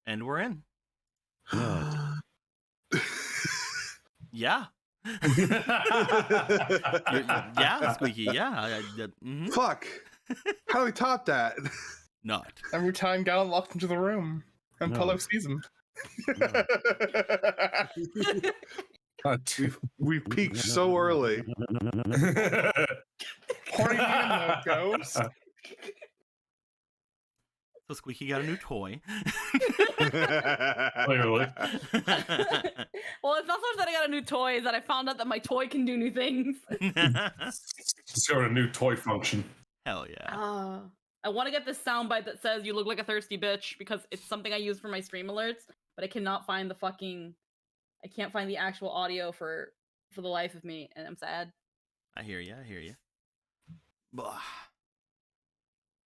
And we're in. Good. Yeah. Yeah, Squeaky. Yeah. Fuck. How do we top that? Not. Every time Gallon walks into the room and No. Polo sees him. No. We peaked so early. Horny man goes. So Squeaky got a new toy. Clearly. Well, it's not so much that I got a new toy, is that I found out that my toy can do new things. Discovered a new toy function. Hell yeah. I want to get this soundbite that says "you look like a thirsty bitch" because it's something I use for my stream alerts, but I cannot find I can't find the actual audio for the life of me, and I'm sad. I hear you. Blah.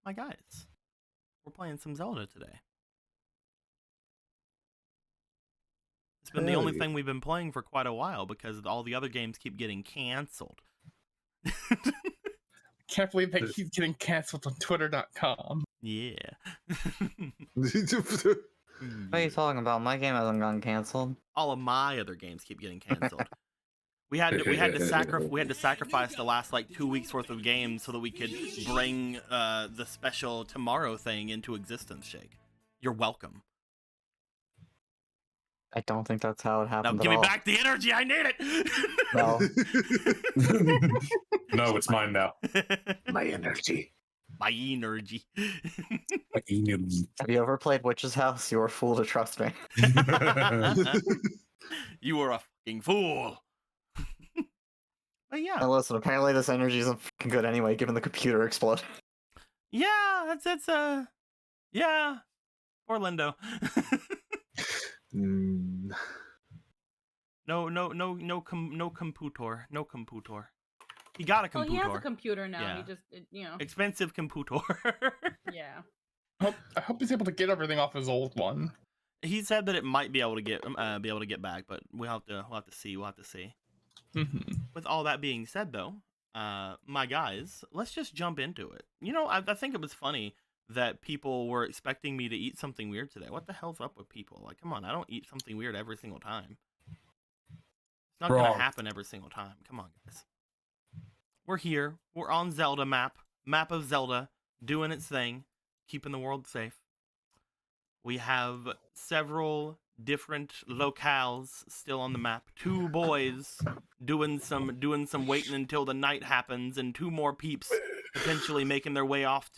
My guys, we're playing some Zelda today. It's been the only thing we've been playing for quite a while because all the other games keep getting canceled. Can't believe they keep getting canceled on Twitter.com. Yeah. What are you talking about? My game hasn't gotten canceled. All of my other games keep getting canceled. We had to sacrifice the last like 2 weeks worth of games so that we could bring the special tomorrow thing into existence. Shake, you're welcome. I don't think that's how it Now happened. give me back the energy. I need it. No. No, it's mine now. My energy. My energy. Have you ever played Witch's House? You were a fool to trust me. You were a fucking fool. But yeah. Now listen, apparently this energy isn't fucking good anyway, given the computer exploded. Yeah, that's yeah. Poor Lindo. No computer. No computer. He got a Well, computer. he has a computer now. Yeah. He just, Expensive computer. yeah. I hope he's able to get everything off his old one. He said that it might be able to get back, but we'll have to see. We'll have to see. Mm-hmm. With all that being said, though, my guys, let's just jump into it. You know, I think it was funny that people were expecting me to eat something weird today. What the hell's up with people? Like, come on, I don't eat something weird every single time. It's not gonna happen every single time. Come on, guys. We're here. We're on Zelda map of Zelda, doing its thing, keeping the world safe. We have several different locales still on the map. 2 boys doing some waiting until the night happens, and 2 more peeps potentially making their way off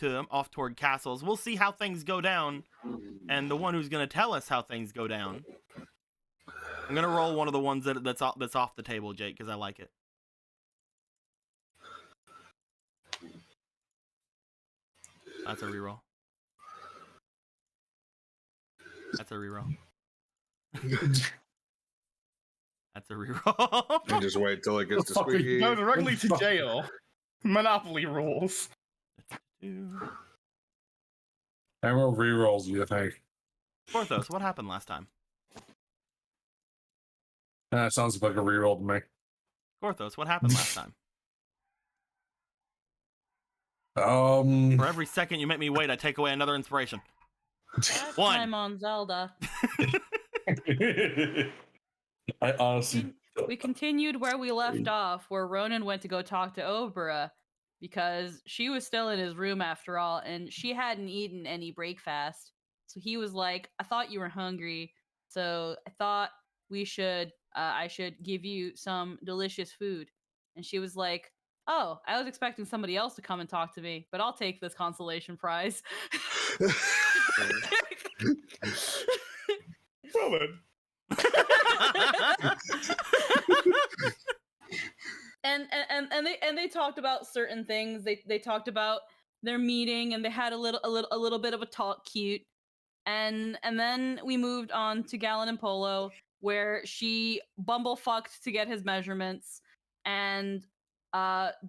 toward castles. We'll see how things go down, and the one who's gonna tell us how things go down. I'm gonna roll one of the ones that's off the table, Jake, because I like it. That's a reroll. That's a reroll. That's a reroll. And just wait till it gets to Squeaky. Go directly to jail. Monopoly rules. How many rerolls do you think? Porthos, what happened last time? That sounds like a reroll to me. Porthos, what happened last time? For every second you make me wait, I take away another inspiration. Last 1. time on Zelda. I honestly... We continued where we left off, where Ronan went to go talk to Obra, because she was still in his room after all, and she hadn't eaten any breakfast. So he was like, I thought you were hungry, so I thought I should give you some delicious food. And she was like, oh, I was expecting somebody else to come and talk to me, but I'll take this consolation prize. Well then. and they talked about certain things. They talked about their meeting, and they had a little bit of a talk cute. And then we moved on to Gallon and Polo, where she bumblefucked to get his measurements. And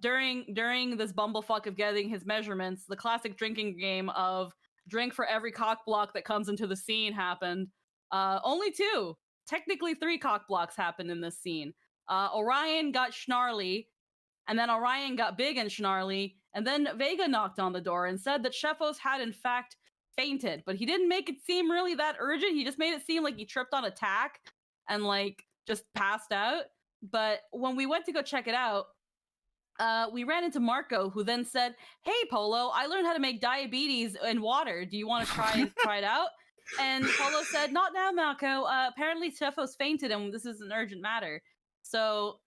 during this bumblefuck of getting his measurements, the classic drinking game of drink for every cock block that comes into the scene happened. Only 2. Technically 3 cock blocks happened in this scene. Orion got snarly, and then Orion got big and snarly, and then Vega knocked on the door and said that Shefos had in fact fainted, but he didn't make it seem really that urgent. He just made it seem like he tripped on a tack and like just passed out. But when we went to go check it out, we ran into Marco, who then said, "Hey, Polo, I learned how to make diabetes in water. Do you want to try it out?" And Polo said, "Not now, Marco. Apparently, Sheffo's fainted, and this is an urgent matter." So,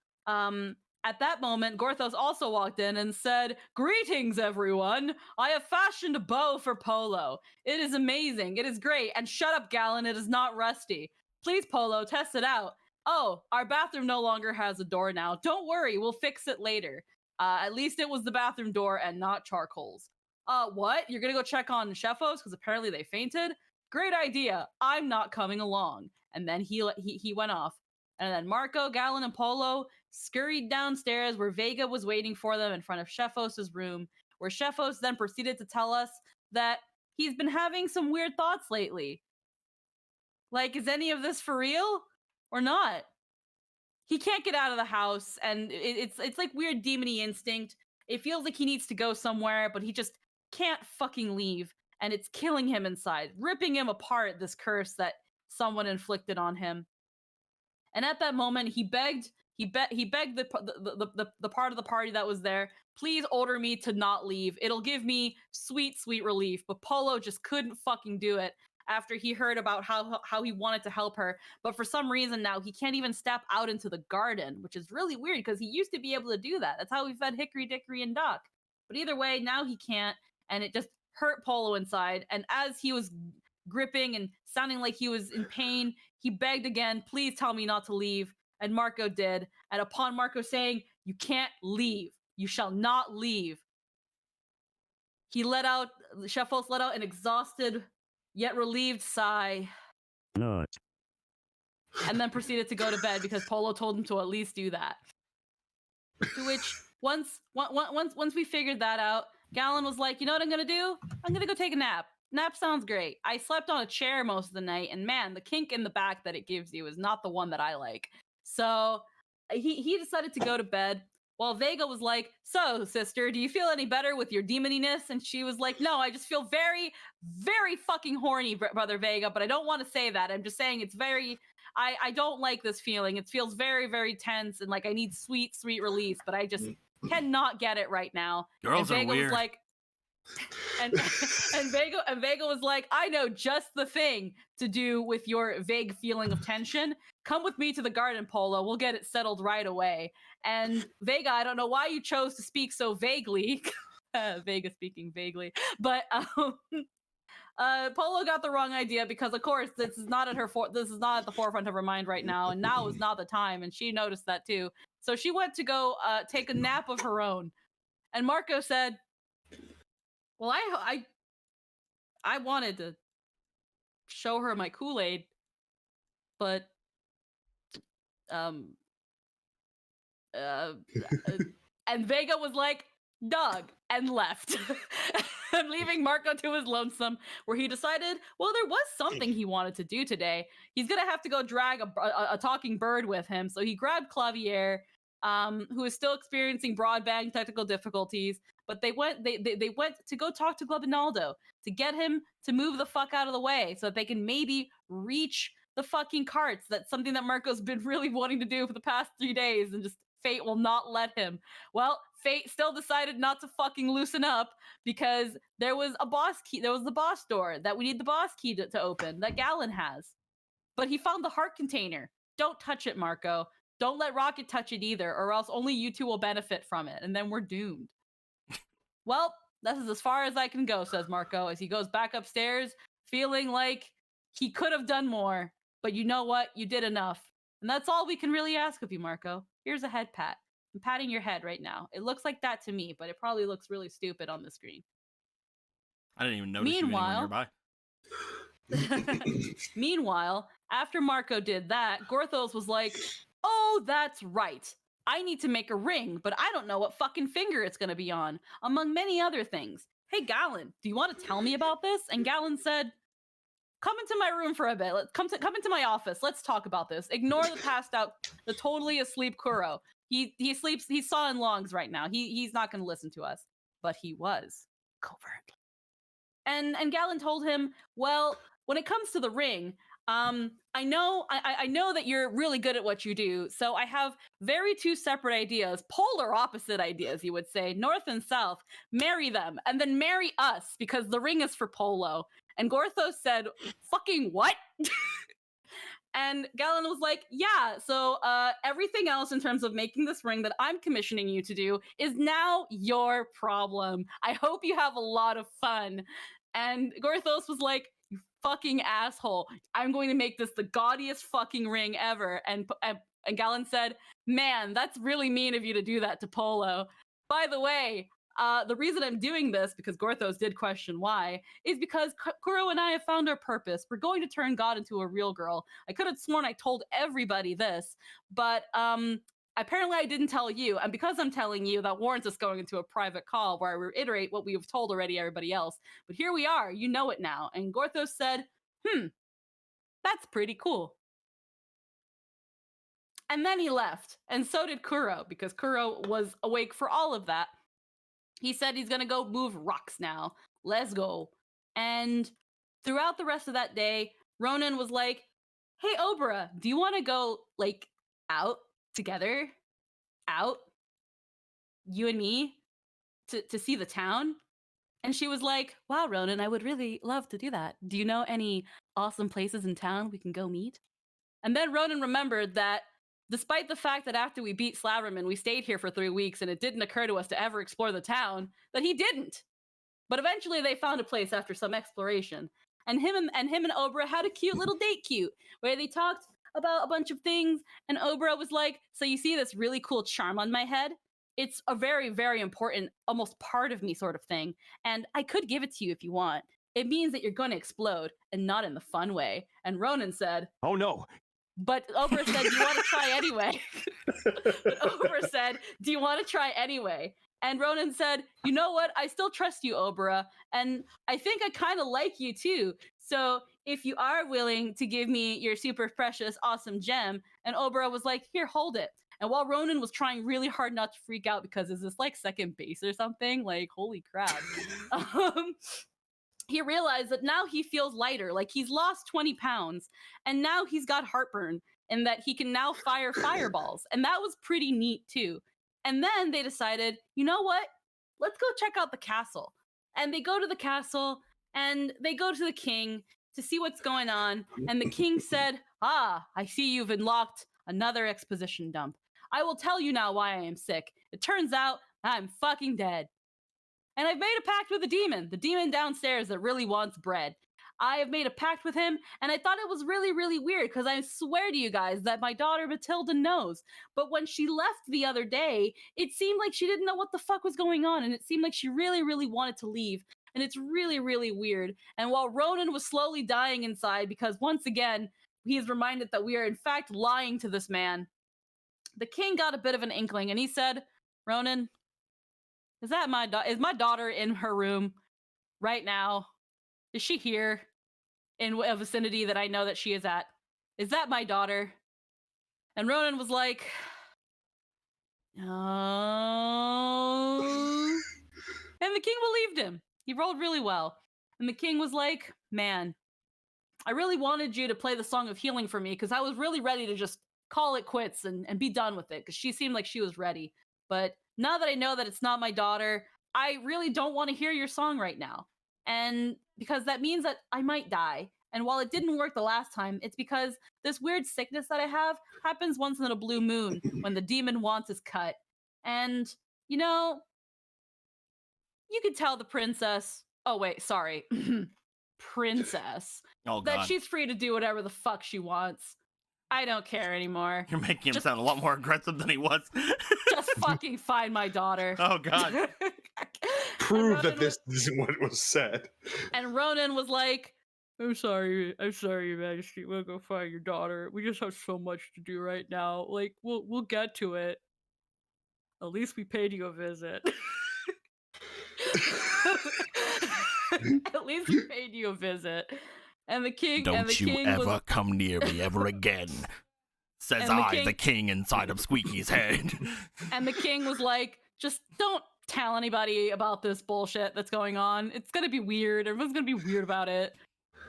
at that moment, Gorthos also walked in and said, "Greetings, everyone. I have fashioned a bow for Polo. It is amazing. It is great. And shut up, Gallon. It is not rusty. Please, Polo, test it out. Oh, our bathroom no longer has a door now. Don't worry, we'll fix it later. At least it was the bathroom door and not charcoal's. What? You're gonna go check on Sheffos because apparently they fainted? Great idea. I'm not coming along." And then he went off. And then Marco, Gallon, and Polo scurried downstairs where Vega was waiting for them in front of Sheffos' room, where Sheffos then proceeded to tell us that he's been having some weird thoughts lately. Like, is any of this for real or not? He can't get out of the house, and it's like weird demony instinct. It feels like he needs to go somewhere, but he just can't fucking leave, and it's killing him inside, ripping him apart, this curse that someone inflicted on him. And at that moment, he begged the part of the party that was there, "Please order me to not leave. It'll give me sweet, sweet relief." But Polo just couldn't fucking do it after he heard about how he wanted to help her. But for some reason now, he can't even step out into the garden, which is really weird because he used to be able to do that. That's how we fed Hickory, Dickory, and Doc. But either way, now he can't, and it just hurt Polo inside. And as he was gripping and sounding like he was in pain, he begged again, "Please tell me not to leave." And Marco did. And upon Marco saying, "You can't leave. You shall not leave," Sheffos let out an exhausted yet relieved sigh. No. And then proceeded to go to bed because Polo told him to at least do that. To which, once we figured that out, Gallon was like, "You know what I'm gonna do? I'm gonna go take a nap. Nap sounds great. I slept on a chair most of the night, and man, the kink in the back that it gives you is not the one that I like." So he decided to go to bed, while Vega was like, "So, sister, do you feel any better with your demoniness?" And she was like, "No, I just feel very, very fucking horny, Brother Vega, but I don't want to say that. I'm just saying it's very, I don't like this feeling. It feels very, very tense, and like I need sweet, sweet release, but I just cannot get it right now." Girls and are Vega weird. was like, and Vega was like, "I know just the thing to do with your vague feeling of tension. Come with me to the garden, Polo. We'll get it settled right away." And Vega, I don't know why you chose to speak so vaguely. Vega speaking vaguely, but Polo got the wrong idea because, of course, this is not at the forefront of her mind right now, and now is not the time, and she noticed that too. So she went to go take a nap of her own, and Marco said, "Well, I wanted to show her my Kool-Aid, but and Vega was like, "Dog," and left. And leaving Marco to his lonesome, where he decided, well, there was something he wanted to do today. He's gonna have to go drag a talking bird with him. So he grabbed Clavier, who is still experiencing broadband technical difficulties. But they went to go talk to Globinaldo to get him to move the fuck out of the way so that they can maybe reach the fucking carts. That's something that Marco's been really wanting to do for the past 3 days, and just fate will not let him. Well, fate still decided not to fucking loosen up because there was a boss key. There was the boss door that we need the boss key to open that Gallon has. But he found the heart container. Don't touch it, Marco. Don't let Rocket touch it either, or else only you two will benefit from it, and then we're doomed. Well, this is as far as I can go, says Marco, as he goes back upstairs, feeling like he could have done more. But you know what? You did enough. And that's all we can really ask of you, Marco. Here's a head pat. I'm patting your head right now. It looks like that to me, but it probably looks really stupid on the screen. I didn't even notice you anywhere nearby. Meanwhile, after Marco did that, Gorthos was like, "Oh, that's right. I need to make a ring, but I don't know what fucking finger it's going to be on, among many other things. Hey, Gallon, do you want to tell me about this?" And Gallon said, "Come into my room for a bit. Come into my office. Let's talk about this. Ignore the passed out, the totally asleep Kuro. He sleeps. He's sawing logs right now. He's not going to listen to us, but he was covertly. And Galen told him, well, when it comes to the ring, I know that you're really good at what you do, so I have very two separate ideas, polar opposite ideas, you would say, north and south. Marry them, and then marry us, because the ring is for Polo. And Gorthos said, fucking what? And Galen was like, yeah, so everything else in terms of making this ring that I'm commissioning you to do is now your problem. I hope you have a lot of fun. And Gorthos was like, you fucking asshole. I'm going to make this the gaudiest fucking ring ever. And Galen said, man, that's really mean of you to do that to Polo. By the way, the reason I'm doing this, because Gorthos did question why, is because Kuro and I have found our purpose. We're going to turn God into a real girl. I could have sworn I told everybody this, but apparently I didn't tell you. And because I'm telling you, that warrants us going into a private call where I reiterate what we've told already everybody else. But here we are. You know it now. And Gorthos said, that's pretty cool. And then he left. And so did Kuro, because Kuro was awake for all of that. He said he's gonna go move rocks now. Let's go. And throughout the rest of that day, Ronan was like, hey, Obra, do you want to go, like, out together? Out? You and me? To see the town? And she was like, wow, Ronan, I would really love to do that. Do you know any awesome places in town we can go meet? And then Ronan remembered that despite the fact that after we beat Slaverman, we stayed here for 3 weeks and it didn't occur to us to ever explore the town, that he didn't. But eventually they found a place after some exploration. And him and Obra had a cute little date where they talked about a bunch of things. And Obra was like, so you see this really cool charm on my head? It's a very, very important, almost part of me sort of thing. And I could give it to you if you want. It means that you're going to explode, and not in the fun way. And Ronan said, oh no. But Obra said, do you want to try anyway? But Obra said, do you want to try anyway? And Ronan said, you know what? I still trust you, Obra. And I think I kind of like you too. So if you are willing to give me your super precious, awesome gem. And Obra was like, here, hold it. And while Ronan was trying really hard not to freak out because is this like second base or something? Like, holy crap. He realized that now he feels lighter, like he's lost 20 pounds, and now he's got heartburn, and that he can now fire fireballs. And that was pretty neat too. And then they decided, you know what? Let's go check out the castle. And they go to the castle, and they go to the king to see what's going on. And the king said, ah, I see you've unlocked another exposition dump. I will tell you now why I am sick. It turns out I'm fucking dead. And I've made a pact with the demon downstairs that really wants bread. I have made a pact with him, and I thought it was really, really weird, because I swear to you guys that my daughter Matilda knows. But when she left the other day, it seemed like she didn't know what the fuck was going on, and it seemed like she really, really wanted to leave. And it's really, really weird. And while Ronan was slowly dying inside, because once again, he is reminded that we are in fact lying to this man, the king got a bit of an inkling, and he said, Ronan, is my daughter in her room right now? Is she here in a vicinity that I know that she is at? Is that my daughter? And Ronan was like, oh. And the king believed him. He rolled really well. And the king was like, man, I really wanted you to play the Song of Healing for me, because I was really ready to just call it quits and be done with it, because she seemed like she was ready. But now that I know that it's not my daughter, I really don't want to hear your song right now. And because that means that I might die. And while it didn't work the last time, it's because this weird sickness that I have happens once in a blue moon when the demon wants his cut. And, you know, you could tell the princess, oh wait, sorry, princess, that she's free to do whatever the fuck she wants. I don't care anymore. You're making him sound a lot more aggressive than he was. Just fucking find my daughter. Oh, God. Prove that this isn't what was said. And Ronan was like, I'm sorry, Your Majesty. We'll go find your daughter. We just have so much to do right now. Like, we'll get to it. At least we paid you a visit. At least we paid you a visit. And the king Don't you ever come near me ever again, says the king inside of Squeaky's head. And the king was like, just don't tell anybody about this bullshit that's going on. It's gonna be weird. Everyone's gonna be weird about it.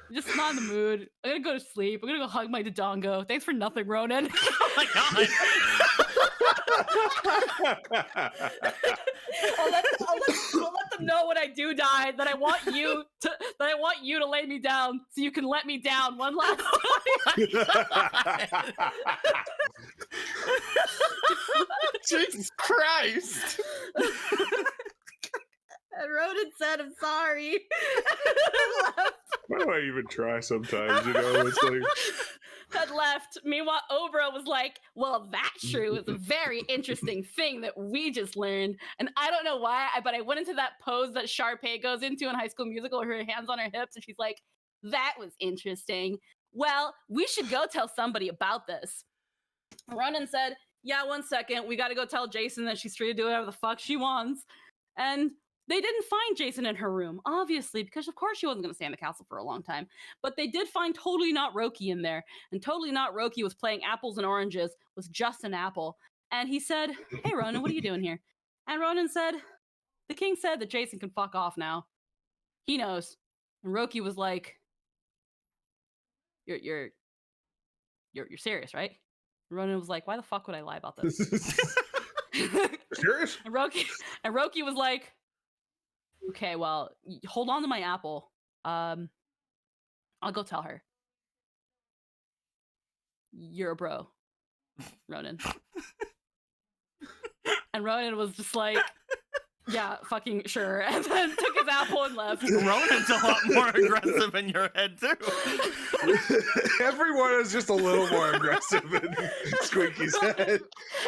I'm just not in the mood. I'm gonna go to sleep. I'm gonna go hug my Dodongo. Thanks for nothing, Ronan. Oh my god. I'll let them know when I do die that I want you to lay me down so you can let me down one last time. Jesus Christ! And Ronan said, "I'm sorry." Why do I even try sometimes? You know, it's like Had left. Meanwhile, Obra was like, "Well, that's true. It's a very interesting thing that we just learned." And I don't know why, but I went into that pose that Sharpay goes into in High School Musical, with her hands on her hips, and she's like, "That was interesting. Well, we should go tell somebody about this." Ronan said, "Yeah, 1 second. We got to go tell Jason that she's free to do whatever the fuck she wants." And they didn't find Jason in her room, obviously, because of course she wasn't going to stay in the castle for a long time. But they did find Totally Not Roki in there. And Totally Not Roki was playing apples and oranges with just an apple. And he said, "Hey, Ronan, what are you doing here?" And Ronan said, "The king said that Jason can fuck off now. He knows." And Roki was like, You're serious, right?" And Ronan was like, "Why the fuck would I lie about this?" serious. And Roki was like, "Okay, well, hold on to my apple. I'll go tell her. You're a bro, Ronan." And Ronan was just like, "Yeah, fucking sure." And then took his apple and left. Ronan's a lot more aggressive in your head too. Everyone is just a little more aggressive in Squeaky's head.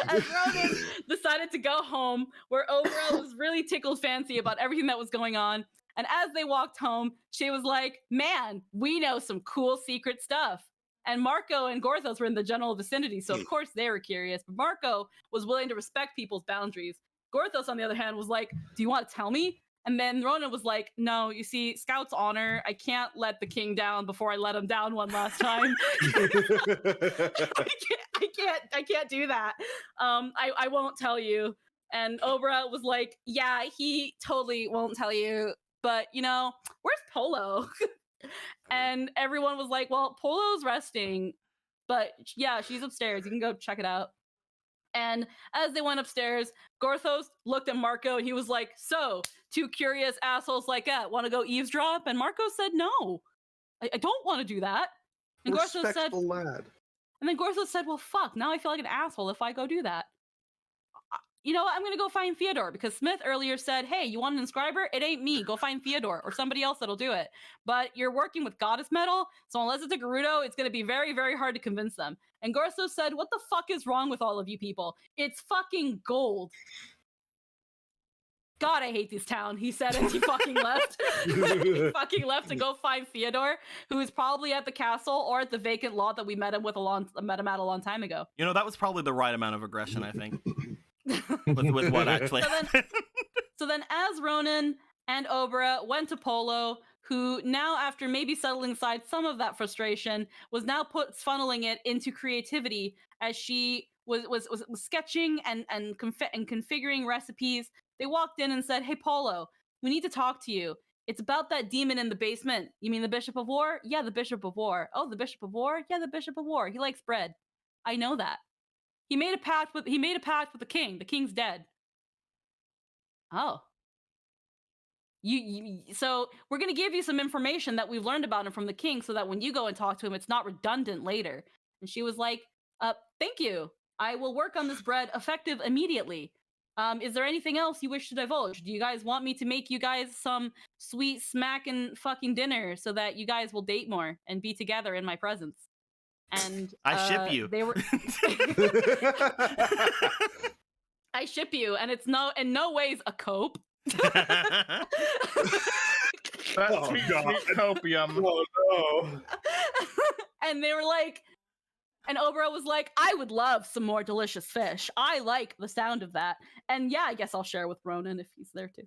And Ronan decided to go home, where Obra was really tickled fancy about everything that was going on. And as they walked home, she was like, "Man, we know some cool secret stuff." And Marco and Gorthos were in the general vicinity, so of course they were curious. But Marco was willing to respect people's boundaries. Gorthos, on the other hand, was like, "Do you want to tell me?" And then Ronan was like, "No, you see, Scout's honor. I can't let the king down before I let him down one last time. I can't do that. I won't tell you." And Obra was like, "Yeah, he totally won't tell you. But, you know, where's Polo?" And everyone was like, "Well, Polo's resting. But yeah, she's upstairs. You can go check it out." And as they went upstairs, Gorthos looked at Marco and he was like, "So, two curious assholes like that want to go eavesdrop?" And Marco said, "No, I don't want to do that." And Gorthos said, Respectful lad. and then Gorthos said, "Well, fuck, now I feel like an asshole if I go do that. You know what? I'm going to go find Theodore, because Smith earlier said, 'Hey, you want an inscriber? It ain't me. Go find Theodore or somebody else that'll do it.' But you're working with goddess metal, so unless it's a Gerudo, it's going to be very, very hard to convince them." And Gorthos said, "What the fuck is wrong with all of you people? It's fucking gold. God, I hate this town," he said as he fucking left. He fucking left to go find Theodore, who is probably at the castle or at the vacant lot that we met him at a long time ago. You know, that was probably the right amount of aggression, I think. with what actually happened. So then as Ronan and Obra went to Polo, who now, after maybe settling aside some of that frustration, was now funneling it into creativity as she was sketching and configuring recipes. They walked in and said, "Hey, Polo, we need to talk to you. It's about that demon in the basement." "You mean the Bishop of War?" "Yeah, the Bishop of War." "Oh, the Bishop of War?" "Yeah, the Bishop of War. He likes bread." "I know that. He made a pact with the king. The king's dead." "Oh. So we're going to give you some information that we've learned about him from the king, so that when you go and talk to him, it's not redundant later." And she was like, "Thank you. I will work on this bread effective immediately. Is there anything else you wish to divulge? Do you guys want me to make you guys some sweet smacking fucking dinner so that you guys will date more and be together in my presence?" And I ship you. They were I ship you, and it's in no ways a cope. That sweet copium. Oh no. And they were like, and Obra was like, "I would love some more delicious fish. I like the sound of that. And yeah, I guess I'll share with Ronan if he's there too."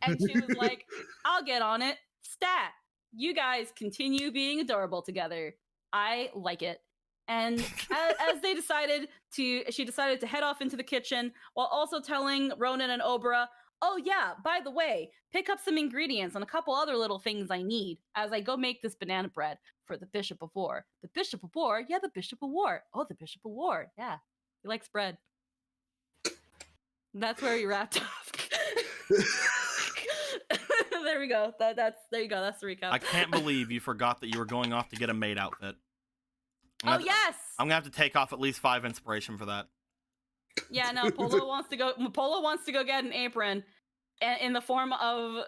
And she was like, "I'll get on it. Stat. You guys continue being adorable together. I like it." And as she decided to head off into the kitchen while also telling Ronan and Obra, oh yeah, by the way, pick up some ingredients and a couple other little things I need as I go make this banana bread for the Bishop of War. The Bishop of War? Yeah, the Bishop of War. Oh, the Bishop of War. Yeah, he likes bread. That's where he wrapped up. There we go. There you go. That's the recap. I can't believe you forgot that you were going off to get a maid outfit. Yes! I'm gonna have to take off at least 5 inspiration for that. Yeah, no, Polo wants to go get an apron in the form of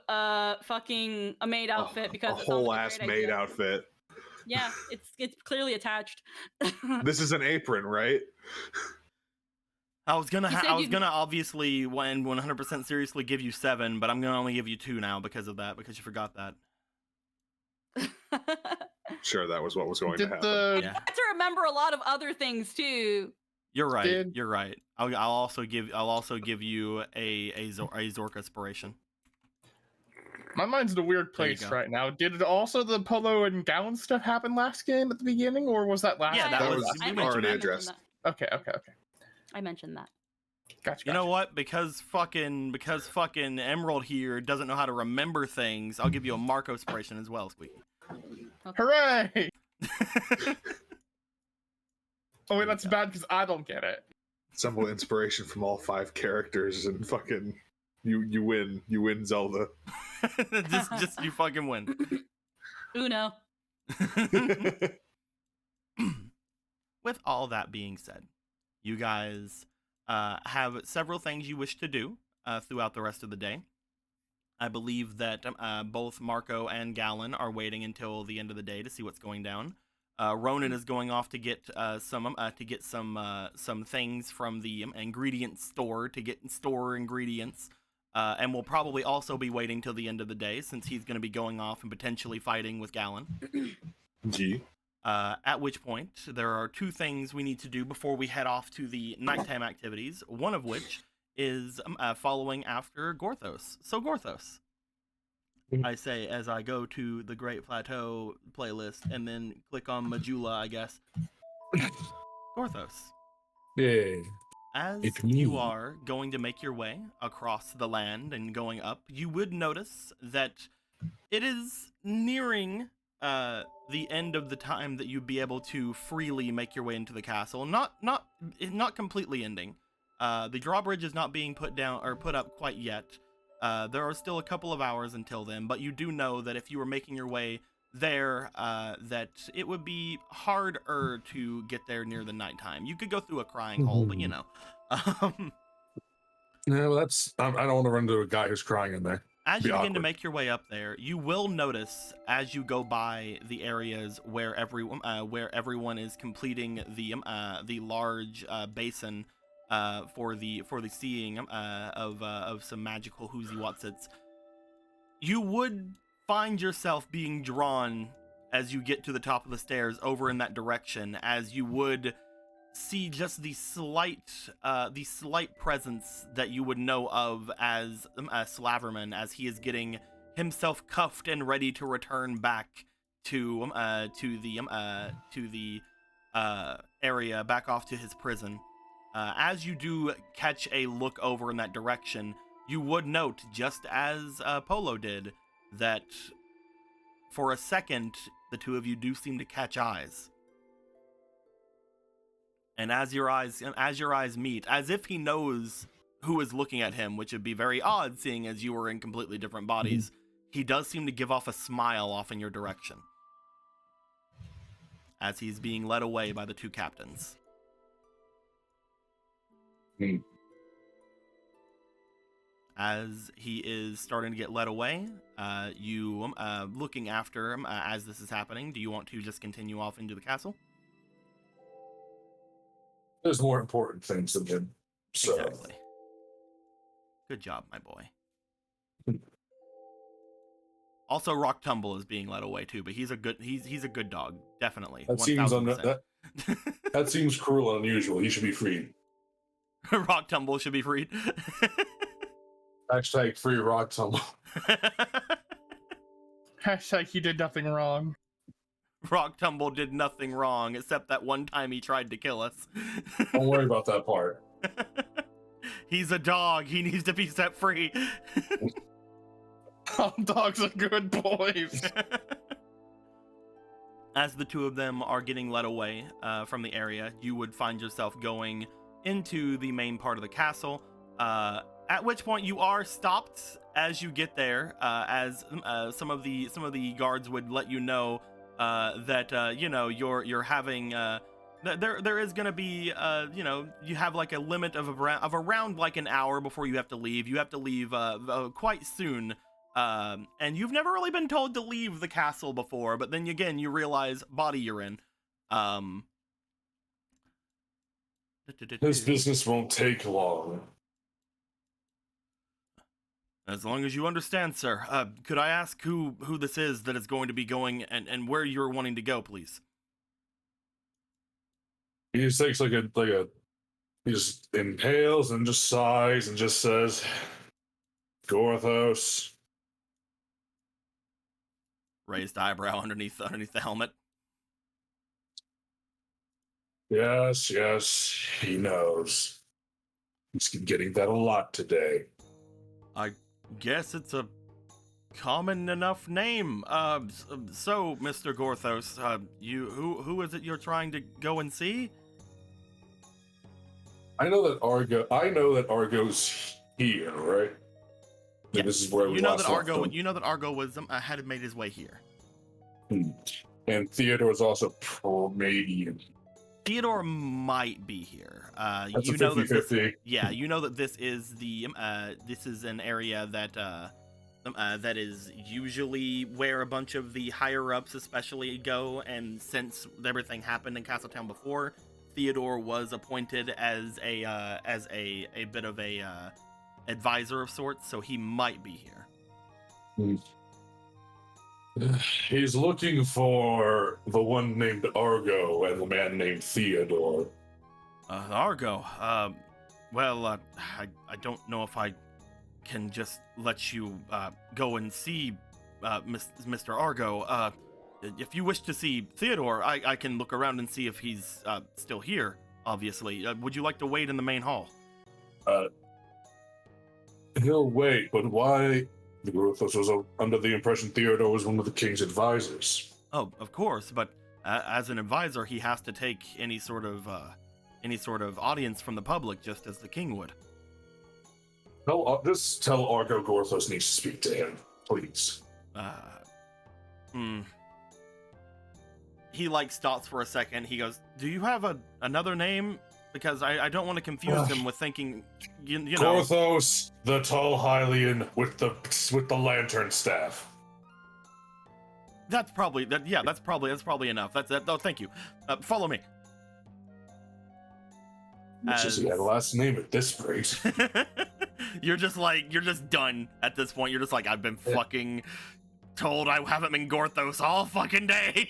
fucking a maid outfit because a it sounds whole like a ass great maid idea. outfit. Yeah, it's clearly attached. This is an apron, right? I was gonna You said obviously 100% seriously give you 7, but I'm gonna only give you 2 now because of that, because you forgot that. Sure, that was what was going to Did happen. the You have to remember a lot of other things too. You're right. Did- You're right. I'll also give you a Zork inspiration. my mind's in a weird There you place go. right now. Did also the Polo and Gown stuff happen last game at the beginning, or was that last? Yeah, game? that was was I we mentioned already mentioned that. addressed. Okay. I mentioned that. Gotcha. You know what? Because fucking Emerald here doesn't know how to remember things, I'll give you a Marco inspiration as well, Squeaky. Hooray! Oh wait, you that's go. bad because I don't get it. Some inspiration from all 5 characters, and fucking you win Zelda. just you fucking win. Uno. With all that being said, you guys have several things you wish to do throughout the rest of the day. I believe that both Marco and Gallon are waiting until the end of the day to see what's going down. Ronan is going off to get some things from the ingredient store to get store ingredients, and will probably also be waiting till the end of the day since he's going to be going off and potentially fighting with Gallon. Gee. At which point, there are 2 things we need to do before we head off to the nighttime activities, one of which is following after Gorthos. So Gorthos, I say as I go to the Great Plateau playlist and then click on Majula, I guess. Gorthos, Yeah. as It's you me. are going to make your way across the land and going up, you would notice that it is nearing the end of the time that you'd be able to freely make your way into the castle. Not completely ending. The drawbridge is not being put down or put up quite yet. There are still a couple of hours until then, but you do know that if you were making your way there, that it would be harder to get there near the nighttime. You could go through a crying hole, but you know. Yeah, well, that's. I don't want to run into a guy who's crying in there. As Be you begin to awkward. make your way up there, you will notice as you go by the areas where everyone is completing the large basin for the seeing of some magical whoozy whatsits. You would find yourself being drawn as you get to the top of the stairs over in that direction, as you would see just the slight presence that you would know of as Slaverman, as he is getting himself cuffed and ready to return back to the area, back off to his prison. As you do catch a look over in that direction, you would note, just as Polo did, that for a second the 2 of you do seem to catch eyes. And as your eyes meet, as if he knows who is looking at him, which would be very odd seeing as you were in completely different bodies, he does seem to give off a smile off in your direction as he's being led away by the 2 captains. As he is starting to get led away, you looking after him as this is happening, do you want to just continue off into the castle? There's more important things than him. So. Exactly. Good job, my boy. Also, Rock Tumble is being led away too, but he's a good dog, definitely. That seems 1000%. that seems cruel and unusual. He should be freed. Rock Tumble should be freed. Hashtag free rock tumble. Hashtag he did nothing wrong. Rock Tumble did nothing wrong except that one time he tried to kill us. Don't worry about that part. He's a dog. He needs to be set free. All dogs are good boys. As the two of them are getting led away from the area, you would find yourself going into the main part of the castle. At which point you are stopped as you get there, as some of the guards would let you know that you're having. There is gonna be you have like a limit of around like an hour before you have to leave. You have to leave quite soon. And you've never really been told to leave the castle before, but then again, you realize body you're in. This business won't take long. As long as you understand, sir. Could I ask who this is that is going to be going and where you're wanting to go, please? He just takes he just inhales and just sighs and just says, Gorthos. Raised eyebrow underneath the helmet. Yes, he knows. He's been getting that a lot today. I guess it's a common enough name. So, Mr. Gorthos, who is it you're trying to go and see? I know that Argo's here, right? Yeah. This is where we you know last that left Argo. him. You know that Argo was had made his way here. And Theodore is also maybe. Theodore might be here. That's you a know that 50-50. you know that this is this is an area that that is usually where a bunch of the higher ups especially go, and since everything happened in Castletown before, Theodore was appointed as a bit of a advisor of sorts, so he might be here. He's looking for the one named Argo and the man named Theodore. Argo. Well, I don't know if I can just let you go and see Mr. Argo. If you wish to see Theodore, I can look around and see if he's still here, obviously. Would you like to wait in the main hall? He'll wait, but why? The Gorthos was under the impression Theodore was one of the king's advisors. Oh, of course, but as an advisor, he has to take any sort of audience from the public, just as the king would. Just tell Argo Gorthos needs to speak to him, please. He stops for a second. He goes, "Do you have another name? Because I don't want to confuse him with thinking, you know." Gorthos, the tall Hylian with the lantern staff. That's probably That's probably enough. Oh, thank you. Follow me. He had a last name at this rate. You're just done at this point. You're just like, I've been fucking told I haven't been Gorthos all fucking day.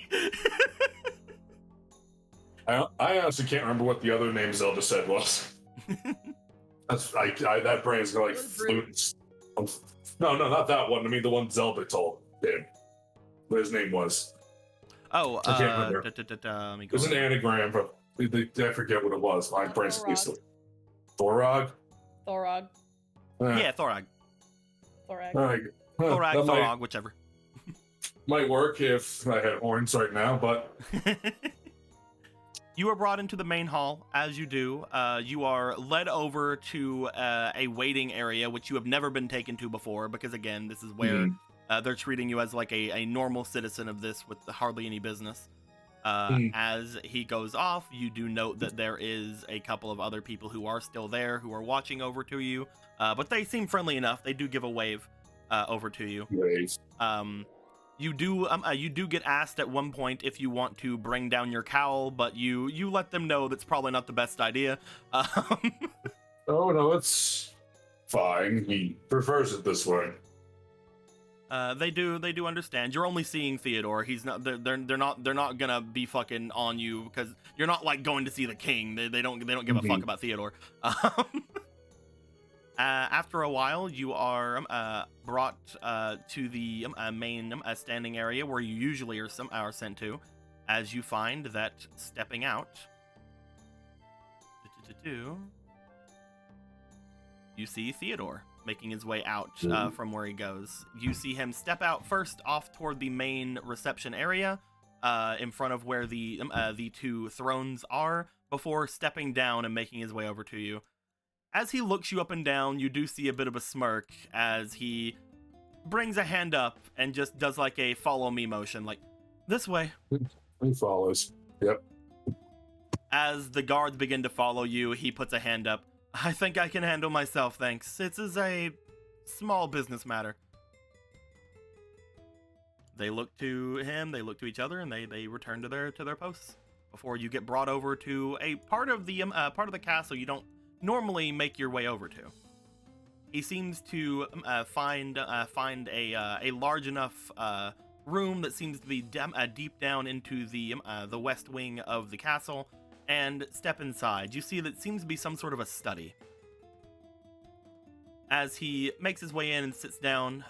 I honestly can't remember what the other name Zelda said was. That brain's going flute. No, not that one. I mean the one Zelda told him. What his name was. Oh, I can't remember. It was an anagram, but I forget what it was. My brain's Thorog. Thorog. Yeah, Thorog. Thorog, whichever. Might work if I had horns right now, but. You are brought into the main hall. As you do, you are led over to a waiting area, which you have never been taken to before, because again, this is where they're treating you as like a normal citizen of this with hardly any business. As he goes off, you do note that there is a couple of other people who are still there, who are watching over to you, but they seem friendly enough. They do give a wave over to you. Nice. You do get asked at one point if you want to bring down your cowl, but you let them know that's probably not the best idea. Oh no, it's fine. He prefers it this way. They do understand. You're only seeing Theodore. He's not. They're not gonna be fucking on you because you're not like going to see the king. They don't give a fuck about Theodore. After a while, you are brought to the main standing area where you usually are sent to. as you find that stepping out, you see Theodore making his way out from where he goes. You see him step out first off toward the main reception area, in front of where the 2 thrones are, before stepping down and making his way over to you. As he looks you up and down, you do see a bit of a smirk as he brings a hand up and just does like a follow me motion, like, this way. He follows. Yep. As the guards begin to follow you, he puts a hand up. I think I can handle myself, thanks. This is a small business matter. They look to him, they look to each other, and they return to their posts before you get brought over to a part of the castle you don't normally make your way over to. He seems to find a large enough room that seems to be deep down into the west wing of the castle, and step inside. You see that it seems to be some sort of a study. As he makes his way in and sits down,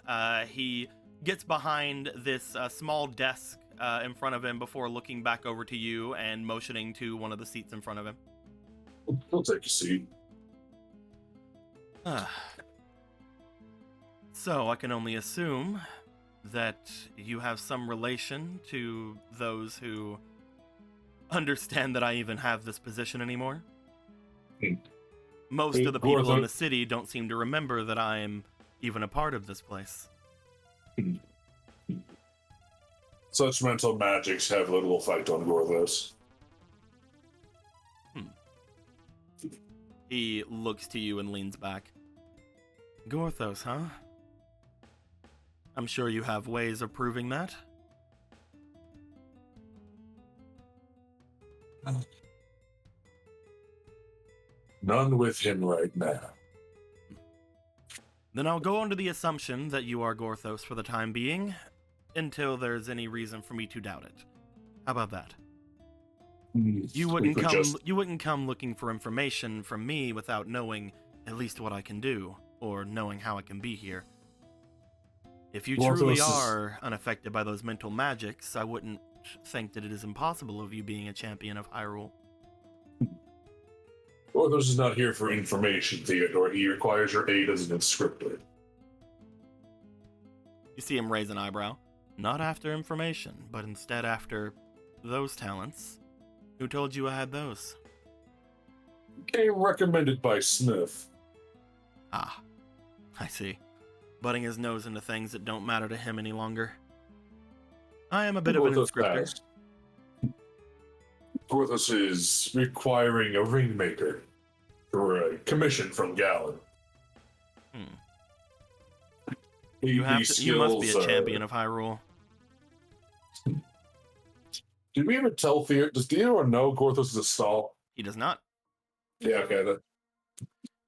he gets behind this small desk in front of him before looking back over to you and motioning to one of the seats in front of him. He'll take a seat. So I can only assume that you have some relation to those who understand that I even have this position anymore. Most of the people in the city don't seem to remember that I am even a part of this place. Such mental magics have little effect on Gorthos. He looks to you and leans back. Gorthos, huh? I'm sure you have ways of proving that. None with him right now. Then I'll go under the assumption that you are Gorthos for the time being, until there's any reason for me to doubt it. How about that? You wouldn't come looking for information from me without knowing at least what I can do, or knowing how I can be here. If you truly are unaffected by those mental magics, I wouldn't think that it is impossible of you being a champion of Hyrule. Gorthos is not here for information, Theodore. He requires your aid as an inscriptor. You see him raise an eyebrow. Not after information, but instead after those talents. Who told you I had those? Came recommended by Smith. Ah, I see. Butting his nose into things that don't matter to him any longer. I am a bit of an inscriptor. Gorthos is requiring a ringmaker for a commission from Galen. You must be a champion of Hyrule. Did we ever tell Theodore? Does Theodore know Gorthos is a stall? He does not. Yeah, okay.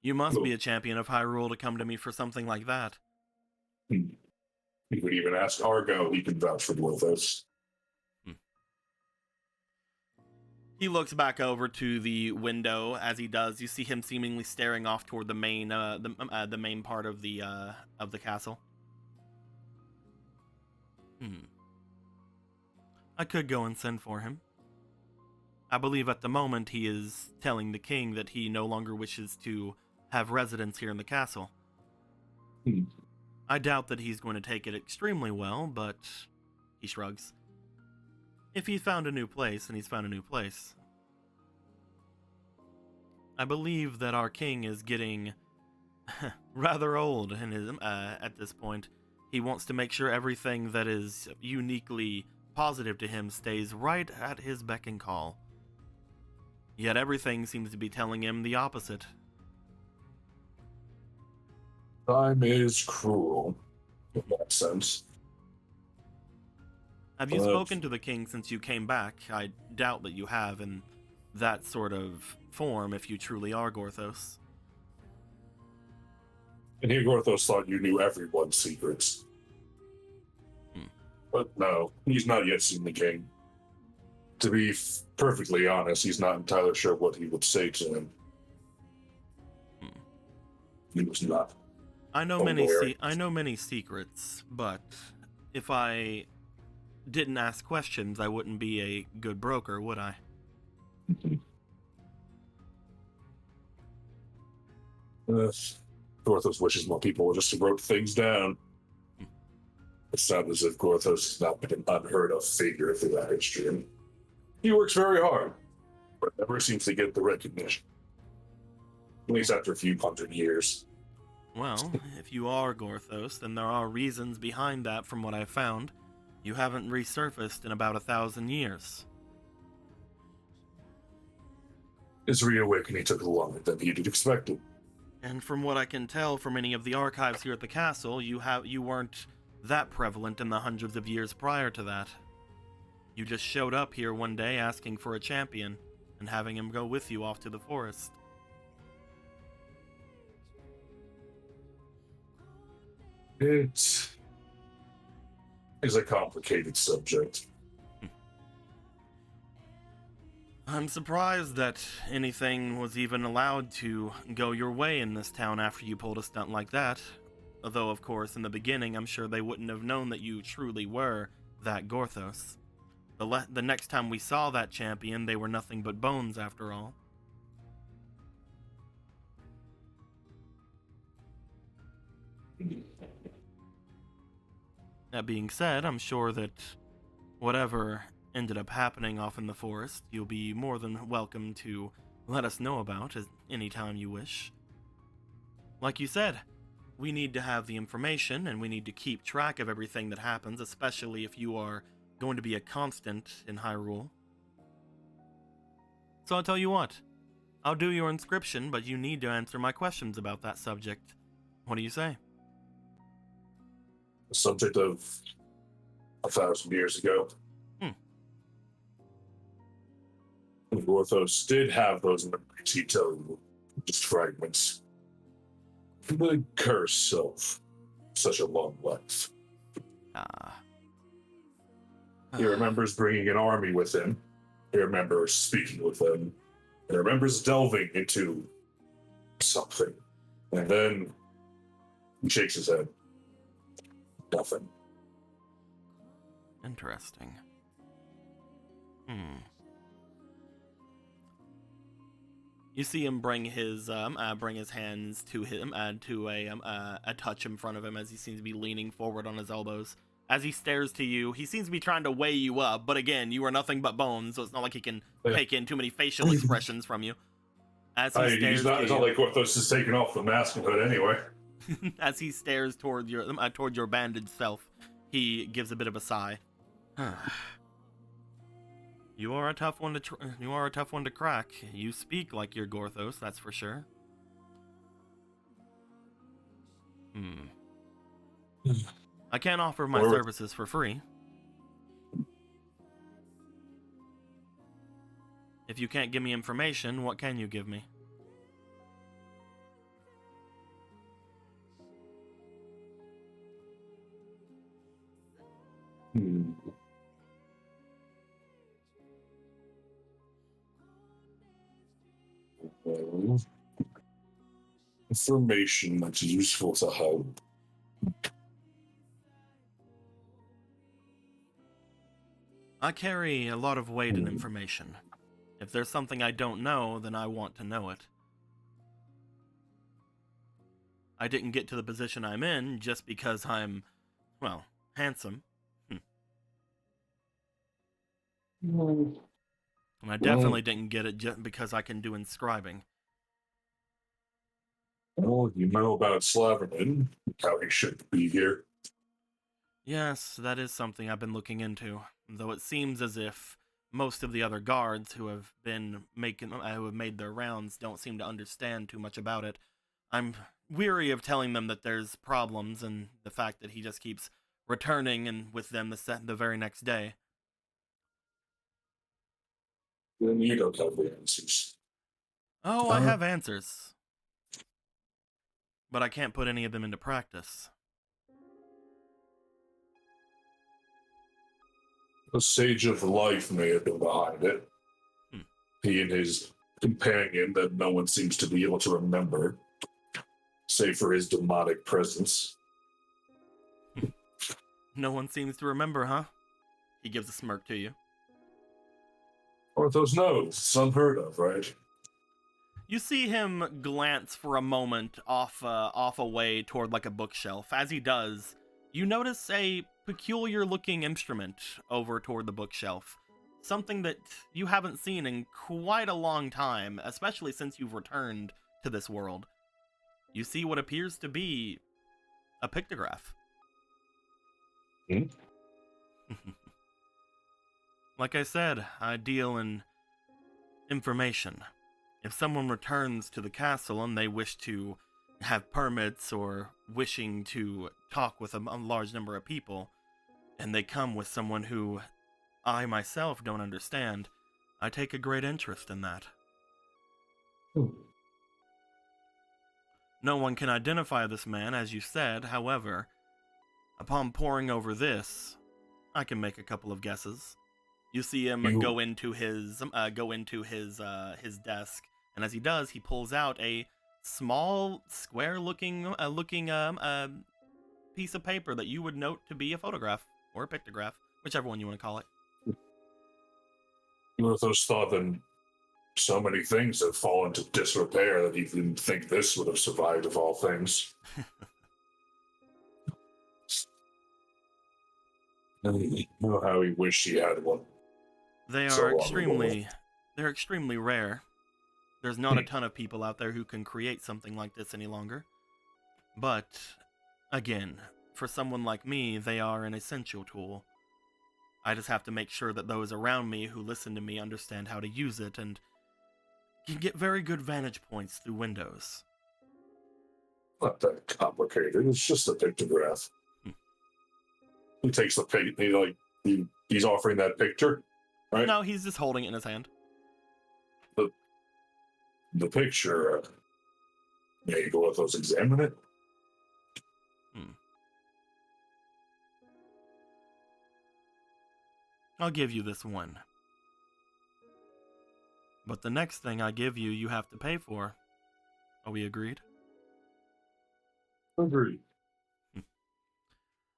You must be a champion of Hyrule to come to me for something like that. He would even ask Argo. He can vouch for Gorthos. He looks back over to the window. As he does, you see him seemingly staring off toward the main, the main part of the castle. I could go and send for him. I believe at the moment he is telling the king that he no longer wishes to have residence here in the castle. I doubt that he's going to take it extremely well, but he shrugs. If he's found a new place, then he's found a new place. I believe that our king is getting rather old in his, at this point. He wants to make sure everything that is uniquely positive to him stays right at his beck and call. Yet everything seems to be telling him the opposite. Time is cruel, in that sense. Have you spoken to the king since you came back? I doubt that you have in that sort of form if you truly are Gorthos. And here Gorthos thought you knew everyone's secrets. But no, he's not yet seen the king. To be perfectly honest, he's not entirely sure what he would say to him. He was not. I know many secrets, but if I didn't ask questions, I wouldn't be a good broker, would I? Gorthos wishes more people just wrote things down. It's not as if Gorthos has not been an unheard of figure through that history. And he works very hard, but never seems to get the recognition. At least after a few hundred years. Well, if you are Gorthos, then there are reasons behind that from what I've found. You haven't resurfaced in about 1,000 years. His reawakening took longer than he'd expected. And from what I can tell from any of the archives here at the castle, you weren't that prevalent in the hundreds of years prior to that. You just showed up here one day asking for a champion, and having him go with you off to the forest. It is a complicated subject. I'm surprised that anything was even allowed to go your way in this town after you pulled a stunt like that. Although, of course, in the beginning, I'm sure they wouldn't have known that you truly were that Gorthos. The next time we saw that champion, they were nothing but bones, after all. That being said, I'm sure that whatever ended up happening off in the forest, you'll be more than welcome to let us know about at any time you wish. Like you said, we need to have the information, and we need to keep track of everything that happens, especially if you are going to be a constant in Hyrule. So I'll tell you what, I'll do your inscription, but you need to answer my questions about that subject. What do you say? The subject of 1,000 years ago. Gorthos did have those memories, he tell you, just fragments. The curse of such a long life. He remembers bringing an army with him. He remembers speaking with them. He remembers delving into something. And then he shakes his head. Nothing. Interesting. You see him bring his hands to him, to a touch in front of him as he seems to be leaning forward on his elbows. As he stares to you, he seems to be trying to weigh you up, but again, you are nothing but bones, so it's not like he can take in too many facial expressions from you. As he stares it's not to you, like Gorthos is taking off the mask and hood anyway. as he stares toward your bandaged self, he gives a bit of a sigh. You are a tough one to crack. You speak like you're Gorthos, that's for sure. I can't offer my services for free. If you can't give me information, what can you give me? Information that's useful to have. I carry a lot of weight in information. If there's something I don't know, then I want to know it. I didn't get to the position I'm in just because I'm, well, handsome. And I definitely didn't get it just because I can do inscribing. Well, you know about Slaverman, how he shouldn't be here. Yes, that is something I've been looking into, though it seems as if most of the other guards who have made their rounds don't seem to understand too much about it. I'm weary of telling them that there's problems and the fact that he just keeps returning and with them the very next day. Then you don't have the answers. Oh, I have answers. But I can't put any of them into practice. The Sage of Life may have been behind it. He and his companion that no one seems to be able to remember, save for his demonic presence. No one seems to remember, huh? He gives a smirk to you. Orthos knows. It's unheard of, right? You see him glance for a moment off away toward like a bookshelf. As he does, you notice a peculiar-looking instrument over toward the bookshelf. Something that you haven't seen in quite a long time, especially since you've returned to this world. You see what appears to be a pictograph. Hmm? Like I said, I deal in information. If someone returns to the castle and they wish to have permits or wishing to talk with a large number of people, and they come with someone who I myself don't understand, I take a great interest in that. No one can identify this man, as you said. However, upon poring over this, I can make a couple of guesses. You see him go into his desk, and as he does, he pulls out a small, square-looking piece of paper that you would note to be a photograph or a pictograph, whichever one you want to call it. Orthos thought that so many things have fallen into disrepair that he didn't think this would have survived of all things. You know how he wished he had one. They So are long they're extremely rare. There's not a ton of people out there who can create something like this any longer. But, again, for someone like me, they are an essential tool. I just have to make sure that those around me who listen to me understand how to use it and can get very good vantage points through windows. Not that complicated. It's just a pictograph. He takes the picture, he's offering that picture, right? No, he's just holding it in his hand. The picture, you go with those, examine it. I'll give you this one. But the next thing I give you, you have to pay for. Are we agreed? Agreed.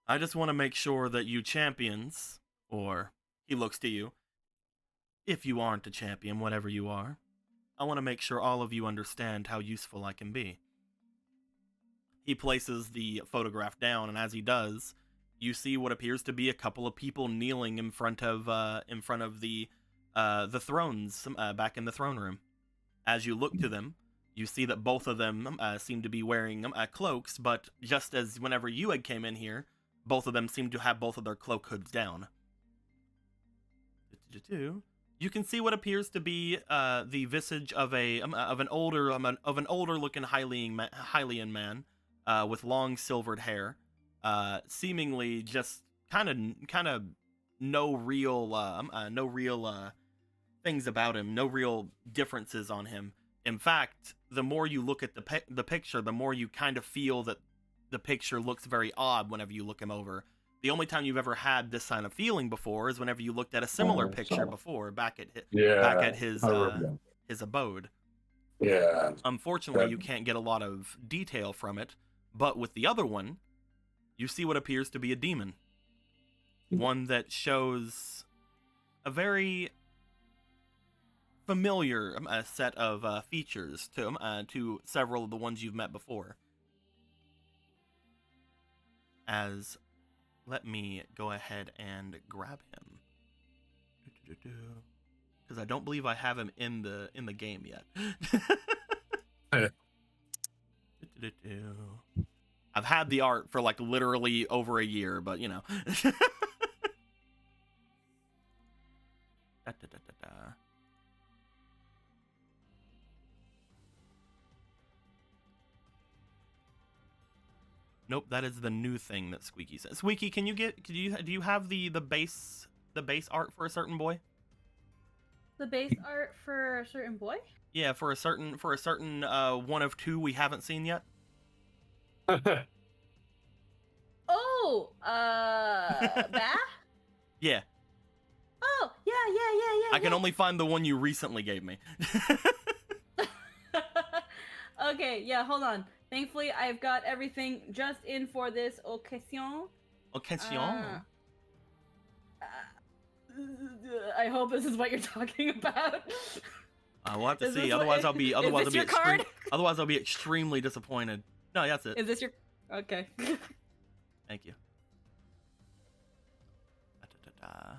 I just want to make sure that you champions, or he looks to you, if you aren't a champion, whatever you are, I want to make sure all of you understand how useful I can be. He places the photograph down, and as he does, you see what appears to be a couple of people kneeling in front of the thrones back in the throne room. As you look to them, you see that both of them seem to be wearing cloaks, but just as whenever you had came in here, both of them seem to have both of their cloak hoods down. You can see what appears to be the visage of an older looking Hylian man with long silvered hair, seemingly just kind of no real things about him, no real differences on him. In fact, the more you look at the picture, the more you kind of feel that the picture looks very odd whenever you look him over. The only time you've ever had this kind of feeling before is whenever you looked at a similar picture before back at his abode. Yeah. Unfortunately, you can't get a lot of detail from it, but with the other one, you see what appears to be a demon. One that shows a very familiar set of features to several of the ones you've met before. Let me go ahead and grab him, because I don't believe I have him in the game yet. I've had the art for like literally over a year, but you know. Nope, that is the new thing that Squeaky says. Squeaky, do you have the base art for a certain boy? The base art for a certain boy? Yeah, for a certain one of two we haven't seen yet. Oh, Bah? Yeah. Oh, yeah. I can only find the one you recently gave me. Okay, yeah, hold on. Thankfully, I've got everything just in for this occasion. Occasion. I hope this is what you're talking about. We'll have to Is see. this Otherwise, what- I'll be. is Otherwise, this I'll be your card? Otherwise, I'll be extremely disappointed. No, that's it. Is this your? Okay. Thank you. Da-da-da-da.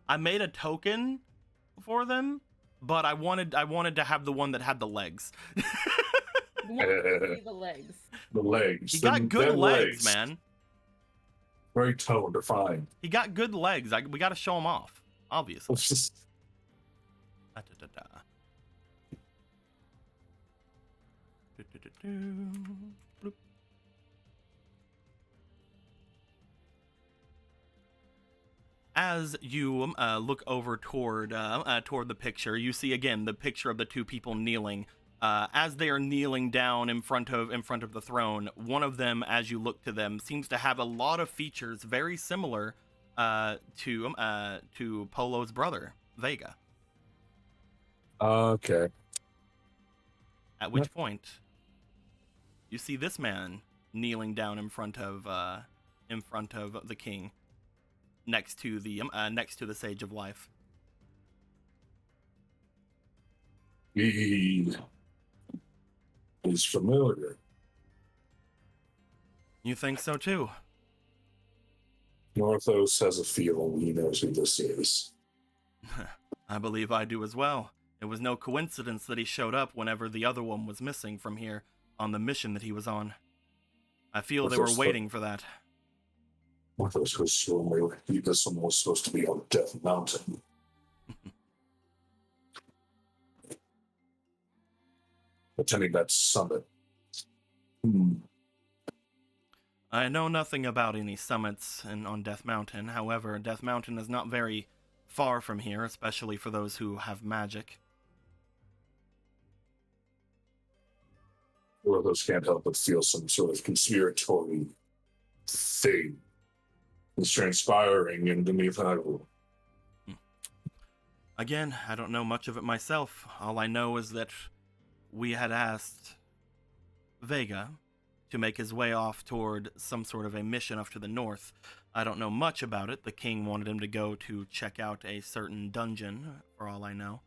I made a token for them, but I wanted to have the one that had the legs. You want to see the legs. The legs. He got them- good them legs, man. Very tone defined. He got good legs. We got to show him off, obviously. It's just Da-da-da-da. Do-do-do-do. Bloop. As you look over toward the picture, you see again the picture of the two people kneeling. As they are kneeling down in front of the throne, one of them, as you look to them, seems to have a lot of features very similar to Polo's brother, Vega. okay. At which point, you see this man kneeling down in front of the king, next to the Sage of Life. He is familiar. You think so too? Northos has a feeling he knows who this is. I believe I do as well. It was no coincidence that he showed up whenever the other one was missing from here on the mission that he was on. I feel they were waiting for that. Northos was when this one was supposed to be on Death Mountain. Attending that summit. I know nothing about any summits on Death Mountain. However, Death Mountain is not very far from here, especially for those who have magic. Northos can't help but feel some sort of conspiratory thing is transpiring underneath Hyrule. Again, I don't know much of it myself. All I know is that we had asked Vega to make his way off toward some sort of a mission off to the north. I don't know much about it. The king wanted him to go to check out a certain dungeon, for all I know.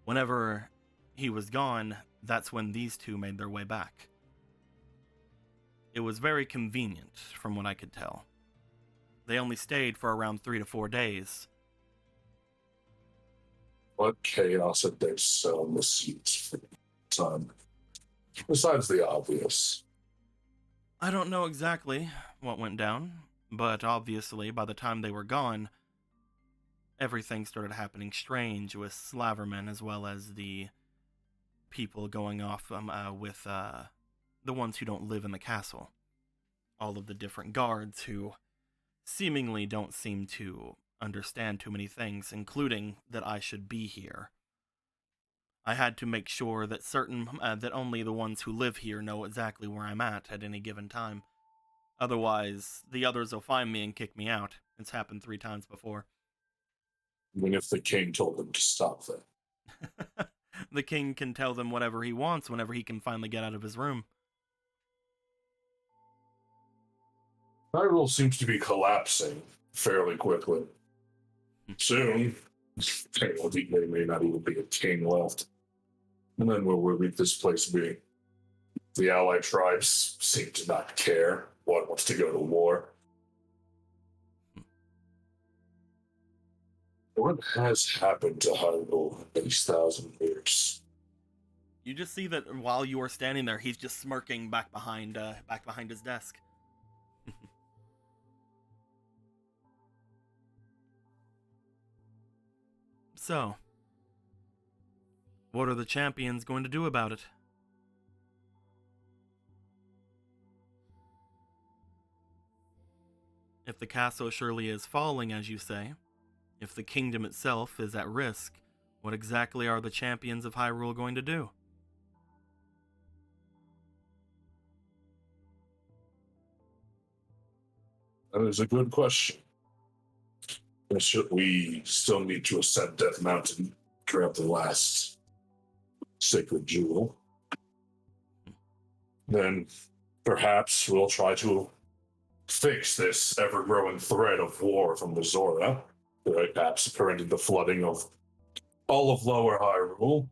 Whenever he was gone, that's when these two made their way back. It was very convenient, from what I could tell. They only stayed for around 3 to 4 days. What chaos had they sown the seeds for time? Besides the obvious. I don't know exactly what went down, but obviously by the time they were gone, everything started happening strange with Slaverman as well as the people going off with the ones who don't live in the castle. All of the different guards who seemingly don't seem to understand too many things, including that I should be here. I had to make sure that that only the ones who live here know exactly where I'm at any given time. Otherwise, the others will find me and kick me out. It's happened 3 times before. Even if the king told them to stop them. The king can tell them whatever he wants whenever he can finally get out of his room. Hyrule seems to be collapsing fairly quickly. Soon, there may not even be a king left. And then where will this place be? The allied tribes seem to not care. One wants to go to war. What has happened to Hyrule in these 1,000 years? You just see that while you are standing there, he's just smirking back behind his desk. So, what are the champions going to do about it? If the castle surely is falling, as you say, if the kingdom itself is at risk, what exactly are the champions of Hyrule going to do? That is a good question. We still need to ascend Death Mountain, grab the last sacred jewel. Then perhaps we'll try to fix this ever-growing threat of war from the Zora. perhaps preventing the flooding of all of Lower Hyrule,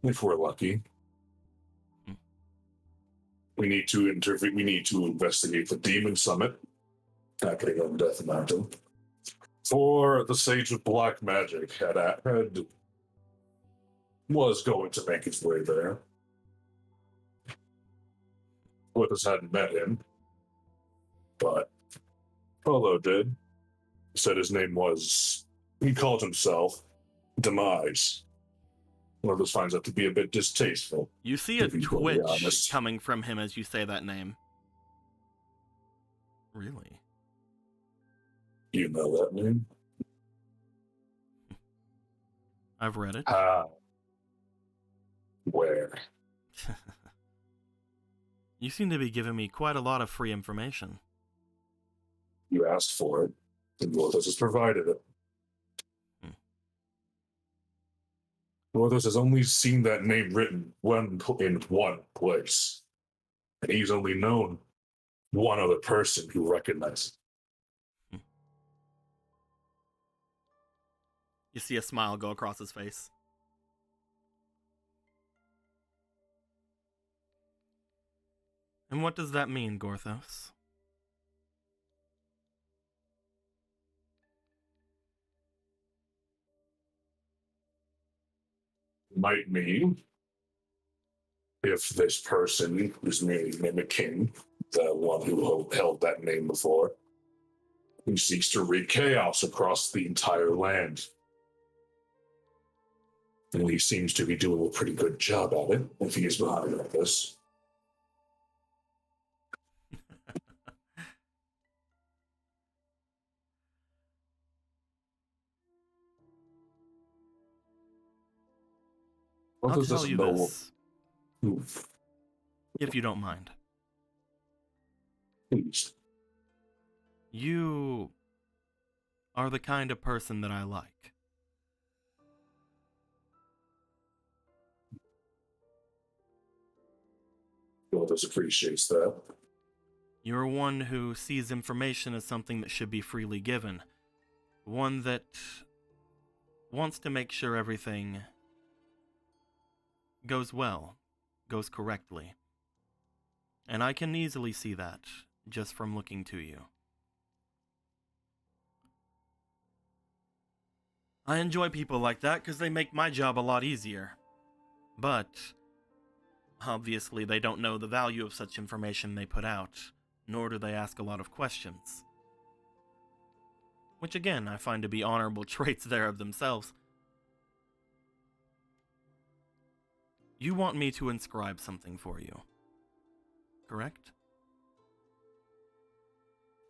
if we're lucky. We need to intervene. We need to investigate the Demon Summit happening on Death Mountain. For the Sage of Black Magic was going to make its way there. Withers hadn't met him, but Polo did. Said his name was. He called himself Demise. Withers finds that to be a bit distasteful. You see a To be totally twitch honest. coming from him as you say that name. Really? You know that name? I've read it. How? Where? You seem to be giving me quite a lot of free information. You asked for it, and Lothos has provided it. Lothos has only seen that name written in one place, and he's only known one other person who recognizes it. You see a smile go across his face. And what does that mean, Gorthos? Might mean if this person is merely mimicking the one who held that name before, he seeks to wreak chaos across the entire land. And he seems to be doing a pretty good job at it if he is behind like this. I'll Lothos tell doesn't you know this, who. if you don't mind. Please. You are the kind of person that I like. Lothos appreciates that. You're one who sees information as something that should be freely given. One that wants to make sure everything goes well, goes correctly. And I can easily see that just from looking to you. I enjoy people like that because they make my job a lot easier. But obviously they don't know the value of such information they put out, nor do they ask a lot of questions. Which again, I find to be honorable traits there of themselves. You want me to inscribe something for you, correct?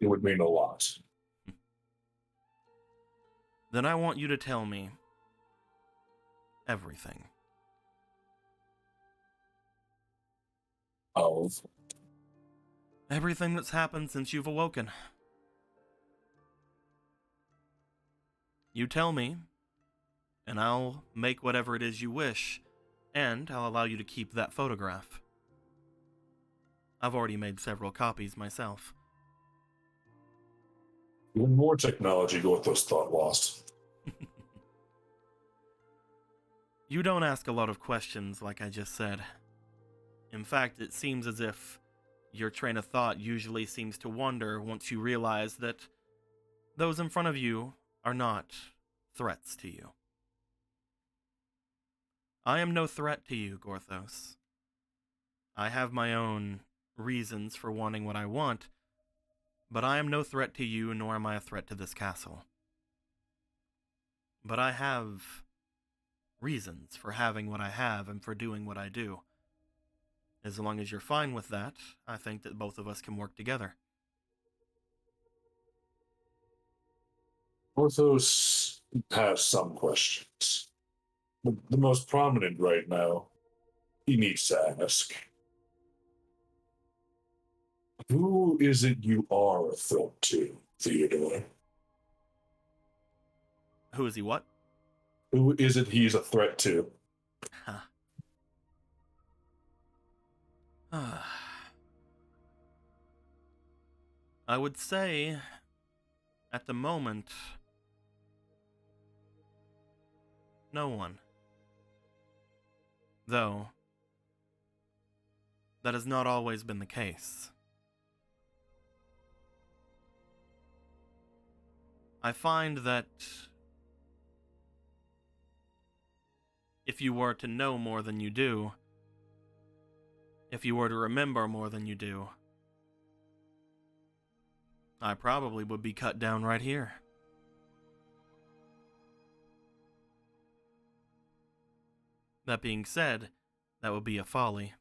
It would mean a lot. Then I want you to tell me everything. Of Everything that's happened since you've awoken. You tell me, and I'll make whatever it is you wish, and I'll allow you to keep that photograph. I've already made several copies myself. even more technology Lothos thought lost. You don't ask a lot of questions, like I just said. In fact, it seems as if your train of thought usually seems to wander once you realize that those in front of you are not threats to you. I am no threat to you, Gorthos. I have my own reasons for wanting what I want, but I am no threat to you, nor am I a threat to this castle. But I have reasons for having what I have and for doing what I do. As long as you're fine with that, I think that both of us can work together. Lothos has some questions. The most prominent right now, he needs to ask. Who is it you are a threat to, Theodore? Who is he what? Who is it he's a threat to? I would say, at the moment, No one. Though, that has not always been the case. I find that if you were to know more than you do, if you were to remember more than you do, I probably would be cut down right here. That being said, that would be a folly,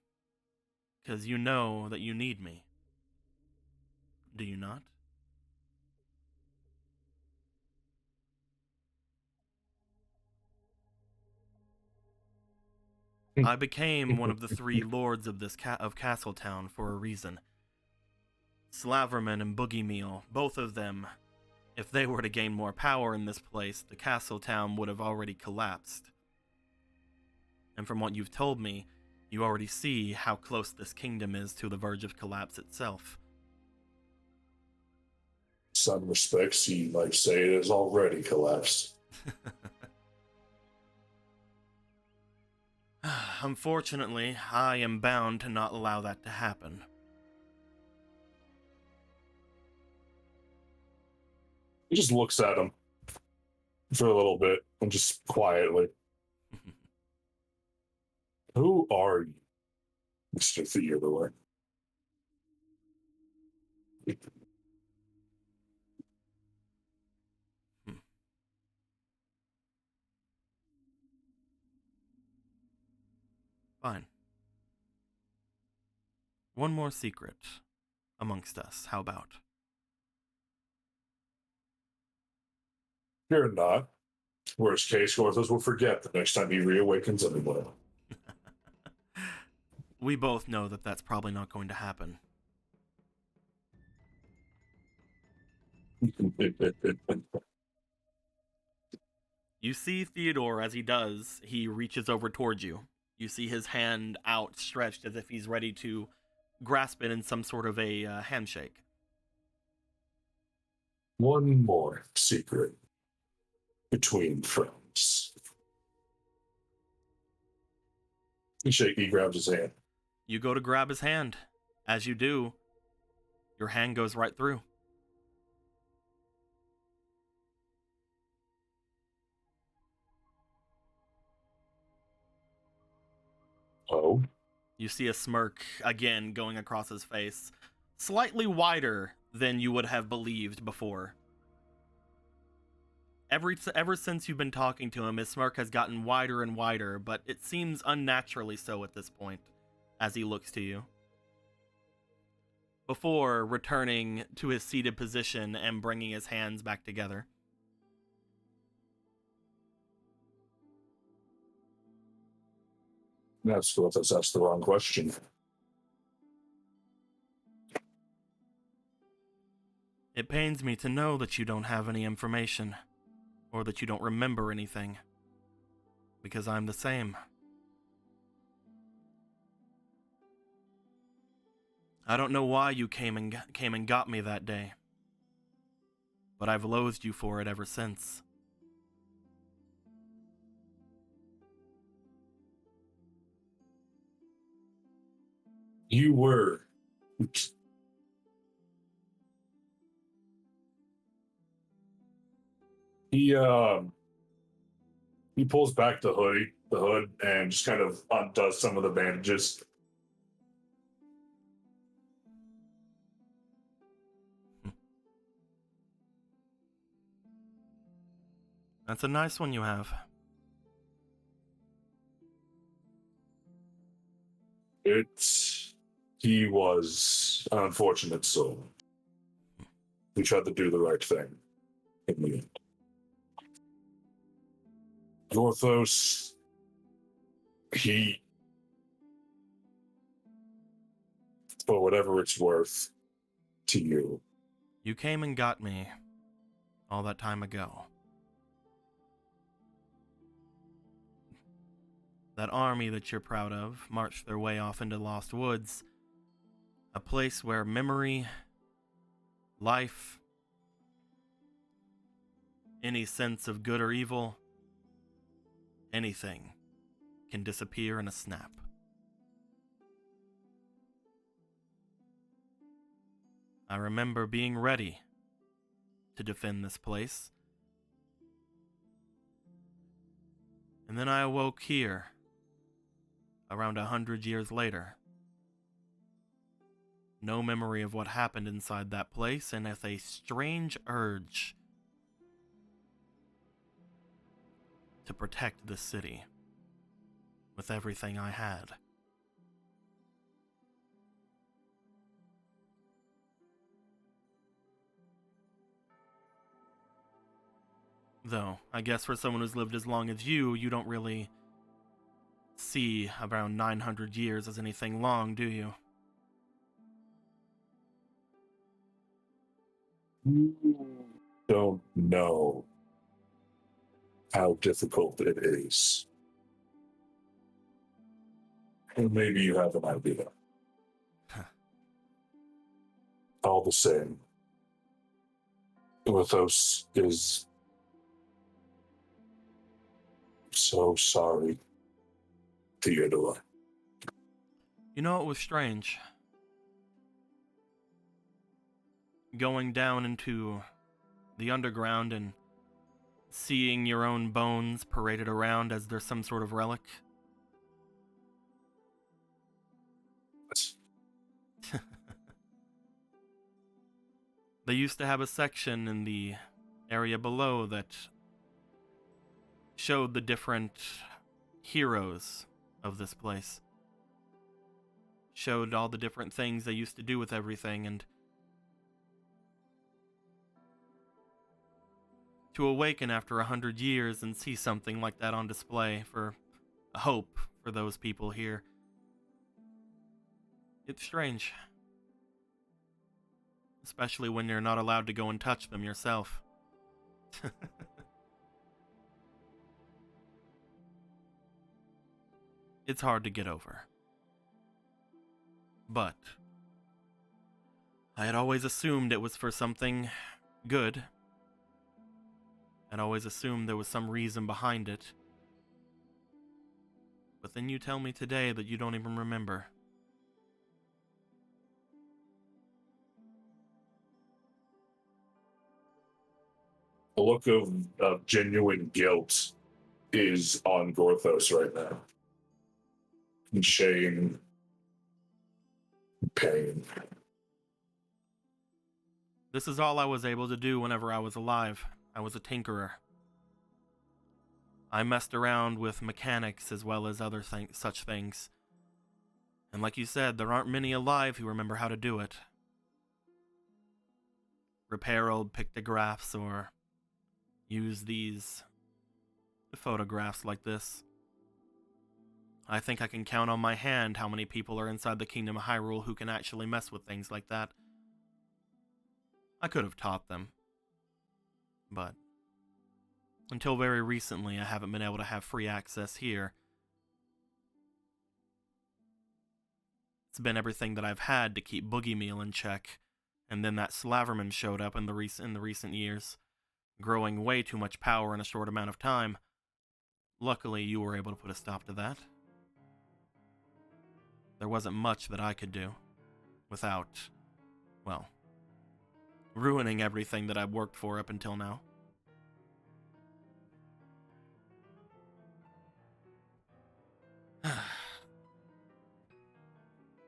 because you know that you need me. Do you not? I became one of the three lords of this of Castletown for a reason. Slaverman and Boogiemeal, both of them, if they were to gain more power in this place, the Castletown would have already collapsed. And from what you've told me, you already see how close this kingdom is to the verge of collapse itself. Some respects, you might say it has already collapsed. Unfortunately, I am bound to not allow that to happen. He just looks at him for a little bit and just quietly. Who are you, Mr. Theodore? Fine. One more secret amongst us, how about? You're not. Worst case, Gorthos will forget the next time he reawakens anyone. We both know that that's probably not going to happen. You see Theodore, as he does, he reaches over towards you. You see his hand outstretched as if he's ready to grasp it in some sort of a handshake. One more secret between friends. He grabs his hand. You go to grab his hand. As you do, your hand goes right through. Oh? You see a smirk again going across his face, slightly wider than you would have believed before. Ever since you've been talking to him, his smirk has gotten wider and wider, but it seems unnaturally so at this point, as he looks to you. Before returning to his seated position and bringing his hands back together. That's Gorthos asked the wrong question. It pains me to know that you don't have any information, or that you don't remember anything, because I'm the same. I don't know why you came and got me that day, but I've loathed you for it ever since. You were. He pulls back the hood, and just kind of undoes some of the bandages. That's a nice one you have. He was an unfortunate soul. He tried to do the right thing in the end. Gorthos, for whatever it's worth to you, You came and got me all that time ago. That army that you're proud of marched their way off into Lost Woods, a place where memory, life, any sense of good or evil anything can disappear in a snap. I remember being ready to defend this place. And then I awoke here, around 100 years later. No memory of what happened inside that place, and with a strange urge to protect this city with everything I had. Though, I guess for someone who's lived as long as you don't really see around 900 years as anything long, do you? You don't know how difficult it is. And maybe you have an idea. All the same, Orthos is so sorry, Theodore. You know, it was strange. Going down into the underground and seeing your own bones paraded around as they're some sort of relic. They used to have a section in the area below that showed the different heroes of this place. Showed all the different things they used to do with everything, and to awaken after 100 years and see something like that on display for hope for those people here. It's strange. Especially when you're not allowed to go and touch them yourself. It's hard to get over. But I had always assumed it was for something good. I'd always assumed there was some reason behind it. But then you tell me today that you don't even remember. A look of genuine guilt is on Gorthos right now. And shame, pain. This is all I was able to do whenever I was alive. I was a tinkerer. I messed around with mechanics as well as other such things. And like you said, there aren't many alive who remember how to do it. Repair old pictographs or use these photographs like this. I think I can count on my hand how many people are inside the Kingdom of Hyrule who can actually mess with things like that. I could have taught them. But until very recently, I haven't been able to have free access here. It's been everything that I've had to keep Boogie Meal in check, and then that Slaverman showed up in the recent years, growing way too much power in a short amount of time. Luckily, you were able to put a stop to that. There wasn't much that I could do without, well, ruining everything that I've worked for up until now.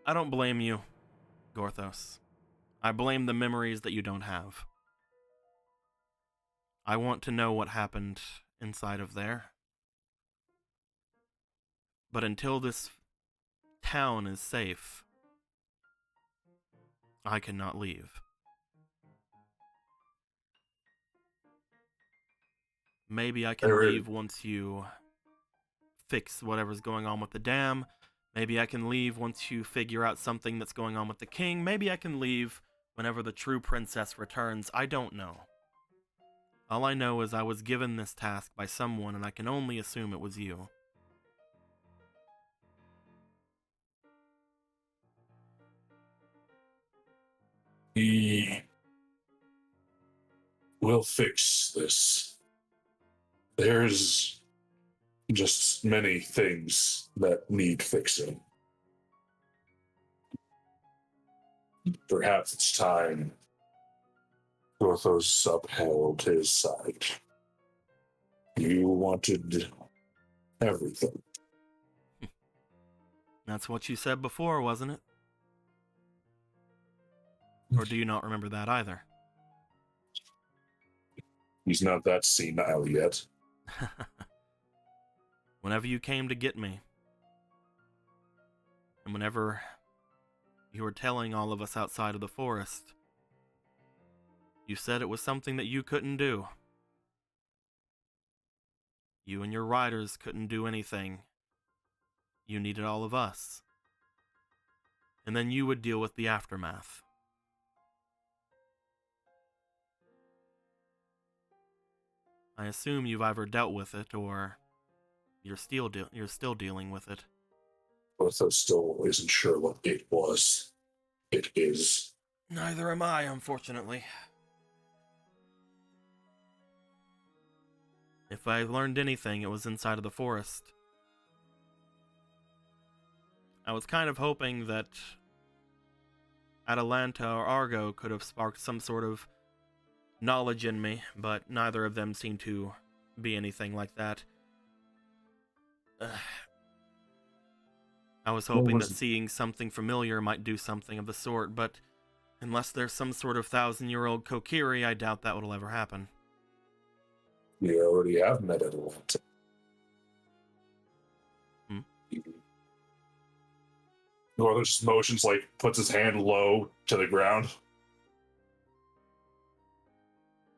I don't blame you, Gorthos. I blame the memories that you don't have. I want to know what happened inside of there. But until this town is safe, I cannot leave. Maybe I can leave once you fix whatever's going on with the dam. Maybe I can leave once you figure out something that's going on with the king. Maybe I can leave whenever the true princess returns. I don't know. All I know is I was given this task by someone, and I can only assume it was you. He will fix this. There's just many things that need fixing. Perhaps it's time Gorthos upheld his side. You wanted everything. That's what you said before, wasn't it? Or do you not remember that either? He's not that senile yet. Whenever you came to get me, and whenever you were telling all of us outside of the forest, you said it was something that you couldn't do. You and your riders couldn't do anything. You needed all of us. And then you would deal with the aftermath. I assume you've either dealt with it or you're still dealing with it. Gorthos still isn't sure what it was. It is. Neither am I, unfortunately. If I learned anything, it was inside of the forest. I was kind of hoping that Atalanta or Argo could have sparked some sort of knowledge in me, but neither of them seemed to be anything like that. I was hoping that seeing something familiar might do something of the sort, but unless there's some sort of 1,000-year-old Kokiri, I doubt that will ever happen. You already have met Atalanta. Gorthos motions, like, puts his hand low to the ground.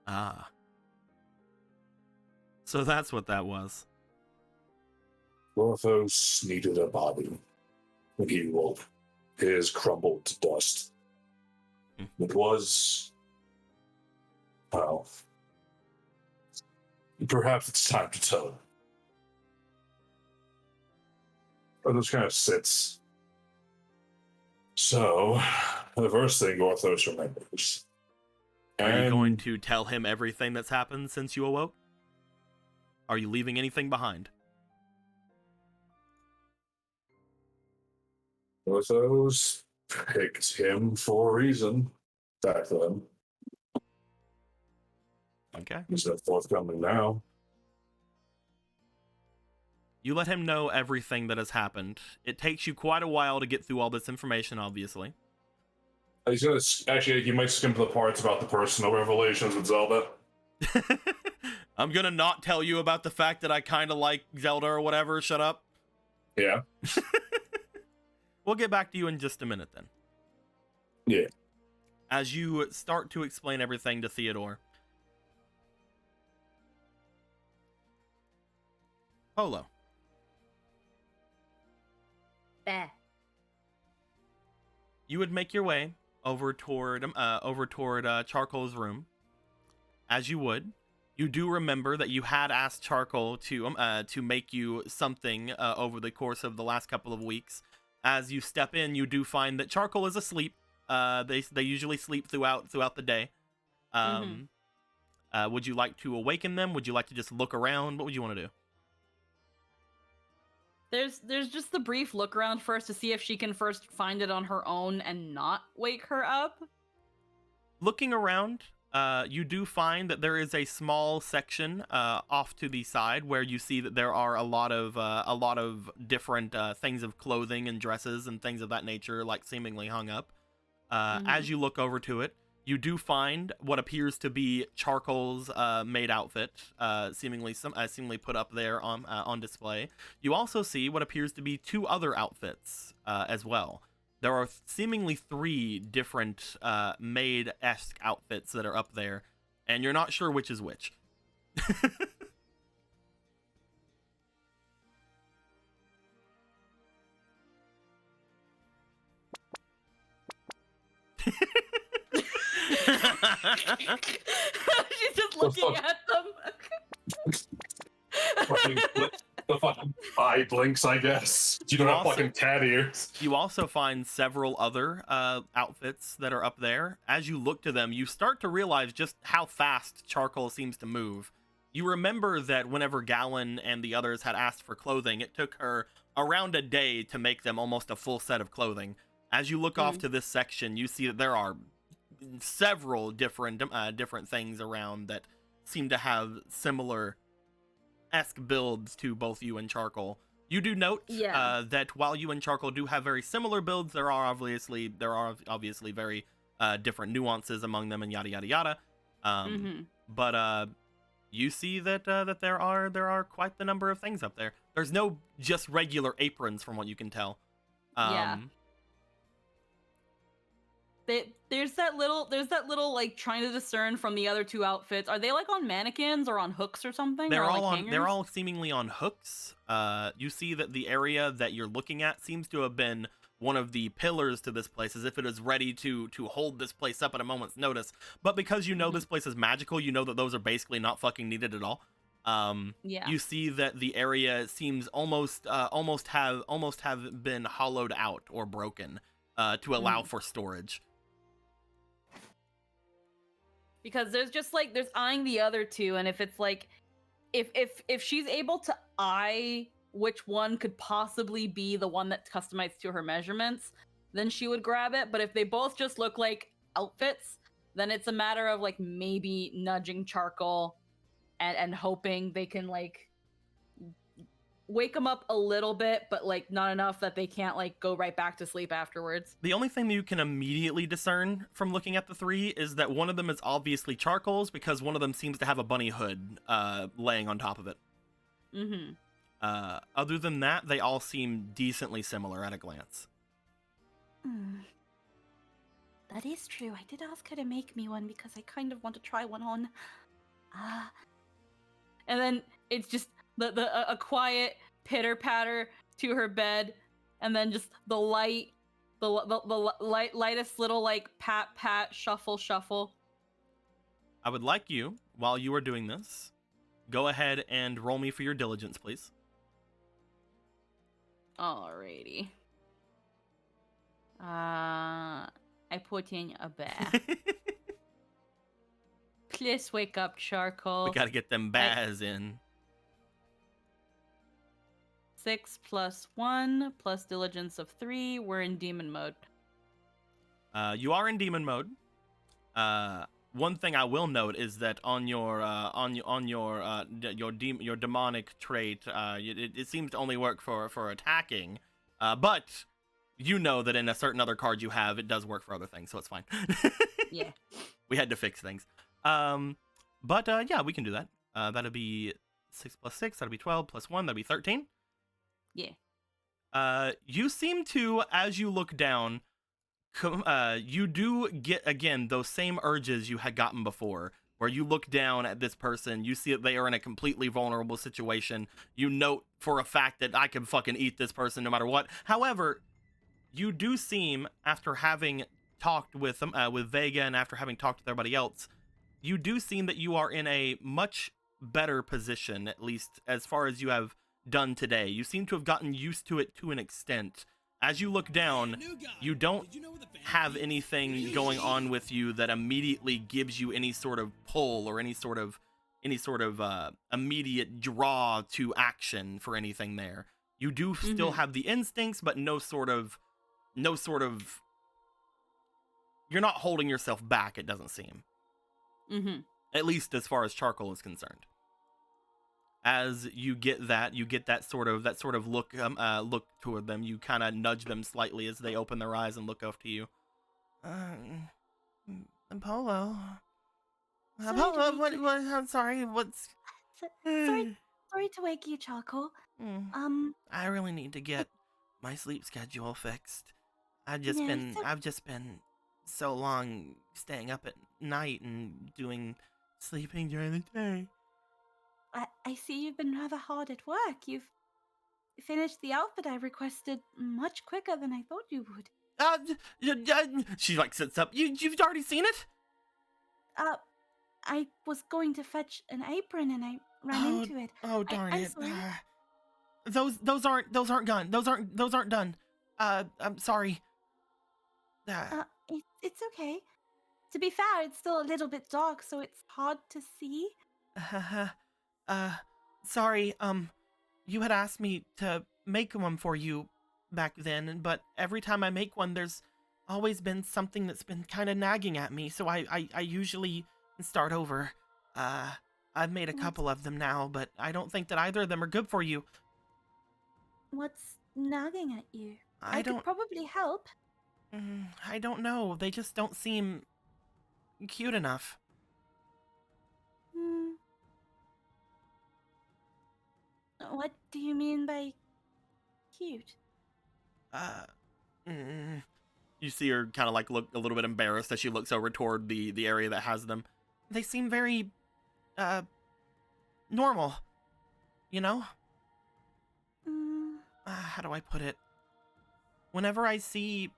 Ah. So that's what that was. Gorthos needed a body. When he woke, his crumbled to dust. It was... well... perhaps it's time to tell him. Gorthos kind of sits. So, the first thing Gorthos remembers... Are you going to tell him everything that's happened since you awoke? Are you leaving anything behind? Gorthos picked him for a reason back then. Okay. He's not forthcoming now. You let him know everything that has happened. It takes you quite a while to get through all this information, obviously. He's gonna actually. He might skim to the parts about the personal revelations with Zelda. I'm gonna not tell you about the fact that I kind of like Zelda or whatever. Shut up. Yeah. We'll get back to you in just a minute then. Yeah. As you start to explain everything to Theodore. Polo. Bah. You would make your way over toward Charcoal's room. As you would, you do remember that you had asked Charcoal to make you something over the course of the last couple of weeks. As you step in, you do find that Charcoal is asleep. They usually sleep throughout the day. Would you like to awaken them? Would you like to just look around? What would you want to do? There's just the brief look around first to see if she can first find it on her own and not wake her up. Looking around, you do find that there is a small section off to the side where you see that there are a lot of different things of clothing and dresses and things of that nature, like seemingly hung up. As you look over to it, you do find what appears to be Charcoal's maid outfit, seemingly put up there on display. You also see what appears to be two other outfits as well. There are seemingly 3 different maid-esque outfits that are up there, and you're not sure which is which. She's just looking at them. The fucking eye blinks, I guess. You don't have fucking cat ears. You also find several other outfits that are up there. As you look to them, you start to realize just how fast Charcoal seems to move. You remember that whenever Gallon and the others had asked for clothing, it took her around a day to make them almost a full set of clothing. As you look off to this section, you see that there are several different things around that seem to have similar esque builds to both you and Charcoal. You do note that while you and Charcoal do have very similar builds, there are obviously very different nuances among them and yada yada yada. But you see that there are quite the number of things up there. There's no just regular aprons from what you can tell. There's that little like trying to discern from the other two outfits. Are they like on mannequins or on hooks or something? They're or all like on. They're all seemingly on hooks. You see that the area that you're looking at seems to have been one of the pillars to this place, as if it is ready to hold this place up at a moment's notice. But because you know this place is magical, you know that those are basically not fucking needed at all. You see that the area seems almost have been hollowed out or broken to allow for storage. Because there's eyeing the other two, and if it's like if she's able to eye which one could possibly be the one that's customized to her measurements, then she would grab it. But if they both just look like outfits, then it's a matter of like maybe nudging Charcoal and hoping they can like wake them up a little bit, but like not enough that they can't like go right back to sleep afterwards. The only thing that you can immediately discern from looking at the three is that one of them is obviously Charcoal's, because one of them seems to have a bunny hood laying on top of it. Other than that, they all seem decently similar at a glance. That is true. I did ask her to make me one because I kind of want to try one on. And then it's just a quiet pitter patter to her bed, and then just the lightest little like pat shuffle. I would like you, while you are doing this, go ahead and roll me for your diligence, please. Alrighty. I put in a bear. Please wake up, Charcoal. We gotta get them bears in. 6 + 1 + diligence of 3. We're in demon mode. You are in demon mode. One thing I will note is that on your demonic trait, it seems to only work for attacking. But you know that in a certain other card you have, it does work for other things, so it's fine. Yeah. We had to fix things. But yeah, we can do that. That'll be 6 + 6. That'll be 12 + 1. That'll be 13. Yeah. You seem to, as you look down, you do get, again, those same urges you had gotten before, where you look down at this person, you see that they are in a completely vulnerable situation. You note for a fact that I can fucking eat this person no matter what. However, you do seem, after having talked with them, with Vega, and after having talked with everybody else, you do seem that you are in a much better position, at least as far as you have done today. You seem to have gotten used to it to an extent. As you look down, you don't have anything going on with you that immediately gives you any sort of pull or any sort of immediate draw to action for anything there. You do still have the instincts, but no sort of you're not holding yourself back, it doesn't seem. At least as far as Charcoal is concerned. As you get that sort of look toward them, you kind of nudge them slightly as they open their eyes and look up to you. Apollo. Apollo, what? I'm sorry. What's? Sorry to wake you, Charcoal. I really need to get my sleep schedule fixed. I've just been so long staying up at night and sleeping during the day. I see you've been rather hard at work. You've finished the outfit I requested much quicker than I thought you would. She like sits up. You've already seen it? I was going to fetch an apron and I ran into it. Oh darn I'm it! sorry. Those aren't done. Those aren't done. I'm sorry. It's okay. To be fair, it's still a little bit dark, so it's hard to see. Uh, sorry, you had asked me to make one for you back then, but every time I make one, there's always been something that's been kind of nagging at me, so I usually start over. Uh, I've made a What's couple of them now, but I don't think that either of them are good for you. what's nagging at you? I I could don't, probably help. I don't know. They just don't seem cute enough. Hmm. What do you mean by cute? Uh, mm, you see her kind of like look a little bit embarrassed as she looks over toward the area that has them. They seem very, uh, normal, you know? Mm, How do I put it? Whenever I see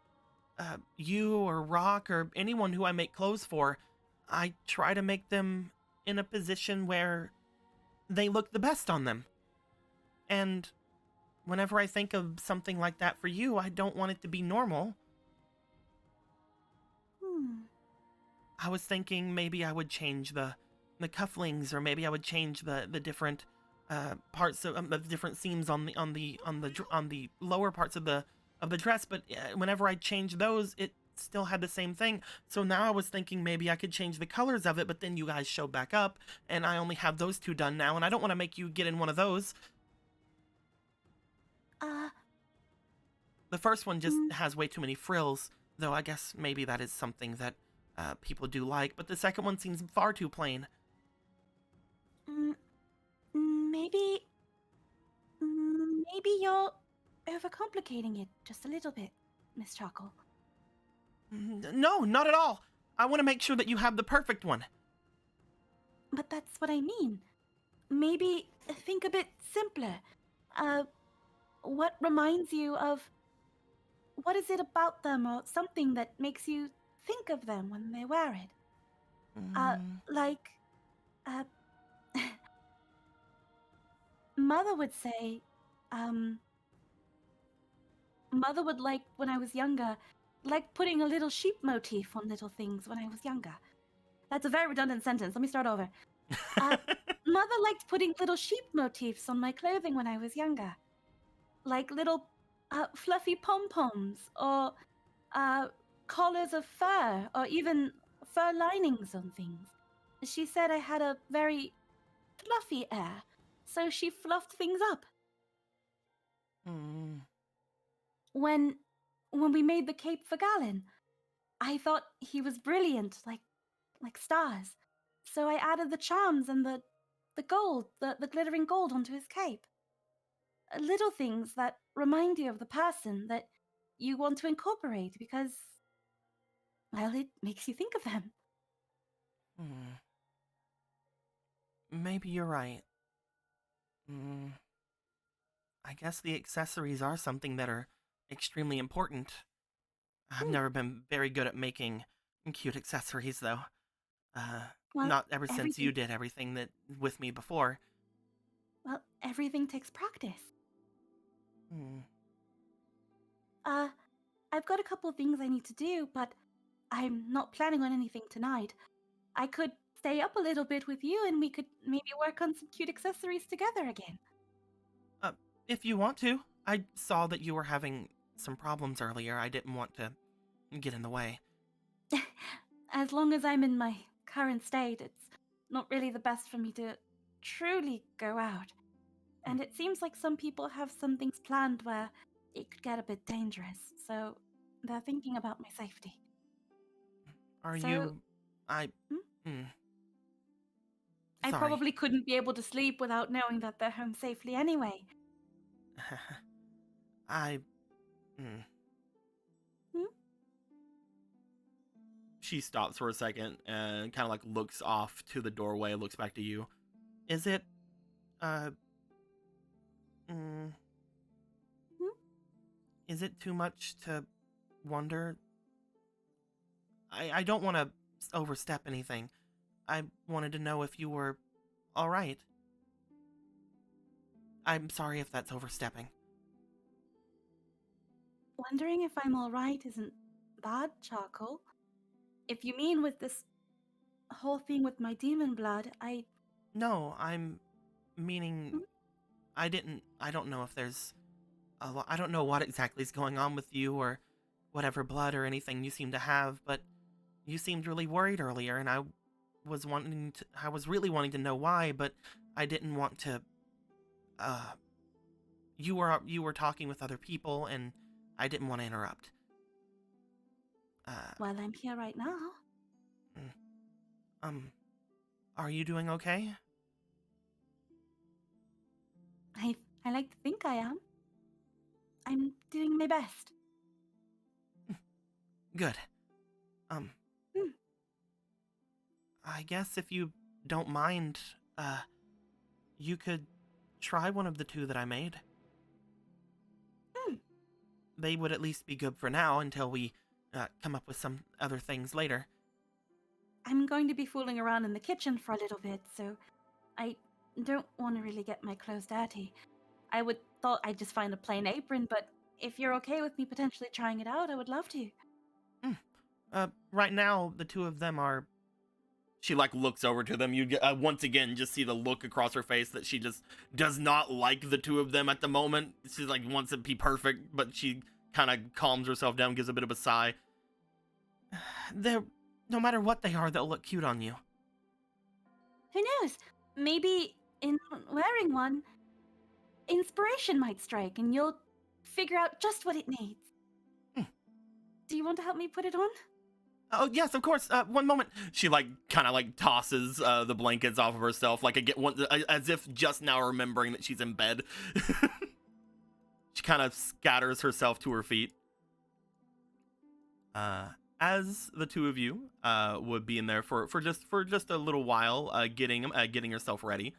you or Rock or anyone who I make clothes for, I try to make them in a position where they look the best on them. And whenever I think of something like that for you, I don't want it to be normal. hmm. I was thinking maybe I would change the cufflinks, or maybe I would change the different parts of the different seams on the lower parts of the dress. But whenever I changed those, it still had the same thing. So now I was thinking maybe I could change the colors of it. But then you guys showed back up, and I only have those two done now, and I don't want to make you get in one of those. Uh, The first one just mm, has way too many frills, though I guess maybe that is something that people do like. But the second one seems far too plain. mm, maybe, maybe you're overcomplicating it just a little bit, Miss Charcoal. No, not at all. I want to make sure that you have the perfect one. But that's what I mean. Maybe think a bit simpler. Uh, what reminds you of? What is it about them or something that makes you think of them when they wear it? Uh, Mm, like, uh, Mother would say, um, Mother would like when I was younger, like putting a little sheep motif on little things when I was younger. That's a very redundant sentence. Let me start over. Uh, Mother liked putting little sheep motifs on my clothing when I was younger, like little fluffy pom poms or uh, collars of fur or even fur linings on things. She said I had a very fluffy air, so she fluffed things up. mm, When we made the cape for Galen, I thought he was brilliant, like stars. So I added the charms and the gold, the glittering gold onto his cape. Little things that remind you of the person that you want to incorporate because, well, it makes you think of them. mm. Maybe you're right. Mm, I guess the accessories are something that are extremely important. I've Hmm. never been very good at making cute accessories, though. Uh, Well, Not ever since you everything did everything that with me before. everything takes practice. Mm. Uh, I've got a couple of things I need to do, but I'm not planning on anything tonight. I could stay up a little bit with you and we could maybe work on some cute accessories together again. Uh, if you want to, I saw that you were having some problems earlier. I didn't want to get in the way. As long as I'm in my current state, it's not really the best for me to truly go out. And it seems like some people have some things planned where it could get a bit dangerous, so they're thinking about my safety. Are So, you? I. hmm? Mm, I sorry. probably couldn't be able to sleep without knowing that they're home safely anyway. I. Mm. Hmm? She stops for a second and kind of like looks off to the doorway, looks back to you. Is it, uh, mm, Hmm? is it too much to wonder? I don't want to overstep anything. I wanted to know if you were all right. I'm sorry if that's overstepping. Wondering if I'm alright isn't bad, Charcoal. If you mean with this whole thing with my demon blood, No, I'm meaning I don't know if there's I don't know what exactly is going on with you or whatever blood or anything you seem to have, but you seemed really worried earlier, and I was really wanting to know why, but I didn't want to. You were talking with other people, and I didn't want to interrupt. Well, I'm here right now. Are you doing okay? I like to think I am. I'm doing my best. Good. Hmm. I guess if you don't mind, you could try one of the two that I made. Hmm. They would at least be good for now until we come up with some other things later. I'm going to be fooling around in the kitchen for a little bit, so I don't want to really get my clothes dirty. I thought I'd just find a plain apron, but if you're okay with me potentially trying it out, I would love to. Right now, the two of them are... She, looks over to them. You once again just see the look across her face that she just does not like the two of them at the moment. She's, wants it to be perfect, but she kind of calms herself down, gives a bit of a sigh. No matter what they are, they'll look cute on you. Who knows? Maybe in wearing one, inspiration might strike and you'll figure out just what it needs. Do you want to help me put it on? Oh, yes, of course. One moment. She, kind of, tosses the blankets off of herself, as if just now remembering that she's in bed. She kind of scatters herself to her feet. As the two of you would be in there for just a little while, getting yourself ready,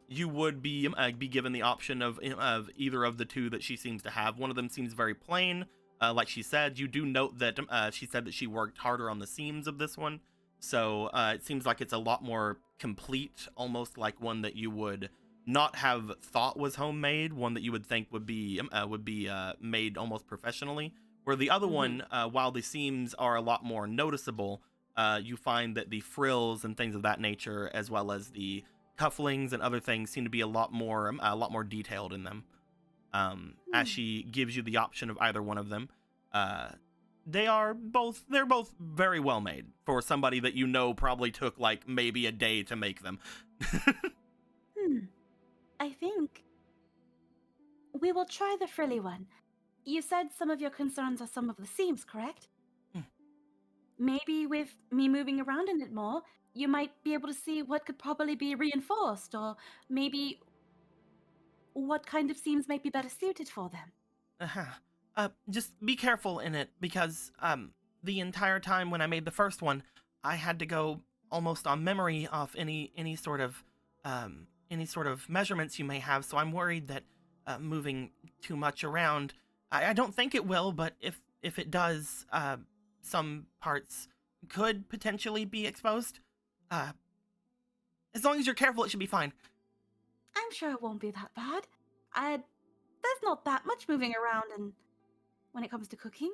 you would be given the option of either of the two that she seems to have. One of them seems very plain, like she said. You do note that she said that she worked harder on the seams of this one, so it seems like it's a lot more complete, almost like one that you would not have thought was homemade, one that you would think would be made almost professionally. Where the other one, while the seams are a lot more noticeable, you find that the frills and things of that nature, as well as the cufflings and other things, seem to be a lot more detailed in them. As she gives you the option of either one of them, they're both very well made for somebody that you know probably took maybe a day to make them. I think we will try the frilly one. You said some of your concerns are some of the seams, correct? Maybe with me moving around in it more, you might be able to see what could probably be reinforced, or maybe what kind of seams might be better suited for them. Just be careful in it, because the entire time when I made the first one, I had to go almost on memory off any sort of measurements you may have. So I'm worried that moving too much around, I don't think it will, but if it does, some parts could potentially be exposed. As long as you're careful, it should be fine. I'm sure it won't be that bad. There's not that much moving around when it comes to cooking.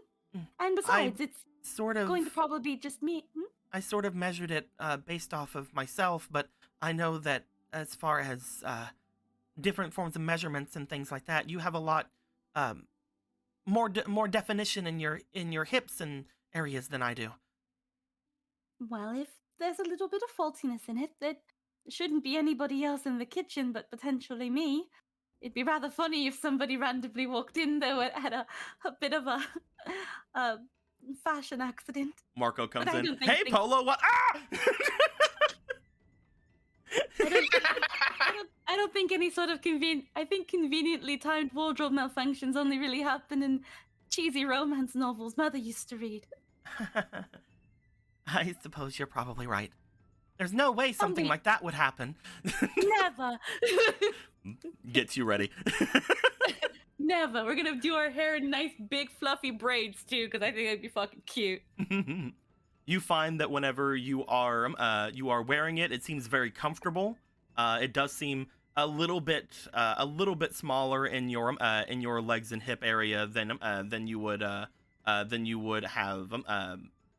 And besides, it's going to probably be just me. I sort of measured it based off of myself, but I know that as far as different forms of measurements and things like that, you have a lot more definition in your hips and areas than I do. Well, if there's a little bit of faultiness in it, it shouldn't be anybody else in the kitchen but potentially me. It'd be rather funny if somebody randomly walked in, though, and had a bit of a fashion accident. Marco comes But I in. don't think Hey, Polo, what? Ah! I don't think any sort of I think conveniently timed wardrobe malfunctions only really happen in cheesy romance novels Mother used to read. I suppose you're probably right. There's no way something like that would happen. Never. Gets you ready. Never. We're gonna do our hair in nice big fluffy braids too, because I think it'd be fucking cute. You find that whenever you are wearing it, it seems very comfortable. It does seem a little bit smaller in your legs and hip area than you would have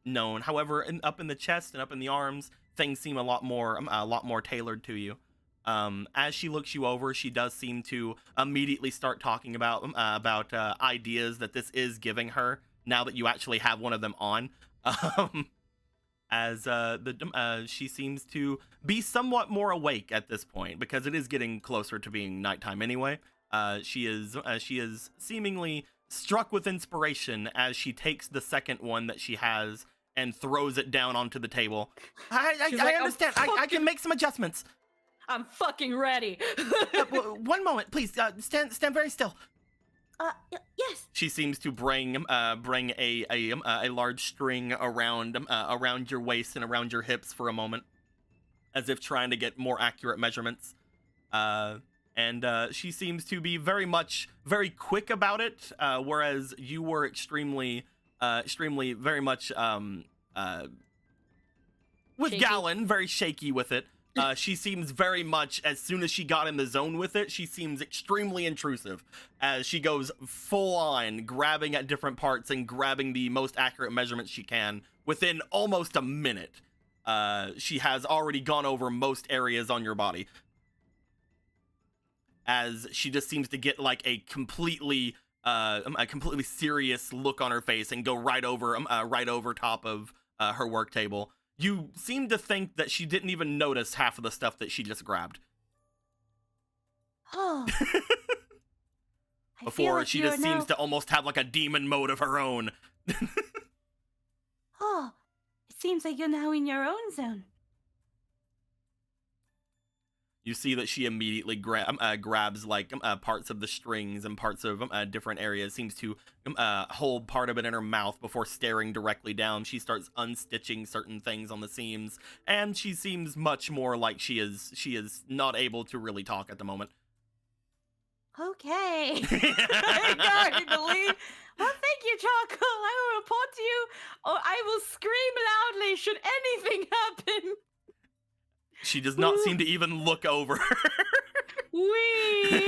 known. However, up in the chest and up in the arms, things seem a lot more tailored to you. As she looks you over, she does seem to immediately start talking about ideas that this is giving her now that you actually have one of them on. Um, she seems to be somewhat more awake at this point because it is getting closer to being nighttime anyway. She is seemingly struck with inspiration as she takes the second one that she has and throws it down onto the table. I like, understand. I can make some adjustments. I'm fucking ready. One moment, please. Stand very still. Yes. She seems to bring a large string around your waist and around your hips for a moment, as if trying to get more accurate measurements. And she seems to be very quick about it, whereas you were extremely very much with Shaky. Gallon, very shaky with it. She seems very much, as soon as she got in the zone with it, she seems extremely intrusive as she goes full on grabbing at different parts and grabbing the most accurate measurements she can within almost a minute. She has already gone over most areas on your body, as she just seems to get like a completely serious look on her face and go right over top of her work table. You seem to think that she didn't even notice half of the stuff that she just grabbed. Oh. Before she just seems to almost have like a demon mode of her own. Oh, it seems like you're now in your own zone. You see that she immediately grabs like parts of the strings and parts of different areas, seems to hold part of it in her mouth before staring directly down. She starts unstitching certain things on the seams, and she seems much more like she is not able to really talk at the moment. Okay. I can't believe. Well, thank you, Charcoal. I will report to you, or I will scream loudly should anything happen. She does not seem to even look over. We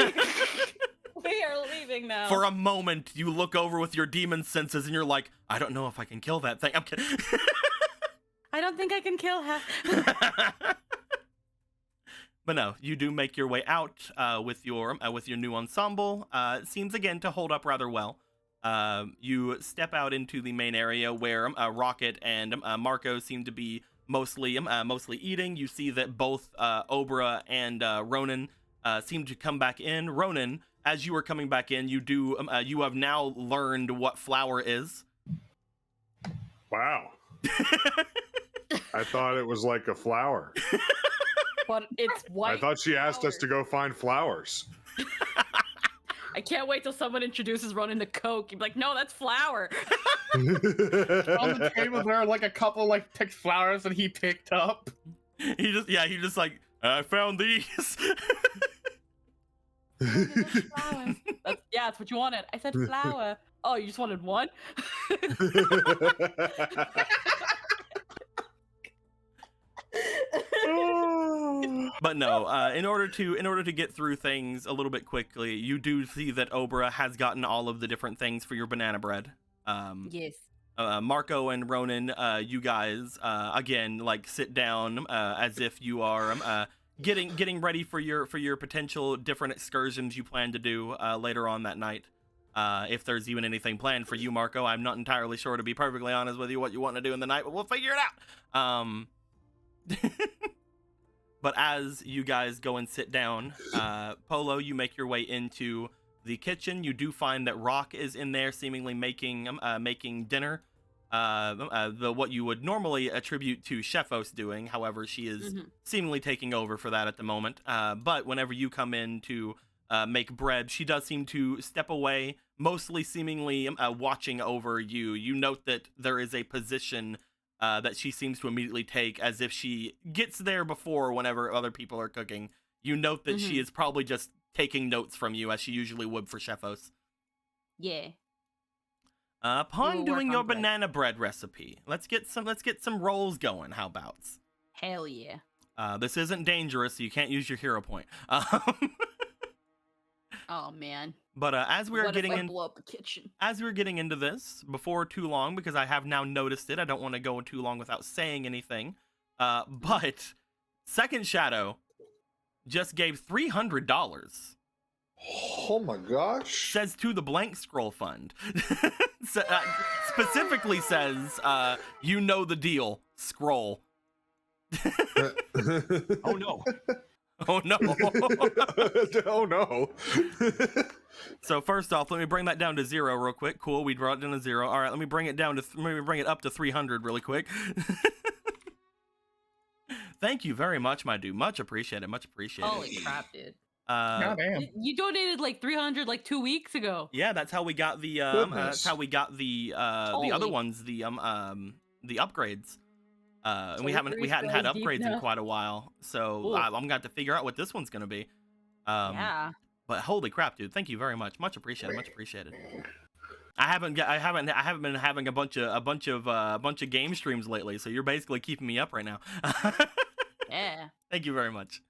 are leaving now. For a moment, you look over with your demon senses and you're like, I don't know if I can kill that thing. I'm kidding. I don't think I can kill her. But no, you do make your way out with your new ensemble. It seems again to hold up rather well. You step out into the main area where Rocket and Marco seem to be mostly eating. You see that both Obra and Ronan seem to come back in. Ronan, as you are coming back in, you have now learned what flour is. Wow. I thought it was like a flower. But it's white. I thought she asked us to go find flowers. I can't wait till someone introduces Ronan to Coke. You'd be like, no, that's flour. On the table there are like a couple like picked flowers that he picked up. He just like, I found these. That's what you wanted. I said flour. Oh, you just wanted one? But no, in order to get through things a little bit quickly, you do see that Obra has gotten all of the different things for your banana bread. Yes. Marco and Ronan, you guys again like sit down as if you are getting ready for your potential different excursions you plan to do later on that night. If there's even anything planned for you, Marco, I'm not entirely sure, to be perfectly honest with you, what you want to do in the night, but we'll figure it out. But as you guys go and sit down, Polo, you make your way into the kitchen. You do find that Rock is in there, seemingly making dinner. What you would normally attribute to Chefos doing. However, she is seemingly taking over for that at the moment. But whenever you come in to make bread, she does seem to step away, mostly seemingly watching over you. You note that there is a position that she seems to immediately take as if she gets there before whenever other people are cooking. You note that she is probably just taking notes from you as she usually would for Chefos. Yeah. Upon doing your banana bread recipe, let's get some rolls going. How about? Hell yeah. This isn't dangerous, so you can't use your hero point. Oh man. But as we're getting in, blow up the kitchen? As we're getting into this, before too long, because I have now noticed it, I don't want to go too long without saying anything. But Second Shadow, just gave $300. Oh my gosh. Says to the Blank Scroll Fund. Specifically says, you know the deal, scroll. Oh no. Oh no. Oh no. So first off, let me bring that down to 0 real quick. Cool, we brought it down to 0. All right, let me bring it down to let me bring it up to 300 really quick. Thank you very much, my dude. Much appreciated. Much appreciated. Holy crap, dude. Goddamn. You donated like 300 like 2 weeks ago. Yeah, that's how we got the Goodness. that's how we got the other Holy. ones, the upgrades. And So we hadn't three had spells deep upgrades in now. quite a while, so Ooh. I'm gonna have to figure out what this one's gonna be. Yeah. But holy crap, dude! Thank you very much. Much appreciated. Much appreciated. I haven't been having a bunch of game streams lately, so you're basically keeping me up right now. Yeah. Thank you very much.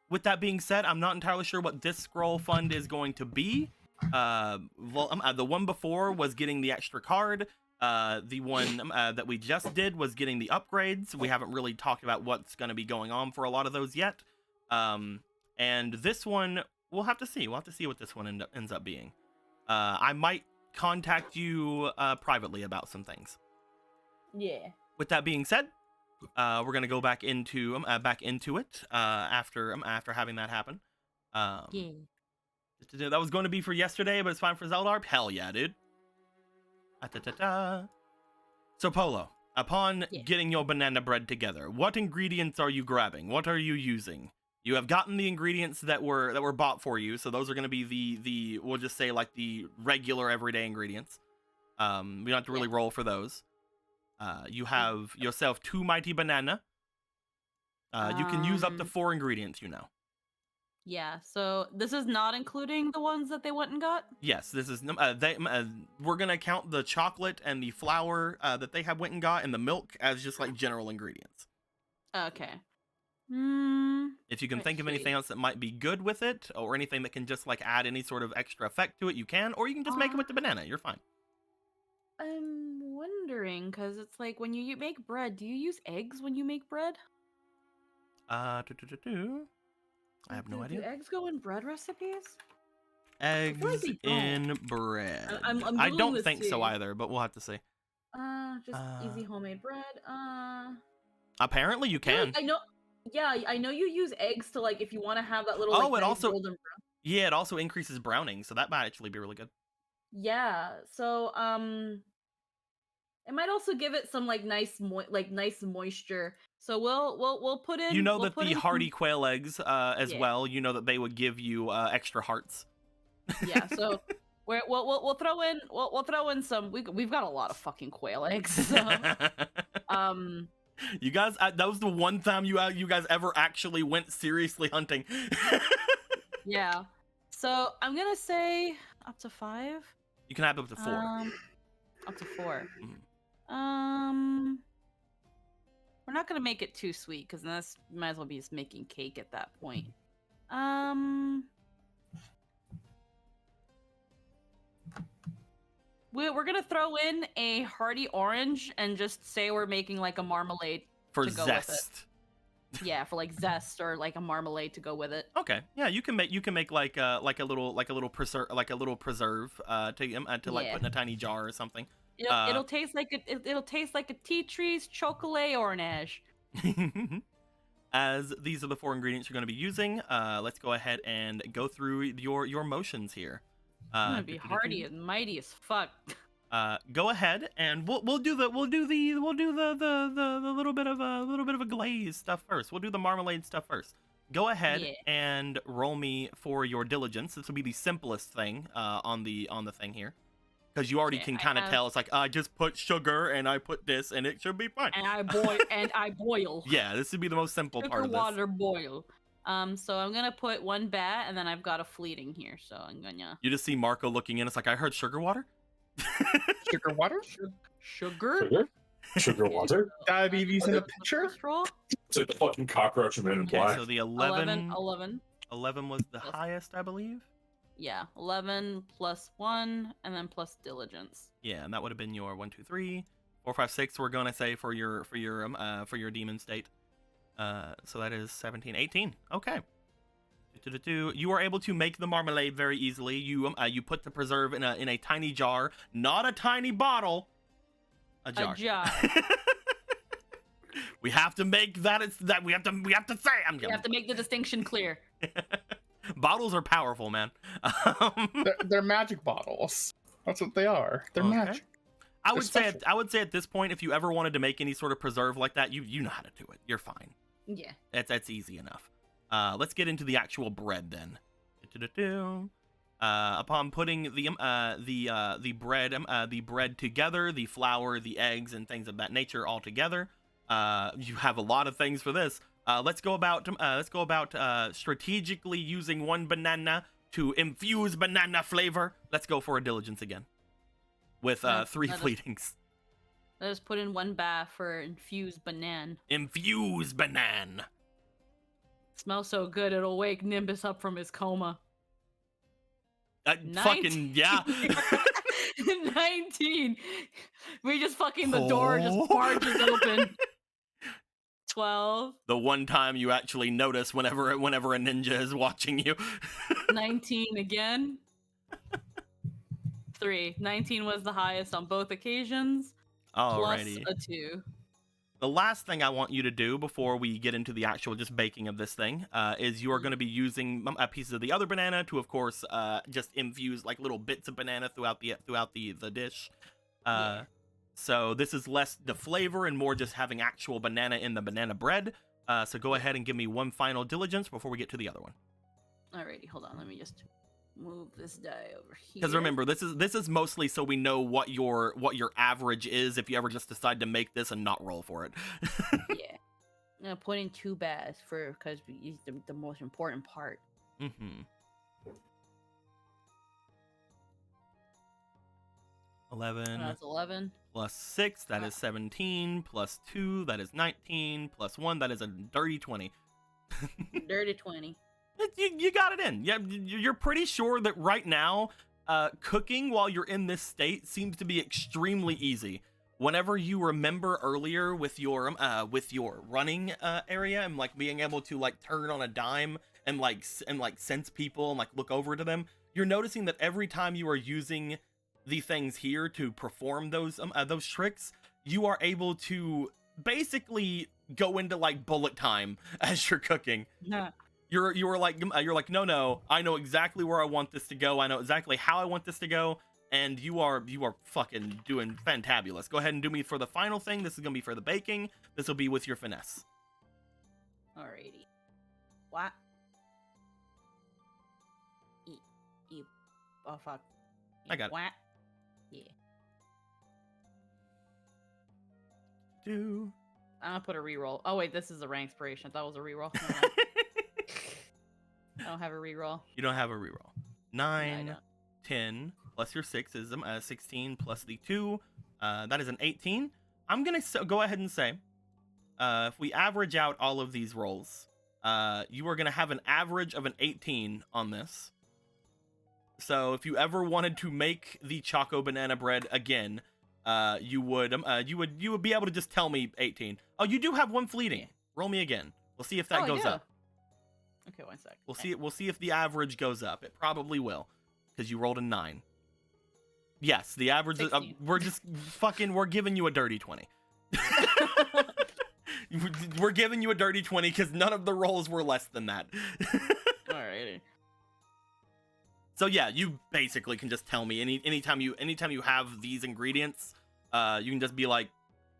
With that being said, I'm not entirely sure what this scroll fund is going to be. The one before was getting the extra card. The one that we just did was getting the upgrades. We haven't really talked about what's going to be going on for a lot of those yet. And this one, we'll have to see. We'll have to see what this one ends up being. I might contact you privately about some things. Yeah. With that being said, we're gonna go back into it after having that happen. Yeah. That was going to be for yesterday, but it's fine for Zelda. Hell yeah, dude. So Polo, upon getting your banana bread together, what ingredients are you grabbing? What are you using? You have gotten the ingredients that were bought for you, so those are going to be the we'll just say like the regular everyday ingredients. We don't have to really roll for those. You have yourself 2 mighty banana. You can use up to 4 ingredients, you know. Yeah, so this is not including the ones that they went and got? Yes, this is we're gonna count the chocolate and the flour that they have went and got and the milk as just like general ingredients. Okay. If you can think of anything else that might be good with it, or anything that can just like add any sort of extra effect to it, you can, or you can just make it with the banana. You're fine. I'm wondering, because it's like when you make bread, do you use eggs when you make bread? I have no Do idea. eggs go in bread recipes? Eggs like they don't. in bread. I'm I Googling don't this think so too. either, but we'll have to see. Just easy homemade bread. Apparently you Yeah, can. I know. Yeah, I know you use eggs to like if you want to have that little. Oh, like, it nice also- golden brown. Yeah, it also increases browning, so that might actually be really good. Yeah. So it might also give it some like nice moisture. So we'll put in. You know we'll that put the in hardy quail eggs as Yeah. well. You know that they would give you extra hearts. Yeah. So we'll throw in we'll throw in some. We've got a lot of fucking quail eggs. So, You guys, that was the one time you guys ever actually went seriously hunting. yeah. So I'm gonna say up to 5. You can have up to 4. Up to 4. Mhm. We're not gonna make it too sweet because that's might as well be just making cake at that point. We're gonna throw in a hearty orange and just say we're making like a marmalade For to go with it. zest. Yeah, for like zest or like a marmalade to go with it. Okay. Yeah, you can make like a little preserve to like Yeah. put in a tiny jar or something. It'll taste like it'll taste like a tea tree's chocolate orange. As these are the 4 ingredients you're going to be using, let's go ahead and go through your motions here. I'm gonna be hearty and mighty as fuck. Go ahead and we'll do the little bit of a glaze stuff first. We'll do the marmalade stuff first. Go ahead Yeah. and roll me for your diligence. This will be the simplest thing on the thing here, because you already Okay, can I kind of have- tell. It's like I just put sugar and I put this and it should be fine. And I boil. Yeah, this would be the most simple part Sugar of this. water boil. So I'm gonna put 1 bat and then I've got a fleeting here. So I'm gonna You just see Marco looking in. It's like, I heard sugar water. Sugar water? sugar. Sugar water. Diabetes in a pitcher? First roll. It's like the fucking cockroach in Men in Okay, Black. so the 11. 11 was the Yes. highest, I believe. Yeah, 11 plus 1 and then plus diligence. Yeah, and that would have been your 1, 2, 3, 4, 5, 6. We're gonna say for your demon state. So that is 17, 18. Okay. You are able to make the marmalade very easily. You put the preserve in a tiny jar, not a tiny bottle. A jar. A jar. We have to make that. It's that we have to say. You have to make the distinction clear. Bottles are powerful, man. They're magic bottles. That's what they are. They're Okay. magic. I would They're say special. I would say at this point, if you ever wanted to make any sort of preserve like that, you know how to do it. You're fine. Yeah. That's easy enough. Let's get into the actual bread then. Upon putting the bread together, the flour, the eggs, and things of that nature all together, you have a lot of things for this. Let's go about strategically using one banana to infuse banana flavor. Let's go for a diligence again with 3 fleetings. Let us put in 1 bath for infused banana. Infuse banana. Smells so good it'll wake Nimbus up from his coma. Fucking yeah. 19. We just fucking the door just barges open. 12. The one time you actually notice whenever a ninja is watching you. 19 again. 3. 19 was the highest on both occasions. Alrighty. Plus a 2. The last thing I want you to do before we get into the actual just baking of this thing is you are going to be using pieces of the other banana to, of course, just infuse like little bits of banana throughout the dish. Yeah. So this is less the flavor and more just having actual banana in the banana bread. So go ahead and give me one final diligence before we get to the other one. Alrighty, hold on. Let me just move this die over here. Because remember, this is mostly so we know what your average is if you ever just decide to make this and not roll for it. Yeah. I'm gonna put in 2 baths because it's the most important part. Mm-hmm. 11 That's 11. plus 6, that is 17, plus 2, that is 19, plus 1, that is a dirty 20. Dirty 20. You got it in. Yeah, you're pretty sure that right now, cooking while you're in this state seems to be extremely easy. Whenever you remember earlier with your running area and like being able to like turn on a dime and like sense people and like look over to them, you're noticing that every time you are using the things here to perform those tricks, you are able to basically go into like bullet time as you're cooking. Yeah. You're like no, I know exactly where I want this to go. I know exactly how I want this to go, and you are fucking doing fantabulous. Go ahead and do me for the final thing. This is gonna be for the baking. This will be with your finesse. Alrighty. What? Oh fuck. I got it. What? Yeah. Do. I'm gonna put a reroll. Oh wait, this is a rank inspiration. I thought it was a reroll. Never mind. I don't have a reroll. You don't have a reroll. No, I 9, don't. 10 plus your 6 is 16 plus the 2. That is an 18. I'm gonna go ahead and say, if we average out all of these rolls, you are gonna have an average of an 18 on this. So if you ever wanted to make the Choco Banana Bread again, you would be able to just tell me 18. Oh, you do have one fleeting. Yeah. Roll me again. We'll see if that Oh, I goes do. up. Okay, 1 sec. We'll see if the average goes up. It probably will, because you rolled a 9. Yes, the average is, 16. we're giving you a dirty 20. We're giving you a dirty 20 because none of the rolls were less than that. Alrighty. So yeah, you basically can just tell me anytime you have these ingredients, you can just be like,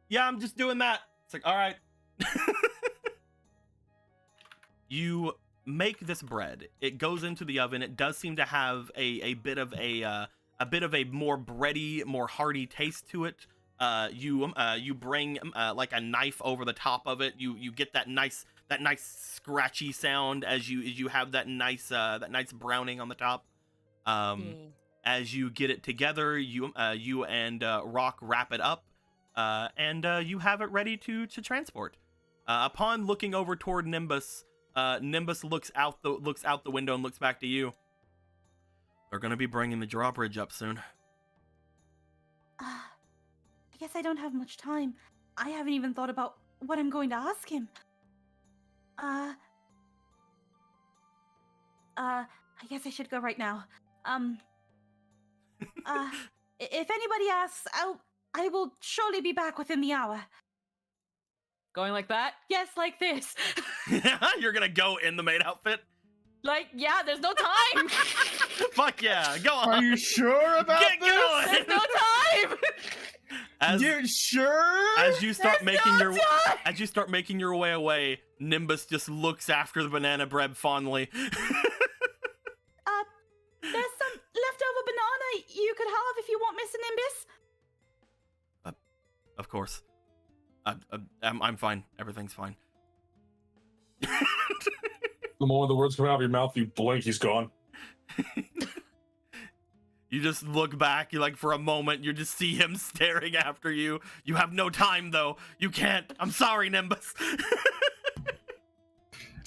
yeah, I'm just doing that. It's like, all right. You make this bread. It goes into the oven. It does seem to have a bit of a more bready, more hearty taste to it. You bring like a knife over the top of it. You get that nice scratchy sound as you have that nice browning on the top. As you get it together, you and Rock wrap it up, and you have it ready to transport. Upon looking over toward Nimbus, Nimbus looks out the window and looks back to you. They're gonna be bringing the drawbridge up soon. I guess I don't have much time. I haven't even thought about what I'm going to ask him. I guess I should go right now. If anybody asks, I will surely be back within the hour. Going like that? Yes, like this. You're gonna go in the maid outfit? Like, yeah, there's no time. Fuck yeah, go on. Are you sure about Get this? going! There's no time. You sure? As you start There's making no your time! as you start making your way away, Nimbus just looks after the banana bread fondly. There's some leftover banana you could have if you want, Mr. Nimbus. Of course. I'm fine. Everything's fine. The moment the words come out of your mouth, you blink, he's gone. You just look back, you like for a moment, you just see him staring after you. You have no time though. You can't. I'm sorry, Nimbus.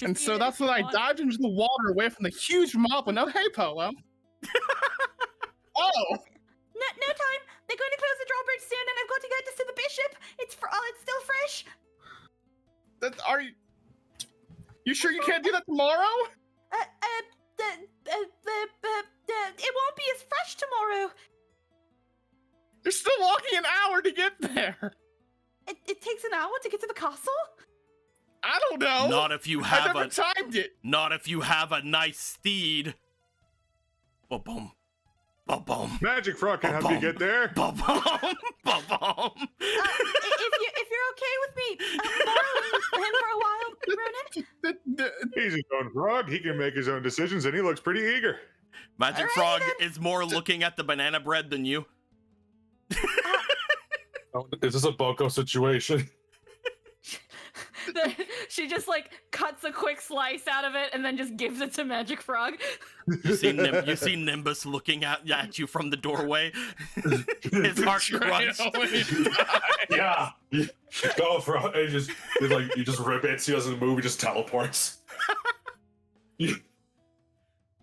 And so that's when I dived into the water away from the huge mob with no hey Polo. Oh! No time. They're going to close the drawbridge soon, and I've got to go to see the bishop. It's still fresh. Are you sure you can't do that tomorrow? It won't be as fresh tomorrow. You're still walking an hour to get there. It takes an hour to get to the castle. I don't know. Not if you I have never timed it. Not if you have a nice steed. Ba-boom. Ba-boom. Magic Frog can help you get there. Ba-boom. Ba-boom. If you're okay with me borrowing him for a while, Ronan. He's his own frog. He can make his own decisions, and he looks pretty eager. Magic Alrighty Frog then. is more looking at the banana bread than you. Oh, is this a Boko situation? She just like cuts a quick slice out of it and then just gives it to Magic Frog. You see Nimbus looking at you from the doorway. His heart crushed. Yeah. Go for it. You just rip it, so he doesn't move, he just teleports.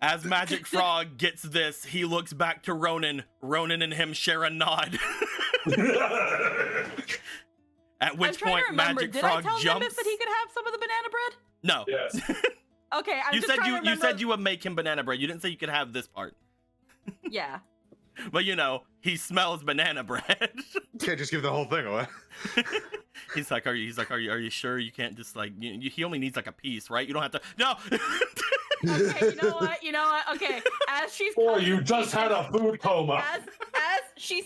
As Magic Frog gets this, he looks back to Ronan. Ronan and him share a nod. At which point, Magic Frog Did I tell jumps. Nimbus that he could have some of the banana bread? No. Yes. Okay, I'm You just said trying to you remember. said you would make him banana bread. You didn't say you could have this part. Yeah. But you know, he smells banana bread. Can't just give the whole thing away. He's like, are you sure you can't just like? He only needs like a piece, right? You don't have to. No. Okay, you know what? Okay, as she's Or cutting you the just piece, had a food coma. as she's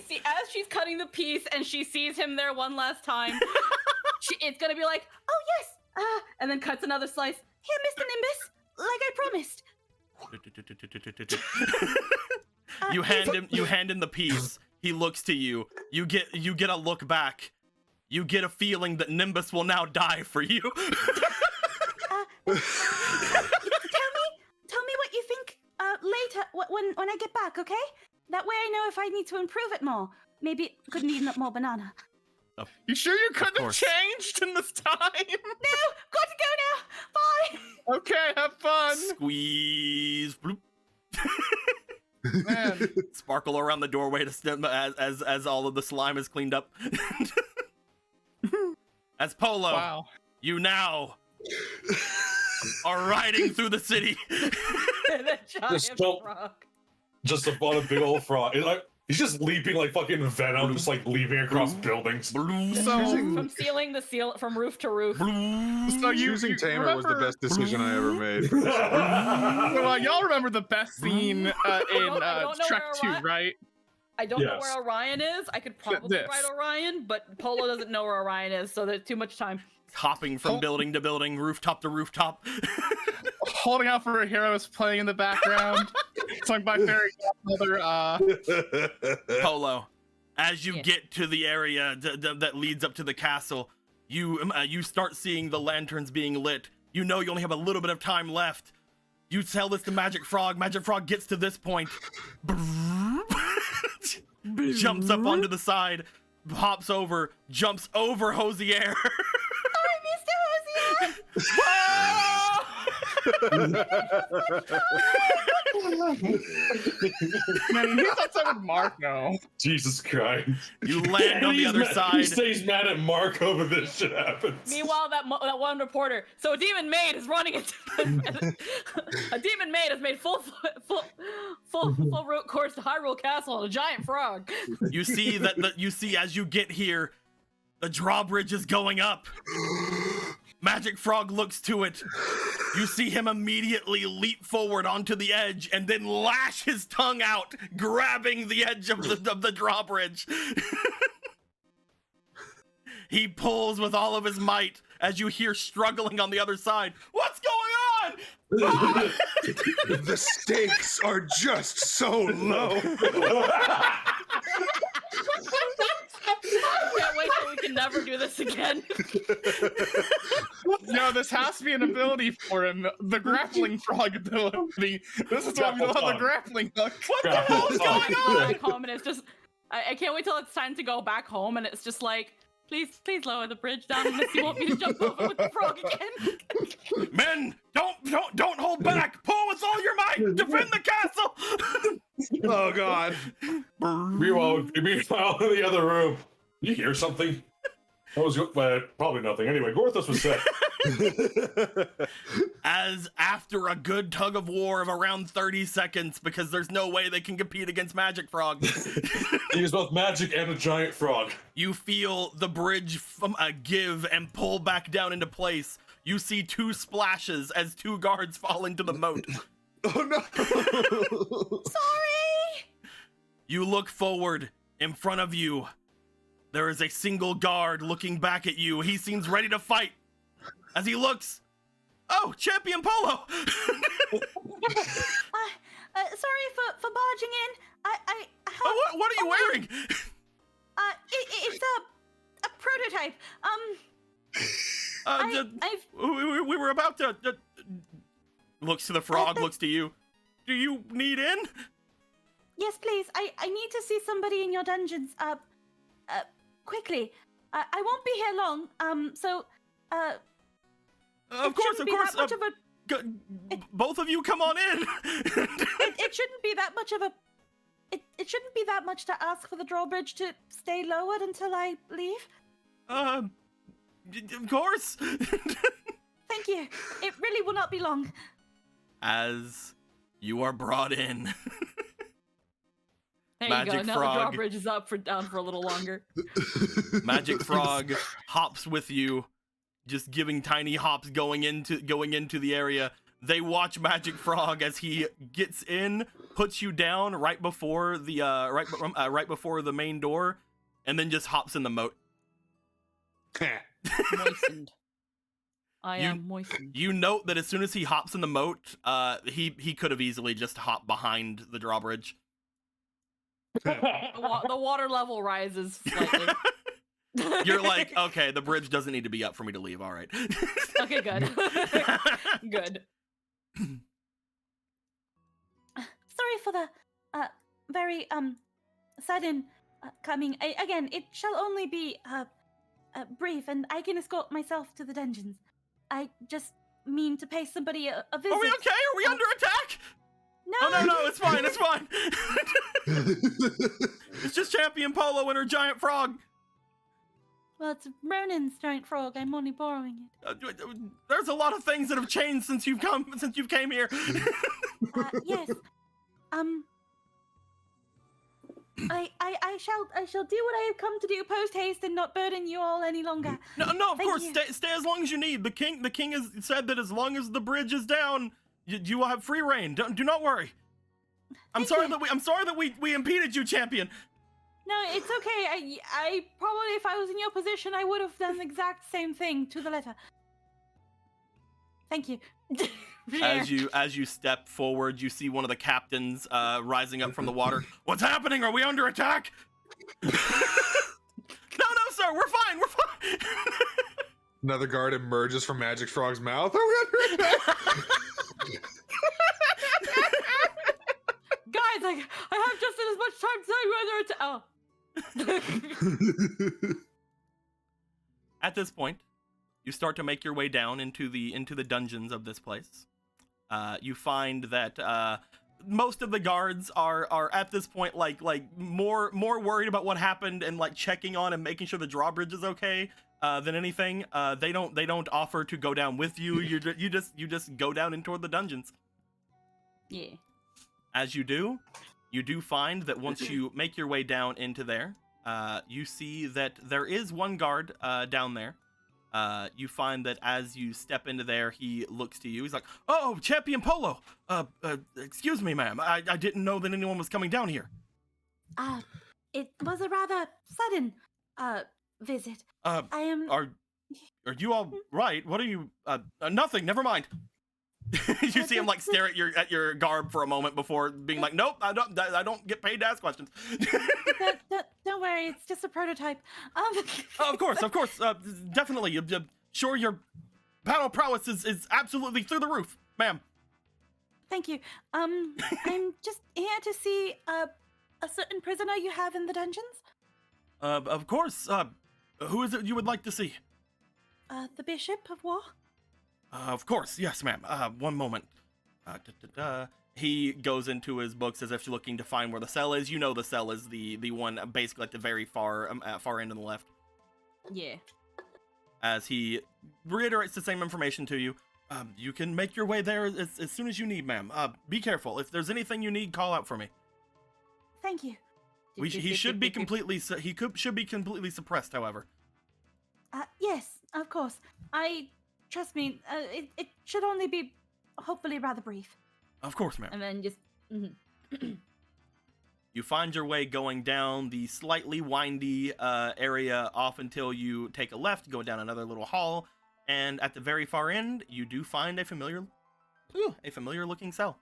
cutting the piece and she sees him there one last time, it's gonna be like, Oh yes. and then cuts another slice. Here, Mr. Nimbus. Like I promised. You hand him the piece. He looks to you. You get a look back. You get a feeling that Nimbus will now die for you. Tell me what you think later when I get back, okay? That way I know if I need to improve it more. Maybe it could need more banana. You sure you couldn't have course. changed in this time? No, got to go now. Bye. Okay, have fun. Squeeze. Bloop. Man. Sparkle around the doorway to stem as all of the slime is cleaned up. As Polo, Wow. you now are riding through the city. The giant don't- frog. Just a big old frog. He's just leaping like fucking Venom, just like leaping across buildings. Bloop, So, From ceiling to ceiling, from roof to roof. bloop. so you Choosing Tamer remember, was the best decision I ever made. So, y'all remember the best scene in I don't know Trek where 2, right? I don't know Yes. where Orion is. I could probably This. ride Orion, but Polo doesn't know where Orion is, so there's too much time. Hopping from Oh. building to building, rooftop to rooftop. Holding out for a hero is playing in the background. Sung by Fairy Godmother. Polo, as you Yeah. get to the area that leads up to the castle, you start seeing the lanterns being lit. You know you only have a little bit of time left. You tell this to Magic Frog. Magic Frog gets to this point, jumps up onto the side, hops over, jumps over Hosier. Sorry, Mr. Hosier. Man, he's outside with Marco. Jesus Christ. You land on the He's other mad- He side. stays mad at Mark over this shit happens. Meanwhile, that one reporter. So a demon maid is running into a demon maid has made full route course to Hyrule Castle on a giant frog. You see you see as you get here, the drawbridge is going up. Magic Frog looks to it. You see him immediately leap forward onto the edge and then lash his tongue out, grabbing the edge of the drawbridge. He pulls with all of his might as you hear struggling on the other side. What's going on? The stakes are just so low. I can't wait till we can never do this again. No, this has to be an ability for him. The grappling frog ability. This is why we don't have the grappling hook. What the Grapple hell is frog. going on back home? And it's just, I can't wait till it's time to go back home, and it's just like, please lower the bridge down unless you want me to jump over with the frog again. Men, don't hold back. Pull with all your might. Defend the castle. Oh God. Meanwhile, in the other room, you hear something? That was probably nothing. Anyway, Gorthus was set. As after a good tug of war of around 30 seconds, because there's no way they can compete against Magic Frog, He is both magic and a giant frog. you feel the bridge give and pull back down into place. You see two splashes as two guards fall into the moat. Oh no. Sorry. You look forward. In front of you, there is a single guard looking back at you. He seems ready to fight. As he looks, oh, Champion Polo! Sorry for barging in. I What are you wearing? it's a prototype. We were about to. Looks to the frog, looks to you. Do you need in? Yes, please. I need to see somebody in your dungeons. Quickly. I won't be here long. Of course. Much of a, Both of you come on in. it shouldn't be that much of a. It shouldn't be that much to ask for the drawbridge to stay lowered until I leave. Of course. Thank you. It really will not be long. As you are brought in. There Magic you go. Now Frog. the drawbridge is down for a little longer. Magic Frog hops with you, just giving tiny hops going into the area. They watch Magic Frog as he gets in, puts you down right before the right before the main door, and then just hops in the moat. Moistened. I am moistened. You note that as soon as he hops in the moat, he could have easily just hopped behind the drawbridge. The water level rises slightly. You're like, okay, the bridge doesn't need to be up for me to leave. All right. Okay, good. Good. Sorry for the very sudden coming. Again, it shall only be brief, and I can escort myself to the dungeons. I just mean to pay somebody a visit. Are we okay? Are we under attack? No. Oh no, it's fine. It's fine. It's just Champion Polo and her giant frog. Well, it's Ronan's giant frog. I'm only borrowing it. There's a lot of things that have changed since you've came here. Yes. I shall do what I have come to do post haste and not burden you all any longer. No, of Thank course. you. Stay as long as you need. The king has said that as long as the bridge is down, you will have free reign. Do not worry. I'm sorry that we impeded you, champion. No, it's okay. I probably, if I was in your position, I would have done the exact same thing to the letter. Thank you. As you step forward, you see one of the captains rising up from the water. What's happening? Are we under attack? No, sir. We're fine. We're fine. Another guard emerges from Magic Frog's mouth. Are we under attack? Guys, I have just as much time to tell you whether it's At this point, you start to make your way down into the dungeons of this place. You find that most of the guards are at this point like more worried about what happened and like checking on and making sure the drawbridge is okay than anything. They don't offer to go down with you. You just go down in toward the dungeons. Yeah. As you do find that once you make your way down into there, you see that there is one guard down there. You find that as you step into there, he looks to you. He's like, "Oh, Champion Polo. Excuse me, ma'am. I didn't know that anyone was coming down here." It was a rather sudden visit. I am. Are you all right? What are you? Nothing. Never mind. You see him like stare at your garb for a moment before being like, "Nope, I don't get paid to ask questions." Don't worry, it's just a prototype. Of course, definitely. Sure, your battle prowess is absolutely through the roof, ma'am. Thank you. I'm just here to see a certain prisoner you have in the dungeons. Of course. Who is it you would like to see? The Bishop of War. Of course, yes, ma'am. One moment. He goes into his books as if looking to find where the cell is. You know the cell is the one basically at the very far end on the left. Yeah. As he reiterates the same information to you, you can make your way there as soon as you need, ma'am. Be careful. If there's anything you need, call out for me. Thank you. He should be completely suppressed, however. Yes, of course. Trust me. It should only be, hopefully, rather brief. Of course, ma'am. And then just. You find your way going down the slightly windy area off until you take a left, go down another little hall, and at the very far end, you do find a familiar looking cell.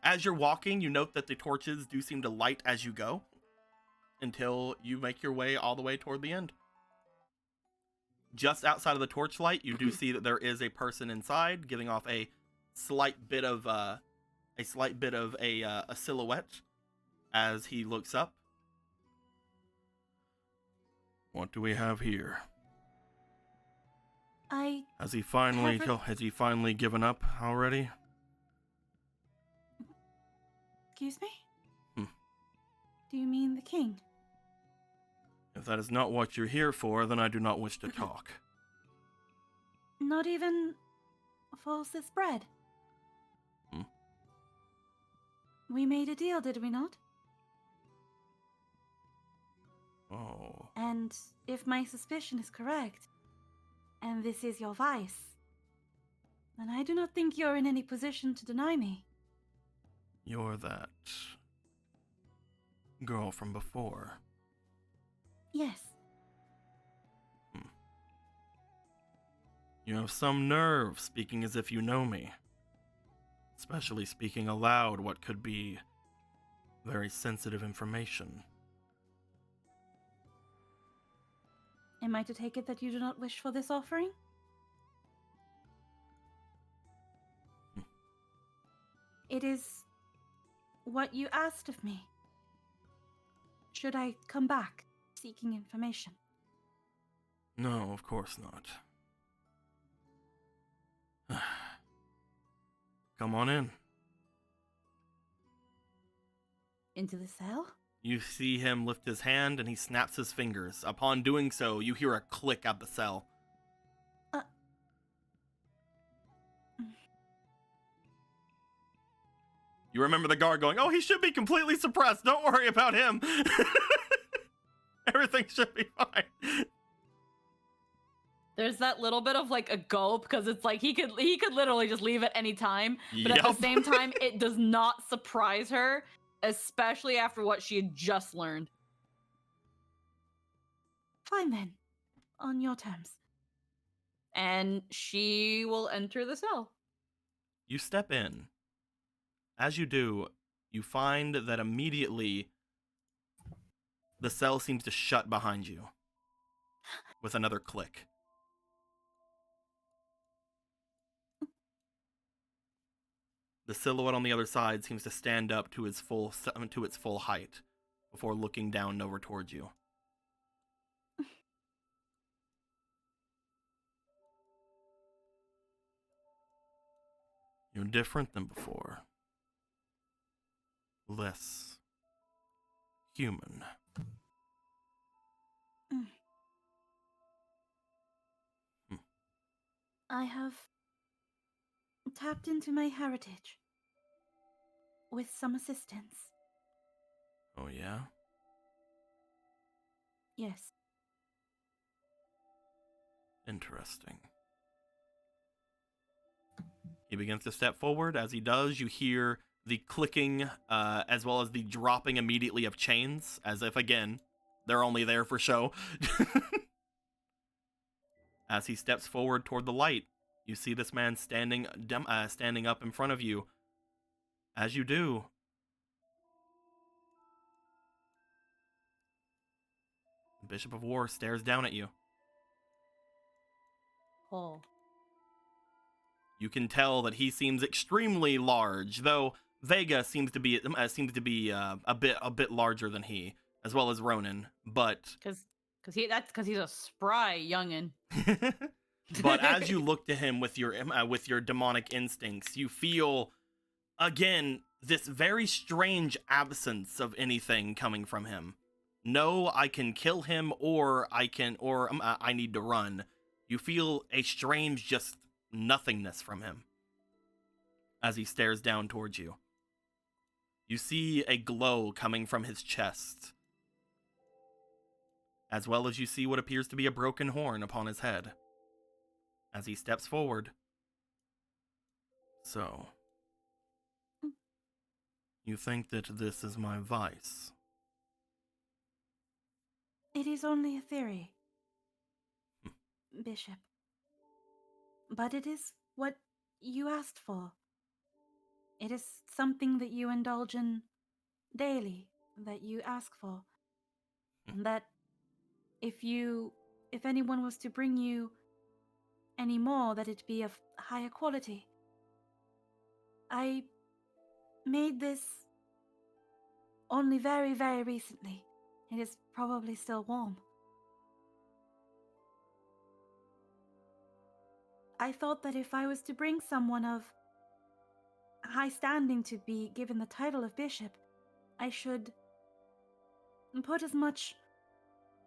As you're walking, you note that the torches do seem to light as you go, until you make your way all the way toward the end. Just outside of the torchlight, you do see that there is a person inside, giving off a slight bit of a silhouette as he looks up. What do we have here? Has he finally given up already? Excuse me? Do you mean the king? If that is not what you're here for, then I do not wish to talk. Not even for this bread? We made a deal, did we not? Oh. And if my suspicion is correct, and this is your vice, then I do not think you're in any position to deny me. You're that girl from before. Yes. You have some nerve speaking as if you know me. Especially speaking aloud what could be very sensitive information. Am I to take it that you do not wish for this offering? It is what you asked of me. Should I come back seeking information? No, of course not. Come on in. Into the cell? You see him lift his hand and he snaps his fingers. Upon doing so, you hear a click at the cell. You remember the guard going, "Oh, he should be completely suppressed. Don't worry about him. Everything should be fine." There's that little bit of like a gulp because it's like he could literally just leave at any time, but at Yep. the same time, it does not surprise her, especially after what she had just learned. Fine then. On your terms. And she will enter the cell. You step in. As you do, you find that immediately the cell seems to shut behind you with another click. The silhouette on the other side seems to stand up to its full height before looking down over towards you. You're different than before. less human. I have tapped into my heritage with some assistance. Oh, yeah? Yes. Interesting. He begins to step forward. As he does, you hear the clicking as well as the dropping immediately of chains, as if, again, they're only there for show. As he steps forward toward the light, you see this man standing up in front of you. As you do, the Bishop of War stares down at you. Oh. You can tell that he seems extremely large, though Vega seems to be a bit larger than he, as well as Ronan. But Because he's a spry youngin. but as you look to him with your demonic instincts, you feel again this very strange absence of anything coming from him. No, I can kill him, or I need to run. You feel a strange just nothingness from him as he stares down towards you. You see a glow coming from his chest, as well as you see what appears to be a broken horn upon his head as he steps forward. So, you think that this is my vice? It is only a theory, Bishop. But it is what you asked for. It is something that you indulge in daily, that you ask for. And that if anyone was to bring you any more, that it be of higher quality. I made this only very, very recently. It is probably still warm. I thought that if I was to bring someone of high standing to be given the title of bishop, I should put as much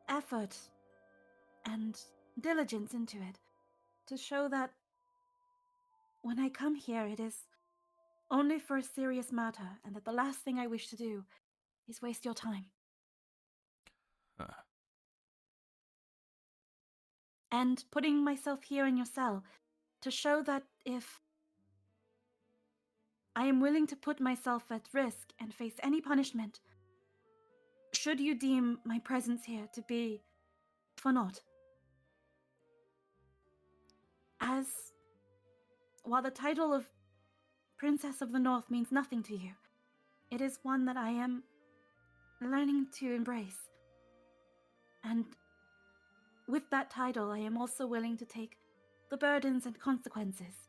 effort and diligence into it to show that when I come here, it is only for a serious matter, and that the last thing I wish to do is waste your time. And putting myself here in your cell to show that if I am willing to put myself at risk and face any punishment, should you deem my presence here to be for naught. As while the title of Princess of the North means nothing to you, it is one that I am learning to embrace. And with that title, I am also willing to take the burdens and consequences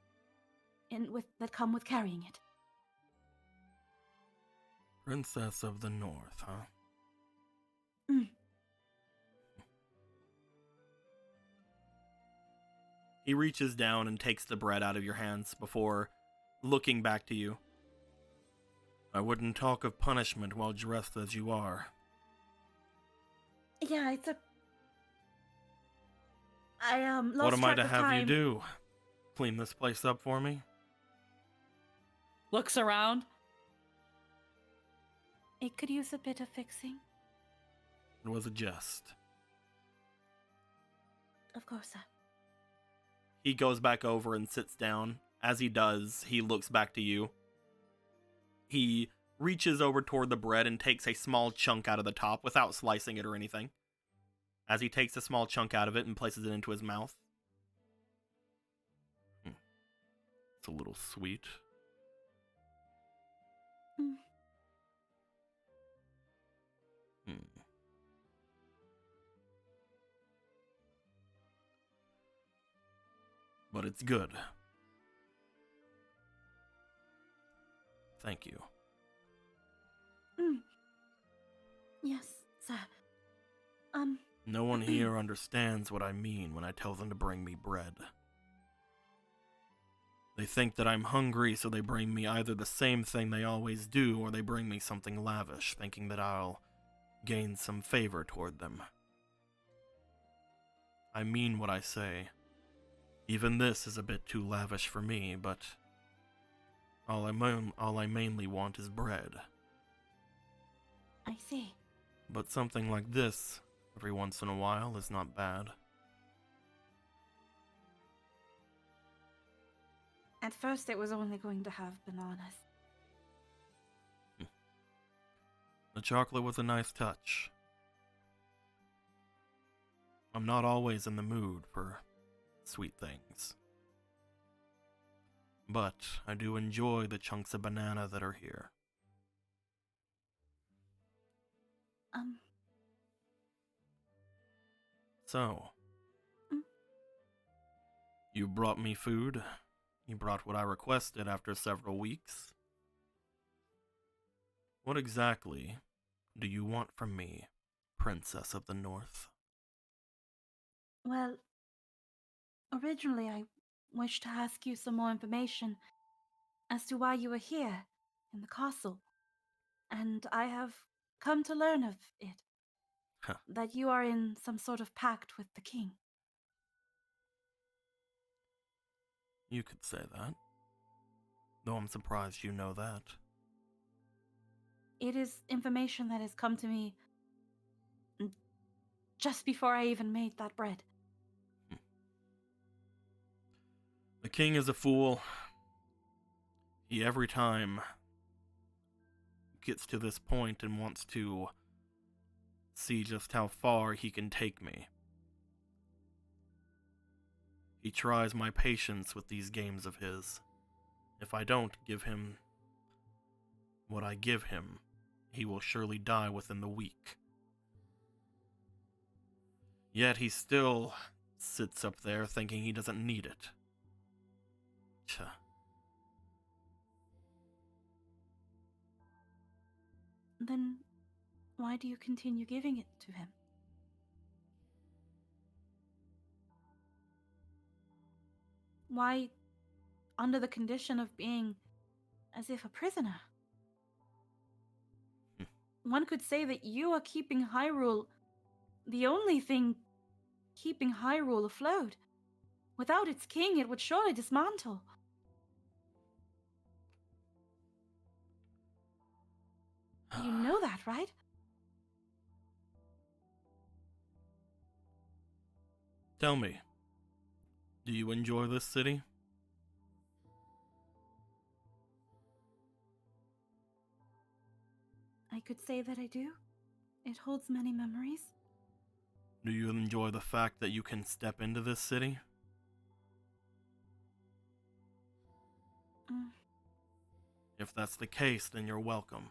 that come with carrying it. Princess of the North, huh? He reaches down and takes the bread out of your hands before looking back to you. I wouldn't talk of punishment while dressed as you are. Yeah, it's a... I lost What am I track to of have time. you do? Clean this place up for me? Looks around. It could use a bit of fixing. It was a jest. Of course, sir. He goes back over and sits down. As he does, he looks back to you. He reaches over toward the bread and takes a small chunk out of the top without slicing it or anything. As he takes a small chunk out of it and places it into his mouth. It's a little sweet. But it's good. Thank you. Yes, sir. No one here understands what I mean when I tell them to bring me bread. They think that I'm hungry, so they bring me either the same thing they always do, or they bring me something lavish, thinking that I'll gain some favor toward them. I mean what I say. Even this is a bit too lavish for me, but all I mainly want is bread. I see. But something like this, every once in a while, is not bad. At first, it was only going to have bananas. The chocolate was a nice touch. I'm not always in the mood for sweet things. But I do enjoy the chunks of banana that are here. So, Mm. you brought me food. You brought what I requested after several weeks. What exactly do you want from me, Princess of the North? Well, originally I wished to ask you some more information as to why you were here in the castle, and I have come to learn of it. Huh. That you are in some sort of pact with the king. You could say that. Though I'm surprised you know that. It is information that has come to me just before I even made that bread. The king is a fool. He every time gets to this point and wants to see just how far he can take me. He tries my patience with these games of his. If I don't give him what I give him, he will surely die within the week. Yet he still sits up there thinking he doesn't need it. Tch. Then why do you continue giving it to him? Why, under the condition of being as if a prisoner? One could say that you are keeping Hyrule, the only thing keeping Hyrule afloat. Without its king, it would surely dismantle. You know that, right? Tell me, do you enjoy this city? I could say that I do. It holds many memories. Do you enjoy the fact that you can step into this city? Mm. If that's the case, then you're welcome.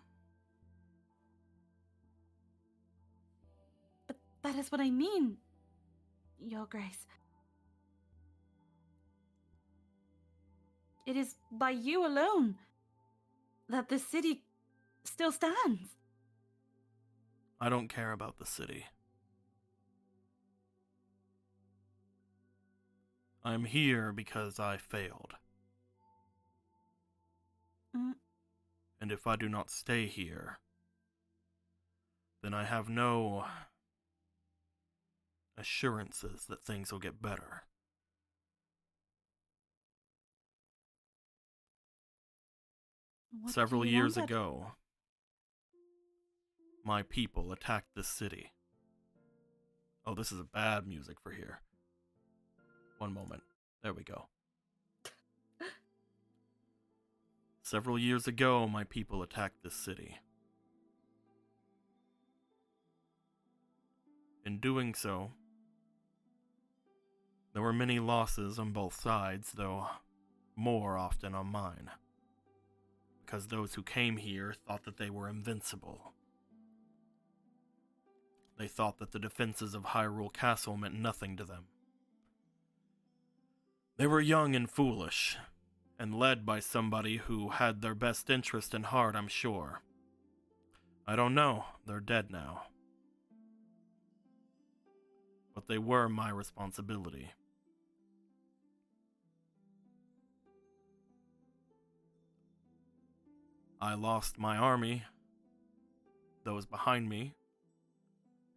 But that is what I mean, Your Grace. It is by you alone that this city still stands. I don't care about the city. I'm here because I failed. Mm. And if I do not stay here, then I have no assurances that things will get better. What Several do you years want ago, my people attacked this city. Oh, this is bad music for here. One moment. There we go. Several years ago, my people attacked this city. In doing so, there were many losses on both sides, though more often on mine. Because those who came here thought that they were invincible. They thought that the defenses of Hyrule Castle meant nothing to them. They were young and foolish, and led by somebody who had their best interest in heart, I'm sure. I don't know, they're dead now. But they were my responsibility. I lost my army, those behind me,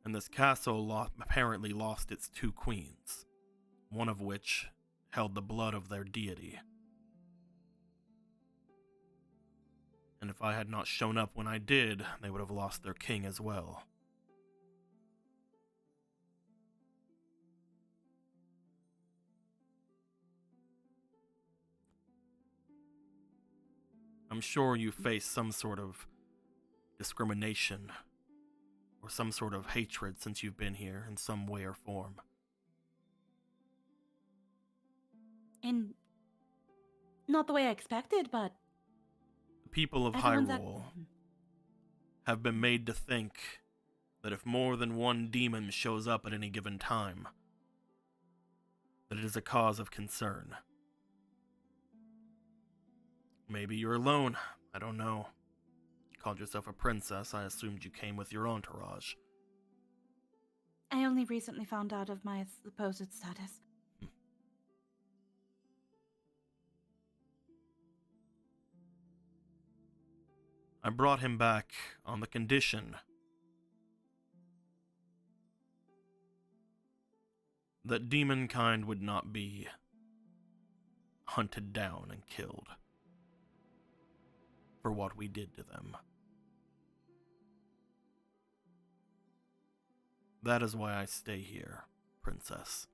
and this castle apparently lost its 2 queens, one of which held the blood of their deity. And if I had not shown up when I did, they would have lost their king as well. I'm sure you face some sort of discrimination or some sort of hatred since you've been here in some way or form. In not the way I expected, but The people of everyone's Hyrule have been made to think that if more than one demon shows up at any given time, that it is a cause of concern. Maybe you're alone. I don't know. You called yourself a princess. I assumed you came with your entourage. I only recently found out of my supposed status. I brought him back on the condition that demonkind would not be hunted down and killed for what we did to them. That is why I stay here, princess.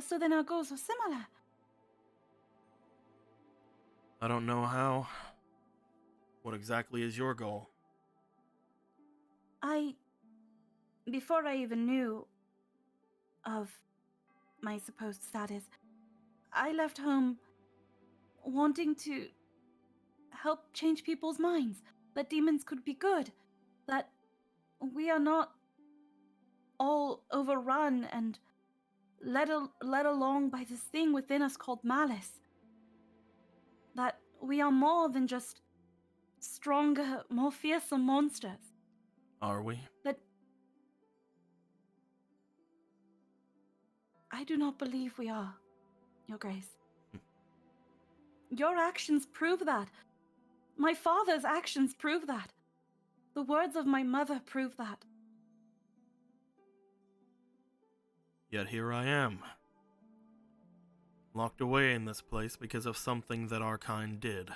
So then our goals are similar. I don't know how. What exactly is your goal? Before I even knew of my supposed status, I left home wanting to help change people's minds, that demons could be good, that we are not all overrun and led along by this thing within us called malice. That we are more than just stronger, more fearsome monsters. Are we? That I do not believe we are, Your Grace. Your actions prove that. My father's actions prove that. The words of my mother prove that. Yet here I am, locked away in this place because of something that our kind did.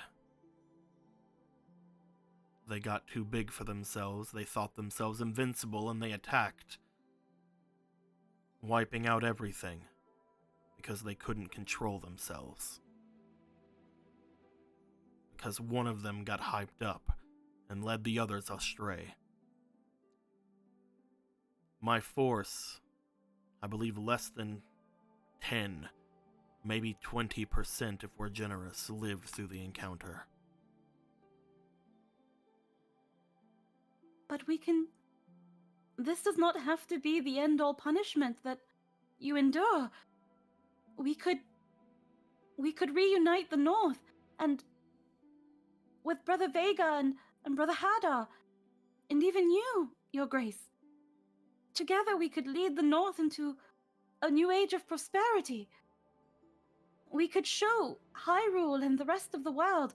They got too big for themselves, they thought themselves invincible, and they attacked, wiping out everything because they couldn't control themselves. Because one of them got hyped up and led the others astray. My force, I believe less than 10, maybe 20% if we're generous, lived through the encounter. But this does not have to be the end-all punishment that you endure. We could reunite the North, and with Brother Vega and Brother Hadar, and even you, Your Grace. Together we could lead the North into a new age of prosperity. We could show Hyrule and the rest of the world,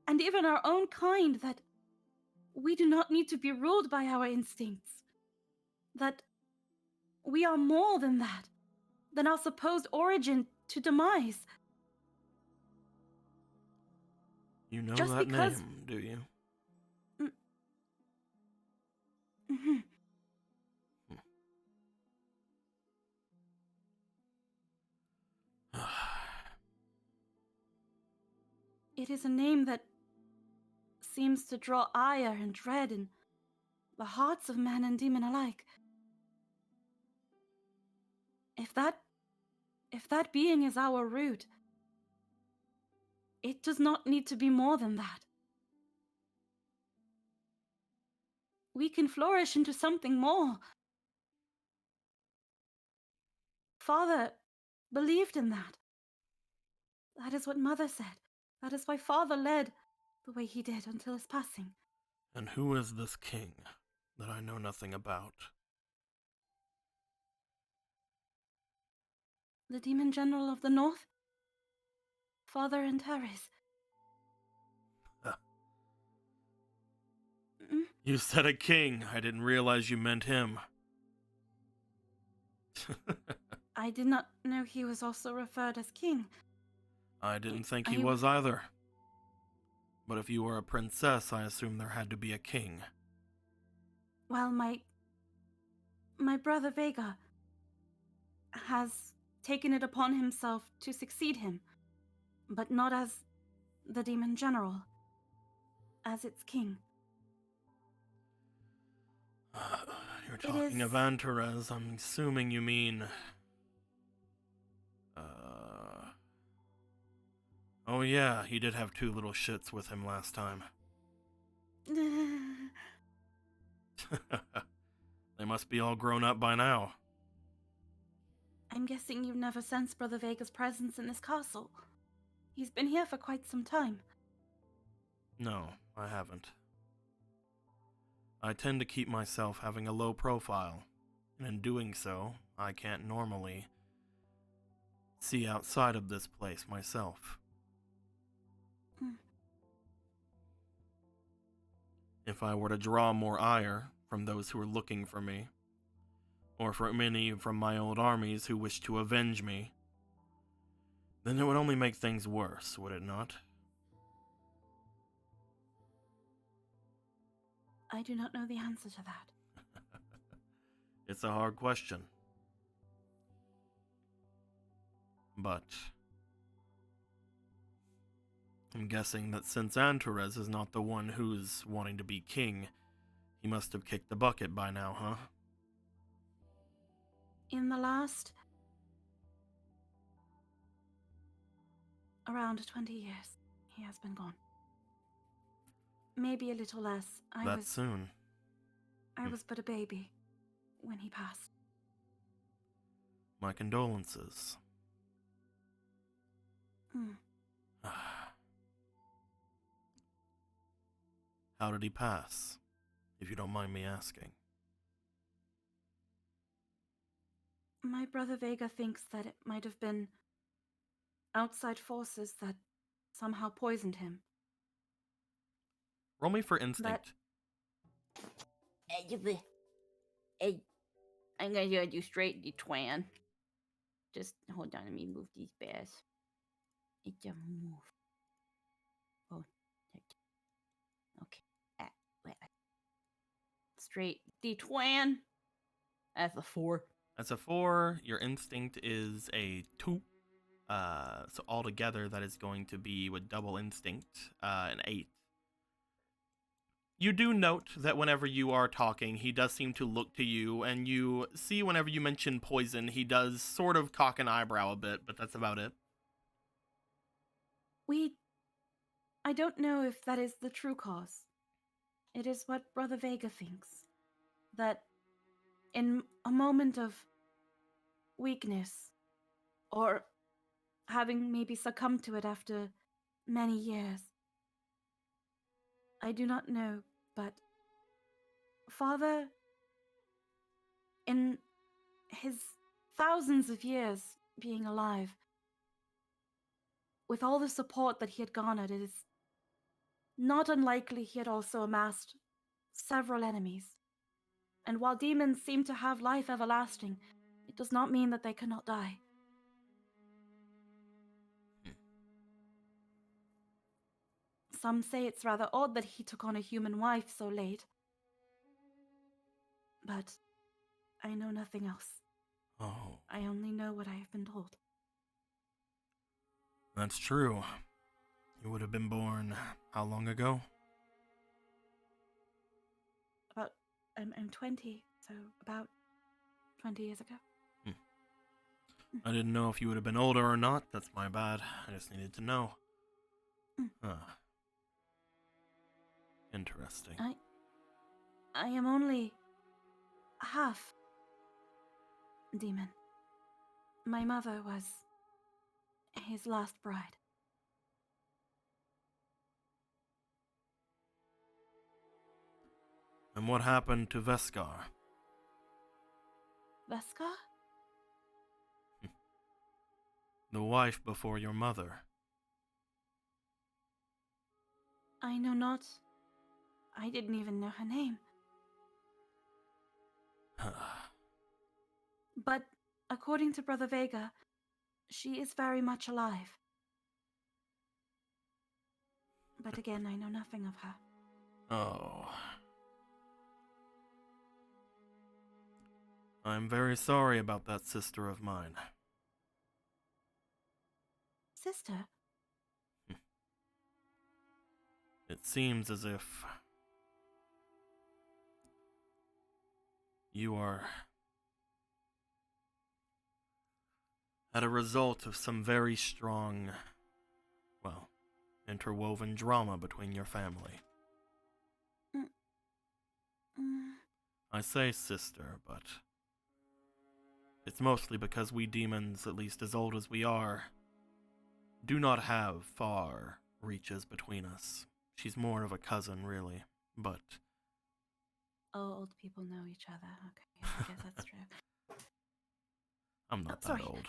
and even our own kind, that we do not need to be ruled by our instincts. That we are more than that, than our supposed origin to demise. You know Just that because... name, do you? Mm-hmm. It is a name that seems to draw ire and dread in the hearts of man and demon alike. If that being is our root, it does not need to be more than that. We can flourish into something more. Father believed in that. That is what Mother said. That is why Father led the way he did until his passing. And who is this king that I know nothing about? The Demon General of the North? Father Antares. You said a king. I didn't realize you meant him. I did not know he was also referred as king. I didn't think he I- was either. But if you were a princess, I assume there had to be a king. Well, my brother Vega has taken it upon himself to succeed him, but not as the demon general, as its king. You're It talking is- of Antares. I'm assuming you mean... Oh yeah, he did have 2 little shits with him last time. They must be all grown up by now. I'm guessing you've never sensed Brother Vega's presence in this castle. He's been here for quite some time. No, I haven't. I tend to keep myself having a low profile, and in doing so, I can't normally see outside of this place myself. Hmm. If I were to draw more ire from those who are looking for me, or from any from my old armies who wish to avenge me, then it would only make things worse, would it not? I do not know the answer to that. It's a hard question. But I'm guessing that since Antares is not the one who's wanting to be king, he must have kicked the bucket by now, huh? In the last around 20 years, he has been gone. Maybe a little less. That soon. I was but a baby when he passed. My condolences. Hmm. How did he pass, if you don't mind me asking? My brother Vega thinks that it might have been outside forces that somehow poisoned him. Roll me for instinct. Hey, I'm gonna do straight the twan. Just hold on, let me move these bears. It's a move. Oh, okay. Wait. Straight the twan. That's a 4. That's a 4. Your instinct is a 2. So altogether, that is going to be with double instinct, an 8. You do note that whenever you are talking, he does seem to look to you, and you see whenever you mention poison, he does sort of cock an eyebrow a bit, but that's about it. I don't know if that is the true cause. It is what Brother Vega thinks. That in a moment of weakness, or having maybe succumbed to it after many years, I do not know, but Father, in his thousands of years being alive, with all the support that he had garnered, it is not unlikely he had also amassed several enemies. And while demons seem to have life everlasting, it does not mean that they cannot die. Some say it's rather odd that he took on a human wife so late. But I know nothing else. Oh, I only know what I have been told. that's true. You would have been born how long ago? I'm 20, so about 20 years ago. I didn't know if you would have been older or not. That's my bad. I just needed to know. Huh. Interesting. I am only half demon. My mother was his last bride. And what happened to Veskar? Veska? The wife before your mother? I know not I didn't even know her name. But according to Brother Vega, she is very much alive. But again, I know nothing of her. Oh. I'm very sorry about that sister of mine. Sister? It seems as if you are at a result of some very strong, well, interwoven drama between your family. Mm. I say sister, but it's mostly because we demons, at least as old as we are, do not have far reaches between us. She's more of a cousin, really, but... Oh, old people know each other. Okay, I guess that's true. I'm not that sorry. old.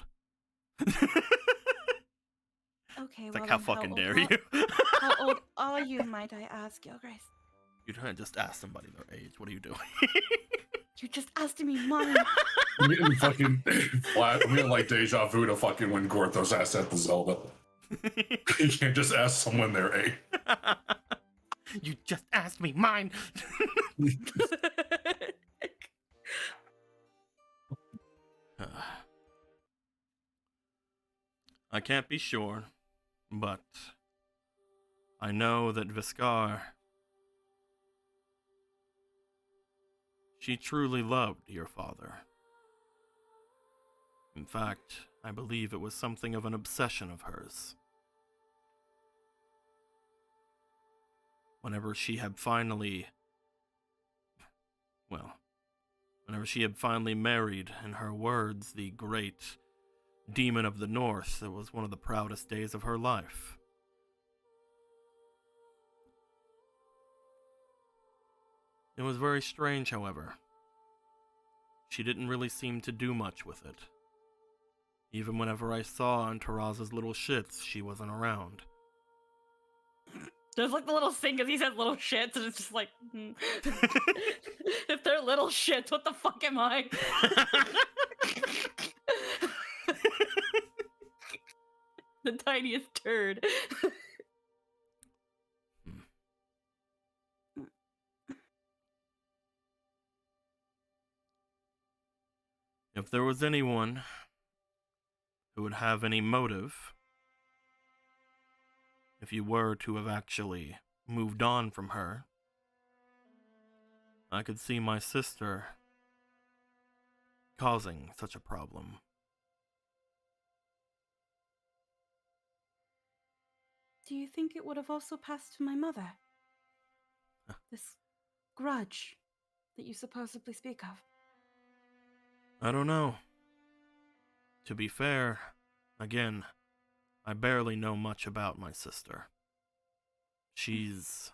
Okay, It's well like, how then, fucking old, dare you? How old are you, might I ask, Your Grace? You can't just ask somebody their age. What are you doing? You just asked me mine. I'm getting fucking flat. I'm getting like deja vu to fucking when Gorthos asked at the Zelda. You can't just ask someone their age. You just asked me mine. I can't be sure, but I know that Viscar, she truly loved your father. In fact, I believe it was something of an obsession of hers. Whenever she had finally married, in her words, the great demon of the north, it was one of the proudest days of her life. It was very strange, however. She didn't really seem to do much with it. Even whenever I saw Antaraz's little shits, she wasn't around. There's like the little thing because he says little shits, and it's just like, if they're little shits, what the fuck am I? The tiniest turd. If there was anyone who would have any motive, if you were to have actually moved on from her, I could see my sister causing such a problem. Do you think it would have also passed to my mother? This grudge that you supposedly speak of? I don't know. To be fair, again, I barely know much about my sister. She's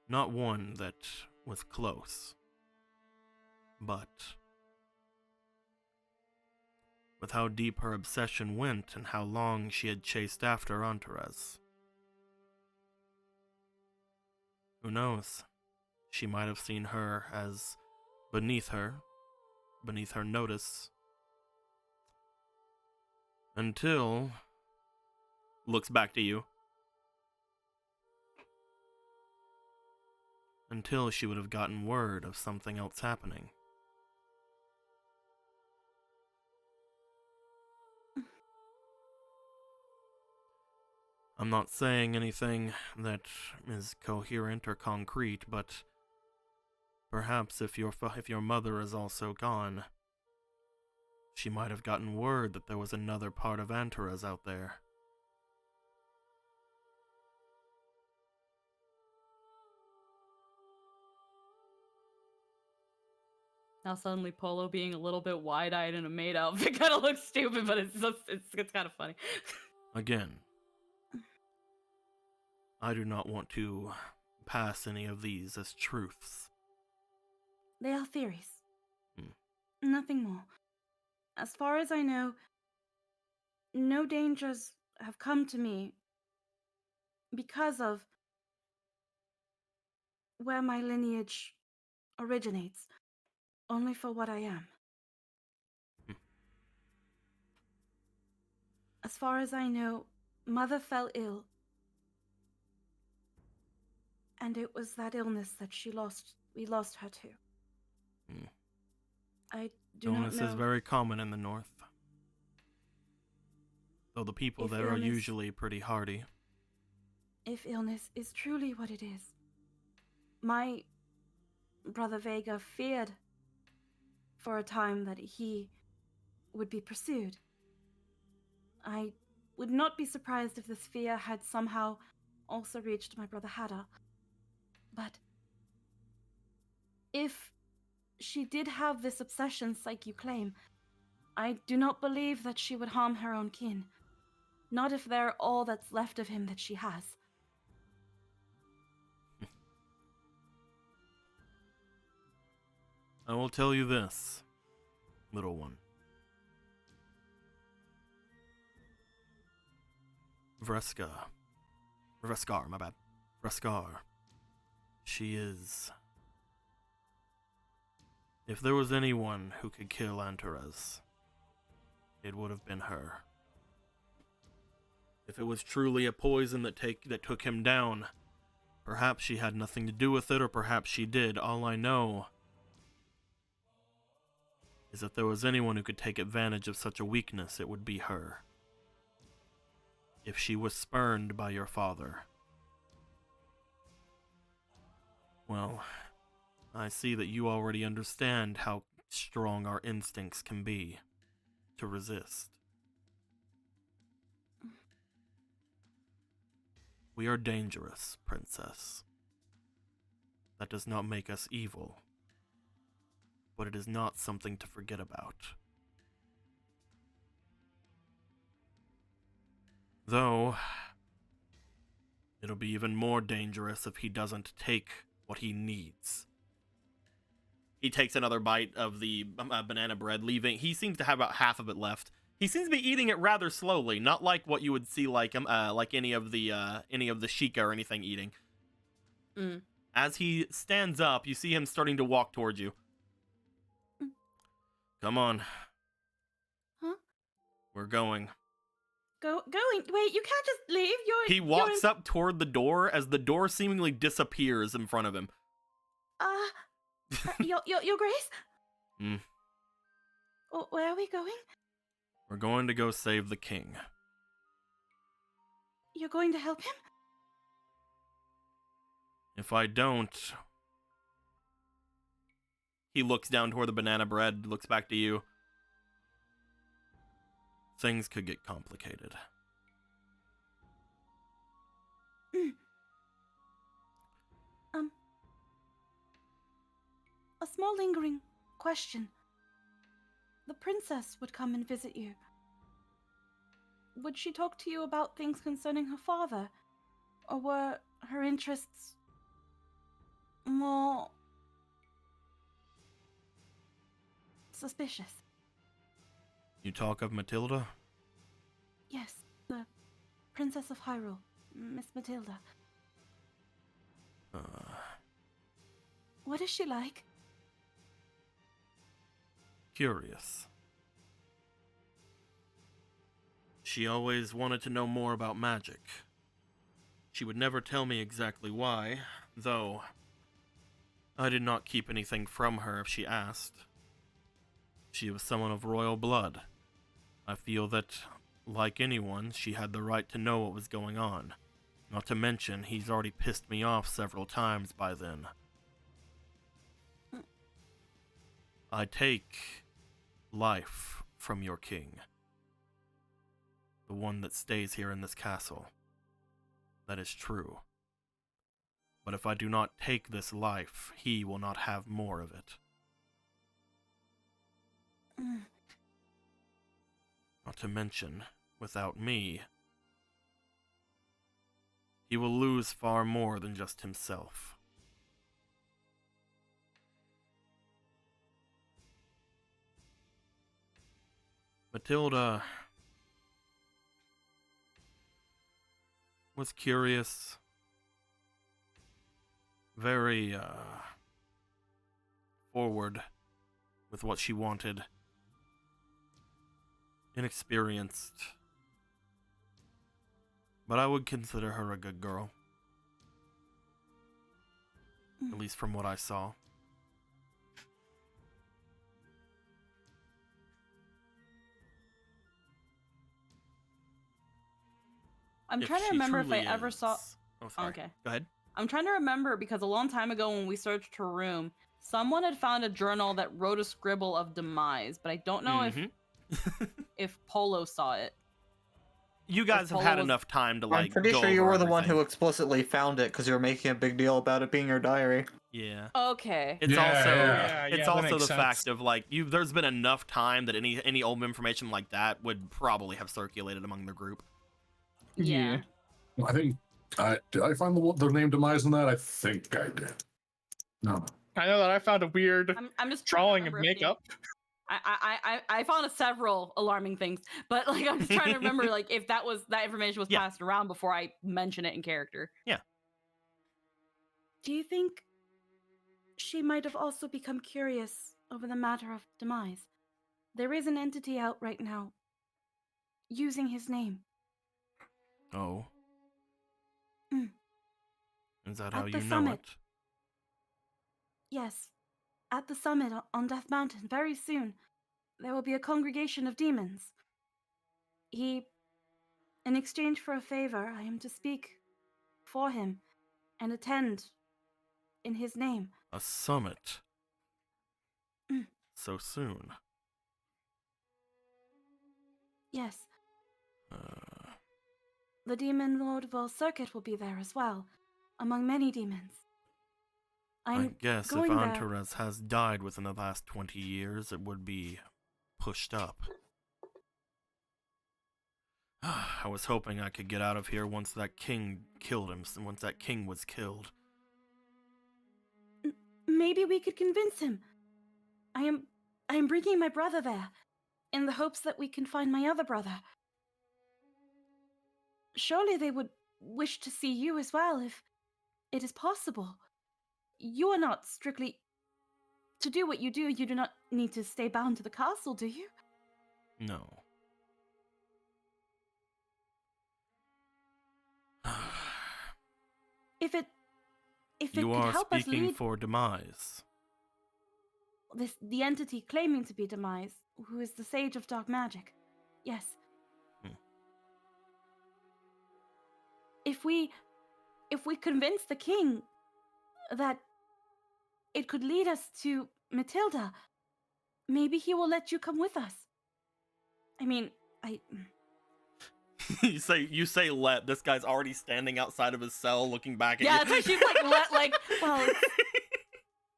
not one that was close, but with how deep her obsession went and how long she had chased after Antares, who knows? She might have seen her as beneath her notice, until... looks back to you. Until she would have gotten word of something else happening. I'm not saying anything that is coherent or concrete, but perhaps if your mother is also gone, she might have gotten word that there was another part of Antares out there. Now suddenly Polo being a little bit wide-eyed in a maid outfit kind of looks stupid, but it's kind of funny. Again, I do not want to pass any of these as truths. They are theories. Nothing more. As far as I know, no dangers have come to me because of where my lineage originates, only for what I am. As far as I know, Mother fell ill, and it was that illness that we lost her to. Hmm. I do not Illness know is very common in the north. Though the people if there are illness- usually pretty hardy. if illness is truly what it is. My brother Vega feared for a time that he would be pursued. I would not be surprised if this fear had somehow also reached my brother Hada. But if she did have this obsession like you claim, I do not believe that she would harm her own kin. Not if they're all that's left of him that she has. I will tell you this, little one. Vreskar, my bad. Vreskar. She is... If there was anyone who could kill Antares, it would have been her. If it was truly a poison that took him down, perhaps she had nothing to do with it, or perhaps she did. All I know is that there was anyone who could take advantage of such a weakness, it would be her. If she was spurned by your father, well, I see that you already understand how strong our instincts can be to resist. We are dangerous, princess. That does not make us evil, but it is not something to forget about. Though, it'll be even more dangerous if he doesn't take what he needs. He takes another bite of the banana bread, leaving. He seems to have about half of it left. He seems to be eating it rather slowly, not like what you would see like any of the Sheikah or anything eating. Mm. As he stands up, you see him starting to walk towards you. Come on. Huh? We're going. Going? Wait, you can't just leave. He walks up toward the door as the door seemingly disappears in front of him. Your Grace? Hmm. Where are we going? We're going to go save the king. You're going to help him? If I don't... He looks down toward the banana bread, looks back to you. Things could get complicated. A small lingering question. The princess would come and visit you. Would she talk to you about things concerning her father? Or were her interests more suspicious? You talk of Matilda? Yes, the Princess of Hyrule, Miss Matilda. What is she like? Curious. She always wanted to know more about magic. She would never tell me exactly why, though I did not keep anything from her if she asked. She was someone of royal blood. I feel that, like anyone, she had the right to know what was going on. Not to mention, he's already pissed me off several times by then. I take life from your king. The one that stays here in this castle. That is true. But if I do not take this life, he will not have more of it. Not to mention, without me, he will lose far more than just himself. Matilda was curious, very forward with what she wanted. Inexperienced. But I would consider her a good girl. At least from what I saw. I'm If trying to she remember if I truly ever saw. is- Oh, sorry. Okay. Go ahead. I'm trying to remember because a long time ago when we searched her room, someone had found a journal that wrote a scribble of demise, but I don't know Mhm. if Polo saw it. You guys have Polo had was- enough time to I'm like. pretty go sure you over were the one who everything. explicitly found it because you were making a big deal about it being your diary. Yeah. Okay. It's Yeah, also yeah. it's that also makes the sense. fact of like there's been enough time that any old information like that would probably have circulated among the group. Yeah. I think did I find the name demise in that? I think I did. No. I know that I found a weird I'm just trying to drawing of remember if the- makeup. I found several alarming things, but like I'm just trying to remember like if that information was Yeah. passed around before I mention it in character. Do you think she might have also become curious over the matter of demise? There is an entity out right now using his name. Oh. Mm. Is that At how the you know summit. it? Yes, at the summit on Death Mountain, very soon, there will be a congregation of demons. In exchange for a favor, I am to speak for him and attend in his name. A summit. Mm. So soon. Yes, Uh, the demon lord of all circuit will be there as well, among many demons. I I'm guess if going there. Antares has died within the last 20 years, it would be pushed up. I was hoping I could get out of here once that king killed him, once that king was killed. Maybe we could convince him. I am bringing my brother there, in the hopes that we can find my other brother. Surely they would wish to see you as well, if it is possible. You are not strictly... To do what you do not need to stay bound to the castle, do you? No. If it You could are help us speaking lead for demise. the entity claiming to be Demise, who is the Sage of Dark Magic. Yes. Hmm. If we convince the king that it could lead us to Matilda, maybe he will let you come with us. I mean, you say let. This guy's already standing outside of his cell looking back at Yeah, you. it's like she's like well, it's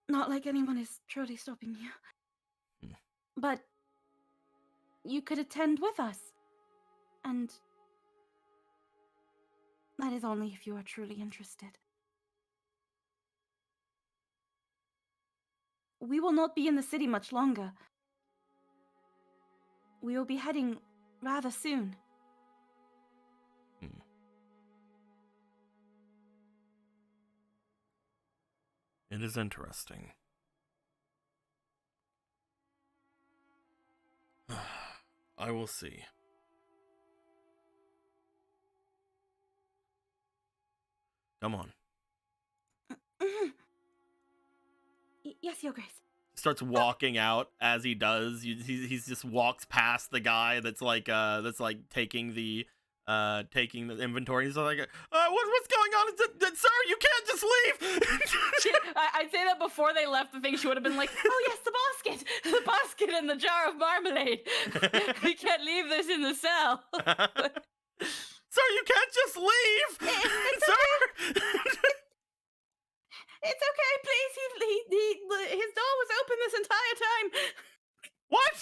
not like anyone is truly stopping you. Hmm. But you could attend with us. And that is only if you are truly interested. We will not be in the city much longer. We will be heading rather soon. It is interesting. I will see. Come on. Yes, Your Grace. Starts walking out. As he does, he just walks past the guy that's like taking the inventory. He's like, what's going on? Sir, you can't just leave. I'd say that before they left the thing, she would have been like, "Oh yes, the basket and the jar of marmalade. We can't leave this in the cell." Sir, you can't just leave. Sir. It's okay, please. His door was open this entire time. What?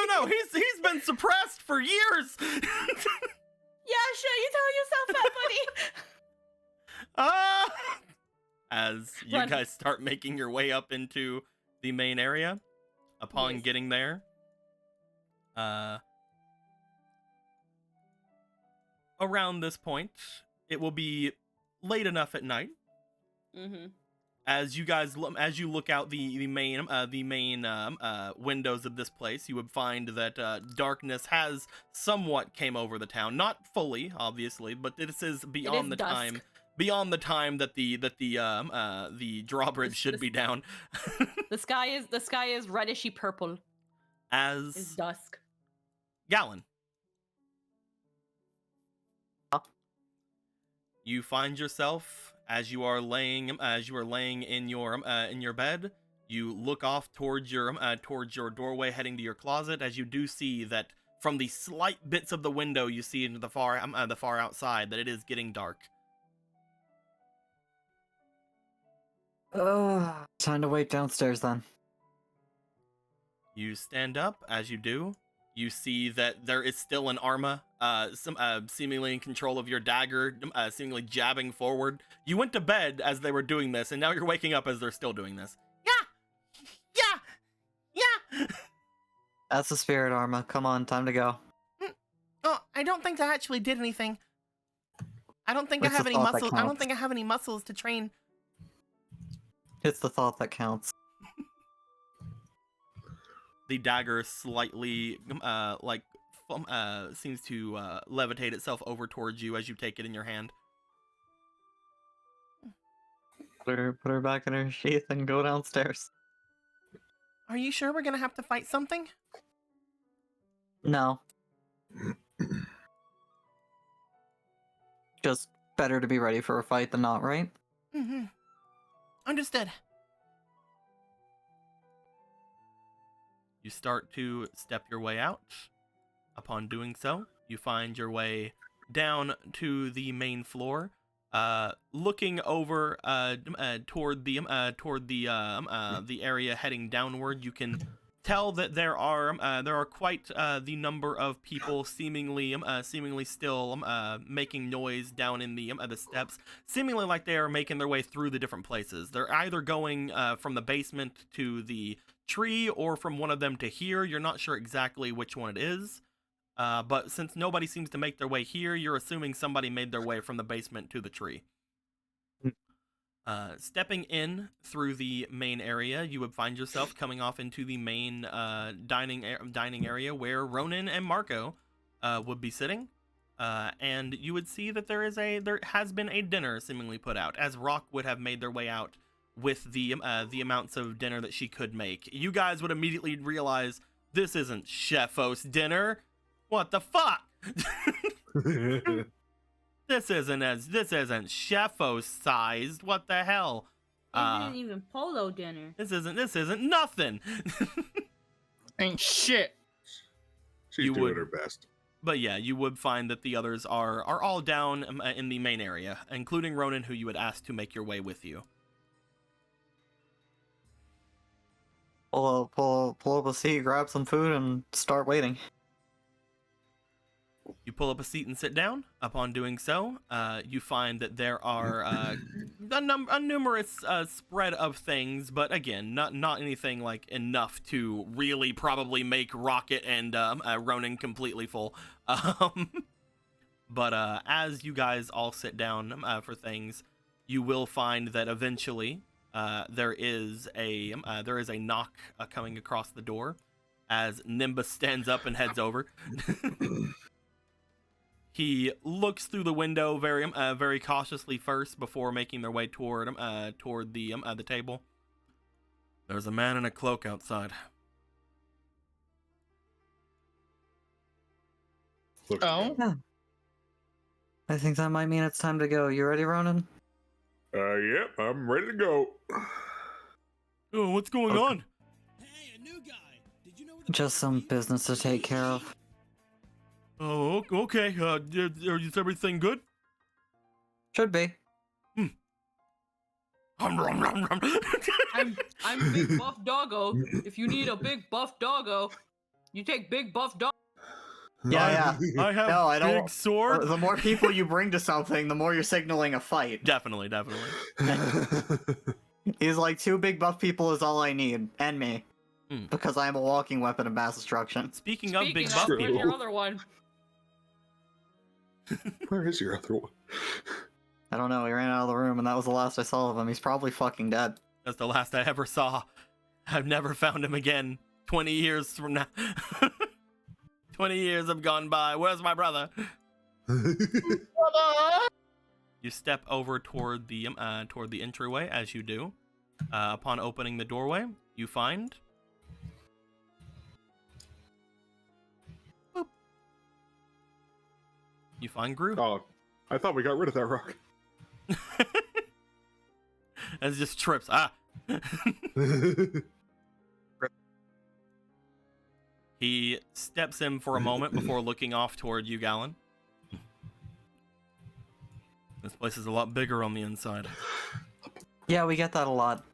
No. He's been suppressed for years. Yeah, sure. You tell yourself that, buddy. As you Run. guys start making your way up into the main area, upon Yes. getting there, around this point, it will be late enough at night. Mm-hmm. As you look out the main windows of this place, you would find that darkness has somewhat came over the town. Not fully, obviously, but this is beyond the dusk. time that the drawbridge should be down. The sky is reddishy purple. It's As dusk. Gallon, Huh? you find yourself as you are laying in your bed. You look off towards your doorway heading to your closet, as you do see that from the slight bits of the window you see into the far outside that it is getting dark. Time to wait downstairs then. You stand up. As you do, you see that there is still an Arma, seemingly in control of your dagger, seemingly jabbing forward. You went to bed as they were doing this, and now you're waking up as they're still doing this. Yeah. That's the spirit, Arma. Come on, time to go. Oh, I don't think I actually did anything. I don't think What's I have the any thought that muscles. I don't counts? think I have any muscles to train. It's the thought that counts. The dagger slightly, seems to levitate itself over towards you as you take it in your hand. Put her back in her sheath and go downstairs. Are you sure we're gonna have to fight something? No. Just better to be ready for a fight than not, right? Mm-hmm. Understood. You start to step your way out. Upon doing so, you find your way down to the main floor. Looking over toward the area heading downward, you can tell that there are quite the number of people seemingly still making noise down in the steps, seemingly like they are making their way through the different places. They're either going from the basement to the tree or from one of them to here. You're not sure exactly which one it is. But since nobody seems to make their way here, you're assuming somebody made their way from the basement to the tree. Stepping in through the main area, you would find yourself coming off into the main dining area where Ronan and Marco would be sitting. And you would see that there has been a dinner seemingly put out, as Rock would have made their way out with the amounts of dinner that she could make. You guys would immediately realize this isn't Chefos dinner. What the fuck? This isn't Chefos sized. What the hell? It isn't even polo dinner. This isn't nothing. Ain't shit. She's You doing would- her best. But yeah, you would find that the others are all down in the main area, including Ronan, who you would ask to make your way with you. Pull up a seat, grab some food, and start waiting. You pull up a seat and sit down. Upon doing so, you find that there are a numerous spread of things, but again, not anything like enough to really probably make Rocket and Ronan completely full. But as you guys all sit down for things, you will find that eventually there is a knock coming across the door as Nimbus stands up and heads over. He looks through the window very cautiously first before making their way toward the table. There's a man in a cloak outside. Look, Oh, I think that might mean it's time to go. You ready, Ronan? Yep, I'm ready to go. Oh, what's going on? Hey, a new guy. Did you know where the Just some business to take care of. Oh, okay. Is everything good? Should be. Hum, rum, rum, rum. I'm Big Buff Doggo. If you need a big buff doggo, you take Big Buff Doggo. Yeah. I have No, I don't- big sword. The more people you bring to something, the more you're signaling a fight. Definitely. He's like, 2 big buff people is all I need. And me. Hmm. Because I am a walking weapon of mass destruction. Speaking of big Speaking buff of, where's people, your other one? Where is your other one? I don't know. He ran out of the room, and that was the last I saw of him. He's probably fucking dead. That's the last I ever saw. I've never found him again. 20 years from now. 20 years have gone by. Where's my brother? You step over toward the entryway. As you do, upon opening the doorway, you find. Boop. You find Gru. Oh, I thought we got rid of that rock. As just trips. Ah. He steps in for a moment before looking off toward you, Gallon. This place is a lot bigger on the inside. Yeah, we get that a lot.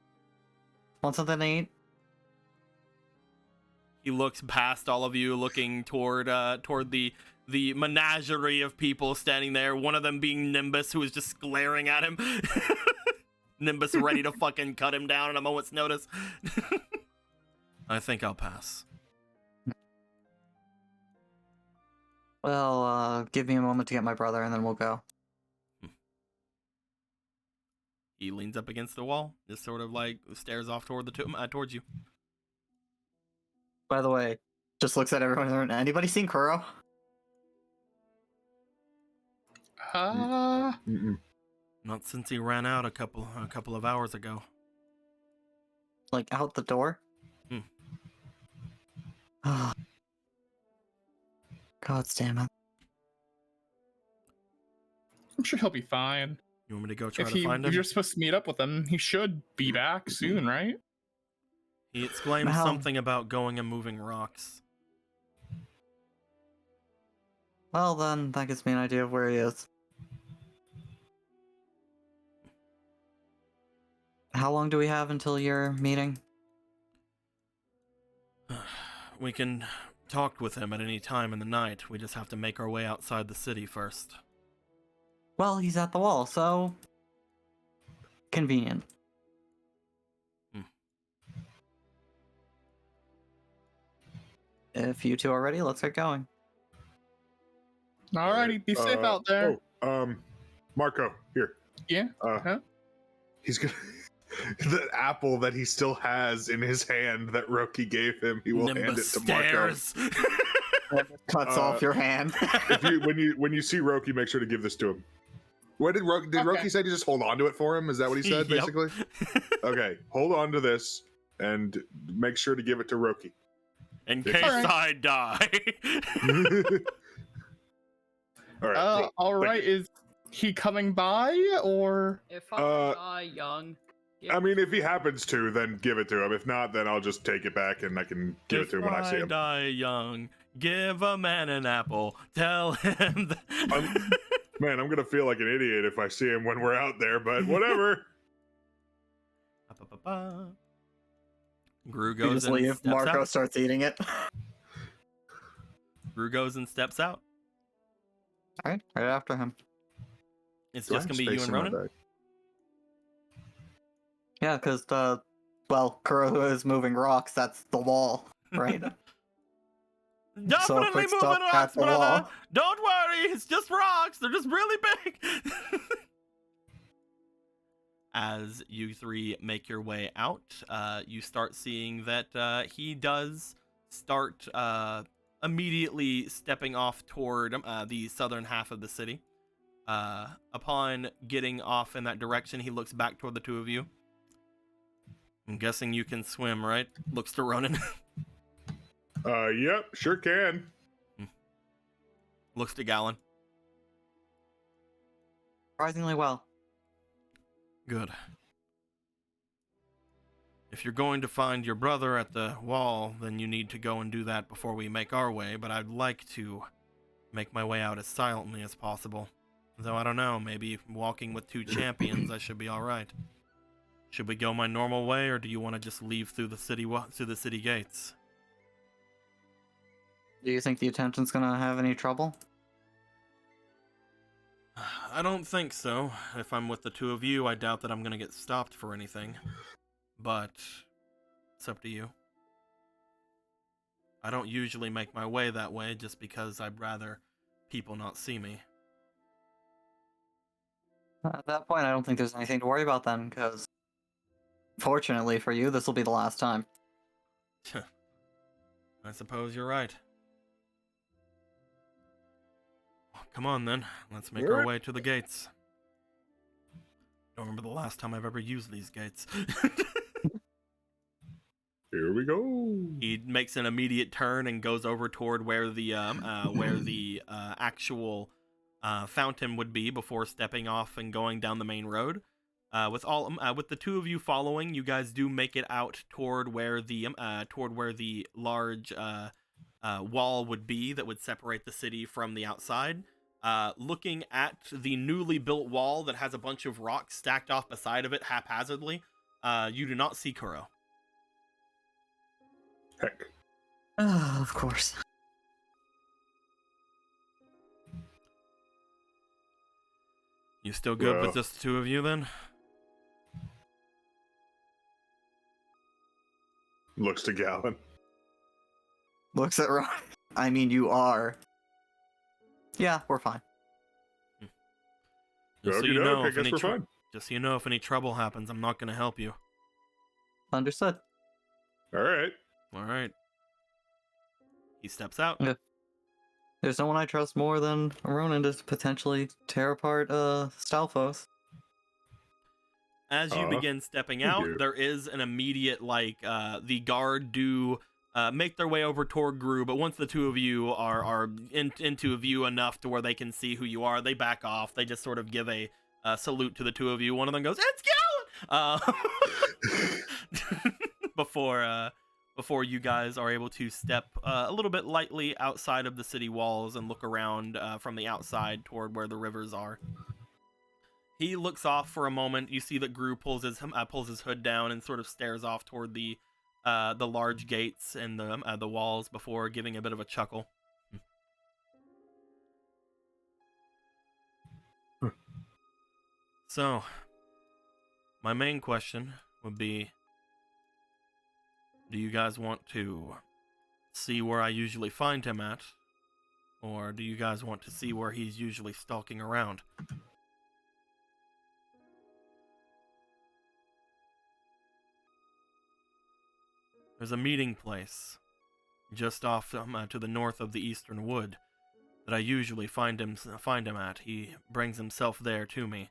Want something to eat? He looks past all of you, looking toward the menagerie of people standing there. One of them being Nimbus, who is just glaring at him. Nimbus ready to fucking cut him down at a moment's notice. I think I'll pass. Well, give me a moment to get my brother, and then we'll go. He leans up against the wall, just sort of like stares off toward towards you. By the way, just looks at everyone. Anybody seen Kuro? Not since he ran out a couple of hours ago. Like out the door? God damn it. I'm sure he'll be fine. You want me to go try If to find him? you're supposed to meet up with him, he should be back soon, right? He exclaimed something about going and moving rocks. Well, then, that gives me an idea of where he is. How long do we have until your meeting? We can talk with him at any time in the night. We just have to make our way outside the city first. Well, he's at the wall, so... convenient. If you two are ready, let's get going. Alrighty, be safe out there. Marco, here. Yeah? He's gonna... the apple that he still has in his hand that Roki gave him, he will hand it to Marco. Cuts off your hand. When you see Roki, make sure to give this to him. What did Roki say to just hold on to it for him? Is that what he said, Yep. basically? Okay, hold on to this and make sure to give it to Roki. In case I die. All right. Is he coming by, or? If I die young. I mean, if he happens to, then give it to him. If not, then I'll just take it back and I can give it to him when I see him. Die young, give a man an apple. Tell him that... Man, I'm gonna feel like an idiot if I see him when we're out there, but whatever. Gru You goes just and leave. steps Marco out. starts eating it. Gru goes and steps out. Alright, right after him. It's just gonna be you and Ronan. Yeah, because Kuro is moving rocks, that's the wall, right? Definitely quick moving stop at rocks, the brother. wall. Don't worry, it's just rocks. They're just really big. As you three make your way out, you start seeing that he does start immediately stepping off toward the southern half of the city. Upon getting off in that direction, he looks back toward the two of you. I'm guessing you can swim, right? Looks to Ronan. Yep, sure can. Looks to Gallon. Surprisingly well. Good. If you're going to find your brother at the wall, then you need to go and do that before we make our way, but I'd like to make my way out as silently as possible. Though I don't know, maybe walking with two champions, I should be alright. Should we go my normal way, or do you want to just leave through the city gates? Do you think the attendant's gonna have any trouble? I don't think so. If I'm with the two of you, I doubt that I'm gonna get stopped for anything. But it's up to you. I don't usually make my way that way just because I'd rather people not see me. At that point, I don't think there's anything to worry about then, because fortunately for you, this will be the last time. I suppose you're right. Come on then, let's make our Alright. way to the gates. Don't remember the last time I've ever used these gates. Here we go. He makes an immediate turn and goes over toward where the actual fountain would be before stepping off and going down the main road. With the two of you following, you guys do make it out toward where the large wall would be that would separate the city from the outside. Looking at the newly built wall that has a bunch of rocks stacked off beside of it haphazardly, you do not see Kuro. Heck. Of course. You still good Well. with just the two of you then? Looks to Gallon. Looks at Ron. I mean, you are. Yeah, we're fine. Just so Okey you doke, know, I if guess any we're fine. just so you know, if any trouble happens, I'm not going to help you. Understood. All right. All right. He steps out. Yeah. There's no one I trust more than Ronan to potentially tear apart Stalfos. As you begin stepping thank out, you. there is an immediate, the guard do make their way over toward Gru, but once the two of you are into view enough to where they can see who you are, they back off. They just sort of give a salute to the two of you. One of them goes, "It's Gallon!" Before you guys are able to step a little bit lightly outside of the city walls and look around from the outside toward where the rivers are. He looks off for a moment. You see that Gru pulls his hood down and sort of stares off toward the large gates and the walls before giving a bit of a chuckle. So, my main question would be, do you guys want to see where I usually find him at? Or do you guys want to see where he's usually stalking around? There's a meeting place just off to the north of the Eastern Wood that I usually find him at. He brings himself there to me.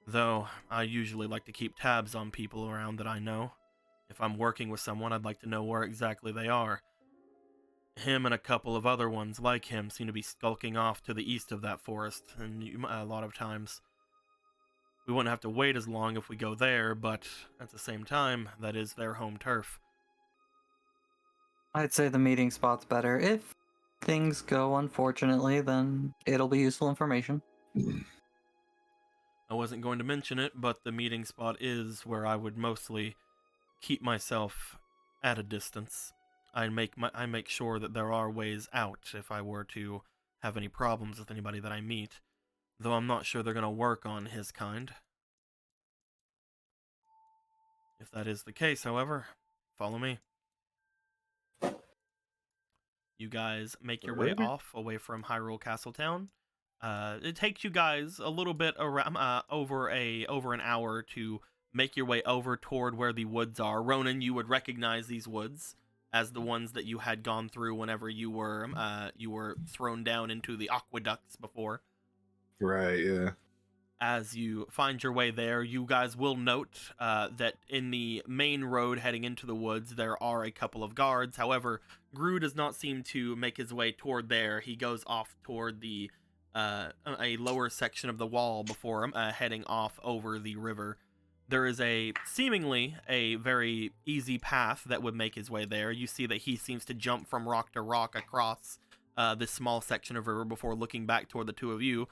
Though I usually like to keep tabs on people around that I know. If I'm working with someone, I'd like to know where exactly they are. Him and a couple of other ones like him seem to be skulking off to the east of that forest, and a lot of times we wouldn't have to wait as long if we go there, but at the same time, that is their home turf. I'd say the meeting spot's better. If things go unfortunately, then it'll be useful information. I wasn't going to mention it, but the meeting spot is where I would mostly keep myself at a distance. I make sure that there are ways out if I were to have any problems with anybody that I meet, though I'm not sure they're going to work on his kind. If that is the case, however, follow me. You guys make your way off away from Hyrule Castletown. It takes you guys a little bit around over an hour to make your way over toward where the woods are. Ronan, you would recognize these woods as the ones that you had gone through whenever you were thrown down into the aqueducts before. Right, yeah. As you find your way there, you guys will note that in the main road heading into the woods, there are a couple of guards. However, Gru does not seem to make his way toward there. He goes off toward the a lower section of the wall before heading off over the river. There is seemingly a very easy path that would make his way there. You see that he seems to jump from rock to rock across this small section of river before looking back toward the two of you.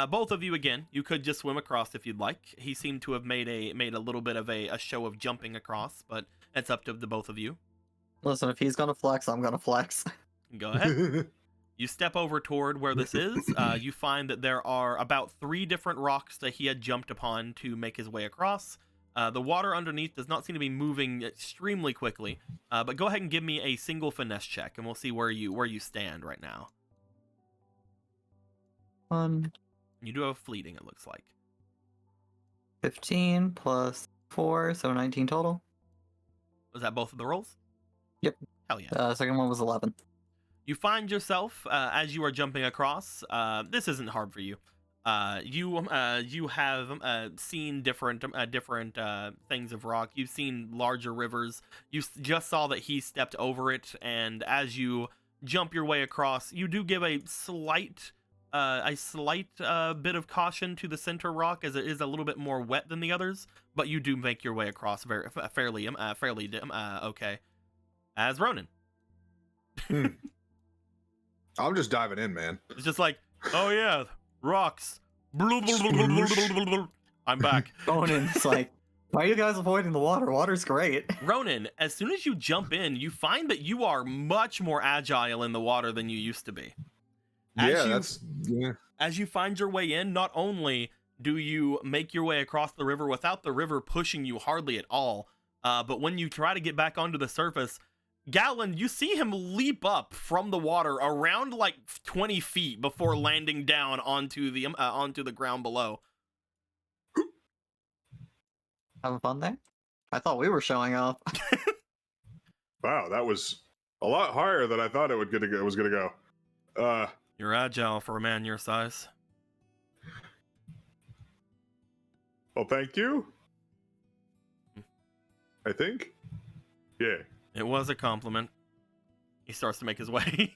Both of you, again, you could just swim across if you'd like. He seemed to have made a little bit of a show of jumping across, but it's up to the both of you. Listen, if he's gonna flex, I'm gonna flex. Go ahead. You step over toward where this is. You find that there are about 3 different rocks that he had jumped upon to make his way across. The water underneath does not seem to be moving extremely quickly, but go ahead and give me a single finesse check, and we'll see where you stand right now. 1. You do have fleeting, it looks like. 15 plus 4, so 19 total. Was that both of the rolls? Yep. Hell yeah. Second one was 11. You find yourself as you are jumping across. This isn't hard for you. You have seen different things of rock. You've seen larger rivers. You just saw that he stepped over it, and as you jump your way across, you do give a slight bit of caution to the center rock, as it is a little bit more wet than the others. But you do make your way across fairly okay. As Ronan, I'm just diving in, man. it's just like, oh yeah, rocks. I'm back. Ronan's like, why are you guys avoiding the water? Water's great. Ronan, as soon as you jump in, you find that you are much more agile in the water than you used to be. As you find your way in, not only do you make your way across the river without the river pushing you hardly at all, but when you try to get back onto the surface, Gallon, you see him leap up from the water around like 20 feet before landing down onto the ground below. Having fun there? I thought we were showing off. Wow, that was a lot higher than I thought it was gonna go. You're agile for a man your size. Well, thank you. I think. Yeah. It was a compliment. He starts to make his way.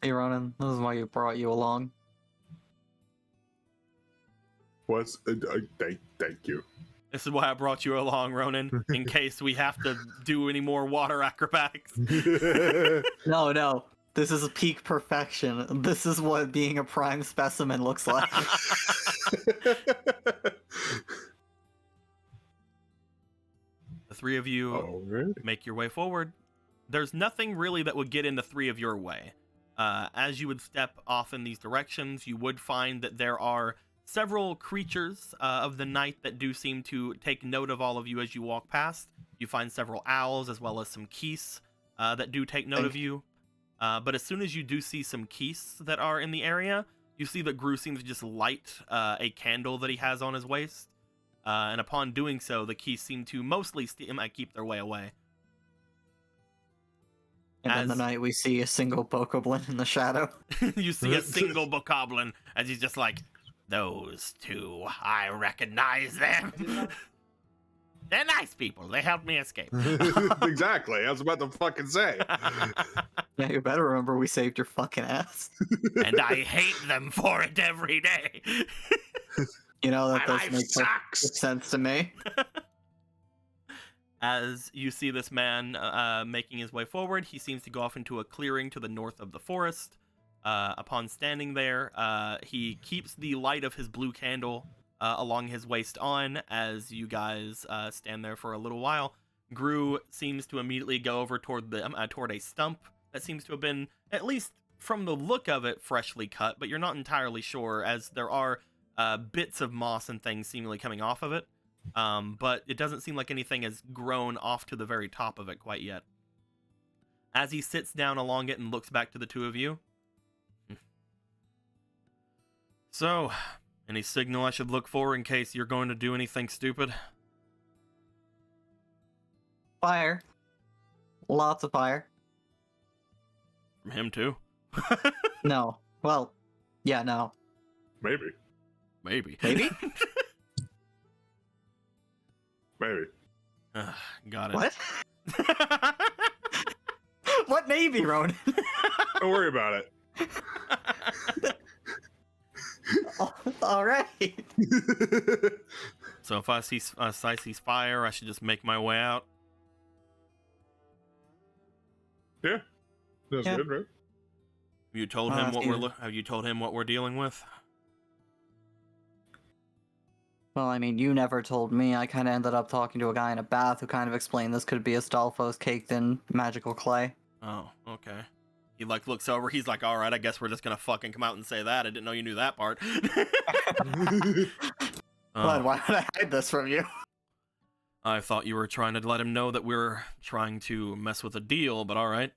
Hey Ronan, this is why you brought you along. Thank you. This is why I brought you along, Ronan, in case we have to do any more water acrobatics. No. This is peak perfection. This is what being a prime specimen looks like. The three of you make your way forward. There's nothing really that would get in the three of your way. As you would step off in these directions, you would find that there are several creatures of the night that do seem to take note of all of you as you walk past. You find several owls as well as some geese that do take note of you. But as soon as you do see some geese that are in the area, you see that Gru seems to just light a candle that he has on his waist. And upon doing so, the geese seem to mostly keep their way away. And in the night, we see a single bokoblin in the shadow. You see a single bokoblin as he's just like, those two, I recognize them. They're nice people. They helped me escape. Exactly. I was about to fucking say. Yeah, you better remember we saved your fucking ass. And I hate them for it every day. You know, that My does life make sucks. perfect sense to me. As you see this man making his way forward, he seems to go off into a clearing to the north of the forest. Upon standing there, he keeps the light of his blue candle along his waist on as you guys stand there for a little while. Gru seems to immediately go over toward a stump that seems to have been, at least from the look of it, freshly cut, but you're not entirely sure, as there are bits of moss and things seemingly coming off of it. But it doesn't seem like anything has grown off to the very top of it quite yet. As he sits down along it and looks back to the two of you. So, any signal I should look for in case you're going to do anything stupid? Fire. Lots of fire. From him too? No. Well, yeah, no. Maybe. Maybe. Maybe? Maybe. Got it. What? What maybe, Ronan? Don't worry about it. All right. So if I see fire, I should just make my way out. Yeah. That's Yeah. good, right? Have you told him what we're dealing with? Well, I mean, you never told me. I kind of ended up talking to a guy in a bath who kind of explained this could be a Stalfos caked in magical clay. Oh, okay. He looks over. He's like, all right, I guess we're just gonna fucking come out and say that. I didn't know you knew that part. But why would I hide this from you? I thought you were trying to let him know that we're trying to mess with a deal, but all right.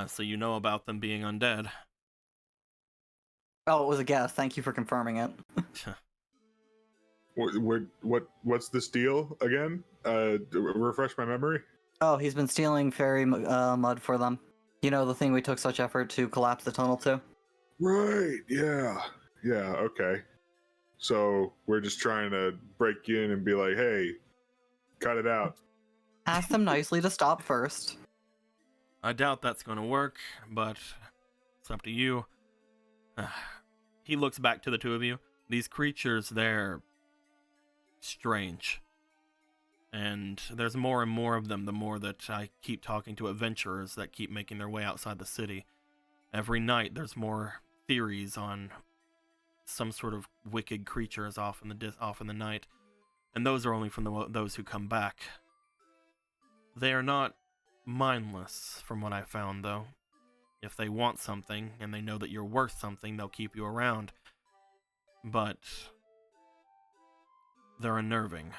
So you know about them being undead. Oh, it was a guess. Thank you for confirming it. What's this deal again? Refresh my memory. Oh, he's been stealing fairy mud for them. You know, the thing we took such effort to collapse the tunnel to? Right. Yeah. Yeah. Okay. So we're just trying to break in and be like, hey, cut it out. Ask them nicely to stop first. I doubt that's going to work, but it's up to you. He looks back to the two of you. These creatures, they're strange. And there's more and more of them the more that I keep talking to adventurers that keep making their way outside the city. Every night there's more theories on some sort of wicked creatures off in the night. And those are only from those who come back. They are not mindless, from what I found, though. If they want something, and they know that you're worth something, they'll keep you around. But they're unnerving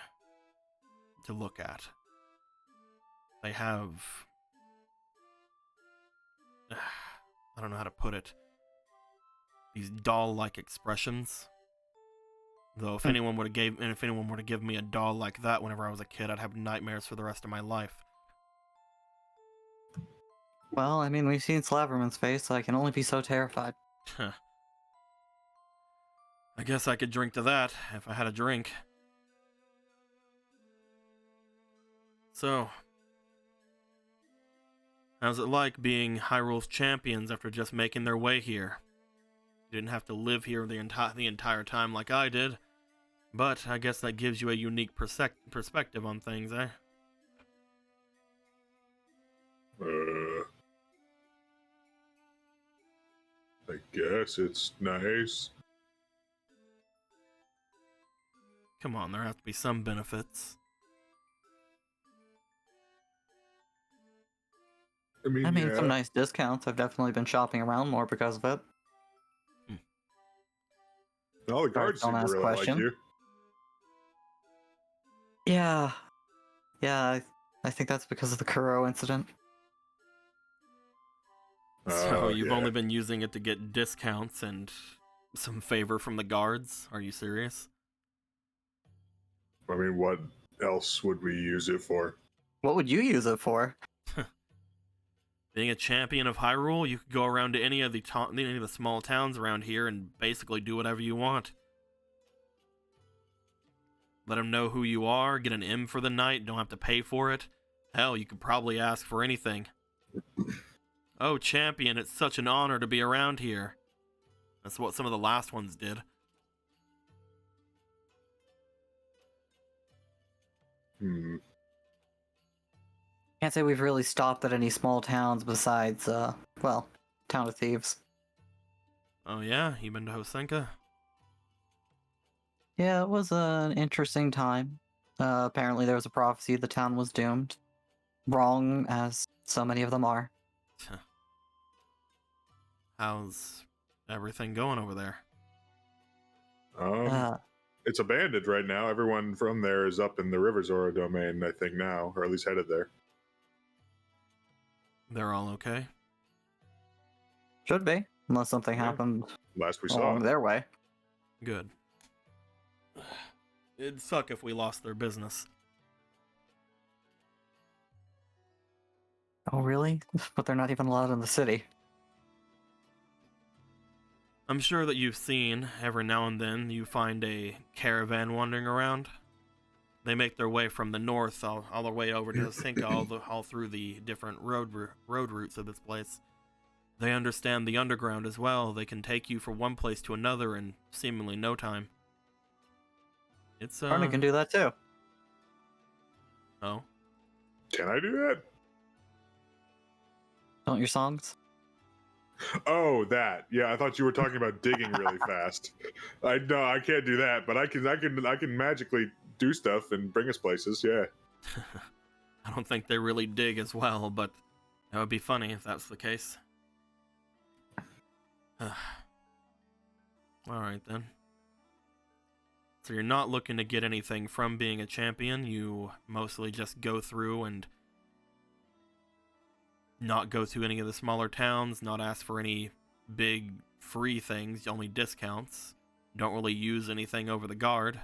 to look at. They have... I don't know how to put it. These doll-like expressions. Though if anyone were to give me a doll like that whenever I was a kid, I'd have nightmares for the rest of my life. Well, I mean, we've seen Slaverman's face, so I can only be so terrified. I guess I could drink to that, if I had a drink. So, how's it like being Hyrule's champions after just making their way here? You didn't have to live here the entire time like I did, but I guess that gives you a unique perspective on things, eh? I guess it's nice. Come on, there have to be some benefits. I mean, yeah. Some nice discounts. I've definitely been shopping around more because of it. All the guards seem Don't to ask really question. like you. Yeah. Yeah, I think that's because of the Kuro incident. So you've yeah. only been using it to get discounts and some favor from the guards? Are you serious? I mean, what else would we use it for? What would you use it for? Being a champion of Hyrule, you could go around to any of the small towns around here and basically do whatever you want. Let them know who you are, get an M for the night, don't have to pay for it. Hell, you could probably ask for anything. Oh, champion, it's such an honor to be around here. That's what some of the last ones did. Can't say we've really stopped at any small towns besides, well, Town of Thieves. Oh yeah, you been to Hosenka? Yeah, it was an interesting time. Apparently there was a prophecy the town was doomed. Wrong, as so many of them are. How's everything going over there? It's abandoned right now. Everyone from there is up in the River Zora domain, I think now, or at least headed there. They're all okay? Should be, unless something happened Last we saw. along their way. Good. It'd suck if we lost their business. Oh, really? But they're not even allowed in the city. I'm sure that you've seen, every now and then, you find a caravan wandering around. They make their way from the north all the way over to Hosenka, all through the different road routes of this place. They understand the underground as well. They can take you from one place to another in seemingly no time. It's Arnie can do that too. Oh? Can I do that? Don't your songs? Oh, that. Yeah, I thought you were talking about digging really fast. No, I can't do that, but I can magically do stuff and bring us places. Yeah. I don't think they really dig as well, but that would be funny if that's the case. Alright then. So you're not looking to get anything from being a champion, you mostly just go through and not go to any of the smaller towns, not ask for any big free things, only discounts. Don't really use anything over the guard.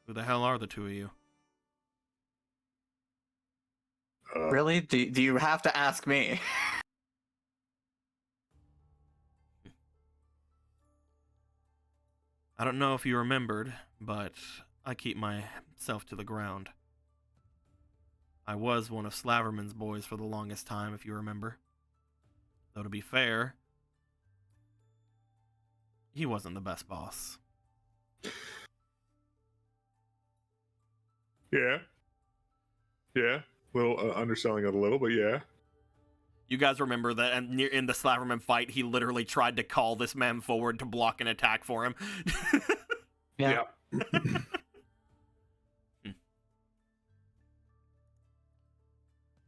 Who the hell are the two of you? Really? Do you have to ask me? I don't know if you remembered, but I keep myself to the ground. I was one of Slaverman's boys for the longest time, if you remember. Though to be fair, he wasn't the best boss. Yeah. Yeah. Little underselling it a little, but yeah. You guys remember that in the Slaverman fight, he literally tried to call this man forward to block an attack for him. Yeah.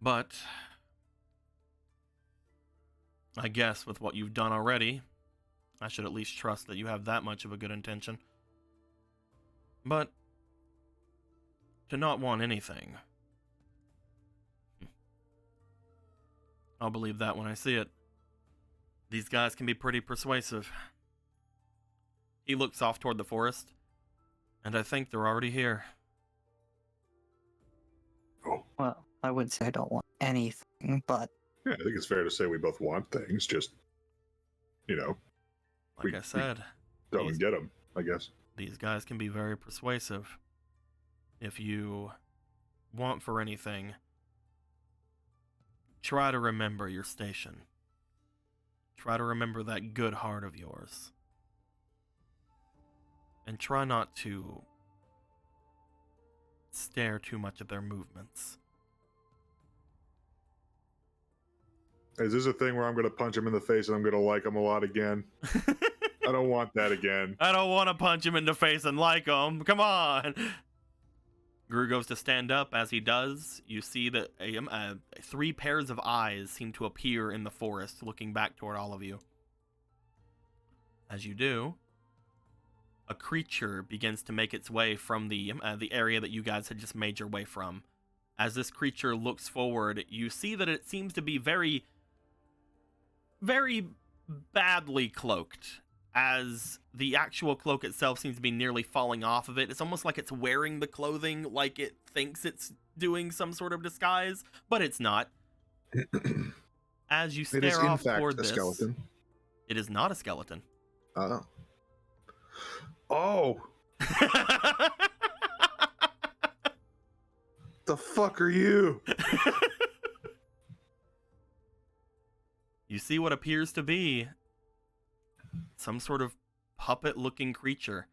But I guess with what you've done already, I should at least trust that you have that much of a good intention. But to not want anything, I'll believe that when I see it. These guys can be pretty persuasive. He looks off toward the forest, and I think they're already here. Well, I wouldn't say I don't want anything, but Yeah, I think it's fair to say we both want things, just, Like I said, don't get them, I guess. these guys can be very persuasive. If you want for anything, try to remember your station. Try to remember that good heart of yours. And try not to stare too much at their movements. Is this a thing where I'm going to punch him in the face and I'm going to like him a lot again? I don't want that again. I don't want to punch him in the face and like him. Come on. Gru goes to stand up. As he does, you see that 3 pairs of eyes seem to appear in the forest, looking back toward all of you. As you do, a creature begins to make its way from the area that you guys had just made your way from. As this creature looks forward, you see that it seems to be very, very badly cloaked, as the actual cloak itself seems to be nearly falling off of it. It's almost like it's wearing the clothing like it thinks it's doing some sort of disguise, but it's not. As you It is, stare in off fact, toward a this, skeleton. it is not a skeleton. Oh! The fuck are you? You see what appears to be some sort of puppet-looking creature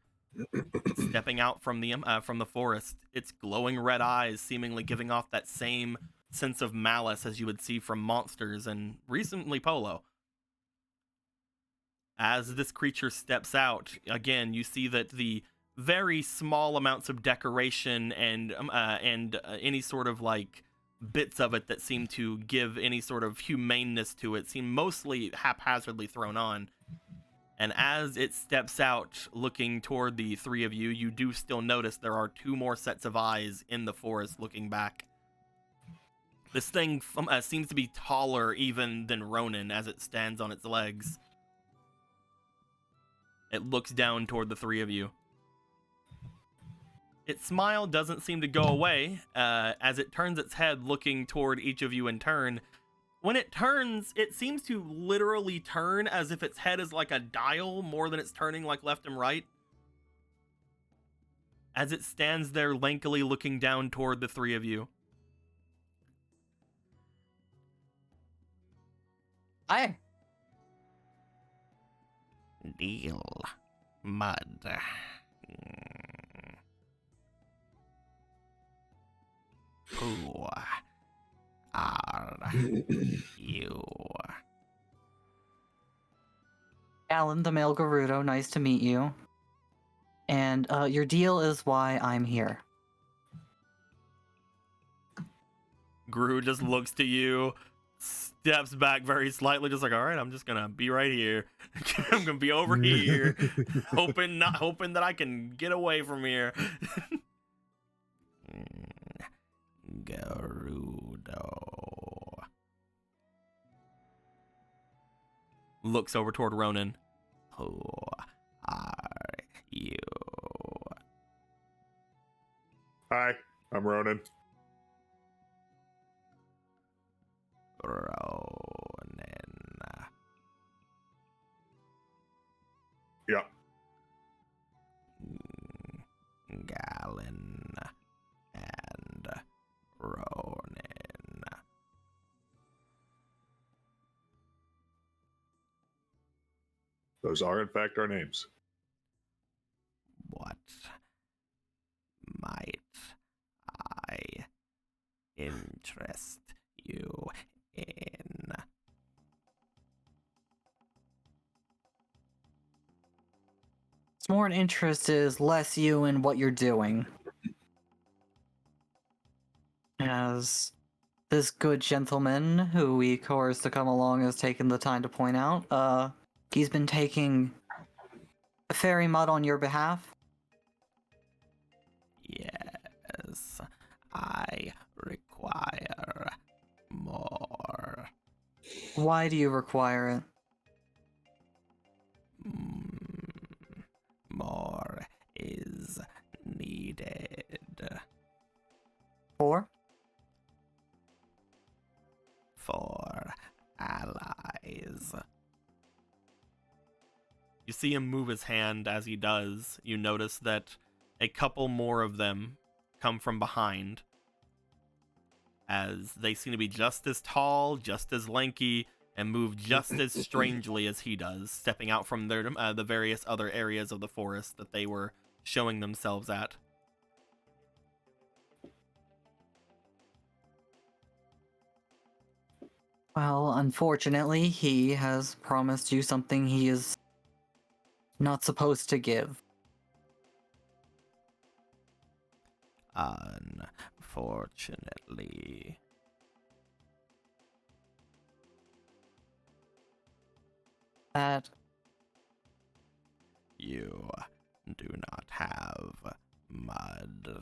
stepping out from the forest. Its glowing red eyes seemingly giving off that same sense of malice as you would see from monsters and recently Polo. As this creature steps out, again, you see that the very small amounts of decoration and any sort of like bits of it that seem to give any sort of humaneness to it seem mostly haphazardly thrown on. And as it steps out, looking toward the 3 of you, you do still notice there are 2 more sets of eyes in the forest looking back. This thing seems to be taller even than Ronan as it stands on its legs. It looks down toward the 3 of you. Its smile doesn't seem to go away as it turns its head looking toward each of you in turn. When it turns, it seems to literally turn as if its head is like a dial more than it's turning like left and right. As it stands there lankily looking down toward the 3 of you. Hi. Deal. Mud. Who are you? Alan, the male Gerudo, nice to meet you. And your deal is why I'm here. Gru just looks to you, steps back very slightly, just like, all right, I'm just gonna be right here. I'm gonna be over here, hoping that I can get away from here. Gerudo looks over toward Ronan. Who are you? I'm Ronan. Ronan. Yeah. Galen and Ronan. Those are, in fact, our names. What might I interest you in? It's more an interest is less you in what you're doing. As this good gentleman, who we coerced to come along, has taken the time to point out, he's been taking fairy mud on your behalf. Yes, I require more. Why do you require it? More is needed. For? For allies. You see him move his hand. As he does, you notice that a couple more of them come from behind, as they seem to be just as tall, just as lanky, and move just as strangely as he does, stepping out from their the various other areas of the forest that they were showing themselves at. Well, unfortunately, he has promised you something he is not supposed to give. Unfortunately. That You do not have mud.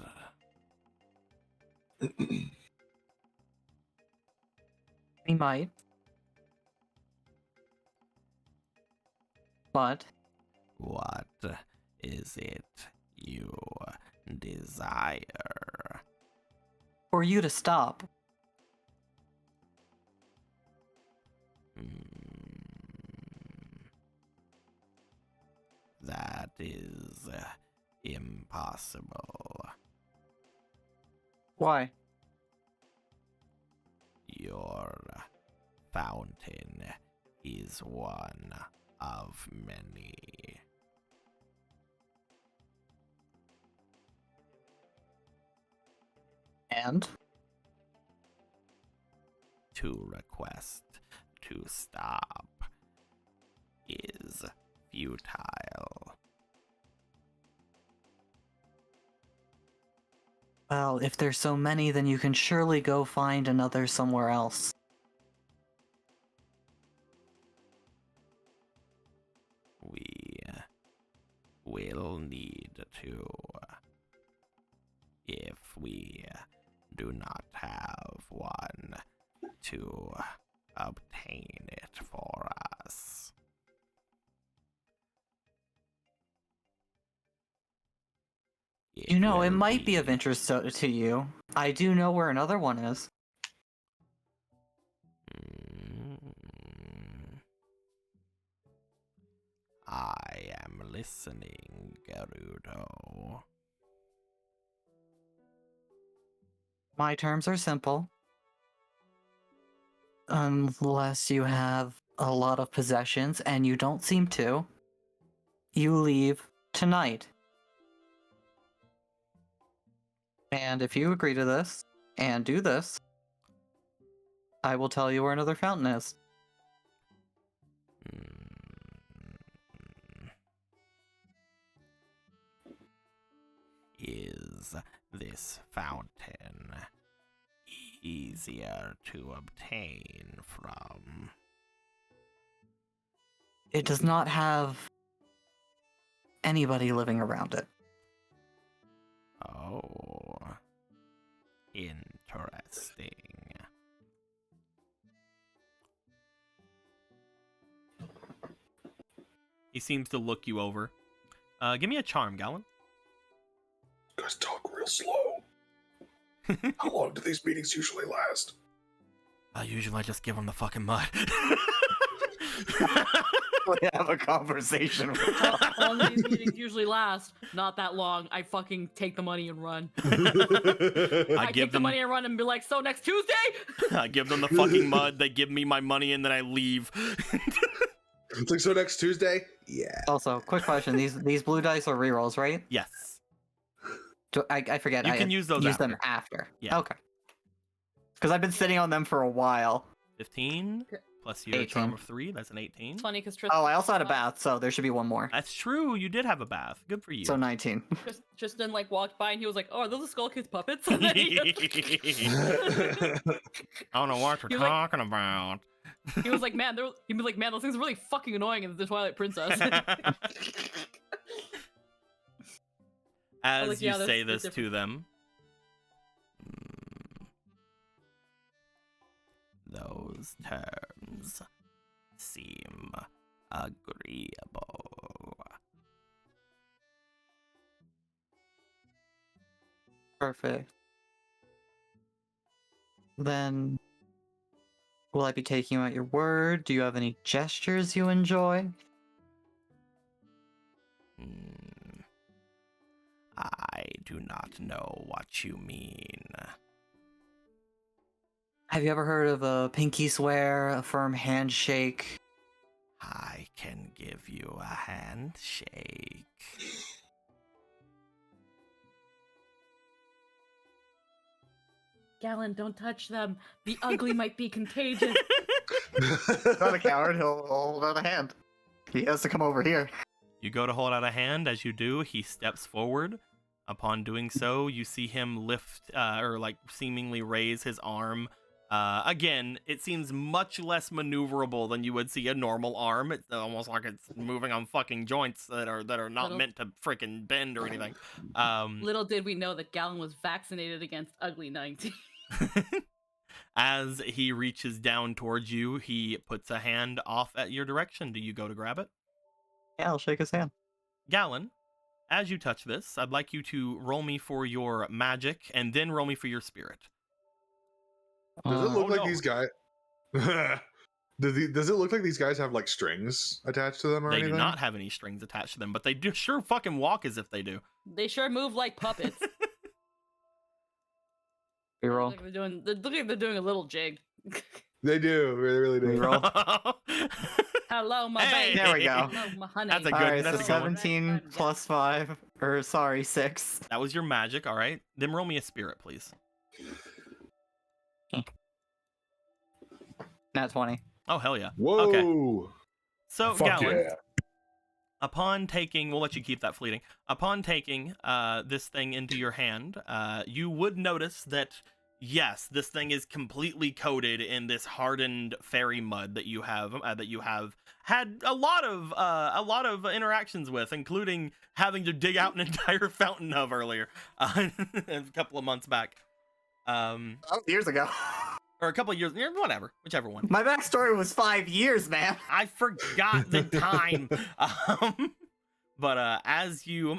he might. But What is it you desire? for you to stop, That is impossible. why? Your fountain is one of many. And? To request to stop is futile. Well, if there's so many, then you can surely go find another somewhere else. We will need to, if we do not have one, to obtain it for us. You know, it will might be of interest to you. I do know where another one is. I am listening, Gerudo. My terms are simple. Unless you have a lot of possessions, and you don't seem to, you leave tonight. And if you agree to this, and do this, I will tell you where another fountain is. Is this fountain easier to obtain from? It does not have anybody living around it. Oh, interesting. He seems to look you over. Give me a charm, Galen. Guys talk real slow. How long do these meetings usually last? I usually just give them the fucking mud. We have a conversation. How long do these meetings usually last? Not that long. I fucking take the money and run. I give take the them- money and run and be like, so next Tuesday? I give them the fucking mud. They give me my money, and then I leave. It's like, so next Tuesday? Yeah. Also, quick question: these blue dice are rerolls, right? Yes. I forget. You I can use those them after. after. Yeah. Okay. Because I've been sitting on them for a while. 15 plus your 18. charm of 3. That's an 18. It's funny because Tristan. Oh, I also had a bath, so there should be one more. That's true. You did have a bath. Good for you. So 19. Tristan like walked by and he was like, "Oh, are those the Skull Kids puppets?" And then he, I don't know what you're You're like- talking about. he was like, "Man, he'd be like, man, those things are really fucking annoying in the Twilight Princess." As like, you yeah, say that's this to them, those terms seem agreeable. Perfect. Then, will I be taking you at your word? Do you have any gestures you enjoy? I do not know what you mean. Have you ever heard of a pinky swear, a firm handshake? I can give you a handshake. Gallon, don't touch them. The ugly might be contagious. Not a coward, he'll hold out a hand. He has to come over here. You go to hold out a hand. As you do, he steps forward. Upon doing so, you see him lift, or like seemingly raise his arm. Again, it seems much less maneuverable than you would see a normal arm. It's almost like it's moving on fucking joints that are not Little- meant to freaking bend or anything. Little did we know that Gallon was vaccinated against ugly 19. As he reaches down towards you, he puts a hand off at your direction. Do you go to grab it? Yeah, I'll shake his hand. Gallon, as you touch this, I'd like you to roll me for your magic and then roll me for your spirit. Does it look Oh, like no. these guys? Does it look like these guys have like strings attached to them or They anything? do not have any strings attached to them, but they do sure fucking walk as if they do. They sure move like puppets. Reroll. Like they're doing a little jig. They do. They really do. Reroll. Hello, my Hey! baby. There we go. Hello, my honey. That's a good- Alright, that's so a good one. 17 plus 5, or sorry, 6. That was your magic, all right? Then roll me a spirit, please. Nat 20. Oh, hell yeah. Whoa. Okay. So, Fuck Gallon, yeah. upon taking, we'll let you keep that fleeting. Upon taking this thing into your hand, you would notice that, yes, this thing is completely coated in this hardened fairy mud that you have had a lot of interactions with, including having to dig out an entire fountain of earlier, a couple of months back. Years ago. Or a couple of years, whatever, whichever one. My backstory was 5 years, man. I forgot the time. But as you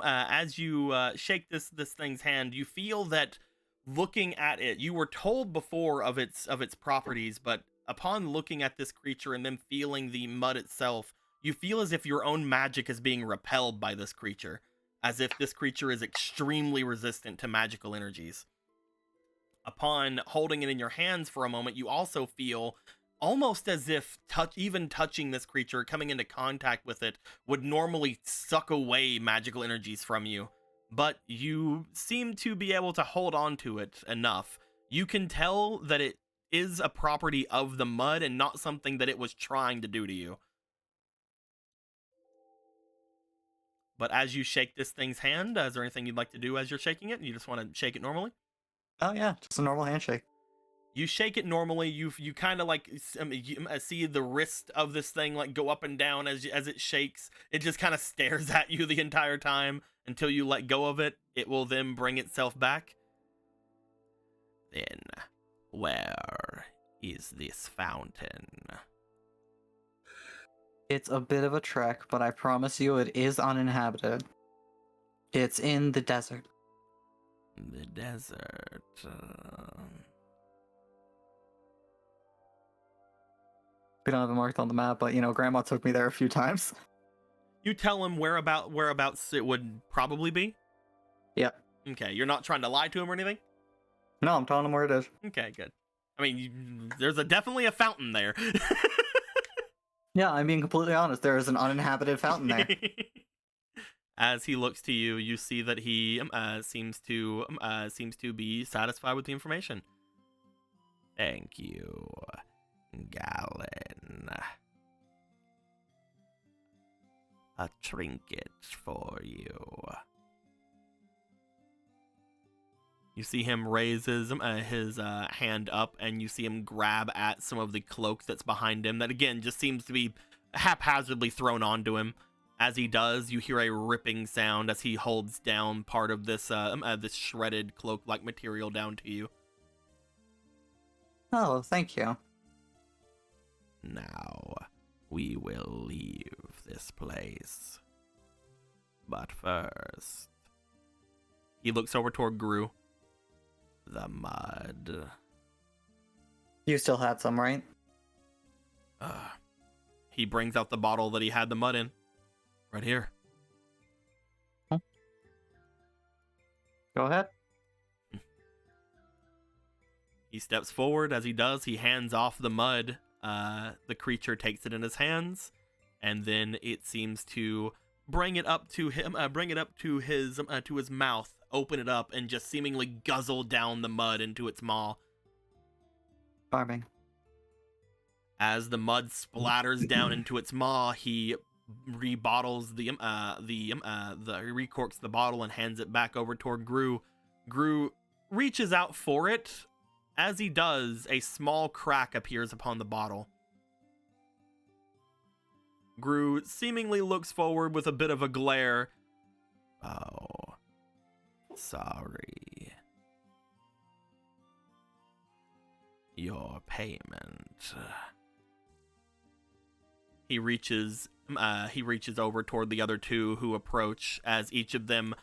shake this thing's hand, you feel that looking at it, you were told before of its properties, but upon looking at this creature and then feeling the mud itself, you feel as if your own magic is being repelled by this creature, as if this creature is extremely resistant to magical energies. Upon holding it in your hands for a moment, you also feel almost as if even touching this creature, coming into contact with it, would normally suck away magical energies from you. But you seem to be able to hold on to it enough. You can tell that it is a property of the mud and not something that it was trying to do to you. But as you shake this thing's hand, is there anything you'd like to do as you're shaking it? You just want to shake it normally? Oh yeah, just a normal handshake. You shake it normally. You kind of like see the wrist of this thing like go up and down as it shakes. It just kind of stares at you the entire time until you let go of it. It will then bring itself back. Then, where is this fountain? It's a bit of a trek, but I promise you it is uninhabited. It's in the desert. The desert. We don't have it marked on the map, but Grandma took me there a few times. You tell him whereabouts it would probably be? Yep. Okay, you're not trying to lie to him or anything? No, I'm telling him where it is. Okay, good. I mean, there's definitely a fountain there. Yeah, I'm being completely honest. There is an uninhabited fountain there. As he looks to you, you see that he seems to be satisfied with the information. Thank you, Galen. A trinket for you. You see him raise his hand up, and you see him grab at some of the cloak that's behind him that, again, just seems to be haphazardly thrown onto him. As he does, you hear a ripping sound as he holds down part of this this shredded cloak-like material down to you. Oh, thank you. Now, we will leave this place. But first, he looks over toward Gru. The mud. You still had some, right? He brings out the bottle that he had the mud in. Right here. Go ahead. He steps forward. As he does, he hands off the mud. The creature takes it in his hands, and then it seems to bring it up to him, to his mouth, open it up, and just seemingly guzzle down the mud into its maw. Farming. As the mud splatters down into its maw, he rebottles he recorks the bottle and hands it back over toward Gru. Gru reaches out for it. As he does, a small crack appears upon the bottle. Gru seemingly looks forward with a bit of a glare. Oh, sorry. Your payment. He reaches over toward the other two who approach, as each of them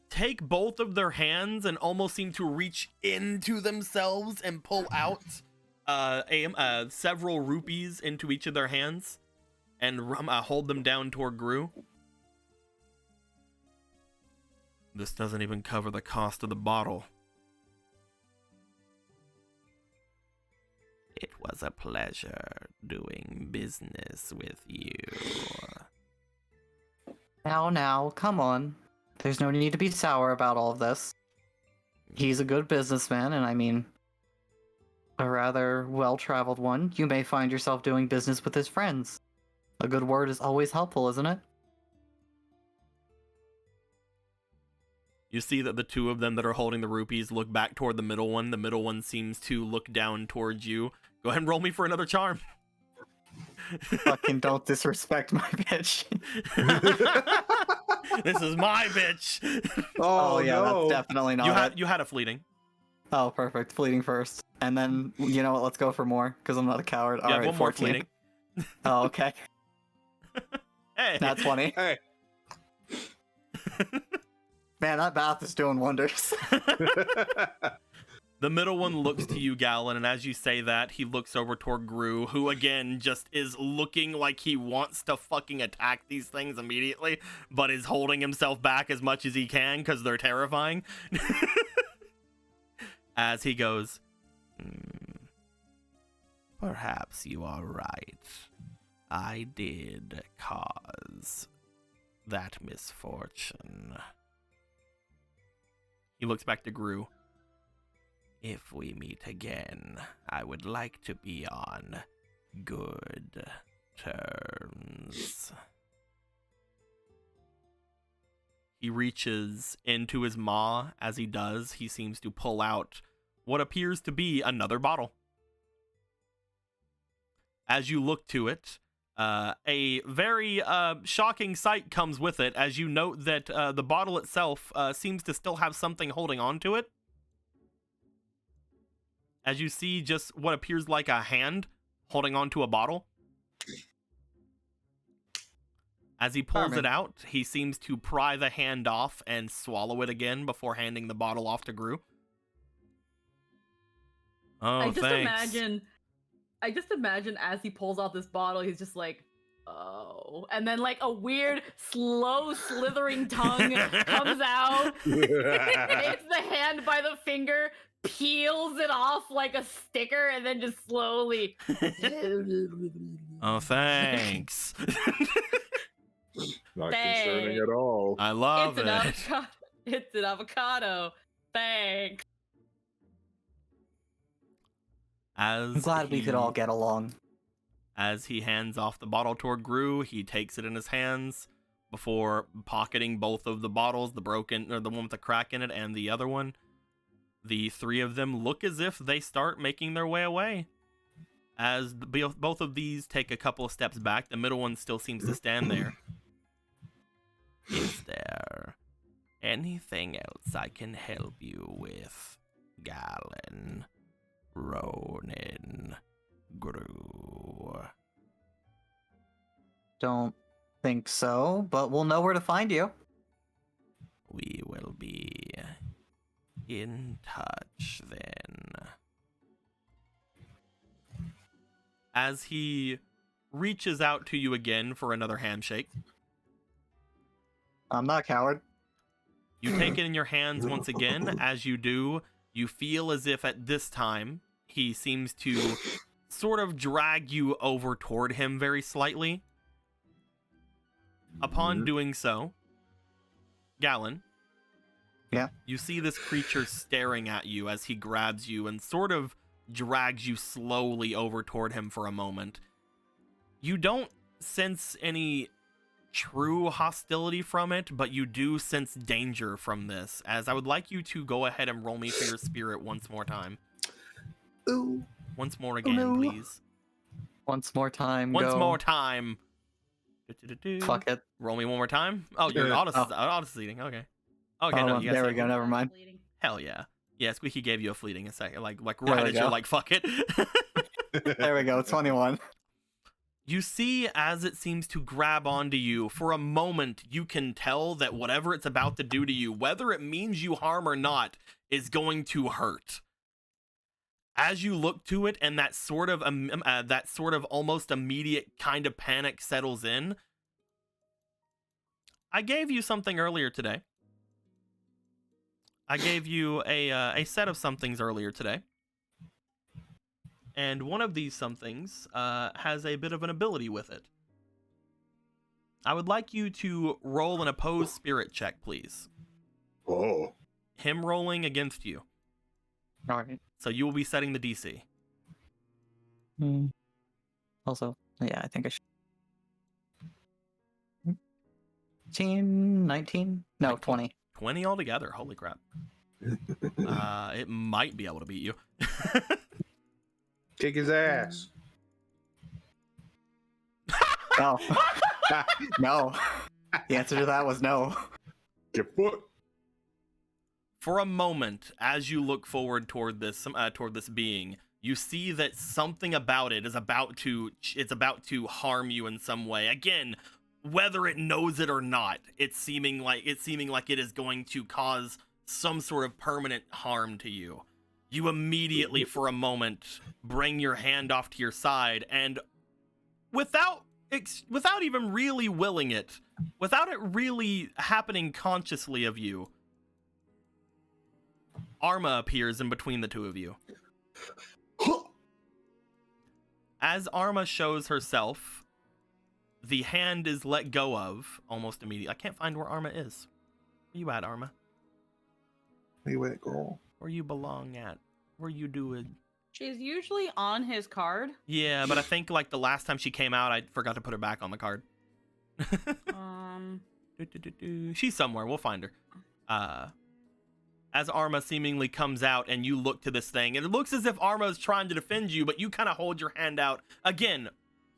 take both of their hands and almost seem to reach into themselves and pull out several rupees into each of their hands and hold them down toward Gru. This doesn't even cover the cost of the bottle. It was a pleasure doing business with you. Now, come on. There's no need to be sour about all of this. He's a good businessman, and I mean, a rather well-traveled one. You may find yourself doing business with his friends. A good word is always helpful, isn't it? You see that the two of them that are holding the rupees look back toward the middle one. The middle one seems to look down towards you. Go ahead and roll me for another charm. Fucking don't disrespect my bitch. This is my bitch. Oh yeah, no. that's definitely not You had a fleeting. Oh, perfect. Fleeting first. And then, you know what, let's go for more, because I'm not a coward. Yeah, Alright, one more 14. fleeting. Oh, okay. Hey. That's 20. Hey. Man, that bath is doing wonders. The middle one looks to you, Galen, and as you say that, he looks over toward Gru, who again just is looking like he wants to fucking attack these things immediately, but is holding himself back as much as he can because they're terrifying. As he goes, perhaps you are right. I did cause that misfortune. He looks back to Gru. If we meet again, I would like to be on good terms. He reaches into his maw. As he does, he seems to pull out what appears to be another bottle. As you look to it, a very shocking sight comes with it, as you note that the bottle itself seems to still have something holding on to it. As you see just what appears like a hand holding onto a bottle. As he pulls it Charming. out, he seems to pry the hand off and swallow it again before handing the bottle off to Gru. Oh, I just thanks. imagine as he pulls out this bottle, he's just like, oh, and then like a weird, slow, slithering tongue comes out, takes the hand by the finger, peels it off like a sticker, and then just slowly. Oh, thanks. Not Thanks. concerning at all. I love It's an it. avocado. It's an avocado. Thanks. I'm glad we could all get along. As he hands off the bottle toward Gru, he takes it in his hands before pocketing both of the bottles, the broken, or the one with the crack in it and the other one. The three of them look as if they start making their way away. As both of these take a couple of steps back, the middle one still seems to stand there. Is there anything else I can help you with, Galen, Ronin, Gru? Don't think so, but we'll know where to find you. We will be in touch then. As he reaches out to you again for another handshake, I'm not a coward. you take it in your hands once again. As you do, you feel as if at this time he seems to sort of drag you over toward him very slightly. Upon doing so, Galen, Yeah. you see this creature staring at you as he grabs you and sort of drags you slowly over toward him for a moment. You don't sense any true hostility from it, but you do sense danger from this, as I would like you to go ahead and roll me for your spirit once more time. Ooh. Once more again, no. please. Once more time. Once go. more time. Fuck it. Roll me one more time. Oh, you're auto-seating. Okay. Okay, Oh, no, you there got we go. Never mind. Hell yeah. Yeah, Squeaky gave you a fleeting a second. Like There right we as you're go. like, fuck it. There we go. 21. You see, as it seems to grab onto you, for a moment, you can tell that whatever it's about to do to you, whether it means you harm or not, is going to hurt. As you look to it, and that sort of almost immediate kind of panic settles in, I gave you something earlier today. I gave you a set of somethings earlier today. And one of these somethings has a bit of an ability with it. I would like you to roll an opposed spirit check, please. Oh. Him rolling against you. All right. So you will be setting the DC. Also, yeah, I think I should. 18, 19? No, 20. 20 altogether. Holy crap. It might be able to beat you. Kick his ass. No. No. The answer to that was no. Get foot. For a moment, as you look forward toward this being, you see that something about it is about to harm you in some way. Again, whether it knows it or not, it's seeming like it is going to cause some sort of permanent harm to you. You immediately, for a moment, bring your hand off to your side, and without even really willing it, without it really happening consciously of you, Arma appears in between the two of you. As Arma shows herself, the hand is let go of almost immediately. I can't find where Arma is. Where you at, Arma? Where you at, girl? Where you belong at? Where you doing? She's usually on his card. Yeah, but I think like the last time she came out, I forgot to put her back on the card. She's somewhere. We'll find her. As Arma seemingly comes out and you look to this thing, and it looks as if Arma is trying to defend you, but you kind of hold your hand out again,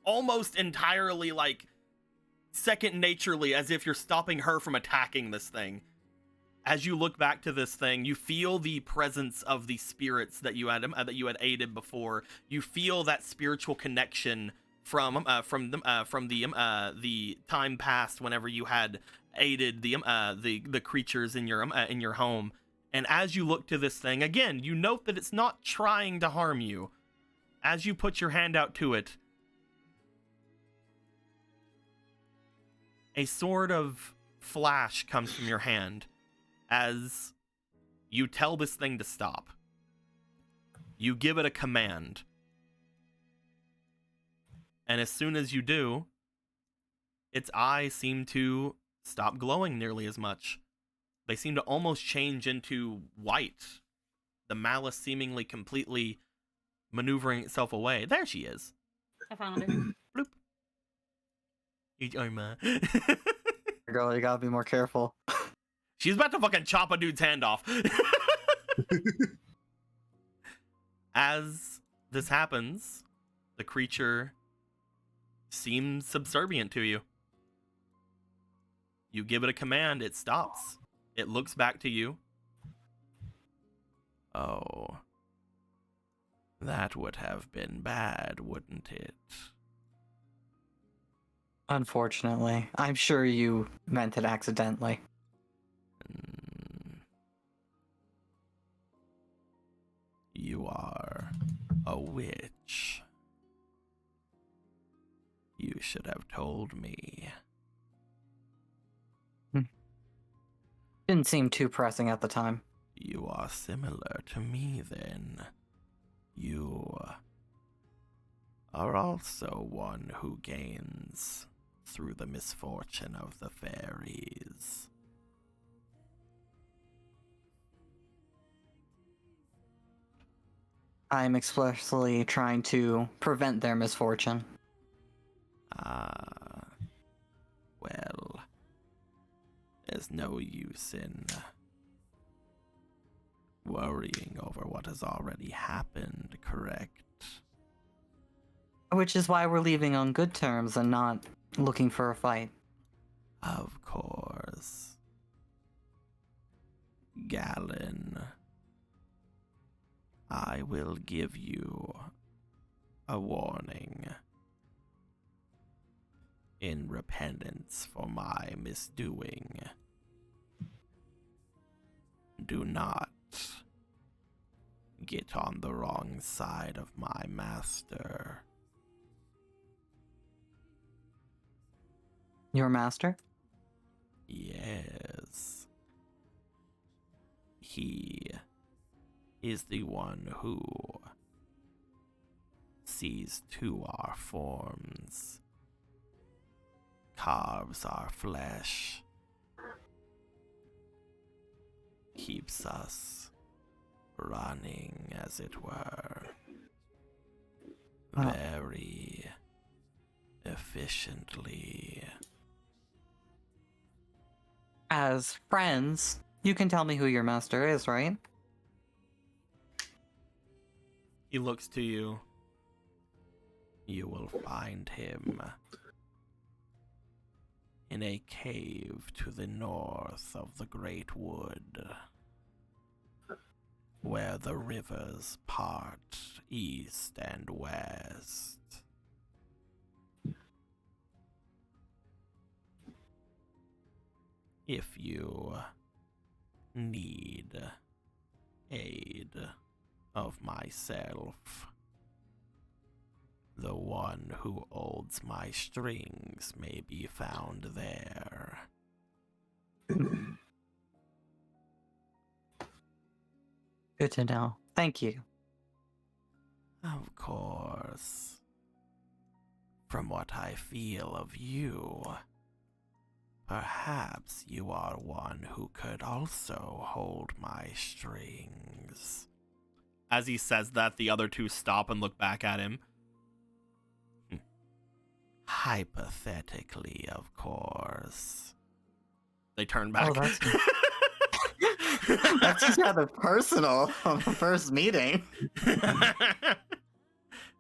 almost entirely like second naturally, as if you're stopping her from attacking this thing. As you look back to this thing, you feel the presence of the spirits that you had aided before. You feel that spiritual connection the time past whenever you had aided the creatures in your home. And as you look to this thing again, you note that it's not trying to harm you. As you put your hand out to it, a sort of flash comes from your hand as you tell this thing to stop. You give it a command. And as soon as you do, its eyes seem to stop glowing nearly as much. They seem to almost change into white. The malice seemingly completely maneuvering itself away. There she is. I found her. Bloop. Irma. Girl, you gotta be more careful. She's about to fucking chop a dude's hand off. As this happens, the creature seems subservient to you. You give it a command, it stops. It looks back to you. Oh. That would have been bad, wouldn't it? Unfortunately. I'm sure you meant it accidentally. You are a witch. You should have told me. Didn't seem too pressing at the time. You are similar to me, then. You are also one who gains through the misfortune of the fairies. I'm expressly trying to prevent their misfortune. Well, there's no use in worrying over what has already happened, correct? Which is why we're leaving on good terms and not looking for a fight. Of course. Galen, I will give you a warning. In repentance for my misdoing, do not get on the wrong side of my master. Your master? Yes. He is the one who sees to our forms, carves our flesh, keeps us running, as it were, very efficiently. As friends, you can tell me who your master is, right? He looks to you. You will find him in a cave to the north of the Great Wood, where the rivers part east and west. If you need aid of myself, the one who holds my strings may be found there. Good to know. Thank you. Of course. From what I feel of you, perhaps you are one who could also hold my strings. As he says that, the other two stop and look back at him. Hypothetically, of course. They turn back. Oh, that's just rather personal on the first meeting.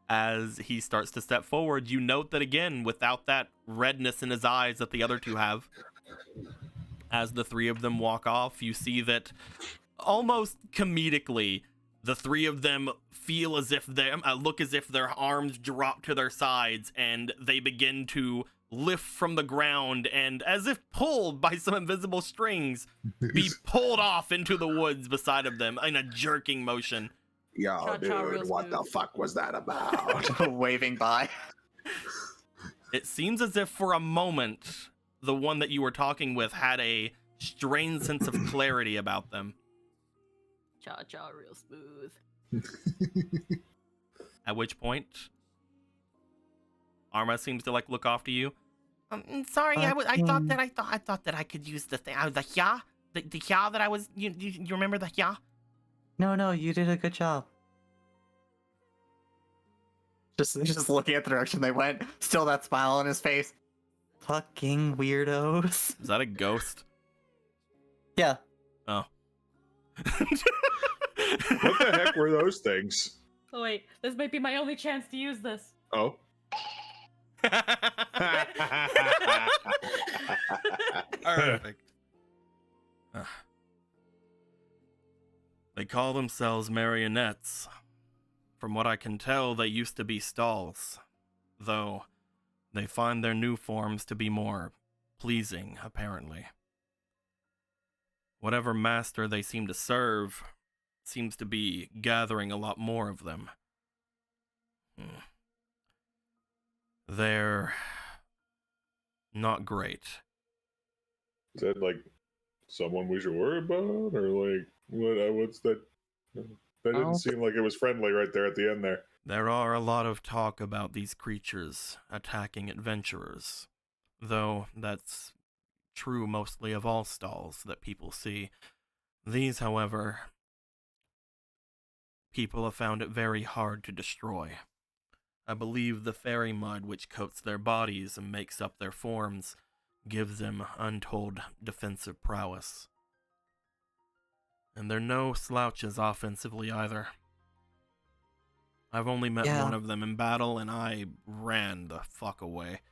As he starts to step forward, you note that again, without that redness in his eyes that the other two have, as the three of them walk off, you see that almost comedically, The three of them feel as if they look as if their arms drop to their sides, and they begin to lift from the ground, and as if pulled by some invisible strings, be pulled off into the woods beside of them in a jerking motion. Yo, Cha-cha real dude, what the smooth. fuck was that about? Waving by. It seems as if for a moment, the one that you were talking with had a strange sense of clarity about them. Cha-cha real smooth. At which point, Arma seems to like look off to you. Sorry, I thought that I could use the thing. The hya, the hya that I was. You remember the hya? No, you did a good job. Just looking at the direction they went, still that smile on his face. Fucking weirdos. Is that a ghost? Yeah. Oh. What the heck were those things? Oh wait, this might be my only chance to use this. Oh. Perfect. They call themselves marionettes. From what I can tell, they used to be stalls, though they find their new forms to be more pleasing, apparently. Whatever master they seem to serve seems to be gathering a lot more of them. They're not great. Is that like someone we should worry about, or like what's that? That didn't seem like it was friendly right there at the end there. There are a lot of talk about these creatures attacking adventurers, though that's true mostly of all stalls that people see. These, however, people have found it very hard to destroy. I believe the fairy mud which coats their bodies and makes up their forms gives them untold defensive prowess. And they're no slouches offensively either. I've only met one of them in battle, and I ran the fuck away.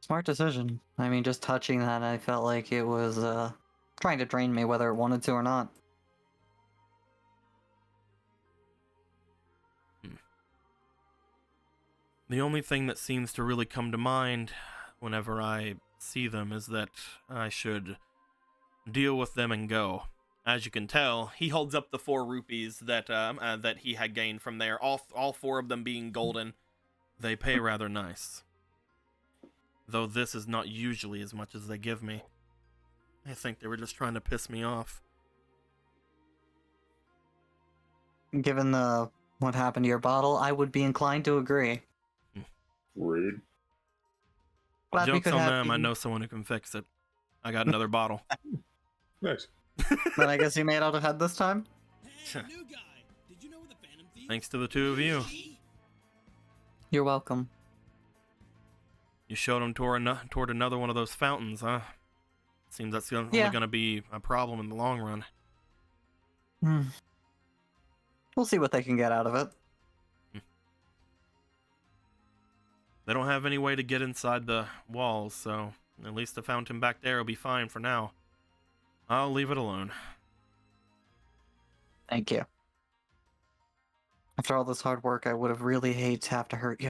Smart decision. I mean, just touching that, I felt like it was trying to drain me whether it wanted to or not. The only thing that seems to really come to mind whenever I see them is that I should deal with them and go. As you can tell, he holds up the 4 rupees that that he had gained from there, all 4 of them being golden. They pay rather nice. Though this is not usually as much as they give me. I think they were just trying to piss me off. Given what happened to your bottle, I would be inclined to agree. Rude. Glad we Joke's could on have them, I even- know someone who can fix it. I got another bottle. Nice. Then I guess you made out ahead this time? Hey, new guy. Did you know where the Phantom Thief Thanks to the 2 of you. You're welcome. You showed him toward another one of those fountains, huh? Seems that's only Yeah. going to be a problem in the long run. We'll see what they can get out of it. They don't have any way to get inside the walls, so at least the fountain back there will be fine for now. I'll leave it alone. Thank you. After all this hard work, I would have really hated to have to hurt you.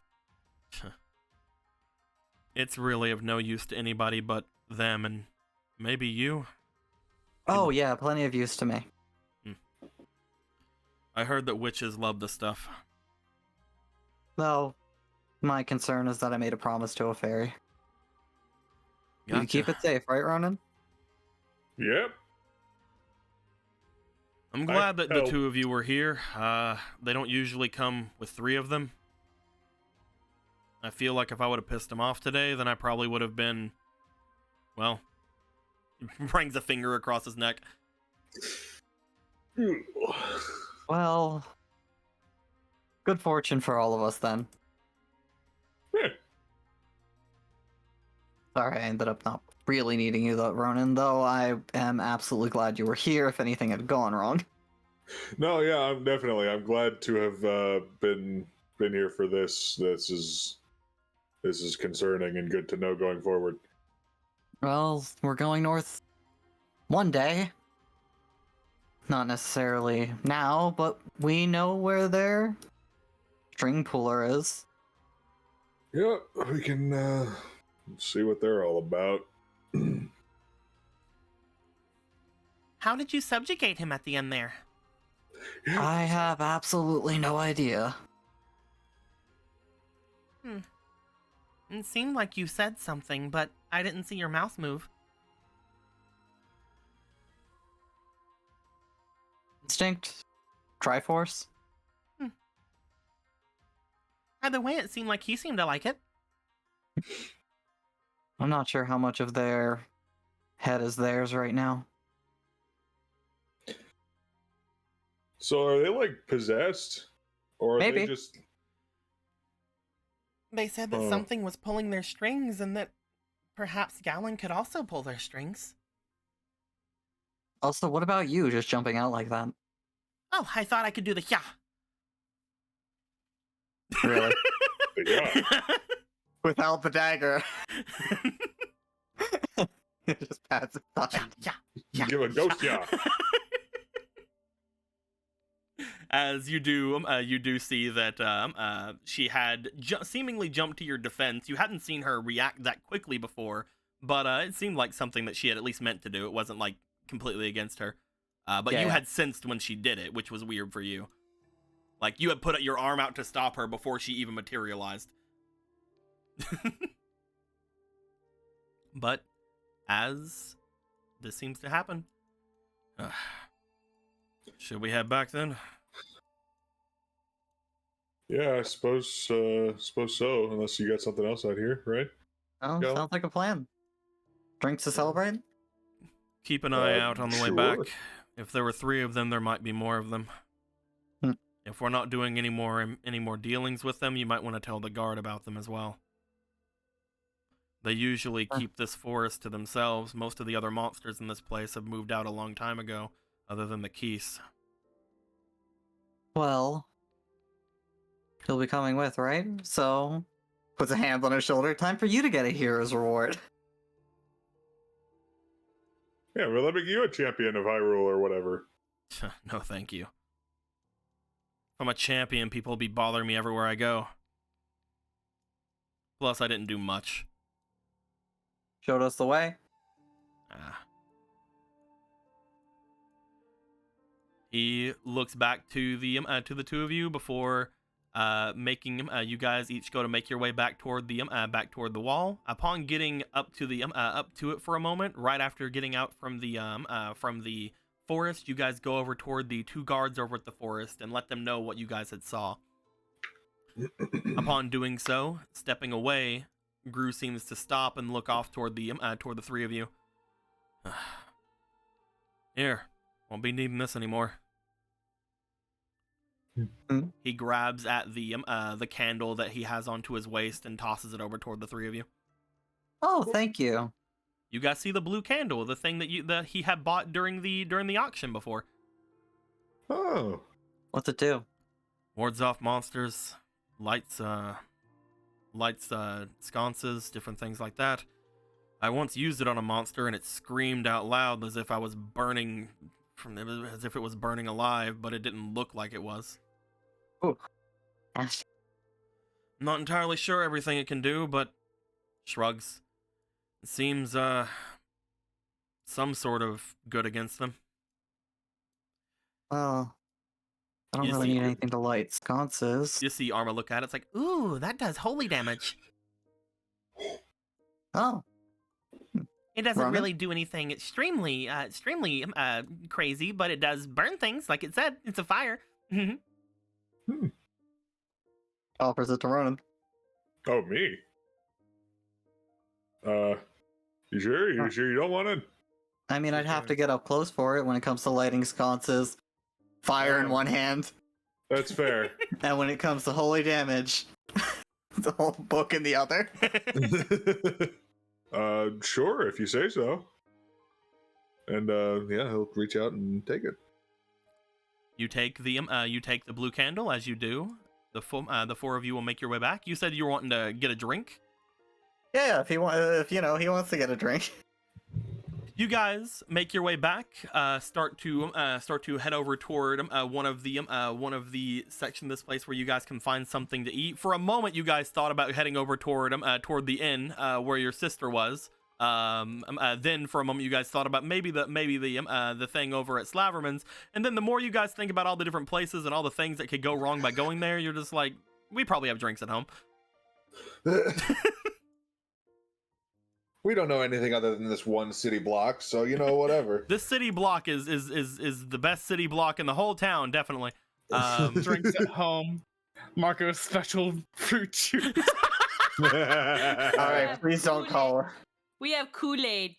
It's really of no use to anybody but them and maybe you. Oh yeah, plenty of use to me. I heard that witches love the stuff. Though, my concern is that I made a promise to a fairy. You keep it safe, right, Ronan? Yep. I'm glad that the help. 2 of you were here. They don't usually come with 3 of them. I feel like if I would have pissed them off today, then I probably would have been, well, brings a finger across his neck. Well, good fortune for all of us then. Yeah. Sorry, I ended up not really needing you, though, Ronan, though I am absolutely glad you were here if anything had gone wrong. No, yeah, I'm glad to have been here for this. This is concerning and good to know going forward. Well, we're going north one day. Not necessarily now, but we know where their string puller is. Yeah, we can see what they're all about. How did you subjugate him at the end there? I have absolutely no idea. It seemed like you said something, but I didn't see your mouth move. Instinct? Triforce? Either way, it seemed like he seemed to like it. I'm not sure how much of their head is theirs right now. So are they like possessed? Or are Maybe. they just... They said that something was pulling their strings and that perhaps Gallon could also pull their strings. Also, what about you just jumping out like that? Oh, I thought I could do the yeah. Really? Yeah. Without the dagger. It just pats it Yeah, aside. yeah. Give a ghost yeah. As you do see that she had seemingly jumped to your defense. You hadn't seen her react that quickly before, but it seemed like something that she had at least meant to do. It wasn't like completely against her. But you had sensed when she did it, which was weird for you. Like you had put your arm out to stop her before she even materialized. But as this seems to happen, should we head back then? Yeah, I suppose so. Unless you got something else out here, right? Oh, Go. sounds like a plan. Drinks to celebrate? Keep an eye out on the way back. Sure. If there were 3 of them, there might be more of them. If we're not doing any more dealings with them, you might want to tell the guard about them as well. They usually keep this forest to themselves. Most of the other monsters in this place have moved out a long time ago, other than the Keese. Well, he'll be coming with, right? So, puts a hand on his shoulder. Time for you to get a hero's reward. Yeah, well, let me make you a champion of Hyrule or whatever. No, thank you. If I'm a champion, people will be bothering me everywhere I go. Plus, I didn't do much. Showed us the way. He looks back to the 2 of you before making you guys each go to make your way back toward the wall. Upon getting up to it for a moment, right after getting out from the forest, you guys go over toward the 2 guards over at the forest and let them know what you guys had saw. Upon doing so, stepping away, Gru seems to stop and look off toward the 3 of you. Here, won't be needing this anymore. He grabs at the candle that he has onto his waist and tosses it over toward the 3 of you. Oh, thank you. You guys see the blue candle, the thing that he had bought during the auction before. Oh. What's it do? Wards off monsters, lights sconces, different things like that. I once used it on a monster and it screamed out loud as if I was burning as if it was burning alive, but it didn't look like it was. Ooh. Not entirely sure everything it can do, but shrugs. It seems some sort of good against them. Well, I don't You really see- need anything to light sconces. You see Arma look at it, it's like, ooh, that does holy damage. Oh, It doesn't Ronan? really do anything extremely crazy, but it does burn things, like it said. It's a fire. offers it to Ronan. Oh, me? You sure? You sure you don't want it? I mean, I'd have to get up close for it when it comes to lighting sconces. Fire in one hand, That's fair. and when it comes to holy damage, the whole book in the other. Sure, if you say so. And yeah, he'll reach out and take it. You take the blue candle. As you do, the 4 of you will make your way back. You said you were wanting to get a drink. Yeah, if he wants to get a drink. You guys make your way back. Start to head over toward one of the section of this place where you guys can find something to eat. For a moment, you guys thought about heading over toward the inn where your sister was. Then for a moment, you guys thought about maybe the thing over at Slaverman's. And then the more you guys think about all the different places and all the things that could go wrong by going there, you're just like, we probably have drinks at home. We don't know anything other than this one city block, so whatever. This city block is the best city block in the whole town, definitely. Drinks at home. Marco's special fruit juice. All right, please don't call her. We have Kool-Aid.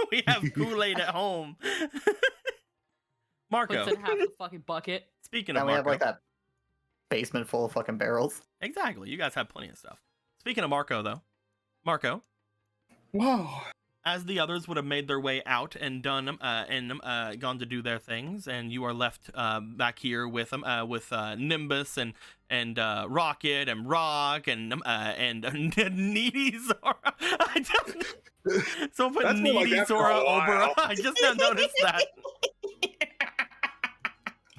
We have Kool-Aid at home. Marco. Puts in half the fucking bucket. Speaking And of we Marco. have like that basement full of fucking barrels. Exactly. You guys have plenty of stuff. Speaking of Marco, though. Marco. Whoa. As the others would have made their way out and done gone to do their things, and you are left back here with Nimbus and Rocket and Rock and Needy Zora. So put That's more like Needy after a Zora while. over. I just now noticed that.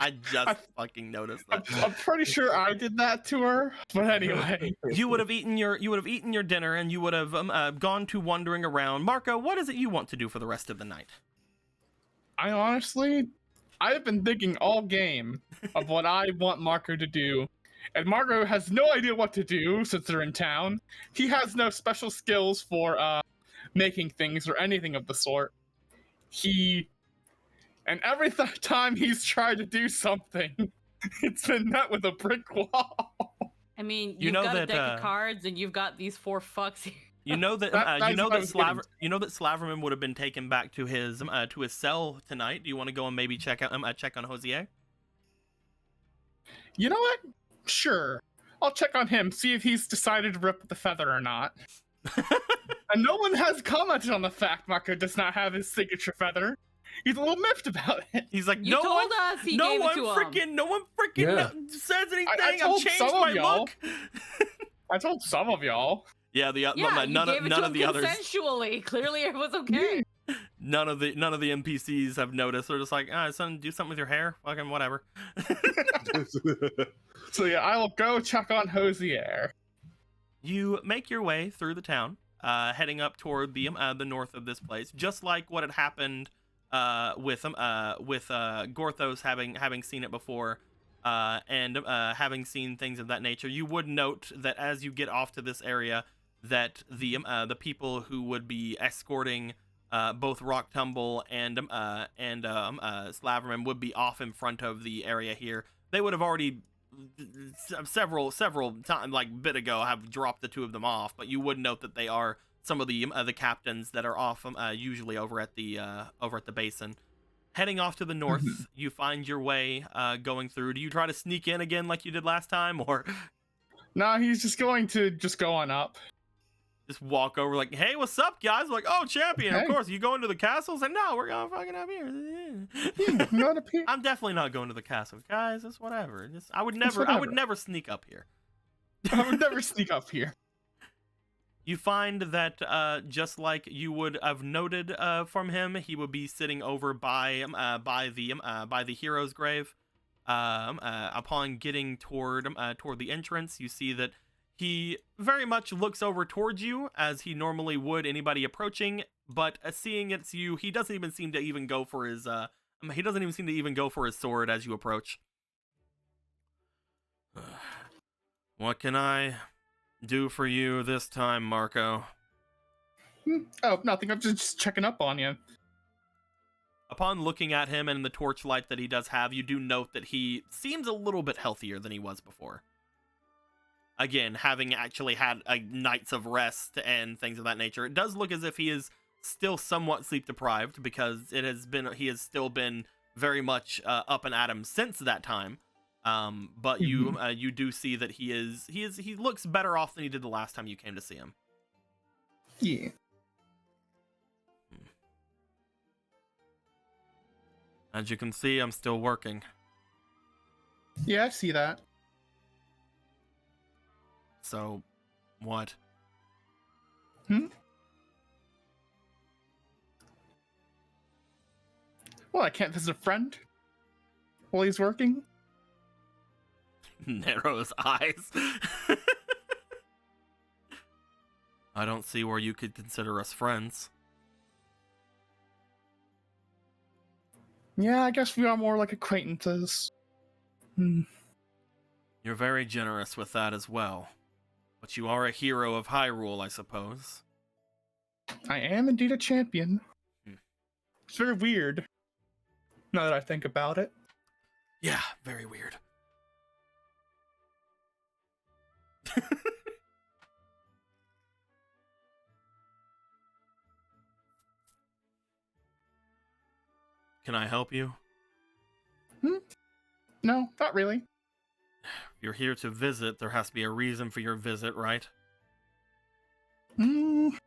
I just fucking noticed that. I'm pretty sure I did that to her. But anyway. You would have eaten your dinner, and you would have gone to wandering around. Marco, what is it you want to do for the rest of the night? I've been thinking all game of what I want Marco to do. And Marco has no idea what to do since they're in town. He has no special skills for making things or anything of the sort. And every time he's tried to do something, it's been met with a brick wall. I mean, You you've know got a that, deck of cards, and you've got these 4 fucks here. You know that That's what I was getting Slaverman would have been taken back to his cell tonight. Do you want to go and maybe check on Hosier? You know what? Sure. I'll check on him, see if he's decided to rip the feather or not. And no one has commented on the fact Marco does not have his signature feather. He's a little miffed about it. He's like, You told us he no gave one it to freaking, him. no one freaking says anything. I I've told changed some of my y'all. look. I told some of y'all. Yeah, Yeah, none you gave it of to him the others. consensually. Clearly, it was okay. None of the NPCs have noticed. They're just like, son, do something with your hair. Fucking whatever. So yeah, I will go check on Hosier. You make your way through the town, heading up toward the north of this place, just like what had happened with Gorthos having seen it before, and having seen things of that nature. You would note that as you get off to this area, that the people who would be escorting both Rock Tumble and Slaverman would be off in front of the area here. They would have already several times, like bit ago, have dropped the 2 of them off, but you would note that they are some of the captains that are off usually over at the basin. Heading off to the north, you find your way going through. Do you try to sneak in again like you did last time, or No, he's just going to go on up. just walk over like, hey, what's up, guys? Like, oh, champion, Hey. of course. You going to the castle? Like, no, we're going fucking up here. Not up here. I'm definitely not going to the castle, guys. It's whatever. I would whatever. never sneak up here. I would never sneak up here. You find that just like you would have noted from him, he would be sitting over by the hero's grave. Upon getting toward the entrance, you see that he very much looks over towards you as he normally would anybody approaching, but seeing it's you, he doesn't even seem to even go for his sword as you approach. What can I do for you this time, Marco? Oh, nothing. I'm just checking up on you. Upon looking at him and the torchlight that he does have, you do note that he seems a little bit healthier than he was before. Again, having actually had nights of rest and things of that nature, it does look as if he is still somewhat sleep deprived, because he has still been very much up and at him since that time. But you do see that he looks better off than he did the last time you came to see him. Yeah. As you can see, I'm still working. Yeah, I see that. So, what? Well, I can't visit a friend while he's working. Narrows eyes. I don't see where you could consider us friends. Yeah, I guess we are more like acquaintances. You're very generous with that as well. But you are a hero of Hyrule, I suppose. I am indeed a champion. Hmm. It's very weird, now that I think about it. Yeah, very weird. Can I help you? No, not really. You're here to visit. There has to be a reason for your visit, right? Making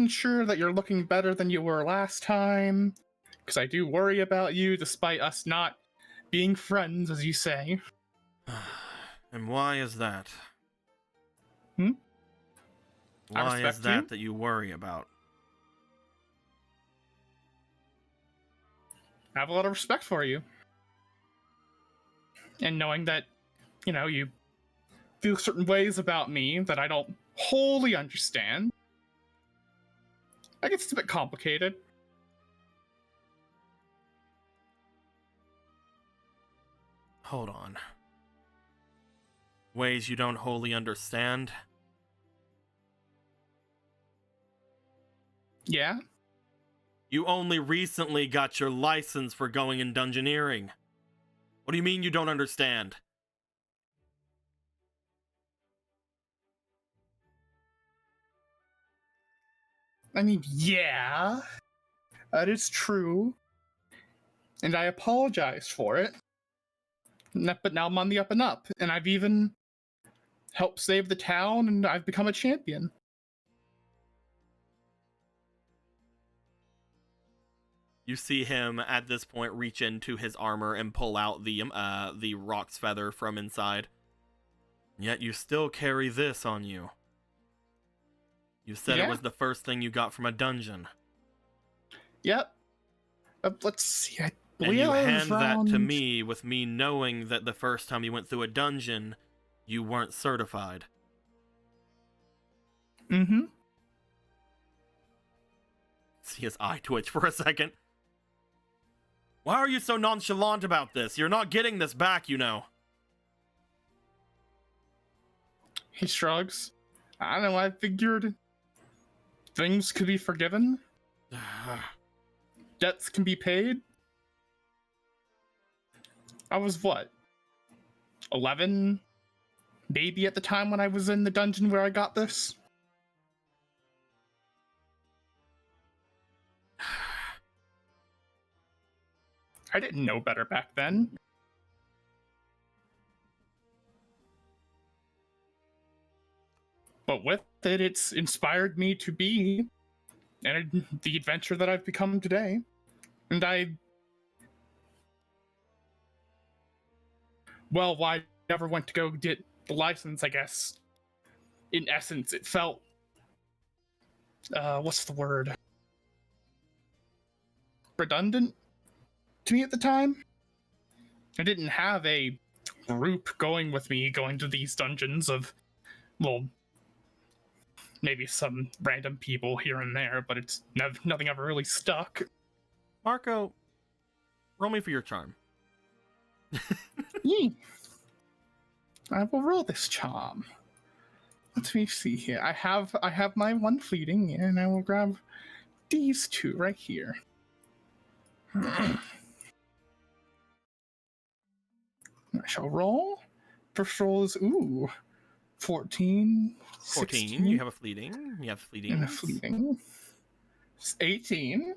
sure that you're looking better than you were last time. Because I do worry about you, despite us not being friends, as you say. And why is that? I Why is respect that you. that you worry about? I have a lot of respect for you. And knowing that, you feel certain ways about me that I don't wholly understand. I guess it's a bit complicated. Hold on. Ways you don't wholly understand? Yeah? You only recently got your license for going in dungeoneering. What do you mean you don't understand? I mean, yeah. That is true. And I apologize for it. But now I'm on the up and up. And I've even helped save the town, and I've become a champion. You see him at this point reach into his armor and pull out the rock's feather from inside. Yet you still carry this on you. You said it was the first thing you got from a dungeon. Yep. Let's see. I And believe you I was hand that to around- me with me knowing that the first time you went through a dungeon, you weren't certified. Mm-hmm. See his eye twitch for a second. Why are you so nonchalant about this? You're not getting this back, you know. He shrugs. I don't know, I figured things could be forgiven. Debts can be paid. I was what? 11? Maybe at the time when I was in the dungeon where I got this? I didn't know better back then. But with it, it's inspired me to be the adventure that I've become today. And well, why I never went to go get the license, I guess. In essence, it felt, what's the word? Redundant to me at the time. I didn't have a group going with me, going to these dungeons of, well, maybe some random people here and there, but it's nothing ever really stuck. Marco, roll me for your charm. Yee. I will roll this charm. Let me see here. I have my one fleeting, and I will grab these two right here. I shall roll. First roll is 14. 14, 16, you have a fleeting. You have fleeting. and a fleeting. 18.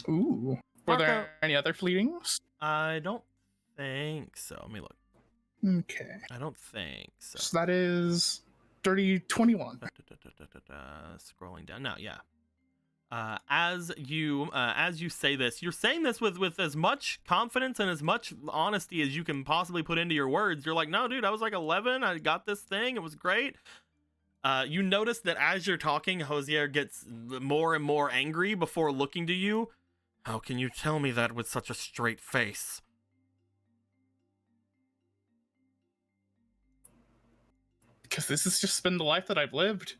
Ooh. Were there Marco. any other fleetings? I don't think so. Let me look. Okay. I don't think so. So that is 21. Scrolling down. No, yeah. As you say this, you're saying this with as much confidence and as much honesty as you can possibly put into your words. You're like, no, dude, I was like 11. I got this thing. It was great. You notice that as you're talking, Hosier gets more and more angry before looking to you. How can you tell me that with such a straight face? Because this has just been the life that I've lived.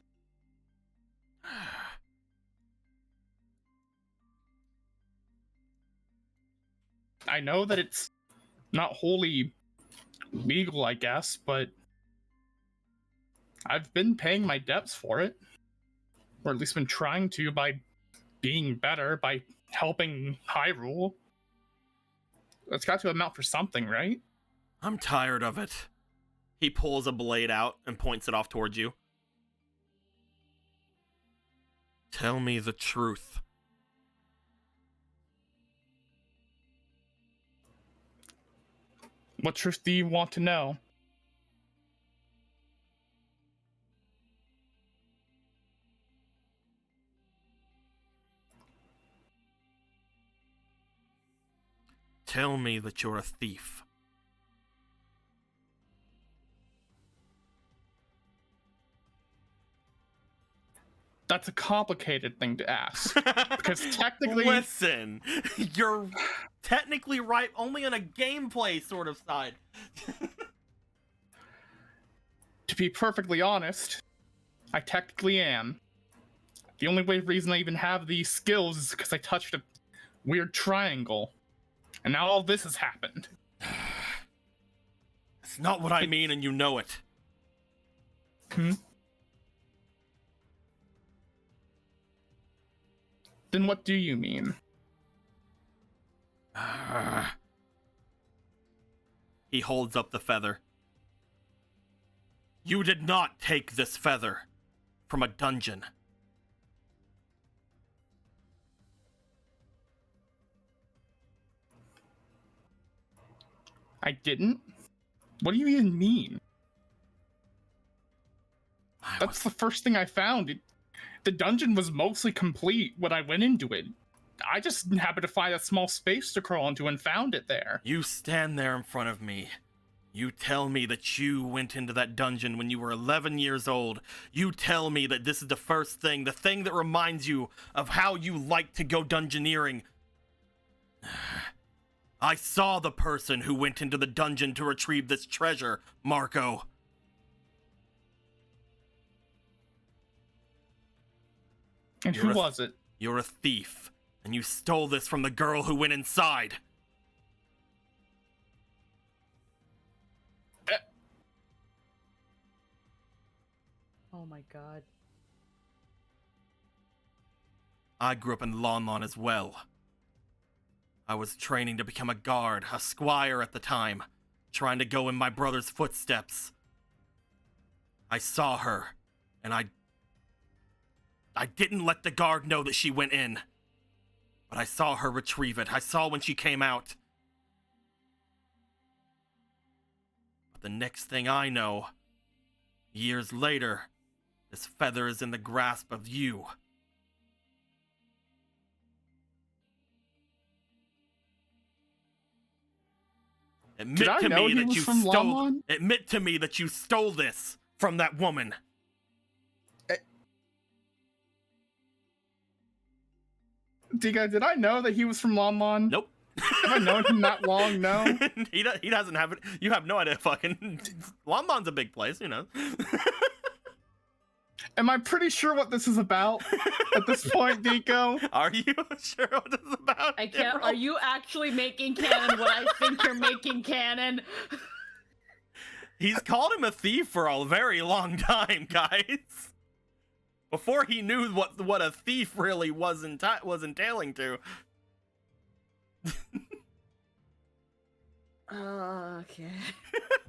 I know that it's not wholly legal, I guess, but I've been paying my debts for it. Or at least been trying to by being better, by helping Hyrule. It's got to amount for something, right? I'm tired of it. He pulls a blade out and points it off towards you. Tell me the truth. What truth do you want to know? Tell me that you're a thief. That's a complicated thing to ask. Because technically... Listen, you're technically right only on a gameplay sort of side. To be perfectly honest, I technically am. The only reason I even have these skills is because I touched a weird triangle. And now all this has happened. It's not what I mean, and you know it. Then what do you mean? He holds up the feather. You did not take this feather from a dungeon. I didn't? What do you even mean? That's the first thing I found. The dungeon was mostly complete when I went into it. I just happened to find a small space to crawl into and found it there. You stand there in front of me. You tell me that you went into that dungeon when you were 11 years old. You tell me that this is the first thing, the thing that reminds you of how you like to go dungeoneering. I saw the person who went into the dungeon to retrieve this treasure, Marco. And who was it? You're a thief, and you stole this from the girl who went inside. Oh my god. I grew up in Lon Lon as well. I was training to become a guard, a squire at the time, trying to go in my brother's footsteps. I saw her, and I didn't let the guard know that she went in. But I saw her retrieve it. I saw when she came out. But the next thing I know, years later, this feather is in the grasp of you. Admit to me that you stole. Admit to me that you stole this from that woman. Diga, did I know that he was from Lon Lon? Nope. Have I known him that long? No. He doesn't have it. You have no idea. Fucking Lon Lon's a big place, you know. Am I pretty sure what this is about at this point, Deco? Are you sure what this is about? I can't. Are you actually making canon what I think you're making canon? He's called him a thief for a very long time, guys. Before he knew what a thief really was entailing to. Okay.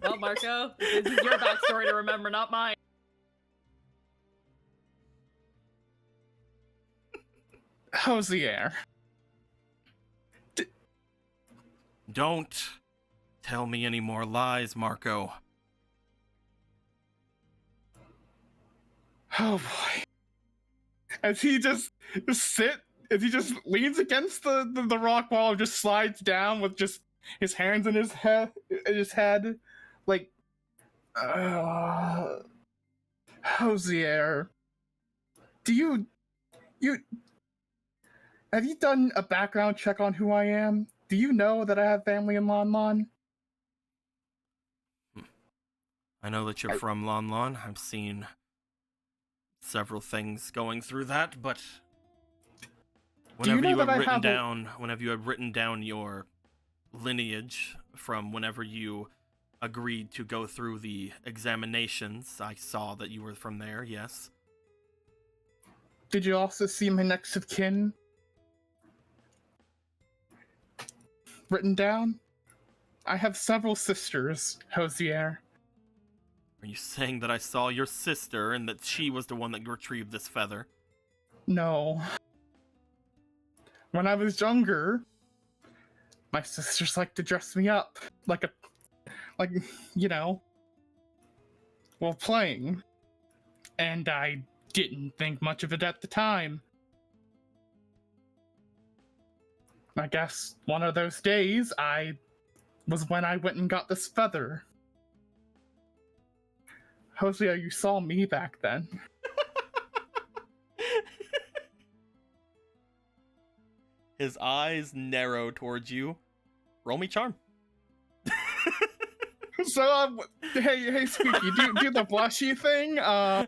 Well, Marco, this is your backstory to remember, not mine. Hosier. Don't tell me any more lies, Marco. Oh boy. As he just leans against the rock wall and just slides down with just his hands in his head, like, Hosier, do you have you done a background check on who I am? Do you know that I have family in Lon Lon? I know that you're from Lon Lon. I've seen several things going through that, but whenever you have written down your lineage from whenever you agreed to go through the examinations, I saw that you were from there, yes. Did you also see my next of kin written down? I have several sisters, Hosier. Are you saying that I saw your sister and that she was the one that retrieved this feather? No. When I was younger, my sisters liked to dress me up like while playing. And I didn't think much of it at the time. I guess one of those days was when I went and got this feather. Hosea, you saw me back then. His eyes narrow towards you. Roll me charm. So, hey, Squeaky, do the blushy thing. Well,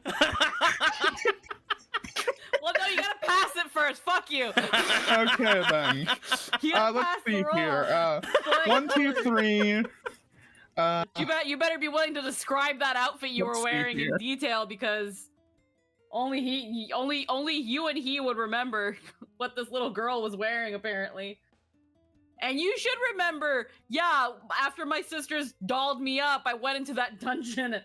no, you gotta pass it first. Fuck you. Okay then. Let's see here. 1, 2, 3. You better be willing to describe that outfit you were wearing in detail, because only you and he would remember what this little girl was wearing, apparently. And you should remember, yeah, after my sisters dolled me up, I went into that dungeon and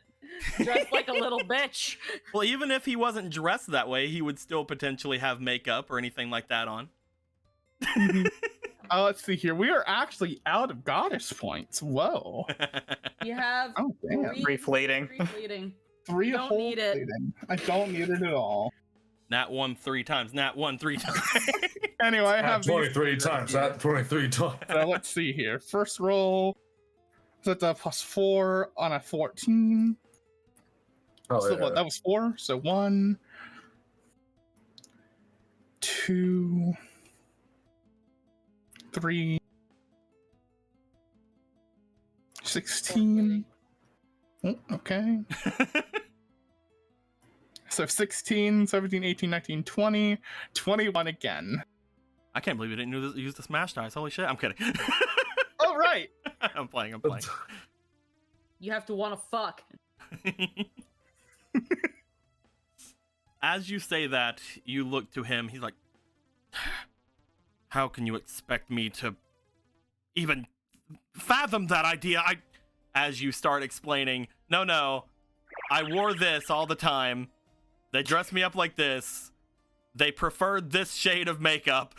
dressed like a little bitch. Well, even if he wasn't dressed that way, he would still potentially have makeup or anything like that on. Let's see here. We are actually out of goddess points. Whoa. You have Three fleeting. Three don't whole need it. fleeting. I don't need it at all. Nat 1 3 times. Nat 1 3 times. Anyway, I have 23 times. Not 23 times. Let's see here. First roll. That's a +4 on a 14. Oh, So yeah. what? That was 4. So 1, 2, 3, 16. Oh, okay. So 16, 17, 18, 19, 20, 21 again. I can't believe you didn't use the smash dice. Holy shit. I'm kidding. Oh, right. I'm playing. You have to want to fuck. As you say that, you look to him. He's like, how can you expect me to even fathom that idea? As you start explaining, no, I wore this all the time. They dressed me up like this. They preferred this shade of makeup.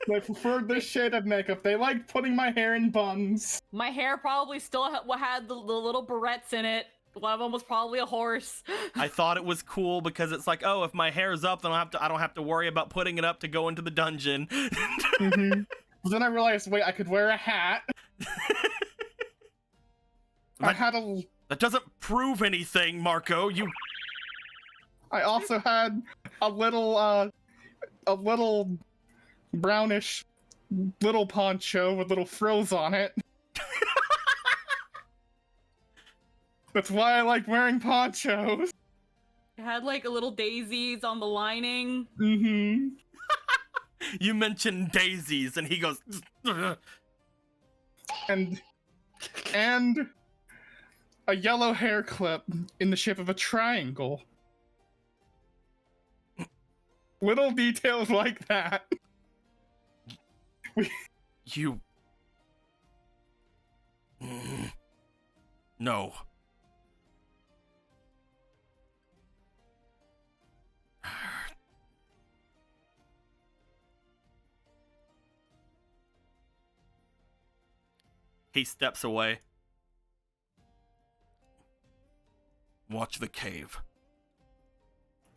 They preferred this shade of makeup. They liked putting my hair in buns. My hair probably still had the little barrettes in it. One of them was probably a horse. I thought it was cool because it's like, oh, if my hair's up, then I don't have to worry about putting it up to go into the dungeon. Mm-hmm. But then I realized, wait, I could wear a hat. That doesn't prove anything, Marco. I also had a little brownish little poncho with little frills on it. That's why I like wearing ponchos. It had like a little daisies on the lining. Mm-hmm. You mentioned daisies, and he goes, and a yellow hair clip in the shape of a triangle. Little details like that. You. No. He steps away. Watch the cave.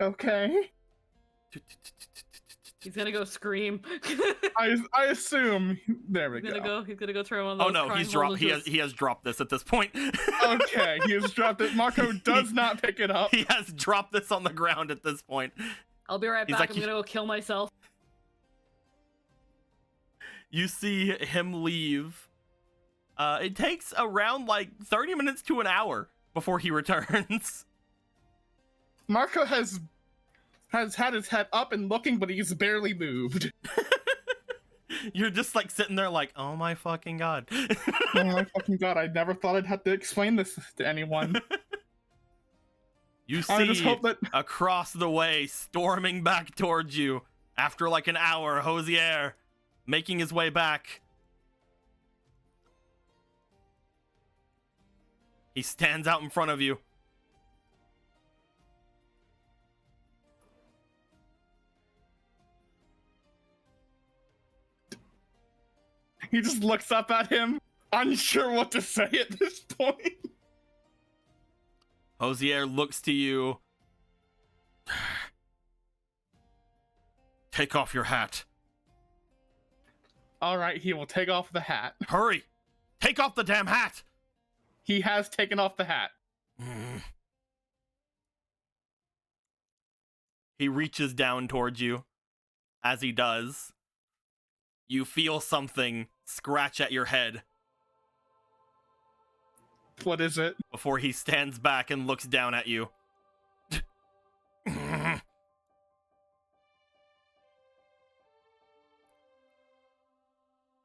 Okay. He's gonna go scream. I assume. There we He's go. gonna go throw one of Oh those no, crying he has dropped this at this point. Okay, he has dropped it. Marco does not pick it up. He has dropped this on the ground at this point. I'll be right He's back. like, I'm gonna go kill myself. You see him leave. It takes around like 30 minutes to an hour before he returns. Marco has had his head up and looking, but he's barely moved. You're just like sitting there like, oh my fucking god. Oh my fucking god, I never thought I'd have to explain this to anyone. You I just see hope that across the way, storming back towards you, after like an hour, Hosier making his way back. He stands out in front of you. he just looks up at him, unsure what to say at this point. Hosier looks to you. Take off your hat. All right, he will take off the hat. Hurry! Take off the damn hat! He has taken off the hat. He reaches down towards you. As he does, you feel something scratch at your head What is it? before he stands back and looks down at you.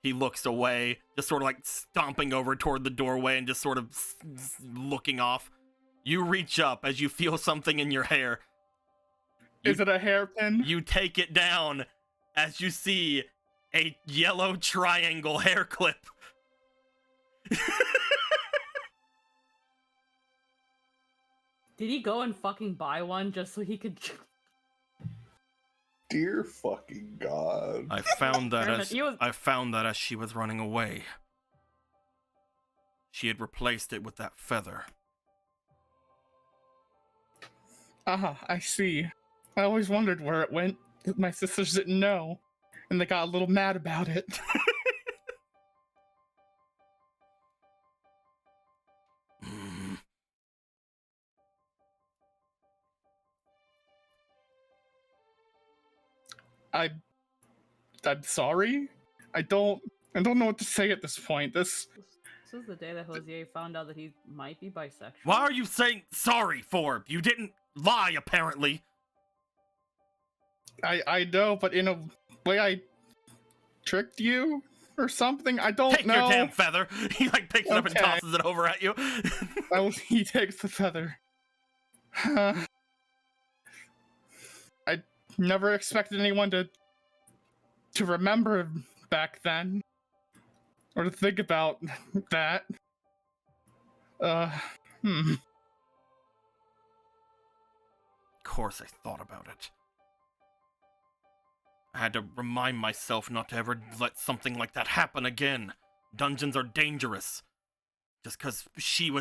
He looks away, just sort of like stomping over toward the doorway and just sort of looking off. You reach up as you feel something in your hair. Is it a hairpin? You take it down as you see a yellow triangle hair clip. Did he go and fucking buy one just so he could? Dear fucking God. I found that Hermit, as he was- I found that as she was running away. She had replaced it with that feather. I see. I always wondered where it went. My sisters didn't know, and they got a little mad about it. I'm sorry. I don't know what to say at this point. This is the day that Hosier found out that he might be bisexual. Why are you saying sorry for? You didn't lie, apparently. I know, but in a way I tricked you or something. I don't Take know. your damn feather. He like picks it up and Okay. tosses it over at you. He takes the feather. I never expected anyone to remember back then, or to think about that. Of course I thought about it. I had to remind myself not to ever let something like that happen again. Dungeons are dangerous. Just because you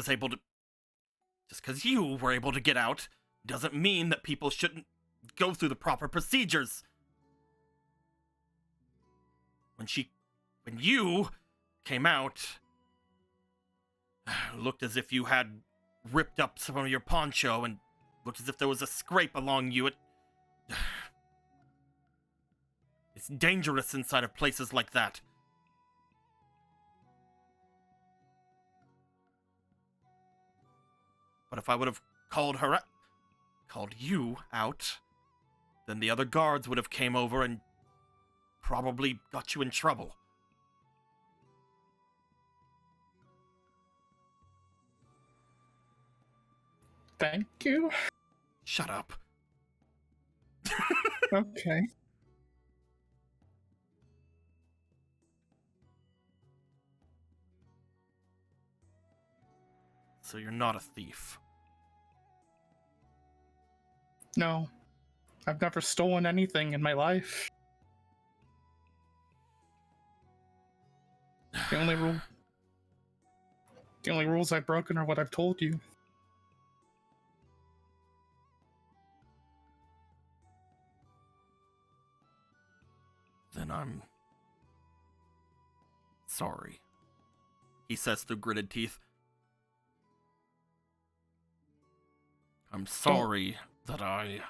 were able to get out, doesn't mean that people shouldn't go through the proper procedures. When you came out, looked as if you had ripped up some of your poncho and looked as if there was a scrape along you. It's dangerous inside of places like that. But if I would have called you out, then the other guards would have came over and probably got you in trouble. Thank you. Shut up. Okay. So you're not a thief. No, I've never stolen anything in my life. The only rules I've broken are what I've told you. Then I'm sorry, he says through gritted teeth. I'm sorry that I...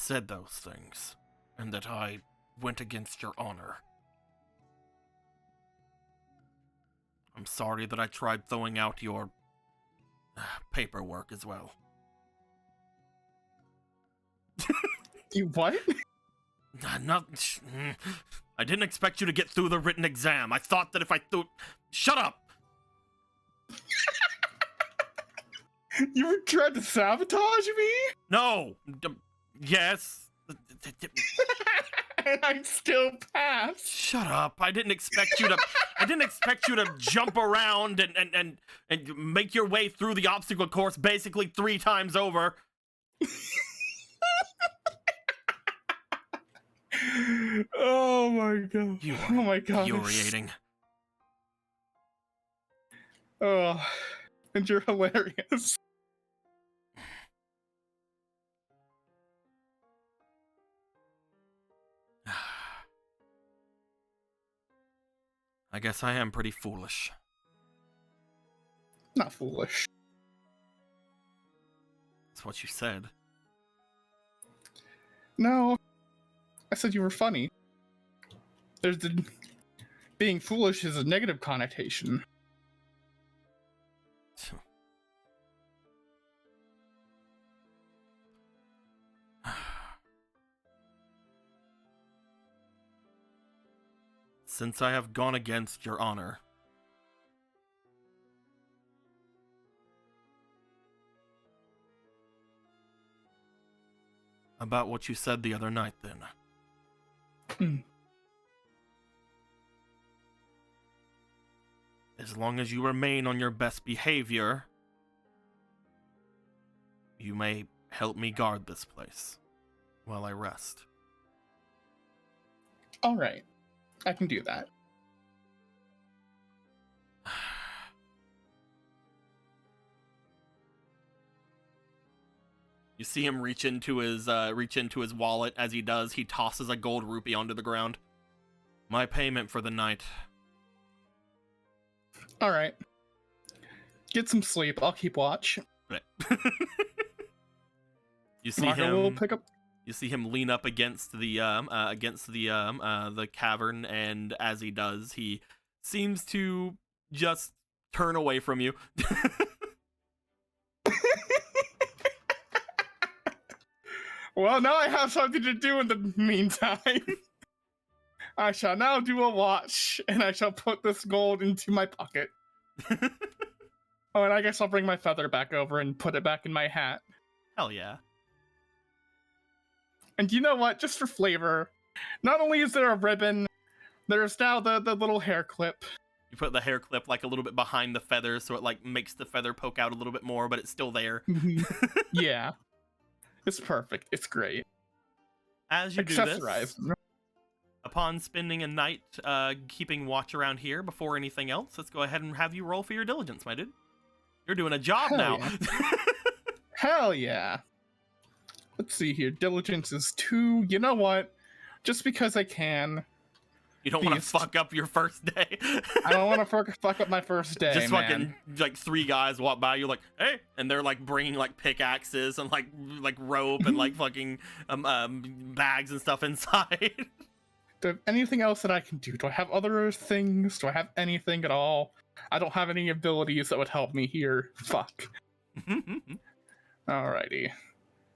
said those things, and that I went against your honor. I'm sorry that I tried throwing out your paperwork as well. You what? I didn't expect you to get through the written exam. I thought that if I threw... Shut up! You were trying to sabotage me? No! Yes. And I still passed. Shut up! I didn't expect you to. I didn't expect you to jump around and make your way through the obstacle course basically 3 times over. Oh my god! You Oh my god! Infuriating. Oh, and you're hilarious. I guess I am pretty foolish. Not foolish. That's what you said. No, I said you were funny. There's the being foolish is a negative connotation. Since I have gone against your honor, about what you said the other night, then. As long as you remain on your best behavior, you may help me guard this place while I rest. All right, I can do that. You see him reach into his wallet. As he does, he tosses a gold rupee onto the ground. My payment for the night. All right. Get some sleep. I'll keep watch. Right. You see Marco will him. pick up. You see him lean up against the cavern, and as he does, he seems to just turn away from you. Well, now I have something to do in the meantime. I shall now do a watch, and I shall put this gold into my pocket. Oh, and I guess I'll bring my feather back over and put it back in my hat. Hell yeah. And you know what? Just for flavor, not only is there a ribbon, there's now the little hair clip. You put the hair clip like a little bit behind the feather, so it like makes the feather poke out a little bit more, but it's still there. Yeah. It's perfect. It's great. As you do this, Accessorize. upon spending a night keeping watch around here before anything else, let's go ahead and have you roll for your diligence, my dude. You're doing a job Hell now. yeah. Hell yeah. Let's see here. Diligence is 2. You know what? Just because I can. You don't want to Beast. fuck up your first day. I don't want to fuck up my first day, Just man. fucking like 3 guys walk by you like, hey, and they're like bringing like pickaxes and like rope and like fucking bags and stuff inside. Do I have anything else that I can do? Do I have other things? Do I have anything at all? I don't have any abilities that would help me here. Fuck. Alrighty.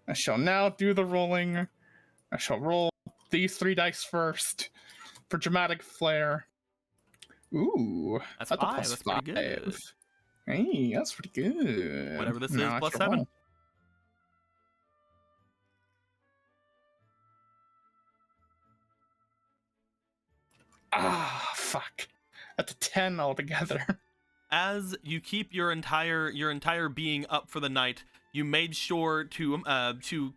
I shall now do the rolling. I shall roll these 3 dice first for dramatic flair. Ooh, That's a 5. plus That's pretty good. Hey, that's pretty good. Whatever this Now is, I plus shall 7. roll. Ah, fuck. That's a 10 altogether. As you keep your entire being up for the night, you made sure to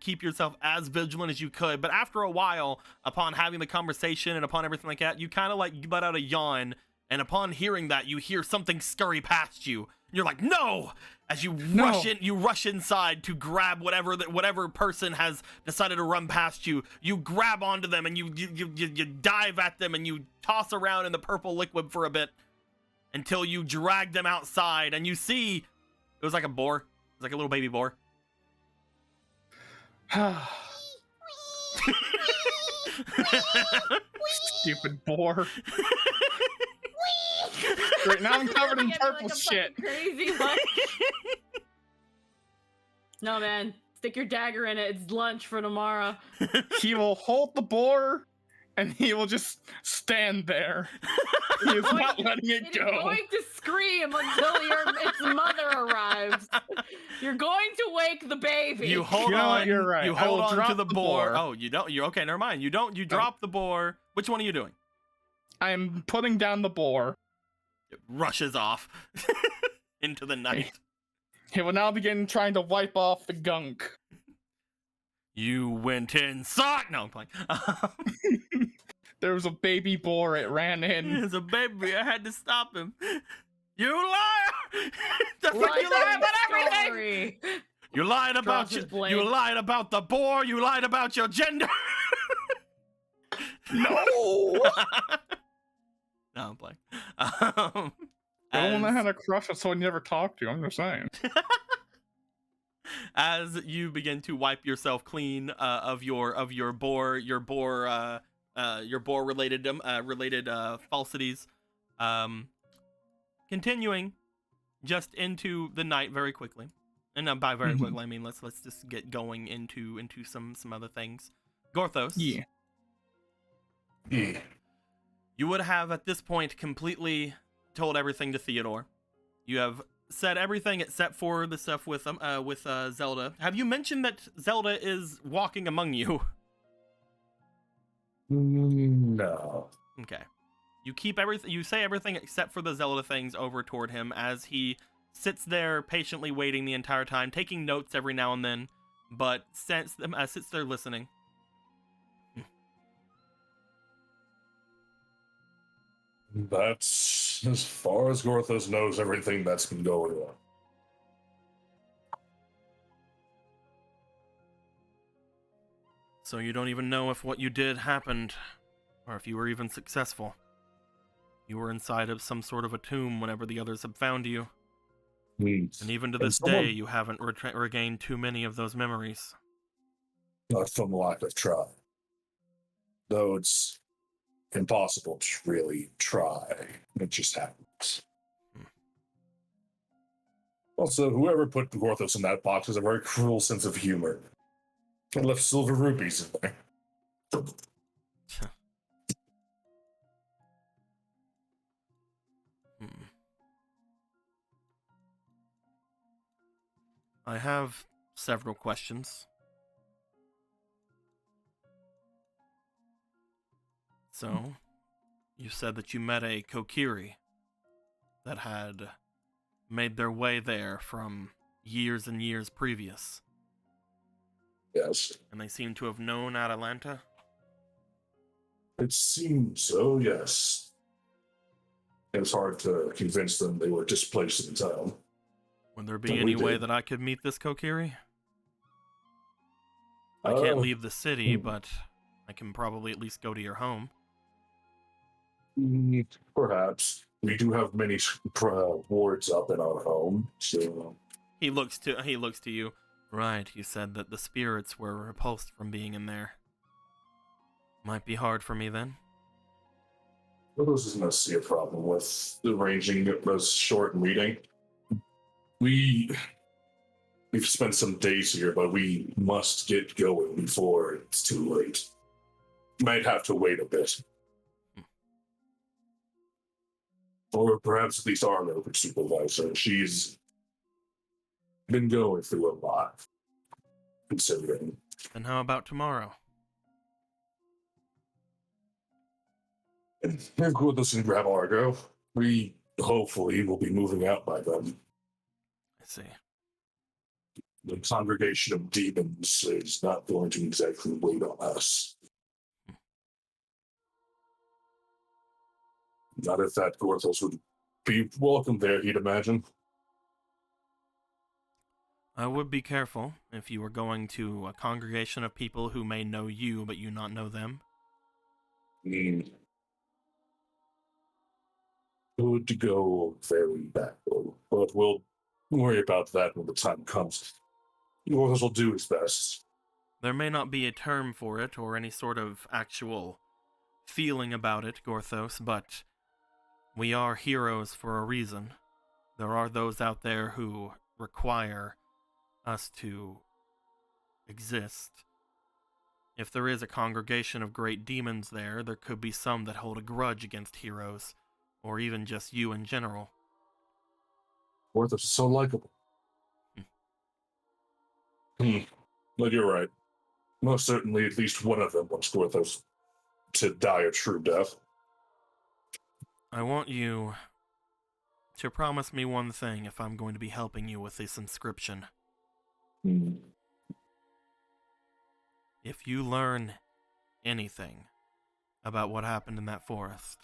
keep yourself as vigilant as you could. But after a while, upon having the conversation and upon everything like that, you kind of like let out a yawn. And upon hearing that, you hear something scurry past you. You're like, no! As you rush inside to grab whatever person has decided to run past you. You grab onto them and you dive at them and you toss around in the purple liquid for a bit until you drag them outside. And you see, it was like a boar. It was like a little baby boar. Stupid boar. Great, now I'm covered in Like purple a shit. fucking crazy one. No, man. Stick your dagger in it. It's lunch for tomorrow. He will hold the boar, and he will just stand there. He is not letting it It is go. going to scream until its mother arrives. You're going to wake the baby. You hold You know what, on. you're right. You I will hold on to drop the the boar. boar. Oh, you don't. You okay? Never mind. You don't. You drop the boar. Which one are you doing? I am putting down the boar. It rushes off into the night. He will now begin trying to wipe off the gunk. You went inside. No, I'm playing. There was a baby boar. It ran in. There's a baby. I had to stop him. You liar! That's what Like you lied about everything. story. You lied about Drops his you. blade. You lied about the boar. You lied about your gender. No! No, I'm playing. I don't know as- how to crush a someone you never talked to. I'm just saying. As you begin to wipe yourself clean of your boar related falsities, continuing just into the night very quickly, and by very quickly I mean let's just get going into some other things. Gorthos, Yeah. you would have at this point completely told everything to Theodore. You have said everything except for the stuff with Zelda. Have you mentioned that Zelda is walking among you? No. Okay. You keep everything. You say everything except for the Zelda things over toward him as he sits there patiently waiting the entire time, taking notes every now and then, but sits there listening. That's as far as Gorthos knows everything that's been going on. So you don't even know if what you did happened, or if you were even successful. You were inside of some sort of a tomb whenever the others have found you. And even to And this day, you haven't regained too many of those memories. Not from lack of try. Though it's impossible to really try. It just happens. Also, whoever put Gorthos in that box has a very cruel sense of humor. And left silver rupees in there. I have several questions. So, you said that you met a Kokiri that had made their way there from years and years previous. Yes. And they seem to have known Atalanta? It seems so, yes. It was hard to convince them they were displaced in town. Would there be We any way did. that I could meet this Kokiri? I can't leave the city, but I can probably at least go to your home. Perhaps. We do have many wards up in our home, so He looks to you. Right, you said that the spirits were repulsed from being in there. Might be hard for me then. this isn't necessarily a problem with arranging a short meeting. We've spent some days here, but we must get going before it's too late. Might have to wait a bit. Or perhaps at least our local supervisor. She's been going through a lot, considering. Then how about tomorrow? And we're good to grab Argo. We hopefully will be moving out by then. I see. The congregation of demons is not going to exactly wait on us. Not if that Gorthos would be welcome there, he'd imagine. I would be careful if you were going to a congregation of people who may know you, but you not know them. Good to go very back, but we'll worry about that when the time comes. Gorthos will do his best. There may not be a term for it or any sort of actual feeling about it, Gorthos, but we are heroes for a reason. There are those out there who require us to exist. If there is a congregation of great demons there, there could be some that hold a grudge against heroes, or even just you in general. Gorthos is so likable. But you're right. Most certainly, at least one of them wants Gorthos to die a true death. I want you to promise me one thing if I'm going to be helping you with this inscription. Hmm. If you learn anything about what happened in that forest.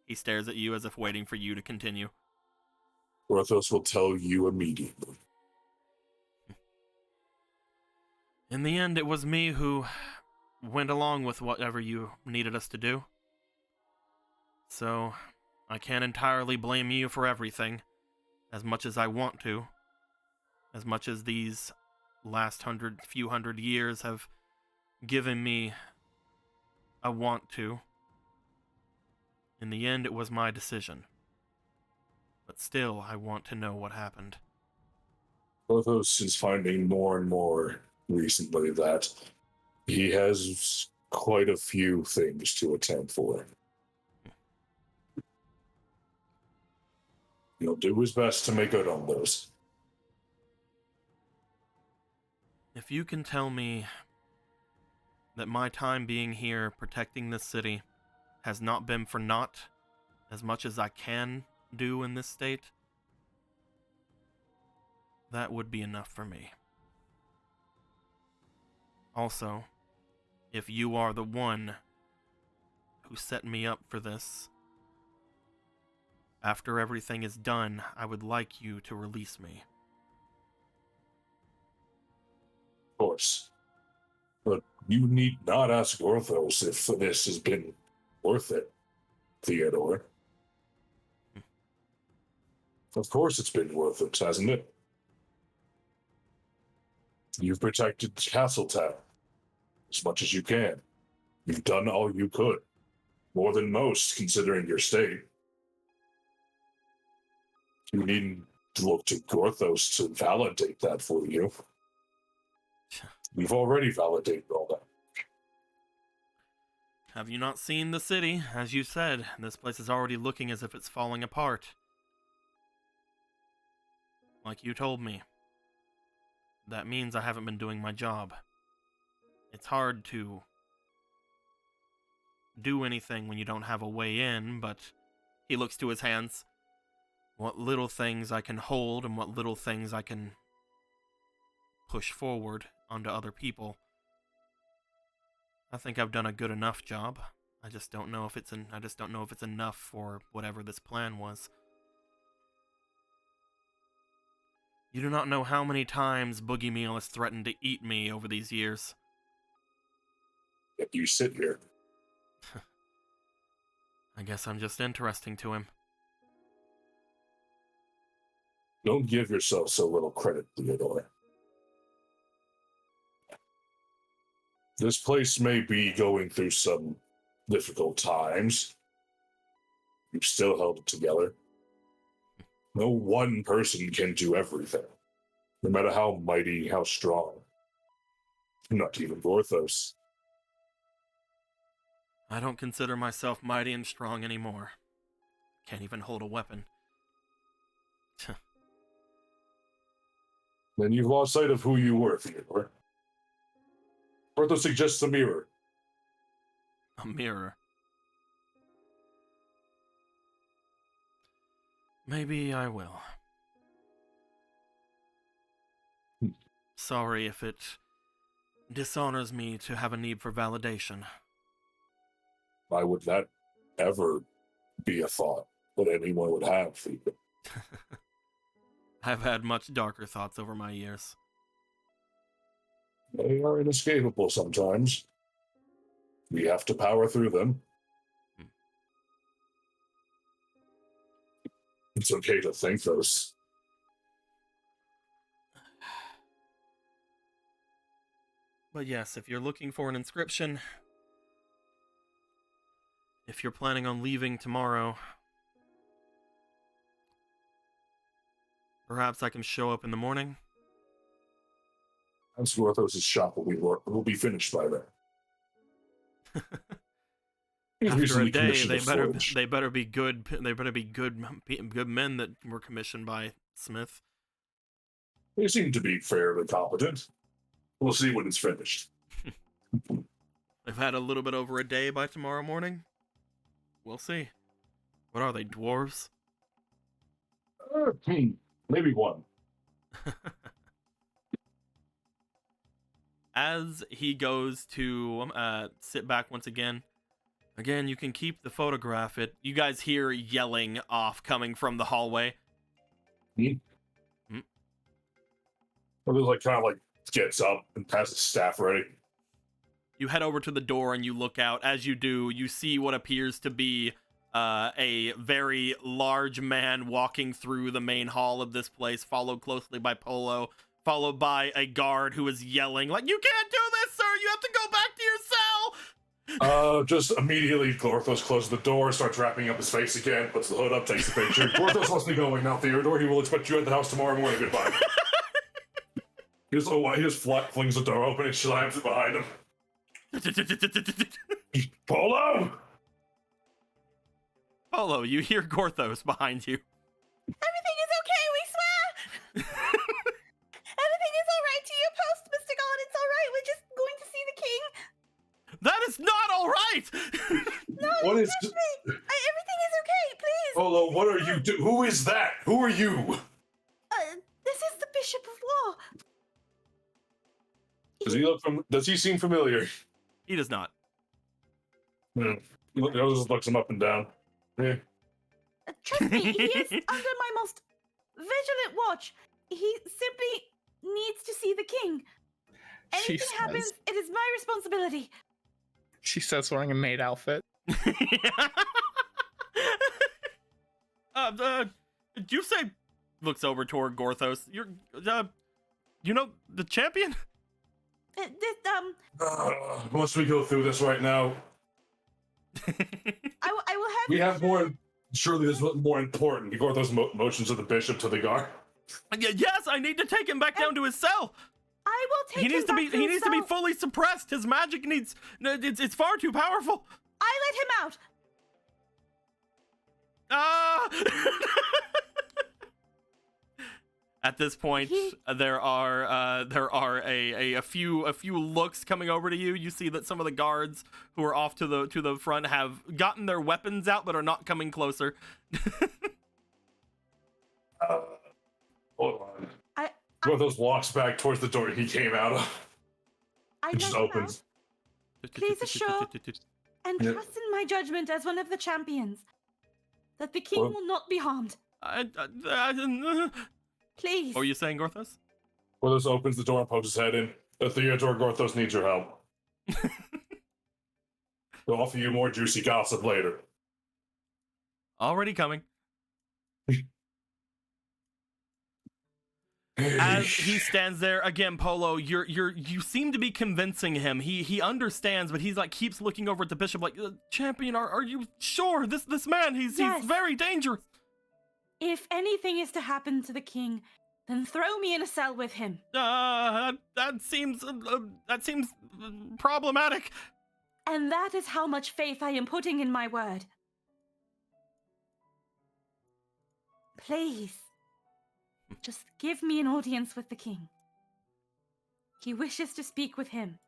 He stares at you as if waiting for you to continue. Gorthos will tell you immediately. In the end, it was me who went along with whatever you needed us to do. So, I can't entirely blame you for everything, as much as I want to. As much as these last few hundred years have given me a want to. In the end, it was my decision. But still, I want to know what happened. Gorthos is finding more and more recently that he has quite a few things to attend for. He'll do his best to make good on those. If you can tell me that my time being here protecting this city has not been for naught, as much as I can do in this state, that would be enough for me. Also, if you are the one who set me up for this, after everything is done, I would like you to release me. Of course. But you need not ask Gorthos if this has been worth it, Theodore. Of course it's been worth it, hasn't it? You've protected Castletown as much as you can. You've done all you could. More than most, considering your state. You needn't look to Gorthos to validate that for you. You've already validated all that. Have you not seen the city? As you said, this place is already looking as if it's falling apart. Like you told me. That means I haven't been doing my job. It's hard to do anything when you don't have a way in, but he looks to his hands. What little things I can hold and what little things I can push forward onto other people. I think I've done a good enough job. I just don't know if it's enough for whatever this plan was. You do not know how many times Boogie Meal has threatened to eat me over these years. Yet you sit here. I guess I'm just interesting to him. Don't give yourself so little credit, Theodore. This place may be going through some difficult times. You've still held it together. No one person can do everything, no matter how mighty, how strong. Not even Gorthos. I don't consider myself mighty and strong anymore. Can't even hold a weapon. Then you've lost sight of who you were, Theodore. Gorthos suggests a mirror. A mirror. Maybe I will. Sorry if it dishonors me to have a need for validation. Why would that ever be a thought that anyone would have, Theodore? I've had much darker thoughts over my years. They are inescapable sometimes. We have to power through them. It's okay to think those. But yes, if you're looking for an inscription, if you're planning on leaving tomorrow, perhaps I can show up in the morning. And Swarthos' shop will be finished by then. He's After recently a day, commissioned they a better forge. be good. They better be good men that were commissioned by Smith. They seem to be fairly competent. We'll see when it's finished. They've had a little bit over a day by tomorrow morning. We'll see. What are they, dwarves? Maybe one. As he goes to sit back once again, you can keep the photograph. You guys hear yelling off coming from the hallway. Well, there's like kind of like gets up and has his staff ready. You head over to the door and you look out. As you do, you see what appears to be a very large man walking through the main hall of this place, followed closely by Polo, followed by a guard who is yelling, like, "You can't do this, sir! You have to go back to your cell!" Just immediately, Gorthos closes the door, starts wrapping up his face again, puts the hood up, takes the picture. Gorthos must be going now, Theodore. He will expect you at the house tomorrow morning. Goodbye. He just flings the door open and slams it behind him. Polo! Polo, you hear Gorthos behind you. Everything is okay, we swear! Everything is alright to your post, Mr. God. It's alright. We're just going to see the king. That is not all right! No, What is... everything is okay, please. Polo, what are you doing? Who is that? Who are you? This is the Bishop of War. Does he seem familiar? He does not. He just looks him up and down. Yeah. Trust me, he is under my most vigilant watch. He simply needs to see the king. Anything happens, it is my responsibility. She says, wearing a maid outfit. Did you say? Looks over toward Gorthos. You know the champion? Once we go through this right now, I will have. we have more. Surely there's more important. You go those motions of the bishop to the guard. Yes, I need to take him back down to his cell. I will take him back to his He needs to be cell. fully suppressed. His magic needs. It's far too powerful. I let him out. At this point, there are a few looks coming over to you. You see that some of the guards who are off to the front have gotten their weapons out, but are not coming closer. Hold on. Gorthos walks back towards the door he came out of. I It just let him opens. out. Please assure and Yeah. trust in my judgment as one of the champions that the king Well- will not be harmed. Please. What were you saying, Gorthos? Gorthos opens the door and pokes his head in. Theodore, Gorthos needs your help. We'll offer you more juicy gossip later. Already coming. As he stands there again, Polo, you seem to be convincing him. He understands, but he's like keeps looking over at the bishop, like, champion, are you sure this man? He's very dangerous. If anything is to happen to the king, then throw me in a cell with him. That seems problematic. And that is how much faith I am putting in my word. Please, just give me an audience with the king. He wishes to speak with him.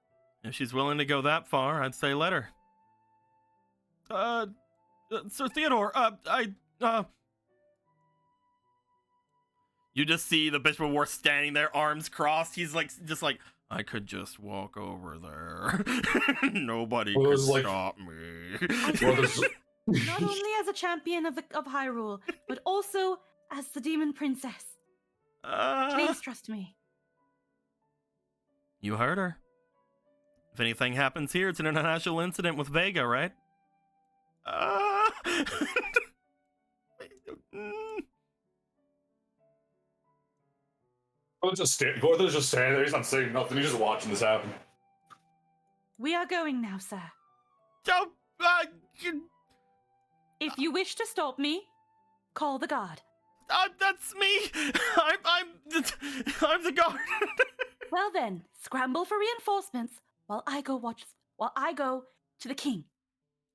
If she's willing to go that far, I'd say let her. Sir Theodore, you just see the Bishop of War standing there, arms crossed. He's like, I could just walk over there. Nobody could stop me. Not only as a champion of Hyrule, but also as the demon princess. Please trust me. You heard her. If anything happens here, it's an international incident with Vega, right? Gorthos just standing there. He's not saying nothing. He's just watching this happen. We are going now, sir. Don't. If you wish to stop me, call the guard. That's me. I'm the guard. Well then, scramble for reinforcements while I go to the king.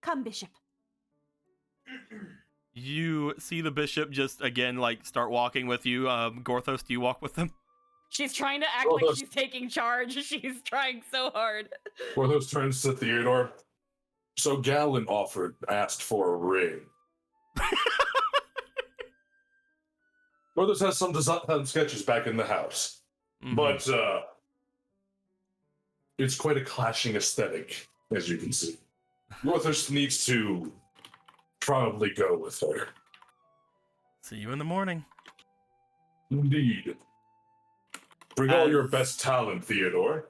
Come, Bishop. You see the bishop just again like start walking with you. Gorthos, do you walk with them? She's trying to act like she's taking charge. She's trying so hard. Gorthos turns to Theodore. So Galen asked for a ring. Gorthos has some sketches back in the house. Mhm. But it's quite a clashing aesthetic, as you can see. Gorthos needs to probably go with her. See you in the morning. Indeed. Bring all your best talent, Theodore.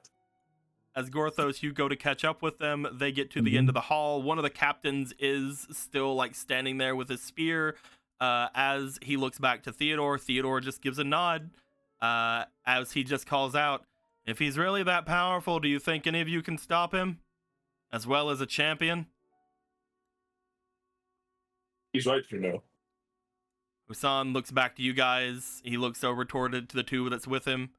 As Gorthos, you go to catch up with them. They get to the end of the hall. One of the captains is still like standing there with his spear. As he looks back to Theodore, Theodore just gives a nod. As he just calls out, "If he's really that powerful, do you think any of you can stop him? As well as a champion?" He's right, you know. Husan looks back to you guys. He looks over toward to the two that's with him.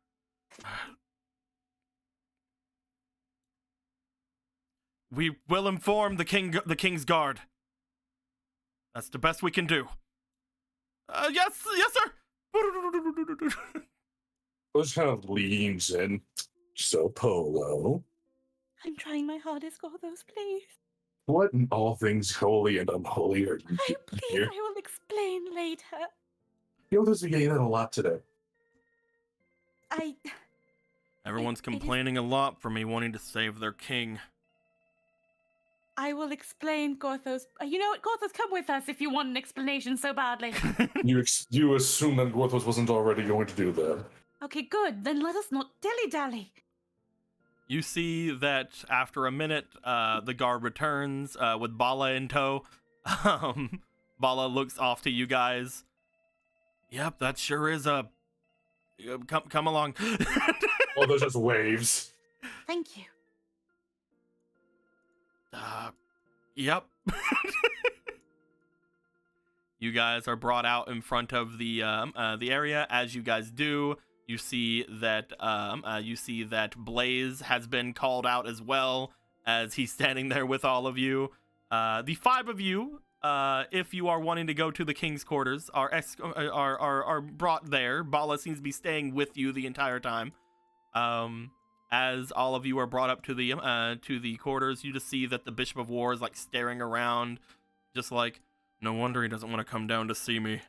We will inform the king's guard. That's the best we can do. Yes, sir. Those kind of leans in. So, Polo, I'm trying my hardest, Gorthos, please. what in all things holy and unholy are you doing Please, here? I will explain later. Gorthos been getting that a lot today. Everyone's It is- complaining a lot for me wanting to save their king. I will explain, Gorthos. You know what, Gorthos, come with us if you want an explanation so badly. You assume that Gorthos wasn't already going to do that. Okay, good. Then let us not dilly-dally. You see that after a minute, the guard returns with Bala in tow. Bala looks off to you guys. Yep, that sure is a... Come along. Oh, there's just waves. Thank you. Yep. You guys are brought out in front of the area. As you guys do, you see that Blaze has been called out as well, as he's standing there with all of you. The five of you, if you are wanting to go to the king's quarters, are brought there. Bala seems to be staying with you the entire time. As all of you are brought up to the quarters, you just see that the Bishop of War is like staring around, just like, no wonder he doesn't want to come down to see me.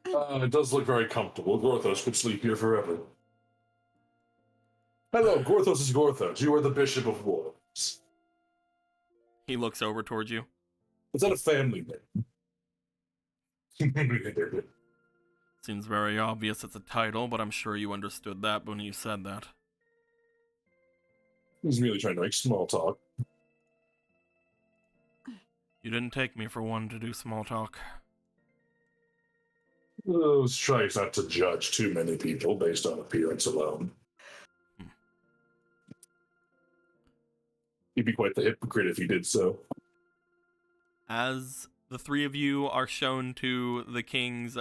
It does look very comfortable. Gorthos could sleep here forever. Hello, Gorthos is Gorthos. You are the Bishop of War. He looks over towards you. Is that a family name? Seems very obvious it's a title, but I'm sure you understood that when you said that. He's really trying to make small talk. You didn't take me for one to do small talk. Let's try not to judge too many people based on appearance alone. He'd be quite the hypocrite if he did so. As the three of you are shown to the king's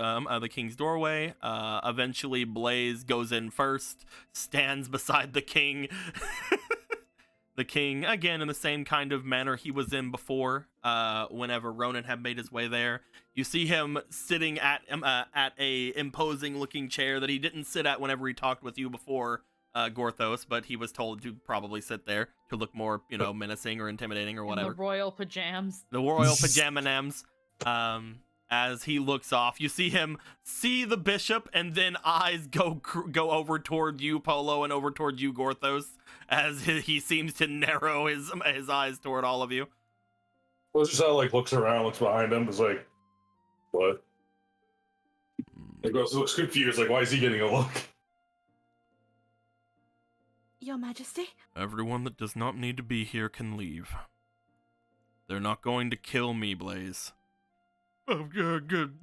doorway, eventually Blaze goes in first, stands beside the king. The king, again, in the same kind of manner he was in before, whenever Ronan had made his way there. You see him sitting at a imposing-looking chair that he didn't sit at whenever he talked with you before, Gorthos, but he was told to probably sit there to look more, menacing or intimidating or whatever. The royal pajamas. The royal pajamanams. As he looks off, you see him see the bishop, and then eyes go over toward you, Polo, and over toward you, Gorthos, as he seems to narrow his eyes toward all of you. Well, it's just how looks around, looks behind him, is like, what? And Gorthos looks confused, like, why is he getting a look? Your Majesty? Everyone that does not need to be here can leave. They're not going to kill me, Blaze. Oh, good.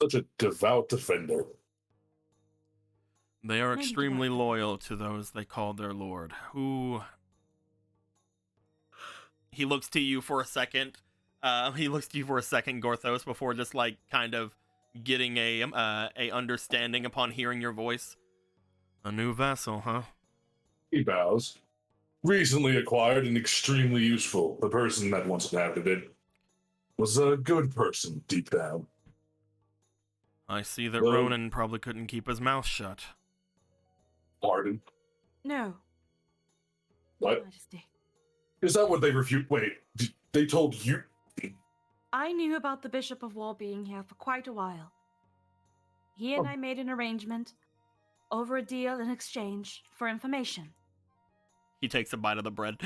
Such a devout defender. They are Maybe extremely devout. loyal to those they call their lord. Who? He looks to you for a second. Gorthos, before just like kind of getting a understanding upon hearing your voice. A new vassal, huh? He bows. Recently acquired and extremely useful. The person that once inhabited it was a good person deep down. I see that Well- Ronan probably couldn't keep his mouth shut. Pardon? No, What? Majesty. Is that what they refute? Wait, they told you? I knew about the Bishop of War being here for quite a while. He and Oh. I made an arrangement over a deal in exchange for information. He takes a bite of the bread.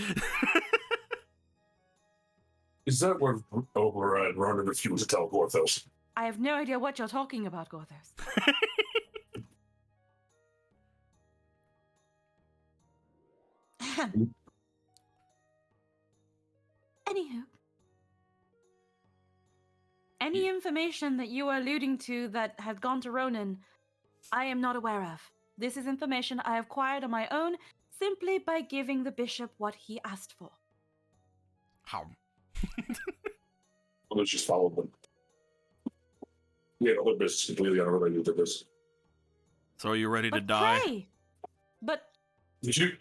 Is that what Oberyn and Ronan refused to tell Gorthos? I have no idea what you're talking about, Gorthos. Anywho, any information that you are alluding to that had gone to Ronan, I am not aware of. This is information I acquired on my own simply by giving the bishop what he asked for. How? Let's just follow them. Yeah, other business completely unrelated to this. So are you ready to But die? pray! But Did you?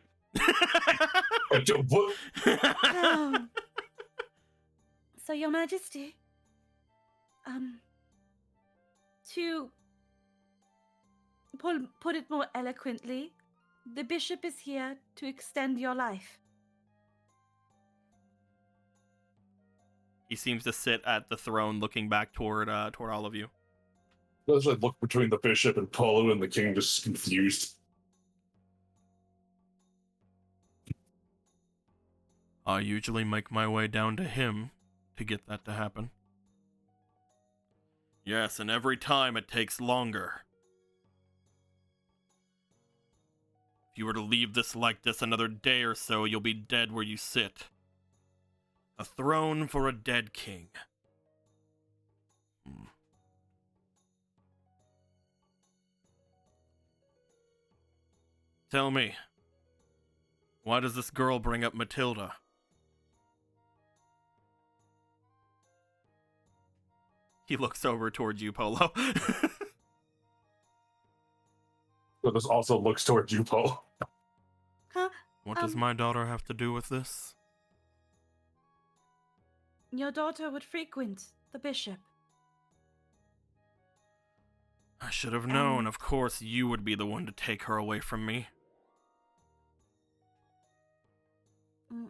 What? oh. So, Your Majesty, to put it more eloquently, the bishop is here to extend your life. He seems to sit at the throne, looking back toward all of you. There's like look between the bishop and Polo, and the king just confused. I usually make my way down to him to get that to happen. Yes, and every time it takes longer. If you were to leave this like this another day or so, you'll be dead where you sit. A throne for a dead king. Tell me, why does this girl bring up Matilda? He looks over towards you, Polo. But this also looks toward you, Polo. Huh? What does my daughter have to do with this? Your daughter would frequent the bishop. I should have known. Of course, you would be the one to take her away from me. Mm.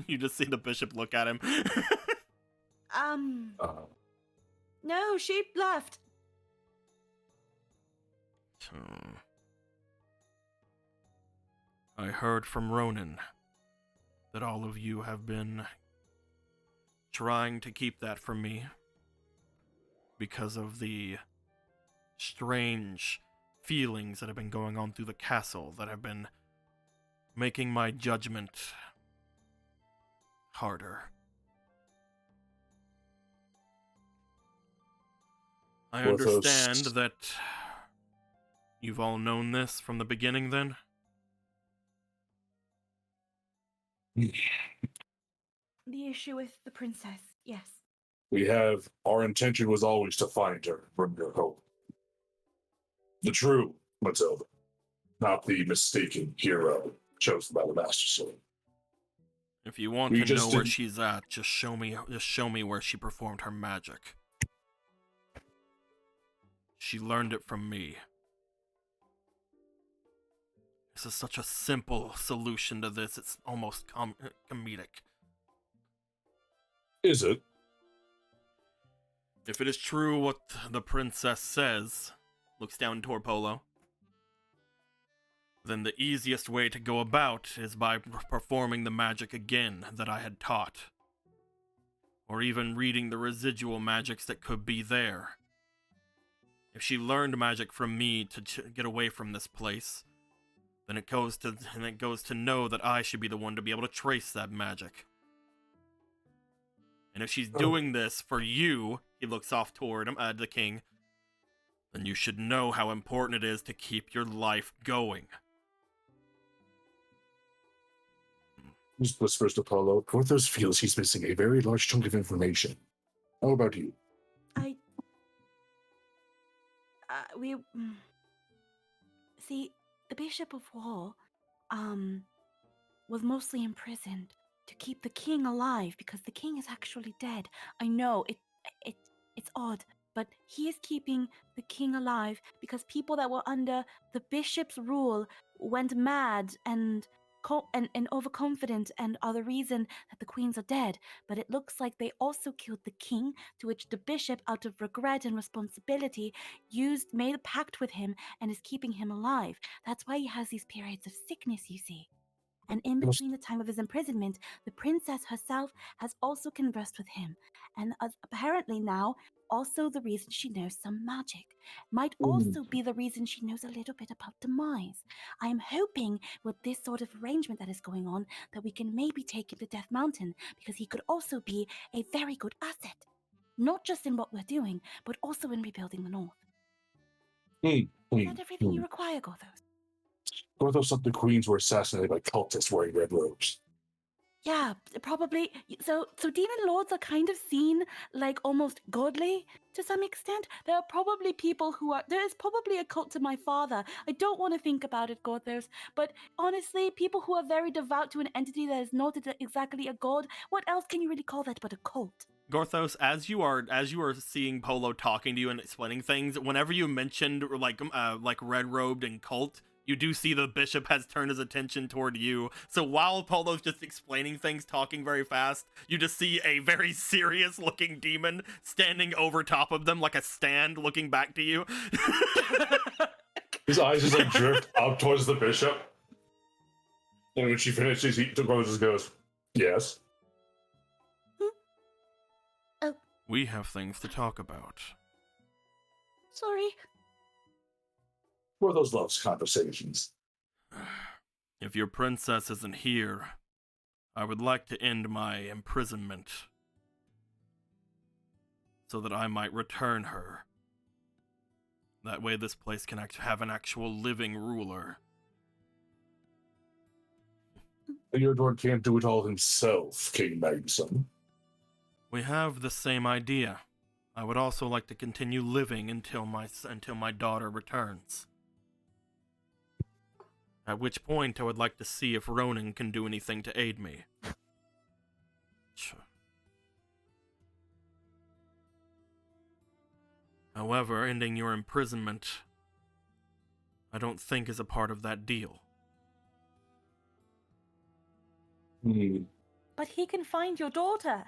You just see the bishop look at him. No, she left. I heard from Ronan that all of you have been trying to keep that from me because of the strange feelings that have been going on through the castle that have been making my judgment harder. I understand that you've all known this from the beginning, then? The issue with the princess, yes. Our intention was always to find her, bring her home. The true Matilda, not the mistaken hero chosen by the Master Sword. If you want to know where she's at, just show me where she performed her magic. She learned it from me. This is such a simple solution to this, it's almost comedic. Is it? If it is true what the princess says, looks down toward Polo, then the easiest way to go about is by performing the magic again that I had taught. Or even reading the residual magics that could be there. If she learned magic from me to get away from this place, then it goes to know that I should be the one to be able to trace that magic. And if she's doing this for you, he looks off toward the king, then you should know how important it is to keep your life going. He whispers to Apollo. Porthos feels he's missing a very large chunk of information. How about you? See, the Bishop of War, was mostly imprisoned to keep the king alive because the king is actually dead. I know it's odd, but he is keeping the king alive because people that were under the bishop's rule went mad and overconfident and are the reason that the queens are dead. But it looks like they also killed the king, to which the bishop, out of regret and responsibility, made a pact with him and is keeping him alive. That's why he has these periods of sickness, you see. And in between the time of his imprisonment, the princess herself has also conversed with him, and apparently now also the reason she knows some magic. Might also be the reason she knows a little bit about demise. I am hoping with this sort of arrangement that is going on that we can maybe take him to Death Mountain, because he could also be a very good asset. Not just in what we're doing, but also in rebuilding the North. Is that everything you require, Gothos? Porthos thought the queens were assassinated by cultists wearing red robes. Yeah, probably. So demon lords are kind of seen like almost godly to some extent. There are probably people who are. There is probably a cult to my father. I don't want to think about it, Gothos, but honestly, people who are very devout to an entity that is not exactly a god. What else can you really call that but a cult? Gorthos, as you are seeing Polo talking to you and explaining things, whenever you mentioned like red robed and cult, you do see the bishop has turned his attention toward you. So while Polo's just explaining things, talking very fast, you just see a very serious looking demon standing over top of them like a stand looking back to you. His eyes just like drift out towards the bishop. And when she finishes, he just goes, "Yes." We have things to talk about. Sorry. What are those loves conversations? If your princess isn't here, I would like to end my imprisonment so that I might return her. That way this place can have an actual living ruler. Theodore can't do it all himself, King Magnuson. We have the same idea. I would also like to continue living until my daughter returns. At which point I would like to see if Ronan can do anything to aid me. However, ending your imprisonment, I don't think is a part of that deal. But he can find your daughter.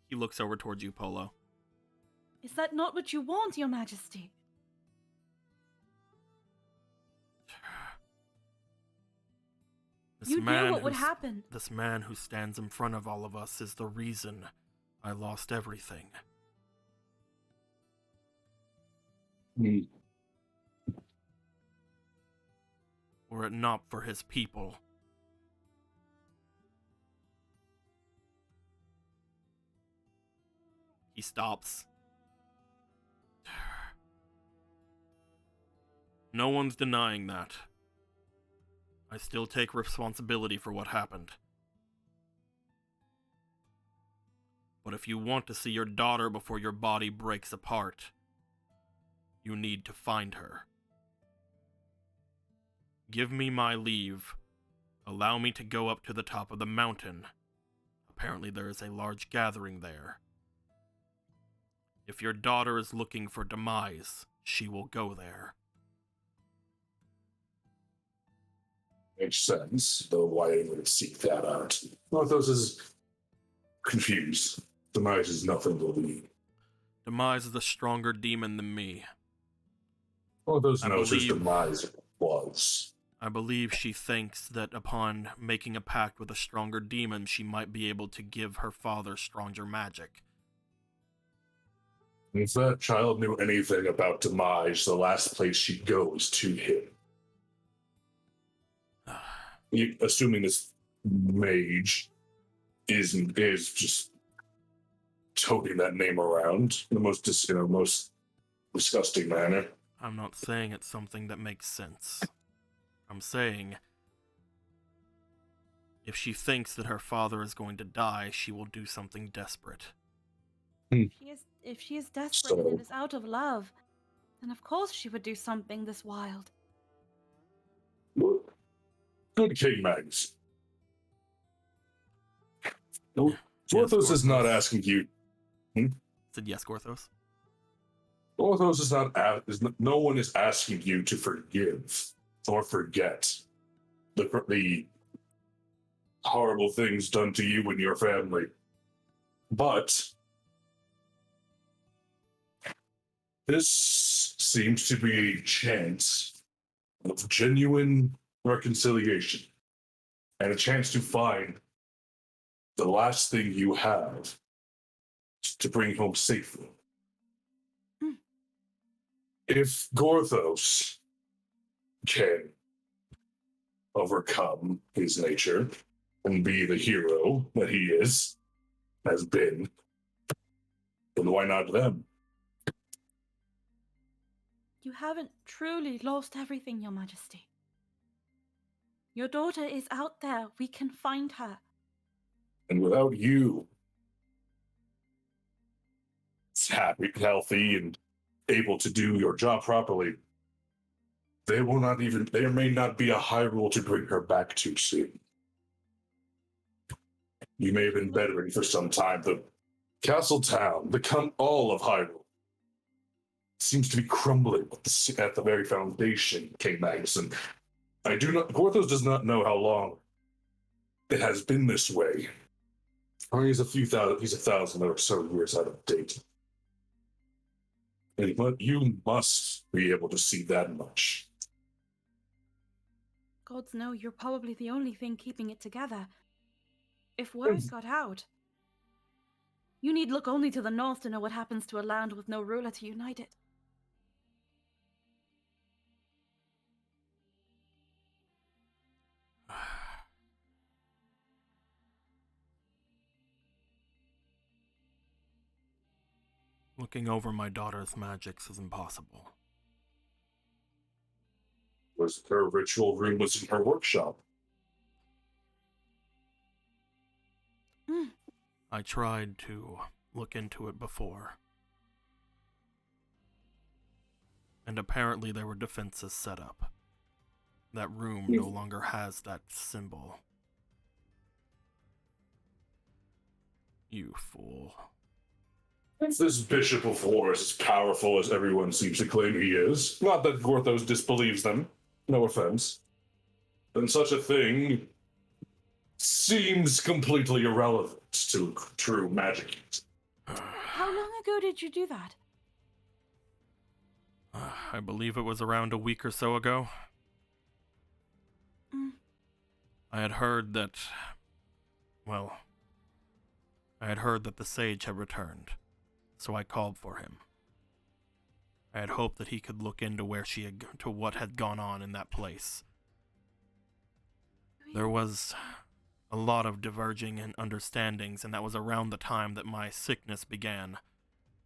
He looks over towards you, Polo. Is that not what you want, Your Majesty? You knew what would happen. This man who stands in front of all of us is the reason I lost everything. Were it not for his people, he stops. No one's denying that. I still take responsibility for what happened. But if you want to see your daughter before your body breaks apart, you need to find her. Give me my leave. Allow me to go up to the top of the mountain. Apparently there is a large gathering there. If your daughter is looking for demise, she will go there. Makes sense, though why anyone would seek that out? Porthos is confused. Demise is nothing to lead. Demise is a stronger demon than me. Porthos knows his demise was. I believe she thinks that upon making a pact with a stronger demon, she might be able to give her father stronger magic. If that child knew anything about demise, the last place she'd go is to him. Assuming this mage is just toting that name around in the most most disgusting manner. I'm not saying it's something that makes sense. I'm saying if she thinks that her father is going to die, she will do something desperate. If she is desperate and So- it is out of love, then of course she would do something this wild. Good King Mags. No, Yes, Gorthos is not Gorthos. asking you. Said yes, Gorthos. Gorthos is not. No one is asking you to forgive or forget the horrible things done to you and your family. But this seems to be a chance of genuine reconciliation and a chance to find the last thing you have to bring home safely. Mm. If Gorthos can overcome his nature and be the hero that he has been, then why not them? You haven't truly lost everything, Your Majesty. Your daughter is out there. We can find her. And without you, happy, healthy, and able to do your job properly, there may not be a Hyrule to bring her back to soon. You may have been bettering for some time. The castle town, all of Hyrule, seems to be crumbling at the very foundation, King Magnuson. Gorthos does not know how long it has been this way. Or he's 1,000 or so years out of date. But you must be able to see that much. Gods know you're probably the only thing keeping it together. If word got out, you need look only to the north to know what happens to a land with no ruler to unite it. Looking over my daughter's magics is impossible. Her ritual room was in her workshop. I tried to look into it before. And apparently there were defenses set up. That room no longer has that symbol. You fool. If this Bishop of War is as powerful as everyone seems to claim he is, not that Gorthos disbelieves them, no offense, then such a thing seems completely irrelevant to true magic. How long ago did you do that? I believe it was around a week or so ago. I had heard that the sage had returned, so I called for him. I had hoped that he could look into what had gone on in that place. There was a lot of diverging understandings, and that was around the time that my sickness began.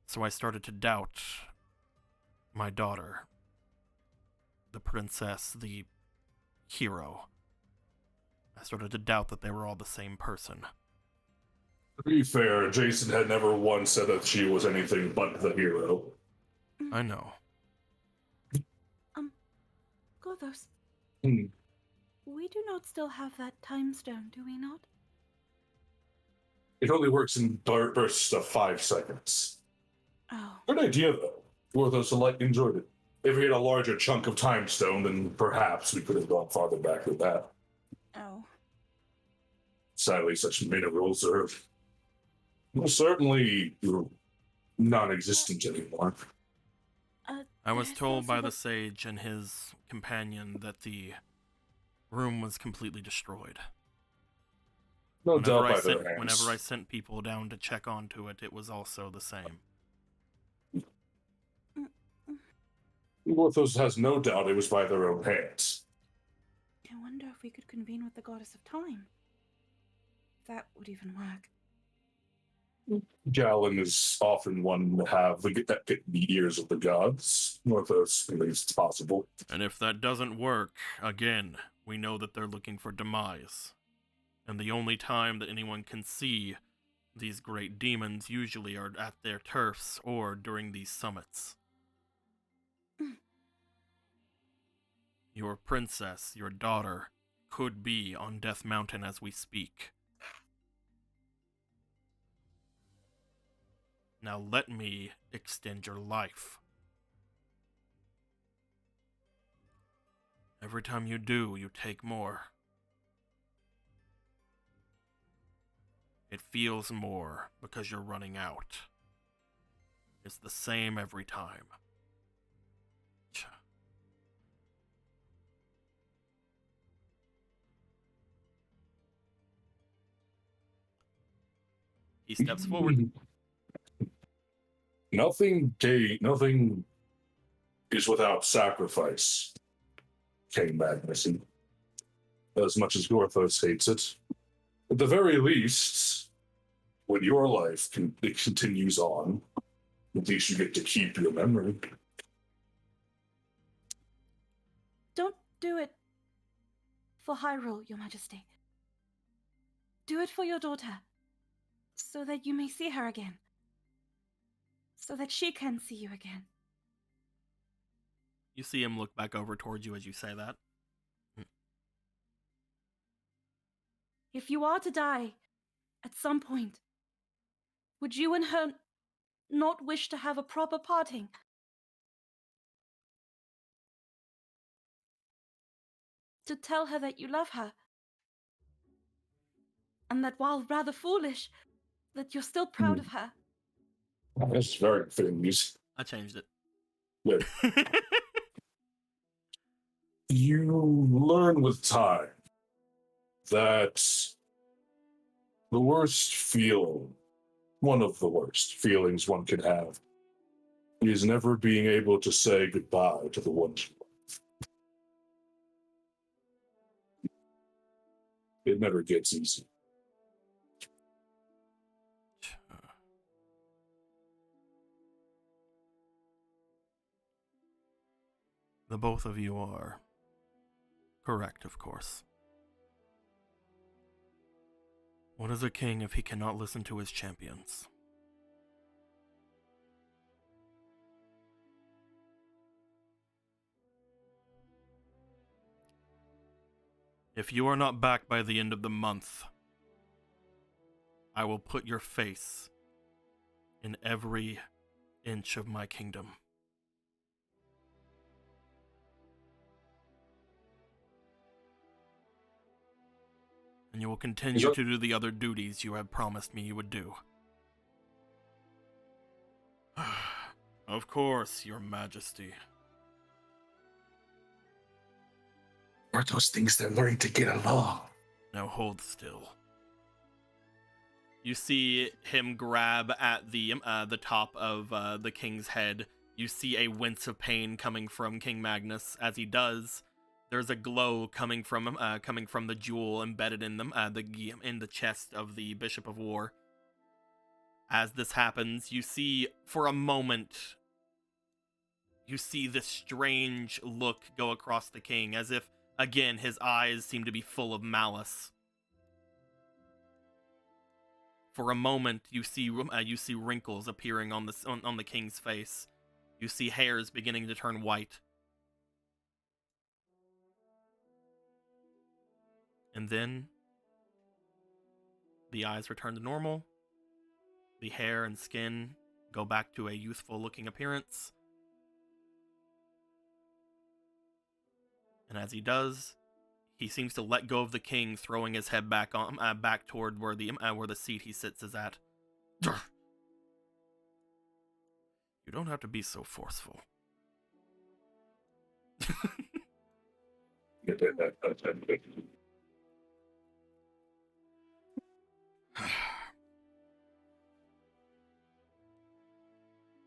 So I started to doubt my daughter, the princess, the hero. I started to doubt that they were all the same person. To be fair, Jason had never once said that she was anything but the hero. I know. Gothos, Hmm. we do not still have that time stone, do we not? It only works in bursts of 5 seconds. Oh. Good idea, though. Gorthos enjoyed it. If we had a larger chunk of time stone, then perhaps we could have gone farther back with that. Oh. Sadly, such minerals are certainly non-existent anymore. I was There's told also by the sage and his companion that the room was completely destroyed. No doubt by their hands. Whenever I sent people down to check onto it, it was also the same. Gorthos has no doubt it was by their own hands. I wonder if we could convene with the goddess of time. that would even work. Galen is often one to have the ears of the gods. Northos believes it's possible. And if that doesn't work, again, we know that they're looking for demise. And the only time that anyone can see these great demons usually are at their turfs or during these summits. Your princess, your daughter, could be on Death Mountain as we speak. Now let me extend your life. Every time you do, you take more. It feels more because you're running out. It's the same every time. He steps forward. Nothing is without sacrifice, King Magnuson. As much as Gorthos hates it, at the very least, when your life it continues on, at least you get to keep your memory. Don't do it for Hyrule, Your Majesty. Do it for your daughter, so that you may see her again. So that she can see you again. You see him look back over towards you as you say that. If you are to die at some point, would you and her not wish to have a proper parting? To tell her that you love her. And that while rather foolish, that you're still proud of her. That's very fitting news. I changed it. Yeah. You learn with time that the worst feeling, one of the worst feelings one can have, is never being able to say goodbye to the ones you love. It never gets easy. The both of you are correct, of course. What is a king if he cannot listen to his champions? If you are not back by the end of the month, I will put your face in every inch of my kingdom. And you will continue to do the other duties you have promised me you would do. Of course, Your Majesty. Are those things they're learning to get along? Now hold still. You see him grab at the top of the king's head. You see a wince of pain coming from King Magnus. As he does, there's a glow coming from the jewel embedded in them, in the chest of the Bishop of War. As this happens, you see for a moment, you see this strange look go across the king, as if again his eyes seem to be full of malice. For a moment, you see wrinkles appearing on the king's face. You see hairs beginning to turn white. And then the eyes return to normal. The hair and skin go back to a youthful-looking appearance. And as he does, he seems to let go of the king, throwing his head back toward where the seat he sits is at. You don't have to be so forceful.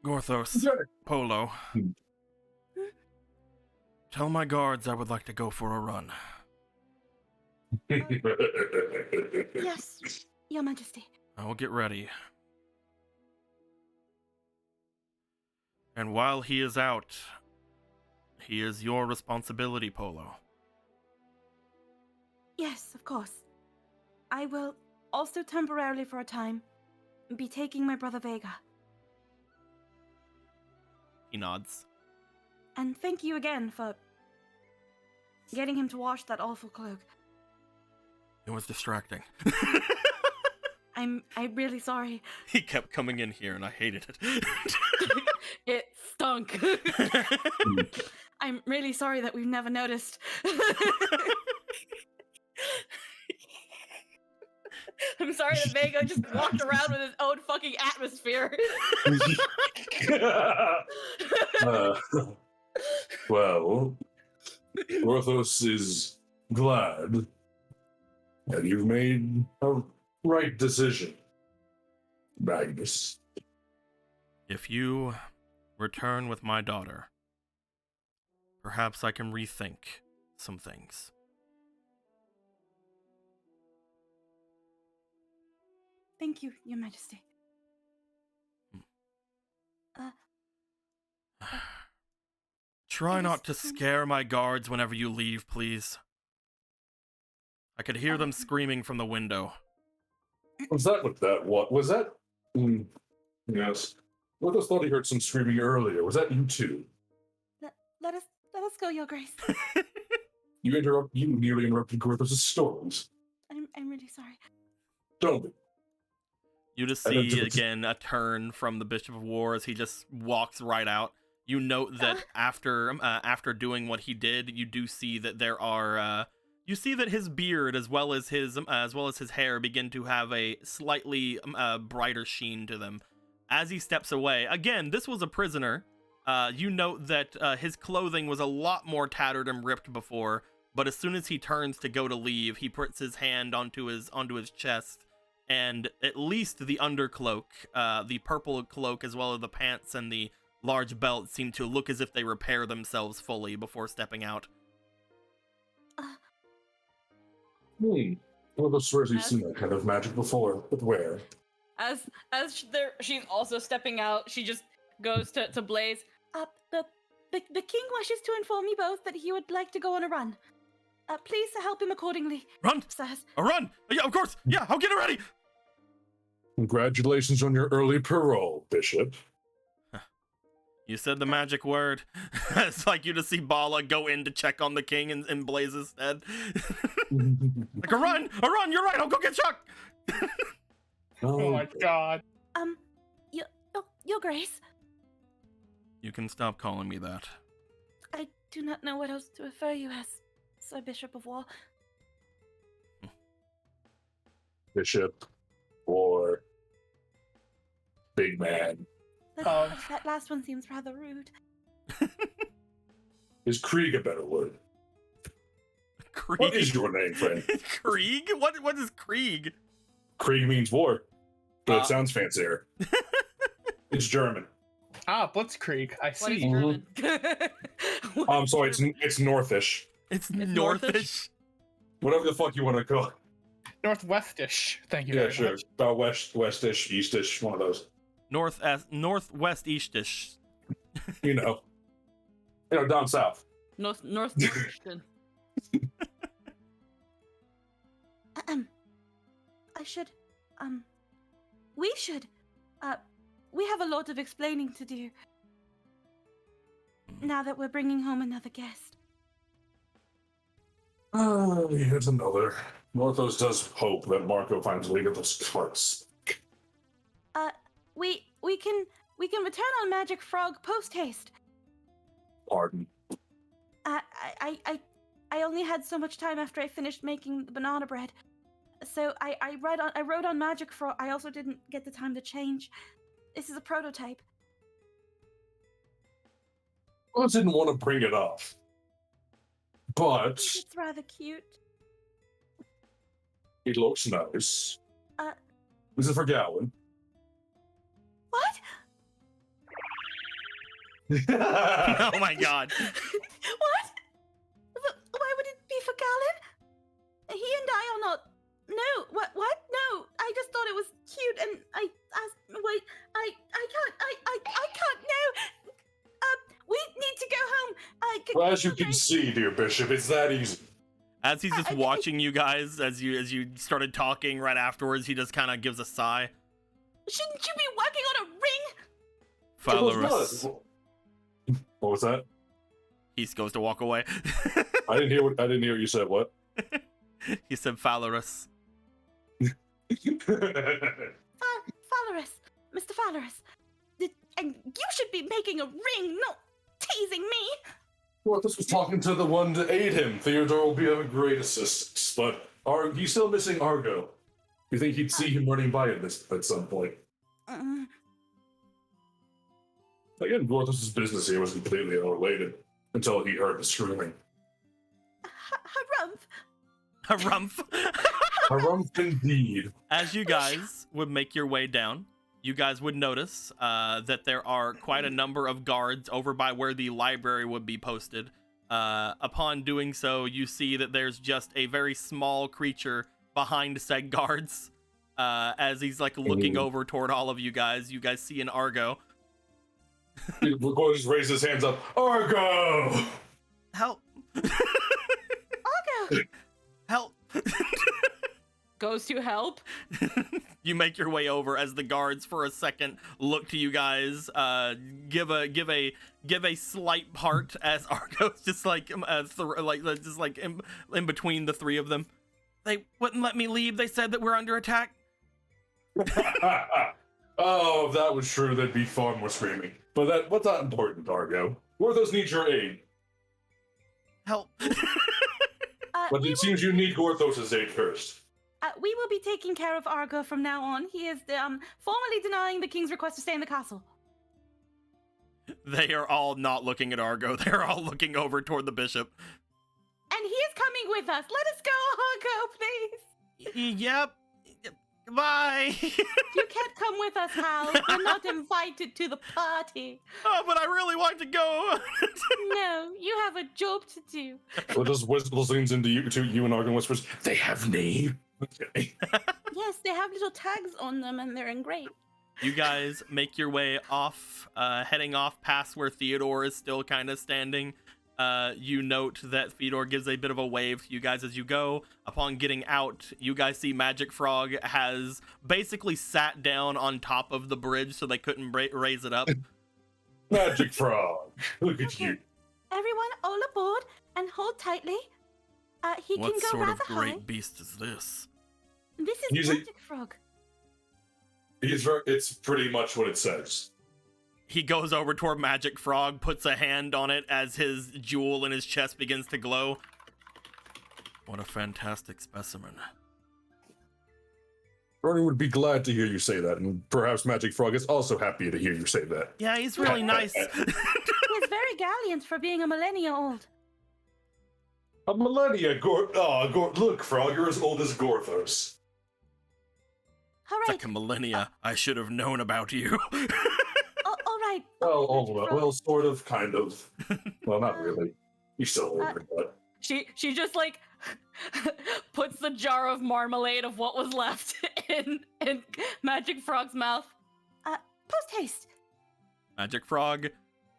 Gorthos, Polo. Tell my guards I would like to go for a run. Yes, Your Majesty. I will get ready. And while he is out, he is your responsibility, Polo. Yes, of course. I will also temporarily for a time be taking my brother Vega. He nods. And thank you again for getting him to wash that awful cloak. It was distracting. I'm really sorry. He kept coming in here and I hated it. It stunk. I'm really sorry that we've never noticed. I'm sorry that Vega just walked around with his own fucking atmosphere. Well, Orthos is glad that you've made a right decision, Magnus. If you return with my daughter, perhaps I can rethink some things. Thank you, Your Majesty. Try It not to is fine. scare my guards whenever you leave, please. I could hear them Okay. screaming from the window. Was that what that what was that? Yes. Orthos thought he heard some screaming earlier. Was that you two? Let us go, Your Grace. You nearly interrupted Orthos' stories. I'm really sorry. Don't be. You just I don't see do it. again a turn from the Bishop of War as he just walks right out. You note that after doing what he did, you do see that there are you see that his beard as well as his hair begin to have a slightly brighter sheen to them. As he steps away, again, this was a prisoner. You note that his clothing was a lot more tattered and ripped before, but as soon as he turns to go to leave, he puts his hand onto his chest, and at least the undercloak, the purple cloak, as well as the pants and the large belt seem to look as if they repair themselves fully before stepping out. Orthos swears he's As- seen that kind of magic before, but where? As she's also stepping out, she just goes to Blaze. The king wishes to inform you both that he would like to go on a run. Please help him accordingly. Run! Sirs. A run! Yeah, of course! Yeah, I'll get it ready! Congratulations on your early parole, Bishop. You said the magic word. It's like you just see Bala go in to check on the king in Blaze's head. Like, a run! You're right, I'll go get Chuck! Oh my god. Your Grace, You can stop calling me that. I do not know what else to refer you as, Sir Bishop of War. Bishop or big man. That last one seems rather rude. Is Krieg a better word? Krieg? What is your name, friend? Krieg? What is Krieg? Krieg means war, but Ah. it sounds fancier. It's German. Blitzkrieg. I What is see. German? I'm sorry, it's Northish. It's Northish? Northish. Whatever the fuck you want to call it. Northwestish. Thank you Yeah, very sure. much. About westish, eastish, one of those. Northwest Eastish. You know. Down south. Northwestern. We have a lot of explaining to do. Now that we're bringing home another guest. Here's another. Northos does hope that Marco finds a lead of those carts. We can return on Magic Frog post haste. Pardon. I only had so much time after I finished making the banana bread, so I wrote on Magic Frog. I also didn't get the time to change. This is a prototype. I didn't want to bring it up. But It's rather cute. it looks nice. This is for Gowan. What? Oh my god. What? Why would it be for Galen? He and Well, as you can see, dear Bishop, it's that easy. As he's just watching you guys, as you started talking right afterwards, he just kind of gives a sigh. Shouldn't you be working on a ring? Valorous. What was that? He goes to walk away. I didn't hear what you said. What? He said Valorous. Valorous, Mr. Valorous. And you should be making a ring, not teasing me. Well, this was talking to the one to aid him. Theodore will be of a great assistance, but he's still missing Argo. You think he'd see him running by at some point? Again, Gorthos' business here was completely unrelated until he heard the screaming. Harumph. Harumph indeed. As you guys would make your way down, you guys would notice that there are quite a number of guards over by where the library would be posted. Upon doing so, you see that there's just a very small creature behind said guards. As he's like looking over toward all of you guys see an Argo. Gorthos just raises his hands up. Argo! Help! Argo! Help! Goes to help. You make your way over as the guards for a second look to you guys, give a slight part as Argo's just like in between the three of them. They wouldn't let me leave. They said that we're under attack. Oh, if that was true, there'd be far more screaming. But what's not important, Argo. Gorthos needs your aid. Help. But it seems you need Gorthos' aid first. We will be taking care of Argo from now on. He is formally denying the king's request to stay in the castle. They are all not looking at Argo. They're all looking over toward the bishop. And he is coming with us. Let us go, Argo, please. Yep. Bye. You can't come with us, Hal. You're not invited to the party. Oh, but I really want to go. No, you have a job to do. Well, just leans into you and Argo and whispers, they have names. Okay. Yes, they have little tags on them and they're engraved. You guys make your way off, heading off past where Theodore is still kind of standing. You note that Theodore gives a bit of a wave to you guys as you go. Upon getting out, you guys see Magic Frog has basically sat down on top of the bridge so they couldn't raise it up. Magic Frog, look at you. Everyone, all aboard and hold tightly. He What can go sort rather of great high. beast is this? This is He's Magic Frog. It's pretty much what it says. He goes over toward Magic Frog, puts a hand on it as his jewel in his chest begins to glow. What a fantastic specimen. Bernie would be glad to hear you say that, and perhaps Magic Frog is also happy to hear you say that. Yeah, he's really nice. He is very gallant for being a millennia old. A millennia, look, Frog, you're as old as Gorthos. All right. It's like a millennia. I should have known about you. All right. Well, sort of, kind of. Well, not really. You're still older, but... She just like puts the jar of marmalade of what was left in Magic Frog's mouth. Post haste. Magic Frog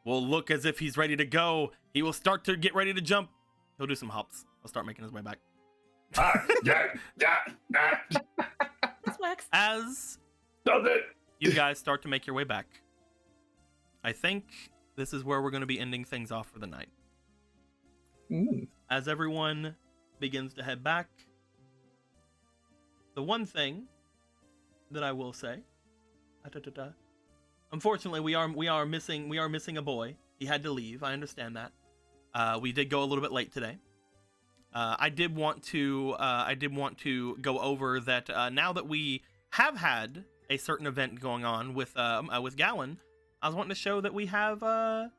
will look as if he's ready to go. He will start to get ready to jump. He'll do some hops. He'll start making his way back. This works. As Does it? you guys start to make your way back, I think this is where we're going to be ending things off for the night. As everyone begins to head back, the one thing that I will say, unfortunately, we are missing a boy. He had to leave. I understand that. We did go a little bit late today. I did want to go over that now that we have had a certain event going on with Gallon. I was wanting to show that we have some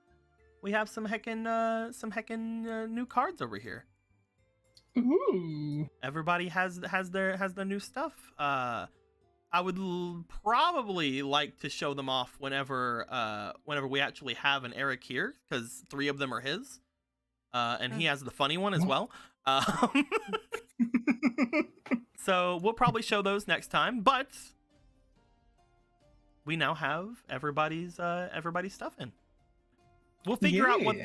heckin' new cards over here. Ooh. Everybody has their new stuff. I would probably like to show them off whenever we actually have an Eric here, because 3 of them are his, and he has the funny one as well. So we'll probably show those next time, but we now have everybody's stuff in. We'll figure out what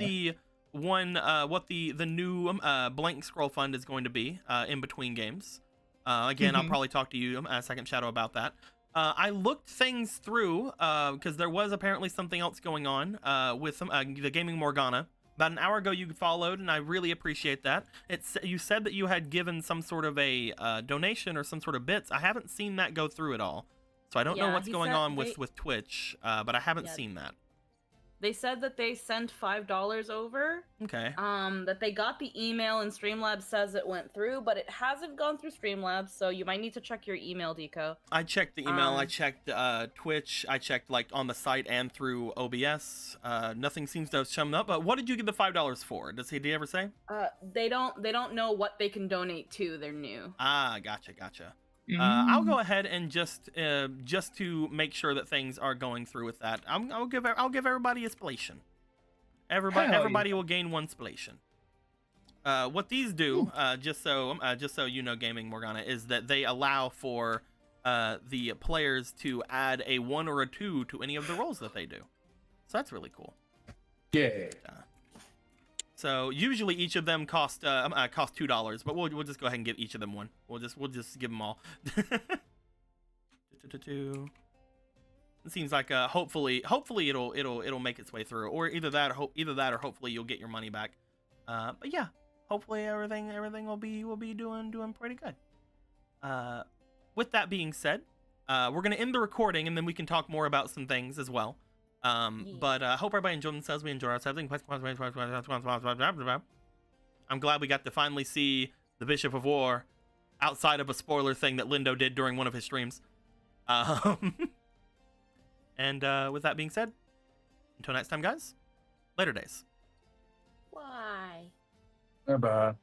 what the new blank scroll fund is going to be in between games. Again, I'll probably talk to you, Second Shadow, about that. I looked things through because there was apparently something else going on with the Gaming Morgana. About an hour ago, you followed, and I really appreciate that. You said that you had given some sort of a donation or some sort of bits. I haven't seen that go through at all, so I don't know Yeah, what's he going said on with Twitch, but I haven't seen that. They said that they sent $5 over. Okay. That they got the email and Streamlabs says it went through, but it hasn't gone through Streamlabs, so you might need to check your email, Deco. I checked the email. I checked Twitch. I checked like on the site and through OBS. Nothing seems to have shown up. But what did you give the $5 for? Did he ever say? They don't know what they can donate to. They're new. Ah, gotcha. I'll go ahead and just to make sure that things are going through with that, I'll give everybody a splation. Everybody will gain 1 splation. What these do, just so you know, Gaming Morgana, is that they allow for the players to add a 1 or a 2 to any of the rolls that they do. So that's really cool. Yeah. So usually each of them cost $2, but we'll just go ahead and give each of them 1. We'll just give them all. It seems like hopefully it'll make its way through, or either that or hopefully you'll get your money back. But yeah, hopefully everything will be doing pretty good. With that being said, we're gonna end the recording and then we can talk more about some things as well. But I hope everybody enjoyed themselves. We enjoyed ourselves. I'm glad we got to finally see the Bishop of War outside of a spoiler thing that Lindo did during one of his streams. And with that being said, until next time, guys, later days. Why? Bye-bye.